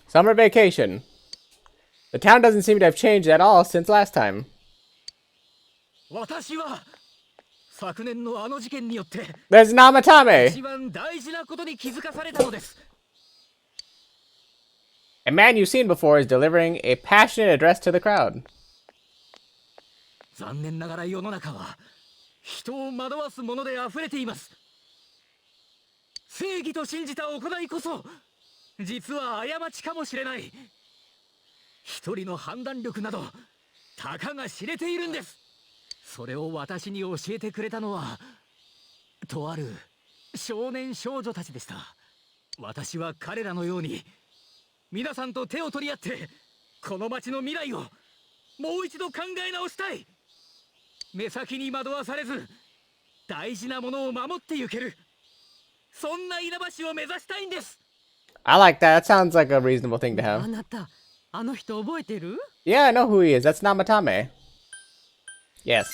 Summer vacation. The town doesn't seem to have changed at all since last time. 私は昨年のあの事件によって There's Namatame! 一番大事なことに気づかされたのです。 A man you've seen before is delivering a passionate address to the crowd. 残念ながら世の中は人を惑わすもので溢れています。正義と信じた行いこそ実は過ちかもしれない。一人の判断力などたかが知れているんです。それを私に教えてくれたのはとある少年少女たちでした。私は彼らのように皆さんと手を取り合ってこの町の未来をもう一度考え直したい。目先に惑わされず大事なものを守ってゆける、そんな稲橋を目指したいんです。 I like that. That sounds like a reasonable thing to あ have. なた、あの人覚えてる？ Yeah, I know who he is. That's Namatame. Yes.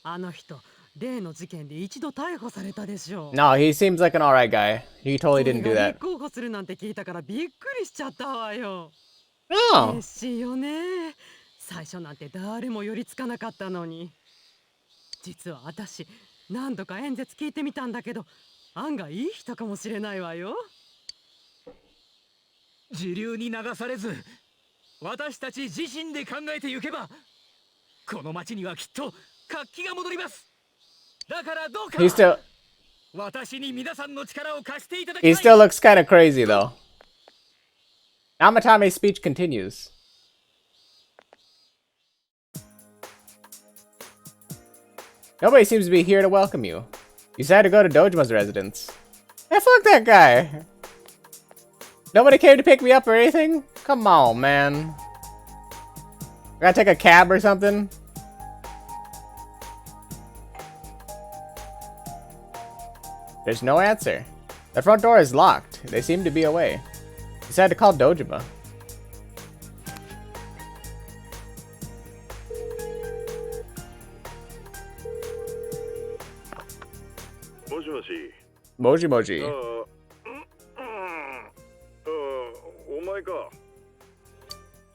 あの人、例の事件で一度逮捕されたでしょ。 No, he seems like an alright guy. He totally didn't do それが that. 立候補するなんて聞いたからびっくりしちゃったわよ。 Oh. 嬉しいよね。最初なんて誰も寄りつかなかったのに。実は私、何度か演説聞いてみたんだけど、案外いい人かもしれないわよ。時流に流されず私たち自身で考えてゆけばこの町にはきっと活気が戻ります。だからどうか He still 私に皆さんの力を貸していただき he たい。 still looks kind of crazy though. Namatame's speech continues. Nobody seems to be here to welcome you. You decided to go to Dojima's residence. Hey, fuck that guy! Nobody came to pick me up or anything? Come on, man. I gotta take a cab or something? There's no answer. The front door is locked. They seem to be away. Decided to call Dojima. もしもし。 Moji Moji. お前か。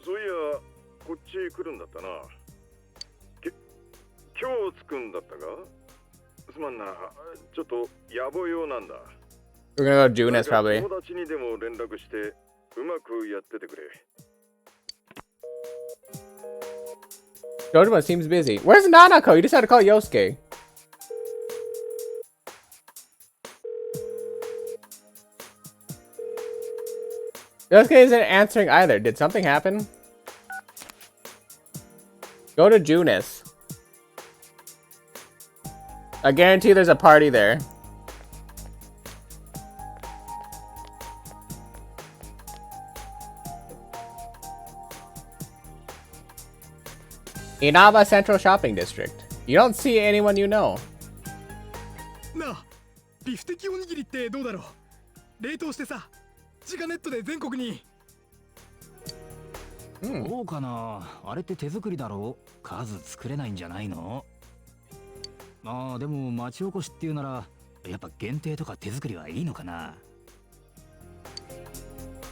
そういや、こっち来るんだったな。今日着くんだったか？すまんな。ちょっと野暮用なんだ。 We're gonna go Junes probably. 友達にでも連絡してうまくやっててくれ。 Dojima seems busy. Where's Nanako? You decided to call Yosuke. Yosuke isn't answering either. Did something happen? Go to Junis. I guarantee there's a party there. Inaba Central Shopping District. You don't see anyone you know. なあ、ビフテキおにぎりってどうだろう。冷凍してさ、自家ネットで全国に。どうかな。あれって手作りだろう。数作れないんじゃないの？まあでも町おこしっていうならやっぱ限定とか手作りはいいのかな。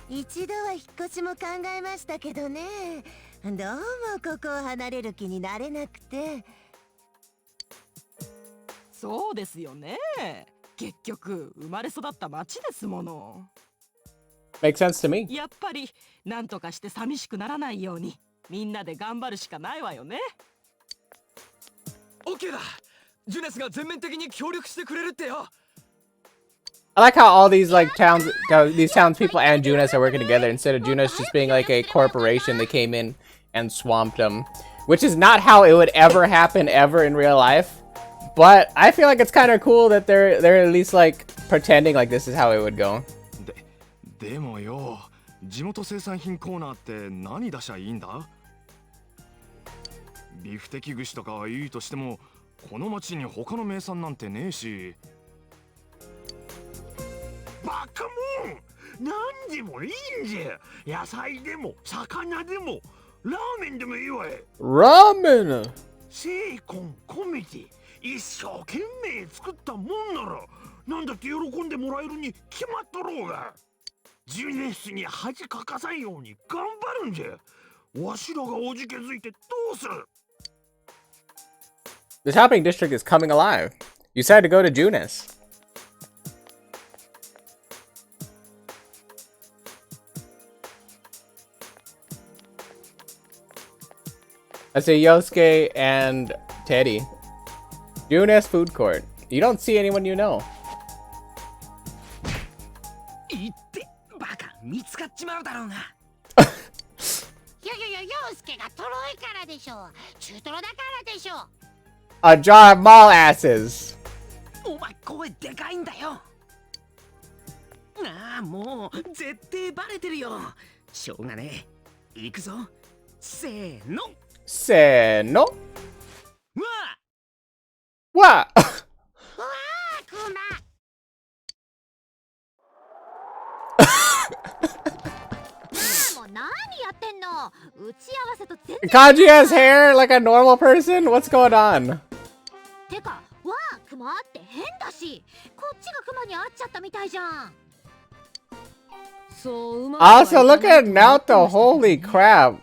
一度は引っ越しも考えましたけどね。どうもここを離れる気になれなくて。そうですよね。結局生まれ育った町ですもの。 Makes sense to me. やっぱりなんとかして寂しくならないようにみんなで頑張るしかないわよね。 OK だ。ジュネスが全面的に協力してくれるってよ。 I like how all these like these townspeople and Junes are working together instead of Junes just being like a corporation that came in and swamped them, which is not how it would ever happen ever in real life. But I feel like it's kind of cool that they're at least like pretending like this is how it would go. でもよ、地元生産品コーナーって何出しゃいいんだ？ビフテキ串とかはいいとしても、この町に他の名産なんてねえし。バカモン、何でもいいんじゃ。野菜でも魚でもラーメンでもいいわい。Ramen. 精魂込めて一生懸命作ったもんならなんだって喜んでもらえるに決まっとろうが。ジュネスに恥かかさんように頑張るんじゃ。わしらがおじけづいてどうする。 The shopping district is coming alive. You decided to go to Junes. I say Yosuke and Teddy. Junes food court. You don't see anyone you know. いってバカ見つかっちまうだろうが。いや陽介がとろいからでしょ。中トロだからでしょ。 A jar of mall asses. お前声でかいんだよ。ああもう絶対バレてるよ。しょうがねえ。行くぞ。せーの。せーの。わあ。わあ。クマ。もう何やってんの。打ち合わせと全然。 Kanji has hair like a normal person? What's going on? てか、わあ、クマって変だし、こっちがクマに会っちゃったみたいじゃん。 Also, look at Naoto. Holy crap.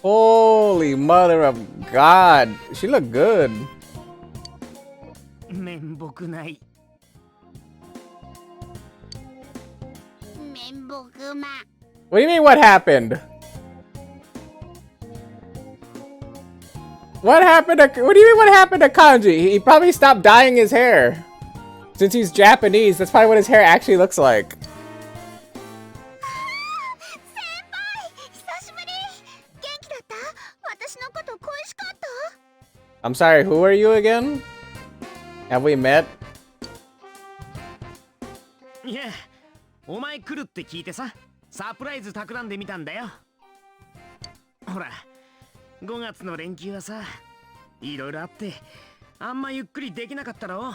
Holy mother of God. She looked good. 面目ない。面目ま。 What do you mean, what happened? What happened to... What do you mean, what happened to Kanji? He probably stopped dyeing his hair. Since he's Japanese, that's probably what his hair actually looks like. I'm sorry, who are you again? Have we met? いや、お前来るって聞いてさ、サプライズ企んでみたんだよ。ほら、5月の連休はさ、いろいろあって、あんまゆっくりできなかったろ。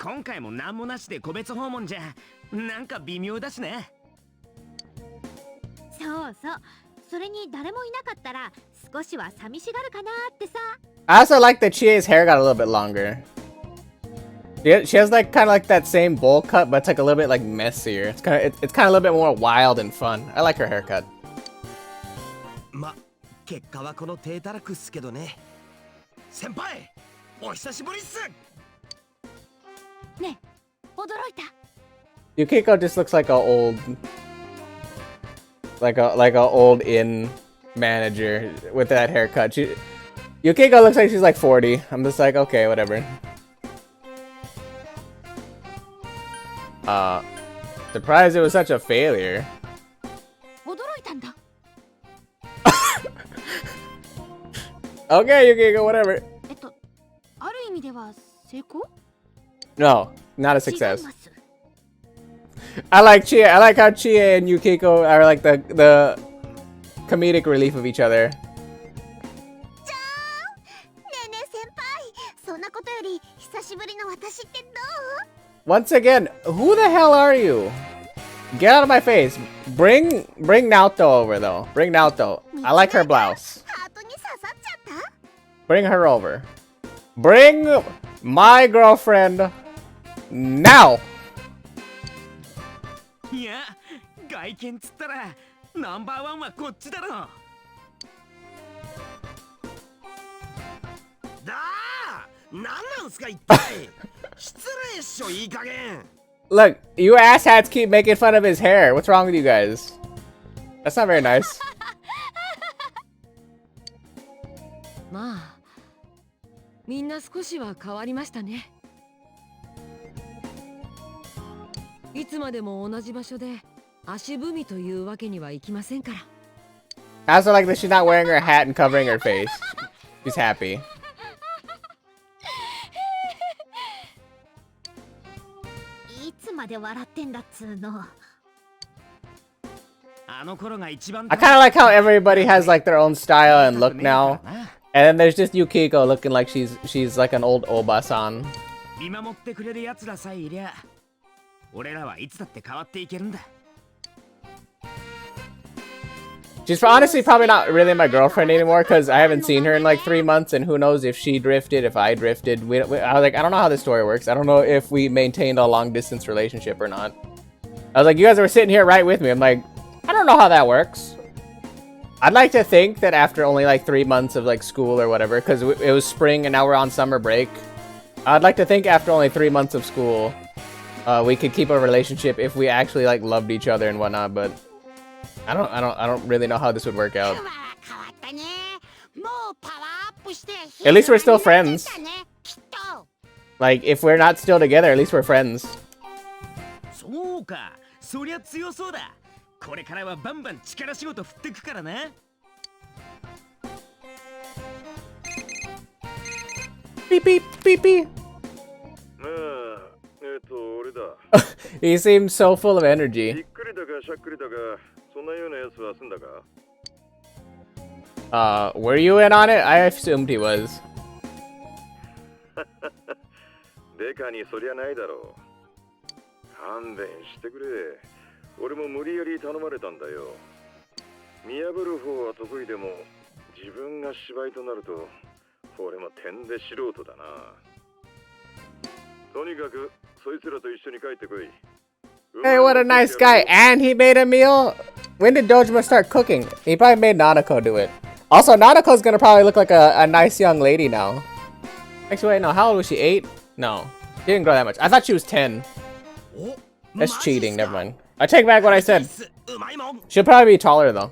今回も何もなしで個別訪問じゃ、なんか微妙だしね。そうそう。それに誰もいなかったら少しは寂しがるかなってさ。 I also like that Chie's hair got a little bit longer. She has like kind of like that same bowl cut, but it's like a little bit like messier. It's kind of a little bit more wild and fun. I like her haircut. ま、結果はこの低たらくっすけどね。先輩、お久しぶりっす。ね、驚いた。 Yukiko just looks like a old, like a old inn manager with that haircut. Yukiko looks like she's like 40. I'm just like, okay, whatever. Surprised it was such a failure. 驚いたんだ。 Okay, Yukiko, whatever. ある意味では成功？ No, not a success. I like Chie. I like how Chie and Yukiko are like the comedic relief of each other. ねえねえ先輩、そんなことより久しぶりの私ってどう？ Once again, who the hell are you? Get out of my face. Bring Naoto over though. Bring Naoto. I like her blouse. Bring her over. Bring my girlfriend Now! いや、外見つったらナンバーワンはこっちだろ。だー、なんなんすか一体。失礼っしょ、いい加減。Look, you asshats keep making fun of his hair. What's wrong with you guys? That's not very nice. まあみんな少しは変わりましたね。いつまでも同じ場所で足踏みというわけにはいきませんから。 I also like that she's not wearing her hat and covering her face. She's happy. いつまで笑ってんだっつうの。あの頃が一番 I kind of like how everybody has like their own style and look now. And then there's just Yukiko looking like she's like an old Oba-san. 見守ってくれる奴らさえいりゃ、俺らはいつだって変わっていけるんだ。 She's honestly probably not really my girlfriend anymore because I haven't seen her in like 3 months, and who knows if she drifted, if I drifted. I was like, I don't know how this story works. I don't know if we maintained a long distance relationship or not. I was like, you guys were sitting here right with me. I'm like, I don't know how that works. I'd like to think that after only like 3 months of like school or whatever, because it was spring and now we're on summer break. I'd like to think after only 3 months of school, we could keep a relationship if we actually like loved each other and whatnot, but I don't really know how this would work out. At least we're still friends. Like, if we're not still together, at least we're friends. そうか、そりゃ強そうだ。これからはバンバン力仕事振ってくからな。Beep beep beep beep. He seems so full of energy. Were you in on it? I assumed he was. デカにそりゃないだろう。勘弁してくれ。俺も無理やり頼まれたんだよ。見破る方は得意でも、自分が芝居となると、俺も点で素人だな。とにかく、そいつらと一緒に帰ってこい。 Hey, what a nice guy. And he made a meal? When did Dojima start cooking? He probably made Nanako do it. Also, Nanako's gonna probably look like a nice young lady now. Actually, wait, no. How old was she? 8? No. She didn't grow that much. I thought she was 10. That's cheating. Never mind. I take back what I said. She'll probably be taller, though.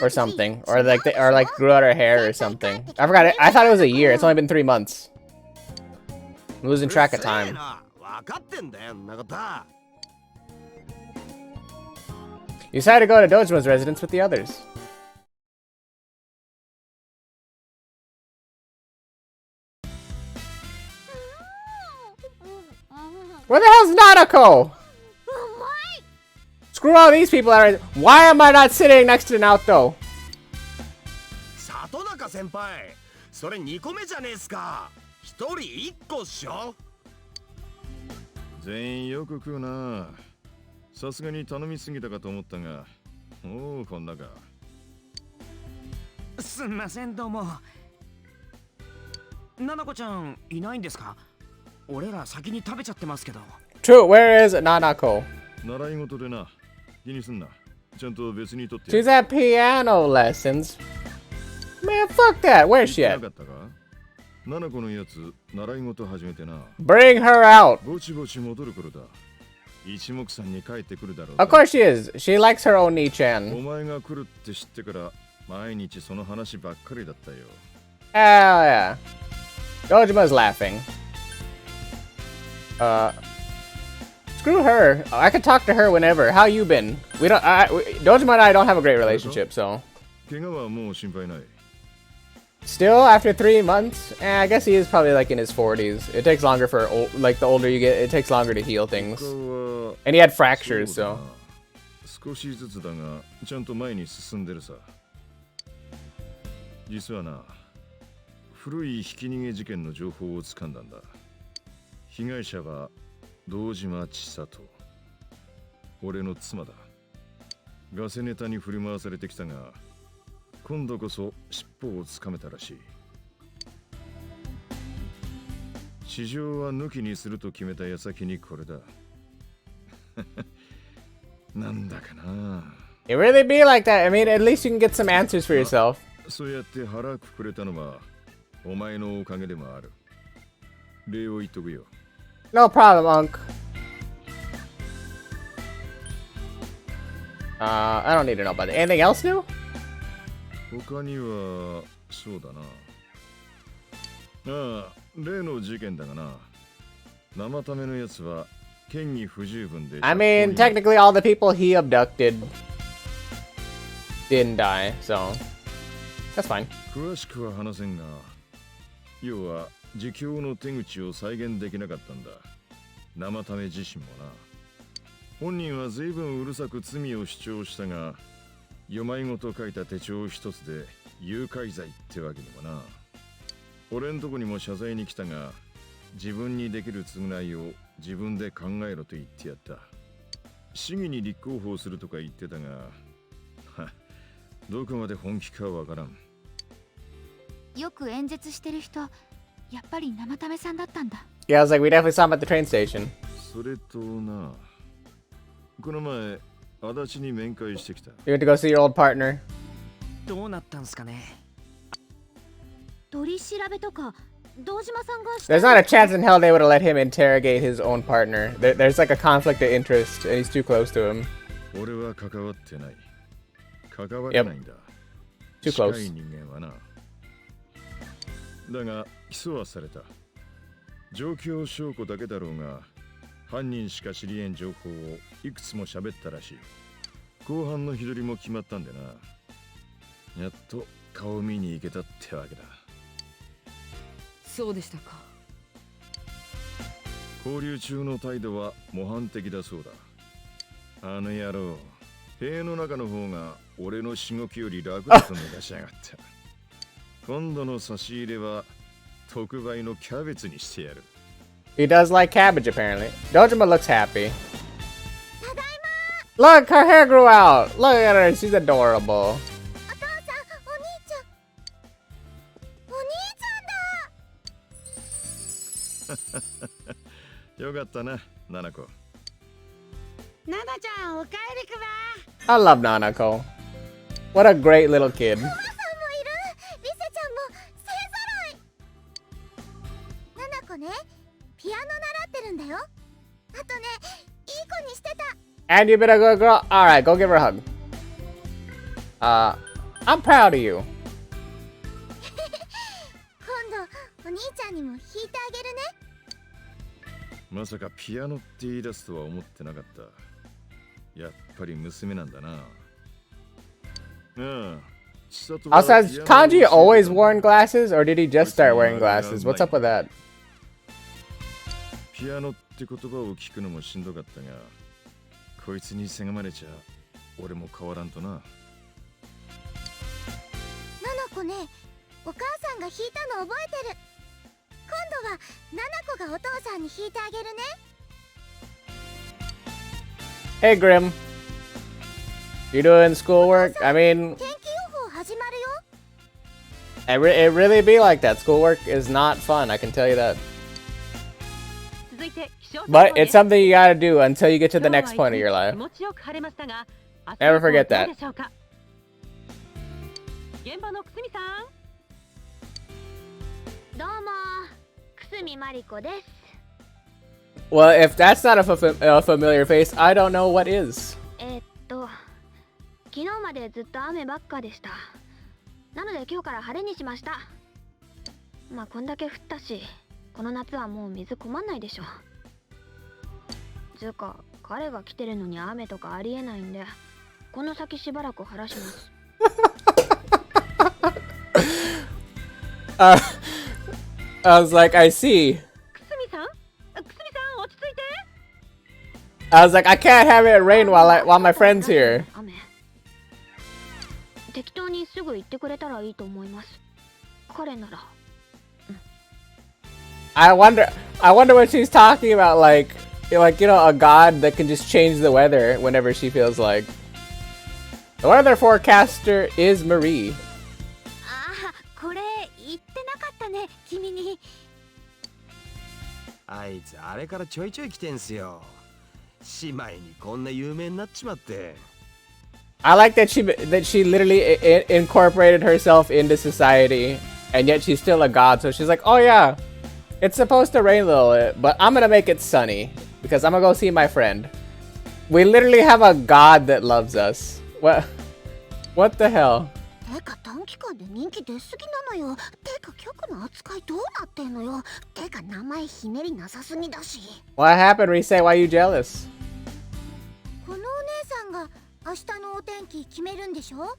Or something. Or like grew out her hair or something. I forgot it. I thought it was a year. It's only been 3 months. I'm losing track of time. You decided to go to Dojima's residence with the others. Where the hell's Nanako? Screw all these people that are. Why am I not sitting next to Naoto? 里中先輩、それ2個目じゃねえすか。1人1個っしょ。全員よく食うな。さすがに頼みすぎたかと思ったが、おお、こんなか。すんません、どうも。ななこちゃんいないんですか？俺ら先に食べちゃってますけど。True, where is Nanako? 習い事でな。気にすんな。ちゃんと別にとって。She's at piano lessons. Man, fuck that. Where's she at? ナナコのやつ、習い事始めてな。Bring her out. ぼちぼち戻る頃だ。一目散に帰ってくるだろう。Of course she is. She likes her own Nii-chan. お前が来るって知ってから毎日その話ばっかりだったよ。Hell yeah. Dojima's laughing. Screw her. I can talk to her whenever. How you been? Dojima and I don't have a great relationship, so. 怪我はもう心配ない。 Still, after 3 months? I guess he is probably like in his 40s. It takes longer for, like, the older you get, it takes longer to heal things. And he had fractures, so. 少しずつだが、ちゃんと前に進んでるさ。実はな、古いひき逃げ事件の情報を掴んだんだ。被害者は堂島千里。俺の妻だ。ガセネタに振り回されてきたが、今度こそ尻尾をつかめたらしい。地上は抜きにすると決めた矢先にこれだ。なんだかな。It really be like that. I mean, at least you can get some answers for yourself. そうやって腹くくれたのはお前のおかげでもある。礼を言っとくよ。No problem, Unc. I don't need to know about it. Anything else new? 他にはそうだな。ああ、例の事件だがな。生ためのやつは嫌疑不十分で。I mean, technically all the people he abducted didn't die, so that's fine. 詳しくは話せんが、要は自供の手口を再現できなかったんだ。生ため自身もな。本人は随分うるさく罪を主張したが、よまいごと書いた手帳一つで誘拐罪ってわけにもな。俺んとこにも謝罪に来たが、自分にできる償いを自分で考えろと言ってやった。市議に立候補するとか言ってたが、どこまで本気かわからん。よく演説してる人、やっぱり生ためさんだったんだ。Yeah, I was like, we definitely saw him at the train station. それとな、この前、足立に面会してきた。You went to go see your old partner. どうなったんすかね。取り調べとか、堂島さんが。 There's not a chance in hell they would have let him interrogate his own partner. There's like a conflict of interest, and he's too close to him. 俺は関わってない。関わらないんだ。Too close. 近い人間はな。だが、起訴はされた。状況証拠だけだろうが、犯人しか知りえん情報をいくつも喋ったらしい。後半の日取りも決まったんでな。やっと顔見に行けたってわけだ。そうでしたか。交流中の態度は模範的だそうだ。あの野郎、塀の中の方が俺のしごきより楽だと抜かしやがった。今度の差し入れは特売のキャベツにしてやる。He does like cabbage, apparently. Dojima looks happy. Look, her hair grew out. Look at her, she's adorable. よかったな、ナナコ。ナナちゃん、おかえりくば。 I love Nanako. What a great little kid. おばさんもいる。リセちゃんも勢ぞろい。ナナコね、ピアノ習ってるんだよ。あとね、いい子にしてた。 And you been a good girl? Alright, go give her a hug. I'm proud of you. 今度、お兄ちゃんにも弾いてあげるね。まさかピアノって言い出すとは思ってなかった。やっぱり娘なんだな。Also, has Kanji always worn glasses, or did he just start wearing glasses? What's up with that? ピアノって言葉を聞くのもしんどかったが、こいつにせがまれちゃ俺も変わらんとな。ナナコね、お母さんが弾いたの覚えてる。今度はナナコがお父さんに弾いてあげるね。 Hey, Grim. You doing schoolwork? I mean, 天気予報始まるよ。it really be like that. Schoolwork is not fun, I can tell you that. 続いて気象 But it's something you gotta do until you get to the next point of your 気 life. 持ちよく晴れましたが、 Never forget that. どうでしょうか。現場の久住さん。どうも、久住真理子です。 Well, if that's not a familiar face, I don't know what is. 昨日までずっと雨ばっかでした。なので今日から晴れにしました。まあこんだけ降ったし、この夏はもう水困んないでしょ。つうか、彼が来てるのに雨とかありえないんで、この先しばらく晴らします。I was like, I see. 久住さん、落ち着いて。 I was like, I can't have it rain while my friend's here. 適当にすぐ言ってくれたらいいと思います。彼なら。I wonder what she's talking about, like you know, a god that can just change the weather whenever she feels like. The weather forecaster is Marie. ああ、これ言ってなかったね、君に。あいつあれからちょいちょい来てんすよ。姉妹にこんな有名になっちまって。I like that she literally incorporated herself into society, and yet she's still a god. So she's like, oh yeah, it's supposed to rain a little bit, but I'm gonna make it sunny because I'm gonna go see my friend. We literally have a god that loves us. What the hell? てか短期間で人気出すぎなのよ。てか局の扱いどうなってんのよ。てか名前ひねりなさすぎだし。What happened, Risei? Why are you jealous? このお姉さんが明日のお天気決めるんでしょ。お姉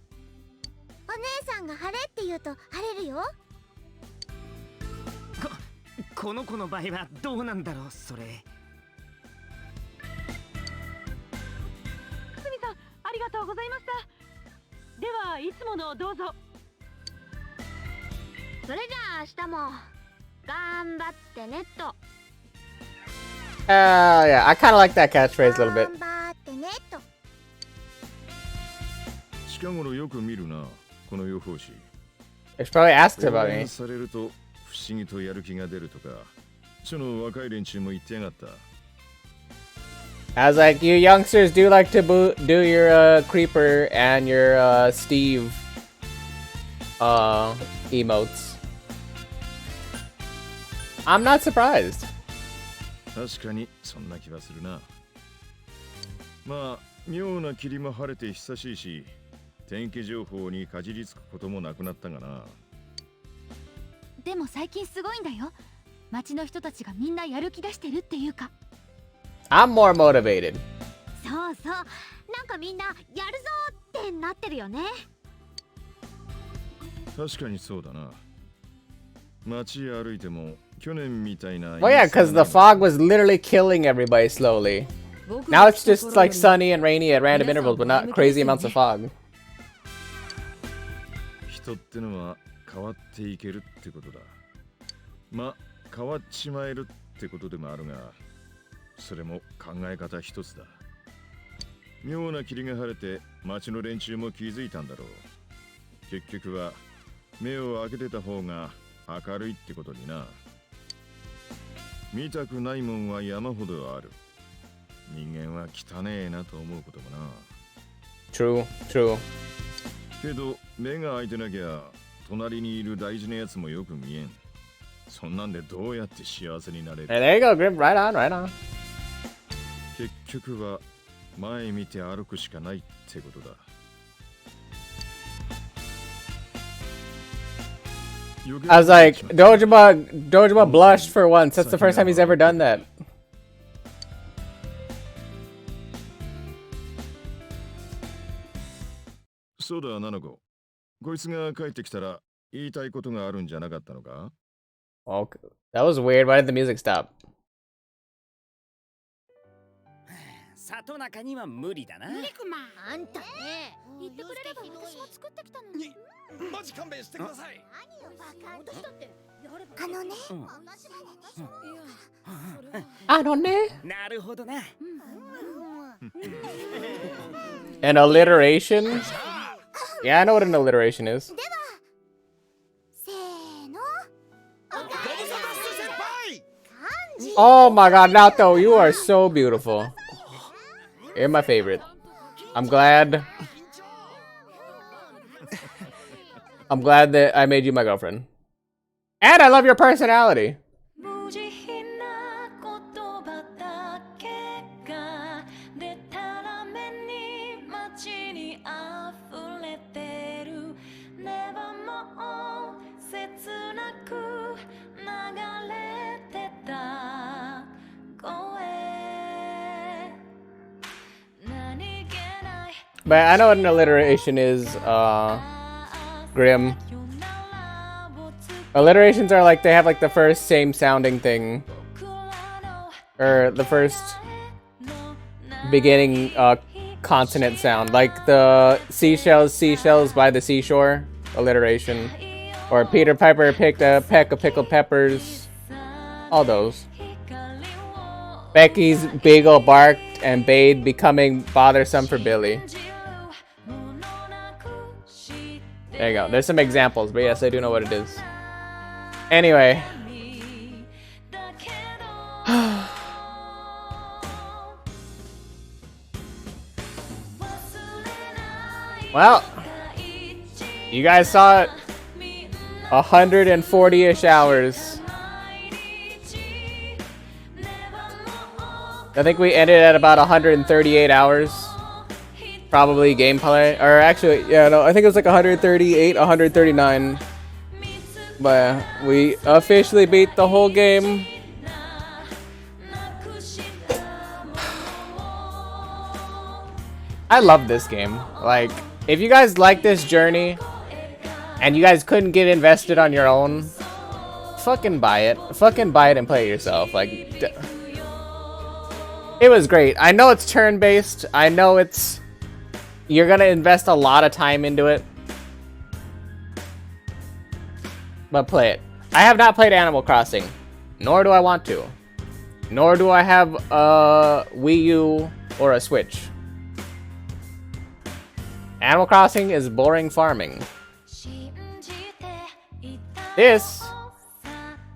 さんが晴れって言うと晴れるよ。この子の場合はどうなんだろう、それ。くみさん、ありがとうございました。ではいつものどうぞ。それじゃあ明日も頑張ってねと。Yeah, I kind of like that catchphrase a little bit. 頑張ってねと。近頃よく見るな、この予報士。It's probably asked about me. されると不思議とやる気が出るとか、その若い連中も言ってやがった。I was like, you youngsters do like to do your Creeper and your Steve emotes. I'm not surprised. 確かにそんな気はするな。まあ、妙な霧も晴れて久しいし、天気情報にかじりつくこともなくなったがな。でも最近すごいんだよ。町の人たちがみんなやる気出してるっていうか。I'm more motivated. そうそう、なんかみんなやるぞってなってるよね。確かにそうだな。街歩いても去年みたいな。Oh yeah, because the fog was literally killing everybody slowly. Now it's just like sunny and rainy at random intervals, but not crazy amounts of fog. 人ってのは変わっていけるってことだ。ま、変わっちまえるってことでもあるが、それも考え方一つだ。妙な霧が晴れて町の連中も気づいたんだろう。結局は目を開けてた方が明るいってことにな。見たくないもんは山ほどある。人間は汚ねえなと思うこともな。True, true. けど目が開いてなきゃ隣にいる大事なやつもよく見えん。そんなんでどうやって幸せになれる？ Hey, there you go, Grip. Right on, right on. 結局は前見て歩くしかないってことだ。I was like, Dojima blushed for once. That's the first time he's ever done that. そうだ、ナナコ。こいつが帰ってきたら言いたいことがあるんじゃなかったのか？ Okay. That was weird. Why did the music stop? 里中には無理だな。リクマあんたね。言ってくれれば私も作ってきたのに。マジ勘弁してください。何よバカ。私だってやれば。あのね。I don't know. なるほどな。An alliteration? Yeah, I know what an alliteration is. では、せーの。 Oh my god, Naoto, you are so beautiful. You're my favorite. I'm glad that I made you my girlfriend. And I love your personality. 'But I know what an alliteration is, Grim. Alliterations are like, they have like the first same sounding thing. Or the first beginning consonant sound. Like the seashells by the seashore. Alliteration. Or Peter Piper picked a peck of pickled peppers. All those. Becky's beagle barked and bayed, becoming bothersome for Billy. There you go. There's some examples, but yes, I do know what it is. Anyway. Well, you guys saw it. 140-ish hours. I think we ended at about 138 hours. Probably gameplay. Or actually, yeah, no, I think it was like 138, 139. But we officially beat the whole game. I love this game. Like, if you guys like this journey and you guys couldn't get invested on your own, fucking buy it. Fucking buy it and play it yourself. Like, it was great. I know it's turn-based. I know it's... You're gonna invest a lot of time into it. But play it. I have not played Animal Crossing. Nor do I want to. Nor do I have a Wii U or a Switch. Animal Crossing is boring farming. This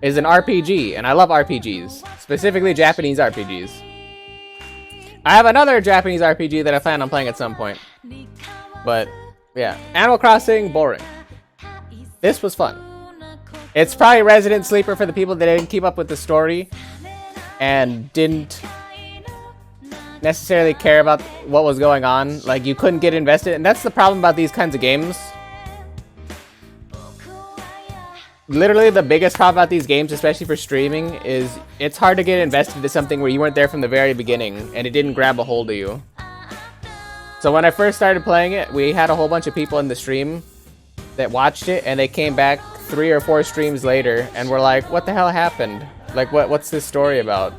is an RPG, and I love RPGs. Specifically Japanese RPGs. I have another Japanese RPG that I plan on playing at some point. But, yeah. Animal Crossing, boring. This was fun. It's probably Resident Sleeper for the people that didn't keep up with the story and didn't necessarily care about what was going on. Like, you couldn't get invested, and that's the problem about these kinds of games. Literally, the biggest problem about these games, especially for streaming, is it's hard to get invested into something where you weren't there from the very beginning, and it didn't grab a hold of you. So when I first started playing it, we had a whole bunch of people in the stream that watched it, and they came back 3 or 4 streams later, and were like, what the hell happened? Like, what's this story about?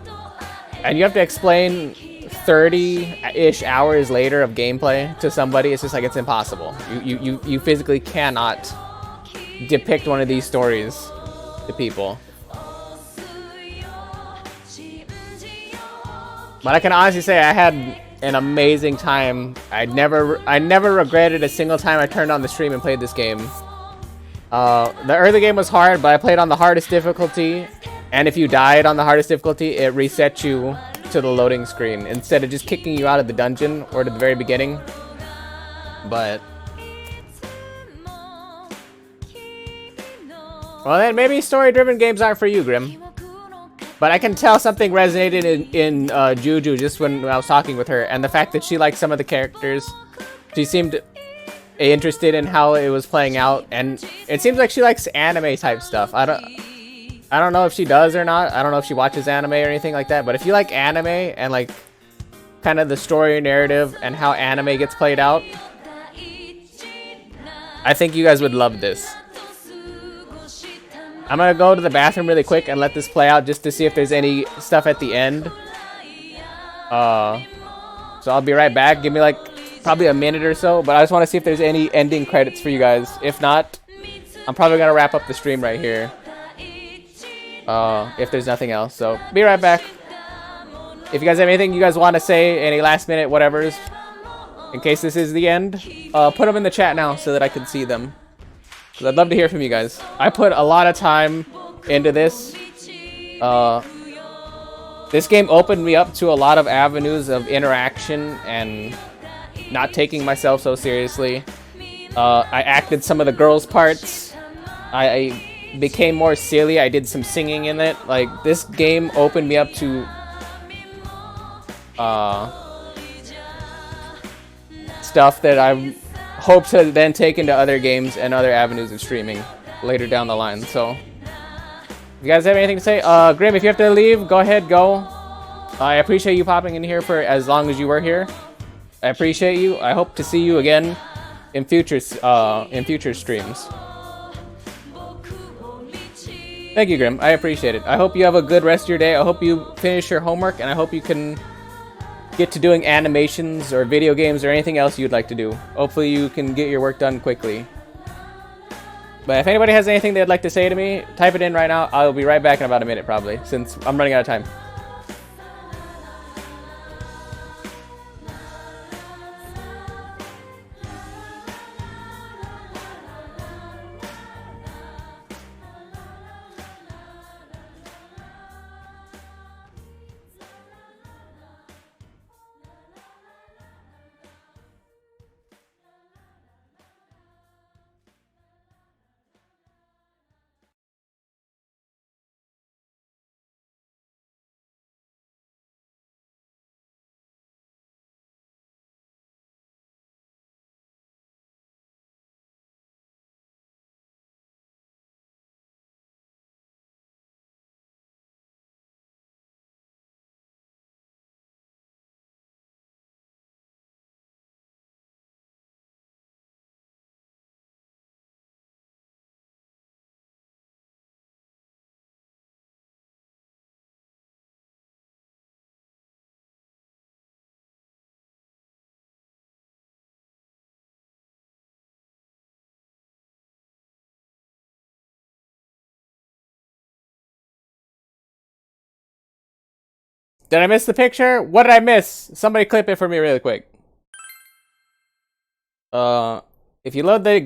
And you have to explain 30-ish hours later of gameplay to somebody. It's just like, it's impossible. You physically cannot depict one of these stories to people. But I can honestly say I had an amazing time. I never regretted a single time I turned on the stream and played this game. The early game was hard, but I played on the hardest difficulty, and if you died on the hardest difficulty, it resets you to the loading screen instead of just kicking you out of the dungeon or to the very beginning. But well, then maybe story-driven games aren't for you, Grim. But I can tell something resonated in Juju just when I was talking with her, and the fact that she liked some of the characters. She seemed interested in how it was playing out, and it seems like she likes anime type stuff. I don't know if she does or not. I don't know if she watches anime or anything like that, but if you like anime and like kind of the story narrative and how anime gets played out, I think you guys would love this. I'm gonna go to the bathroom really quick and let this play out just to see if there's any stuff at the end. So I'll be right back. Give me like probably a minute or so, but I just want to see if there's any ending credits for you guys. If not, I'm probably gonna wrap up the stream right here. If there's nothing else, so be right back. If you guys have anything you guys want to say, any last minute whatevers, in case this is the end, put them in the chat now so that I can see them. Because I'd love to hear from you guys. I put a lot of time into this. This game opened me up to a lot of avenues of interaction and not taking myself so seriously. I acted some of the girls' parts. I became more silly. I did some singing in it. Like, this game opened me up to stuff that I hope to then take into other games and other avenues of streaming later down the line. So if you guys have anything to say, Grim, if you have to leave, go ahead, go. I appreciate you popping in here for as long as you were here. I appreciate you. I hope to see you again in future streams. Thank you, Grim. I appreciate it. I hope you have a good rest of your day. I hope you finish your homework, and I hope you can get to doing animations or video games or anything else you'd like to do. Hopefully you can get your work done quickly. But if anybody has anything they'd like to say to me, type it in right now. I'll be right back in about a minute probably, since I'm running out of time. Did I miss the picture? What did I miss? Somebody clip it for me really quick. If you load the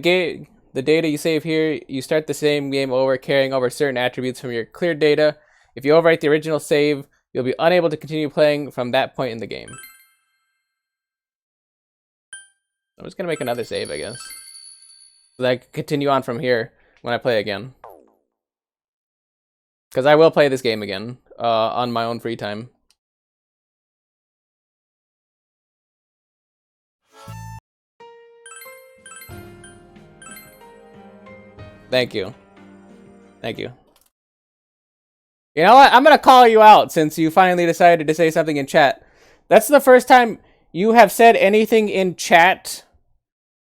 data you save here, you start the same game over, carrying over certain attributes from your cleared data. If you overwrite the original save, you'll be unable to continue playing from that point in the game. I'm just gonna make another save, I guess, so that I can continue on from here when I play again. Because I will play this game again on my own free time. Thank you. Thank you. You know what? I'm going to call you out since you finally decided to say something in chat. That's the first time you have said anything in chat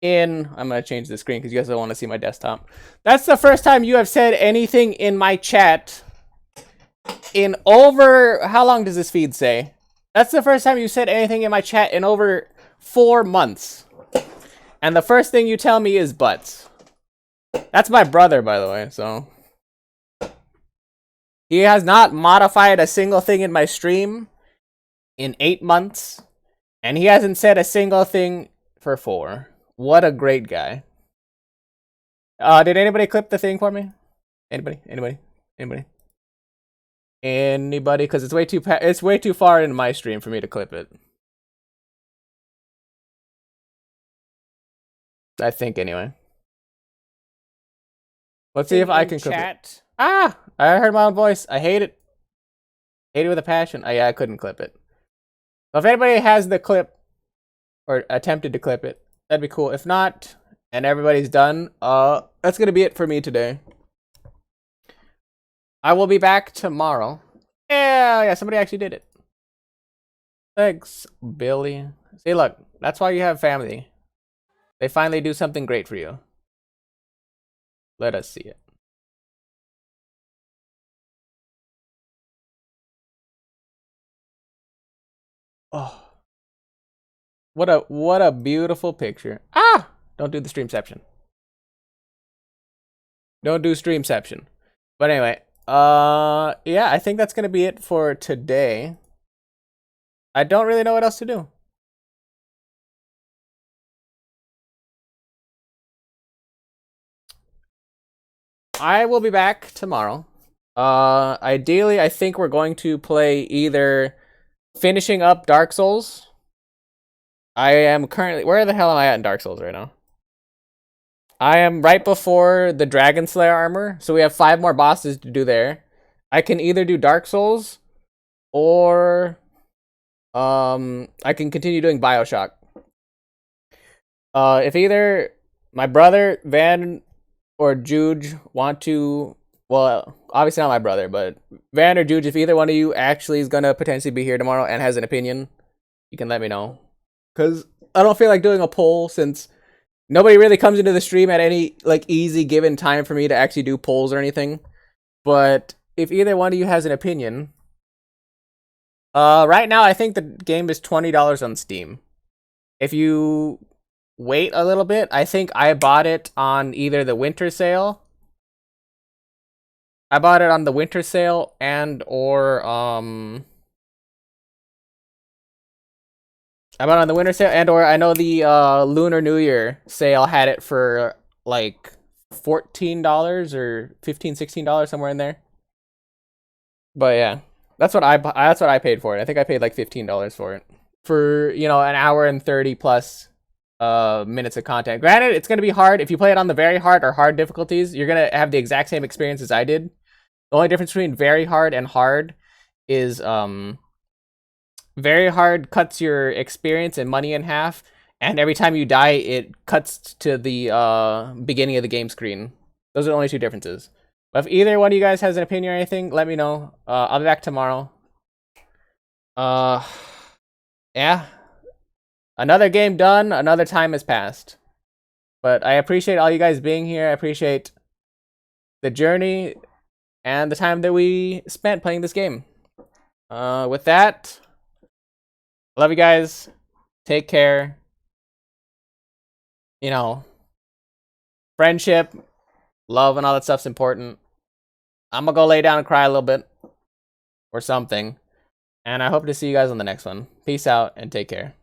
in... I'm going to change the screen because you guys don't want to see my desktop. That's the first time you have said anything in my chat in over... How long does this feed say? That's the first time you said anything in my chat in over 4 months. And the first thing you tell me is butts. That's my brother, by the way, so... He has not modified a single thing in my stream in 8 months. And he hasn't said a single thing for 4. What a great guy. Did anybody clip the thing for me? Anybody? Anybody? Anybody? Anybody? Because it's way too far into my stream for me to clip it. I think, anyway. Let's see if I can clip it. Ah! I heard my own voice. I hate it. Hate it with a passion. Oh, yeah, I couldn't clip it. So if anybody has the clip, or attempted to clip it, that'd be cool. If not, and everybody's done, that's gonna be it for me today. I will be back tomorrow. Yeah, somebody actually did it. Thanks, Billy. See, look, that's why you have family. They finally do something great for you. Let us see it. Oh, what a beautiful picture. Ah, don't do the streamception. Don't do streamception. But anyway, yeah, I think that's gonna be it for today. I don't really know what else to do. I will be back tomorrow. Ideally, I think we're going to play either finishing up Dark Souls. I am currently... Where the hell am I at in Dark Souls right now? I am right before the Dragon Slayer armor, so we have 5 more bosses to do there. I can either do Dark Souls, or I can continue doing Bioshock. If either my brother, Van, or Juge want to... Well, obviously not my brother, but Van or Juge, if either one of you actually is going to potentially be here tomorrow and has an opinion, you can let me know. Because I don't feel like doing a poll since nobody really comes into the stream at any like easy given time for me to actually do polls or anything. But if either one of you has an opinion, right now I think the game is $20 on Steam. If you wait a little bit, I think I bought it on either the winter sale. I bought it on the winter sale and or I bought it on the winter sale and or I know the Lunar New Year sale had it for like $14 or $15-16 somewhere in there. But yeah, that's what I paid for it. I think I paid like $15 for it. For, you know, an hour and 30 plus minutes of content. Granted, it's going to be hard. If you play it on the very hard or hard difficulties, you're going to have the exact same experience as I did. The only difference between very hard and hard is very hard cuts your experience and money in half, and every time you die, it cuts to the beginning of the game screen. Those are the only 2 differences. But if either one of you guys has an opinion or anything, let me know. I'll be back tomorrow. Yeah. Another game done, another time has passed. But I appreciate all you guys being here. I appreciate the journey and the time that we spent playing this game. With that, love you guys. Take care. You know, friendship, love, and all that stuff's important. I'm gonna go lay down and cry a little bit. Or something. And I hope to see you guys on the next one. Peace out and take care.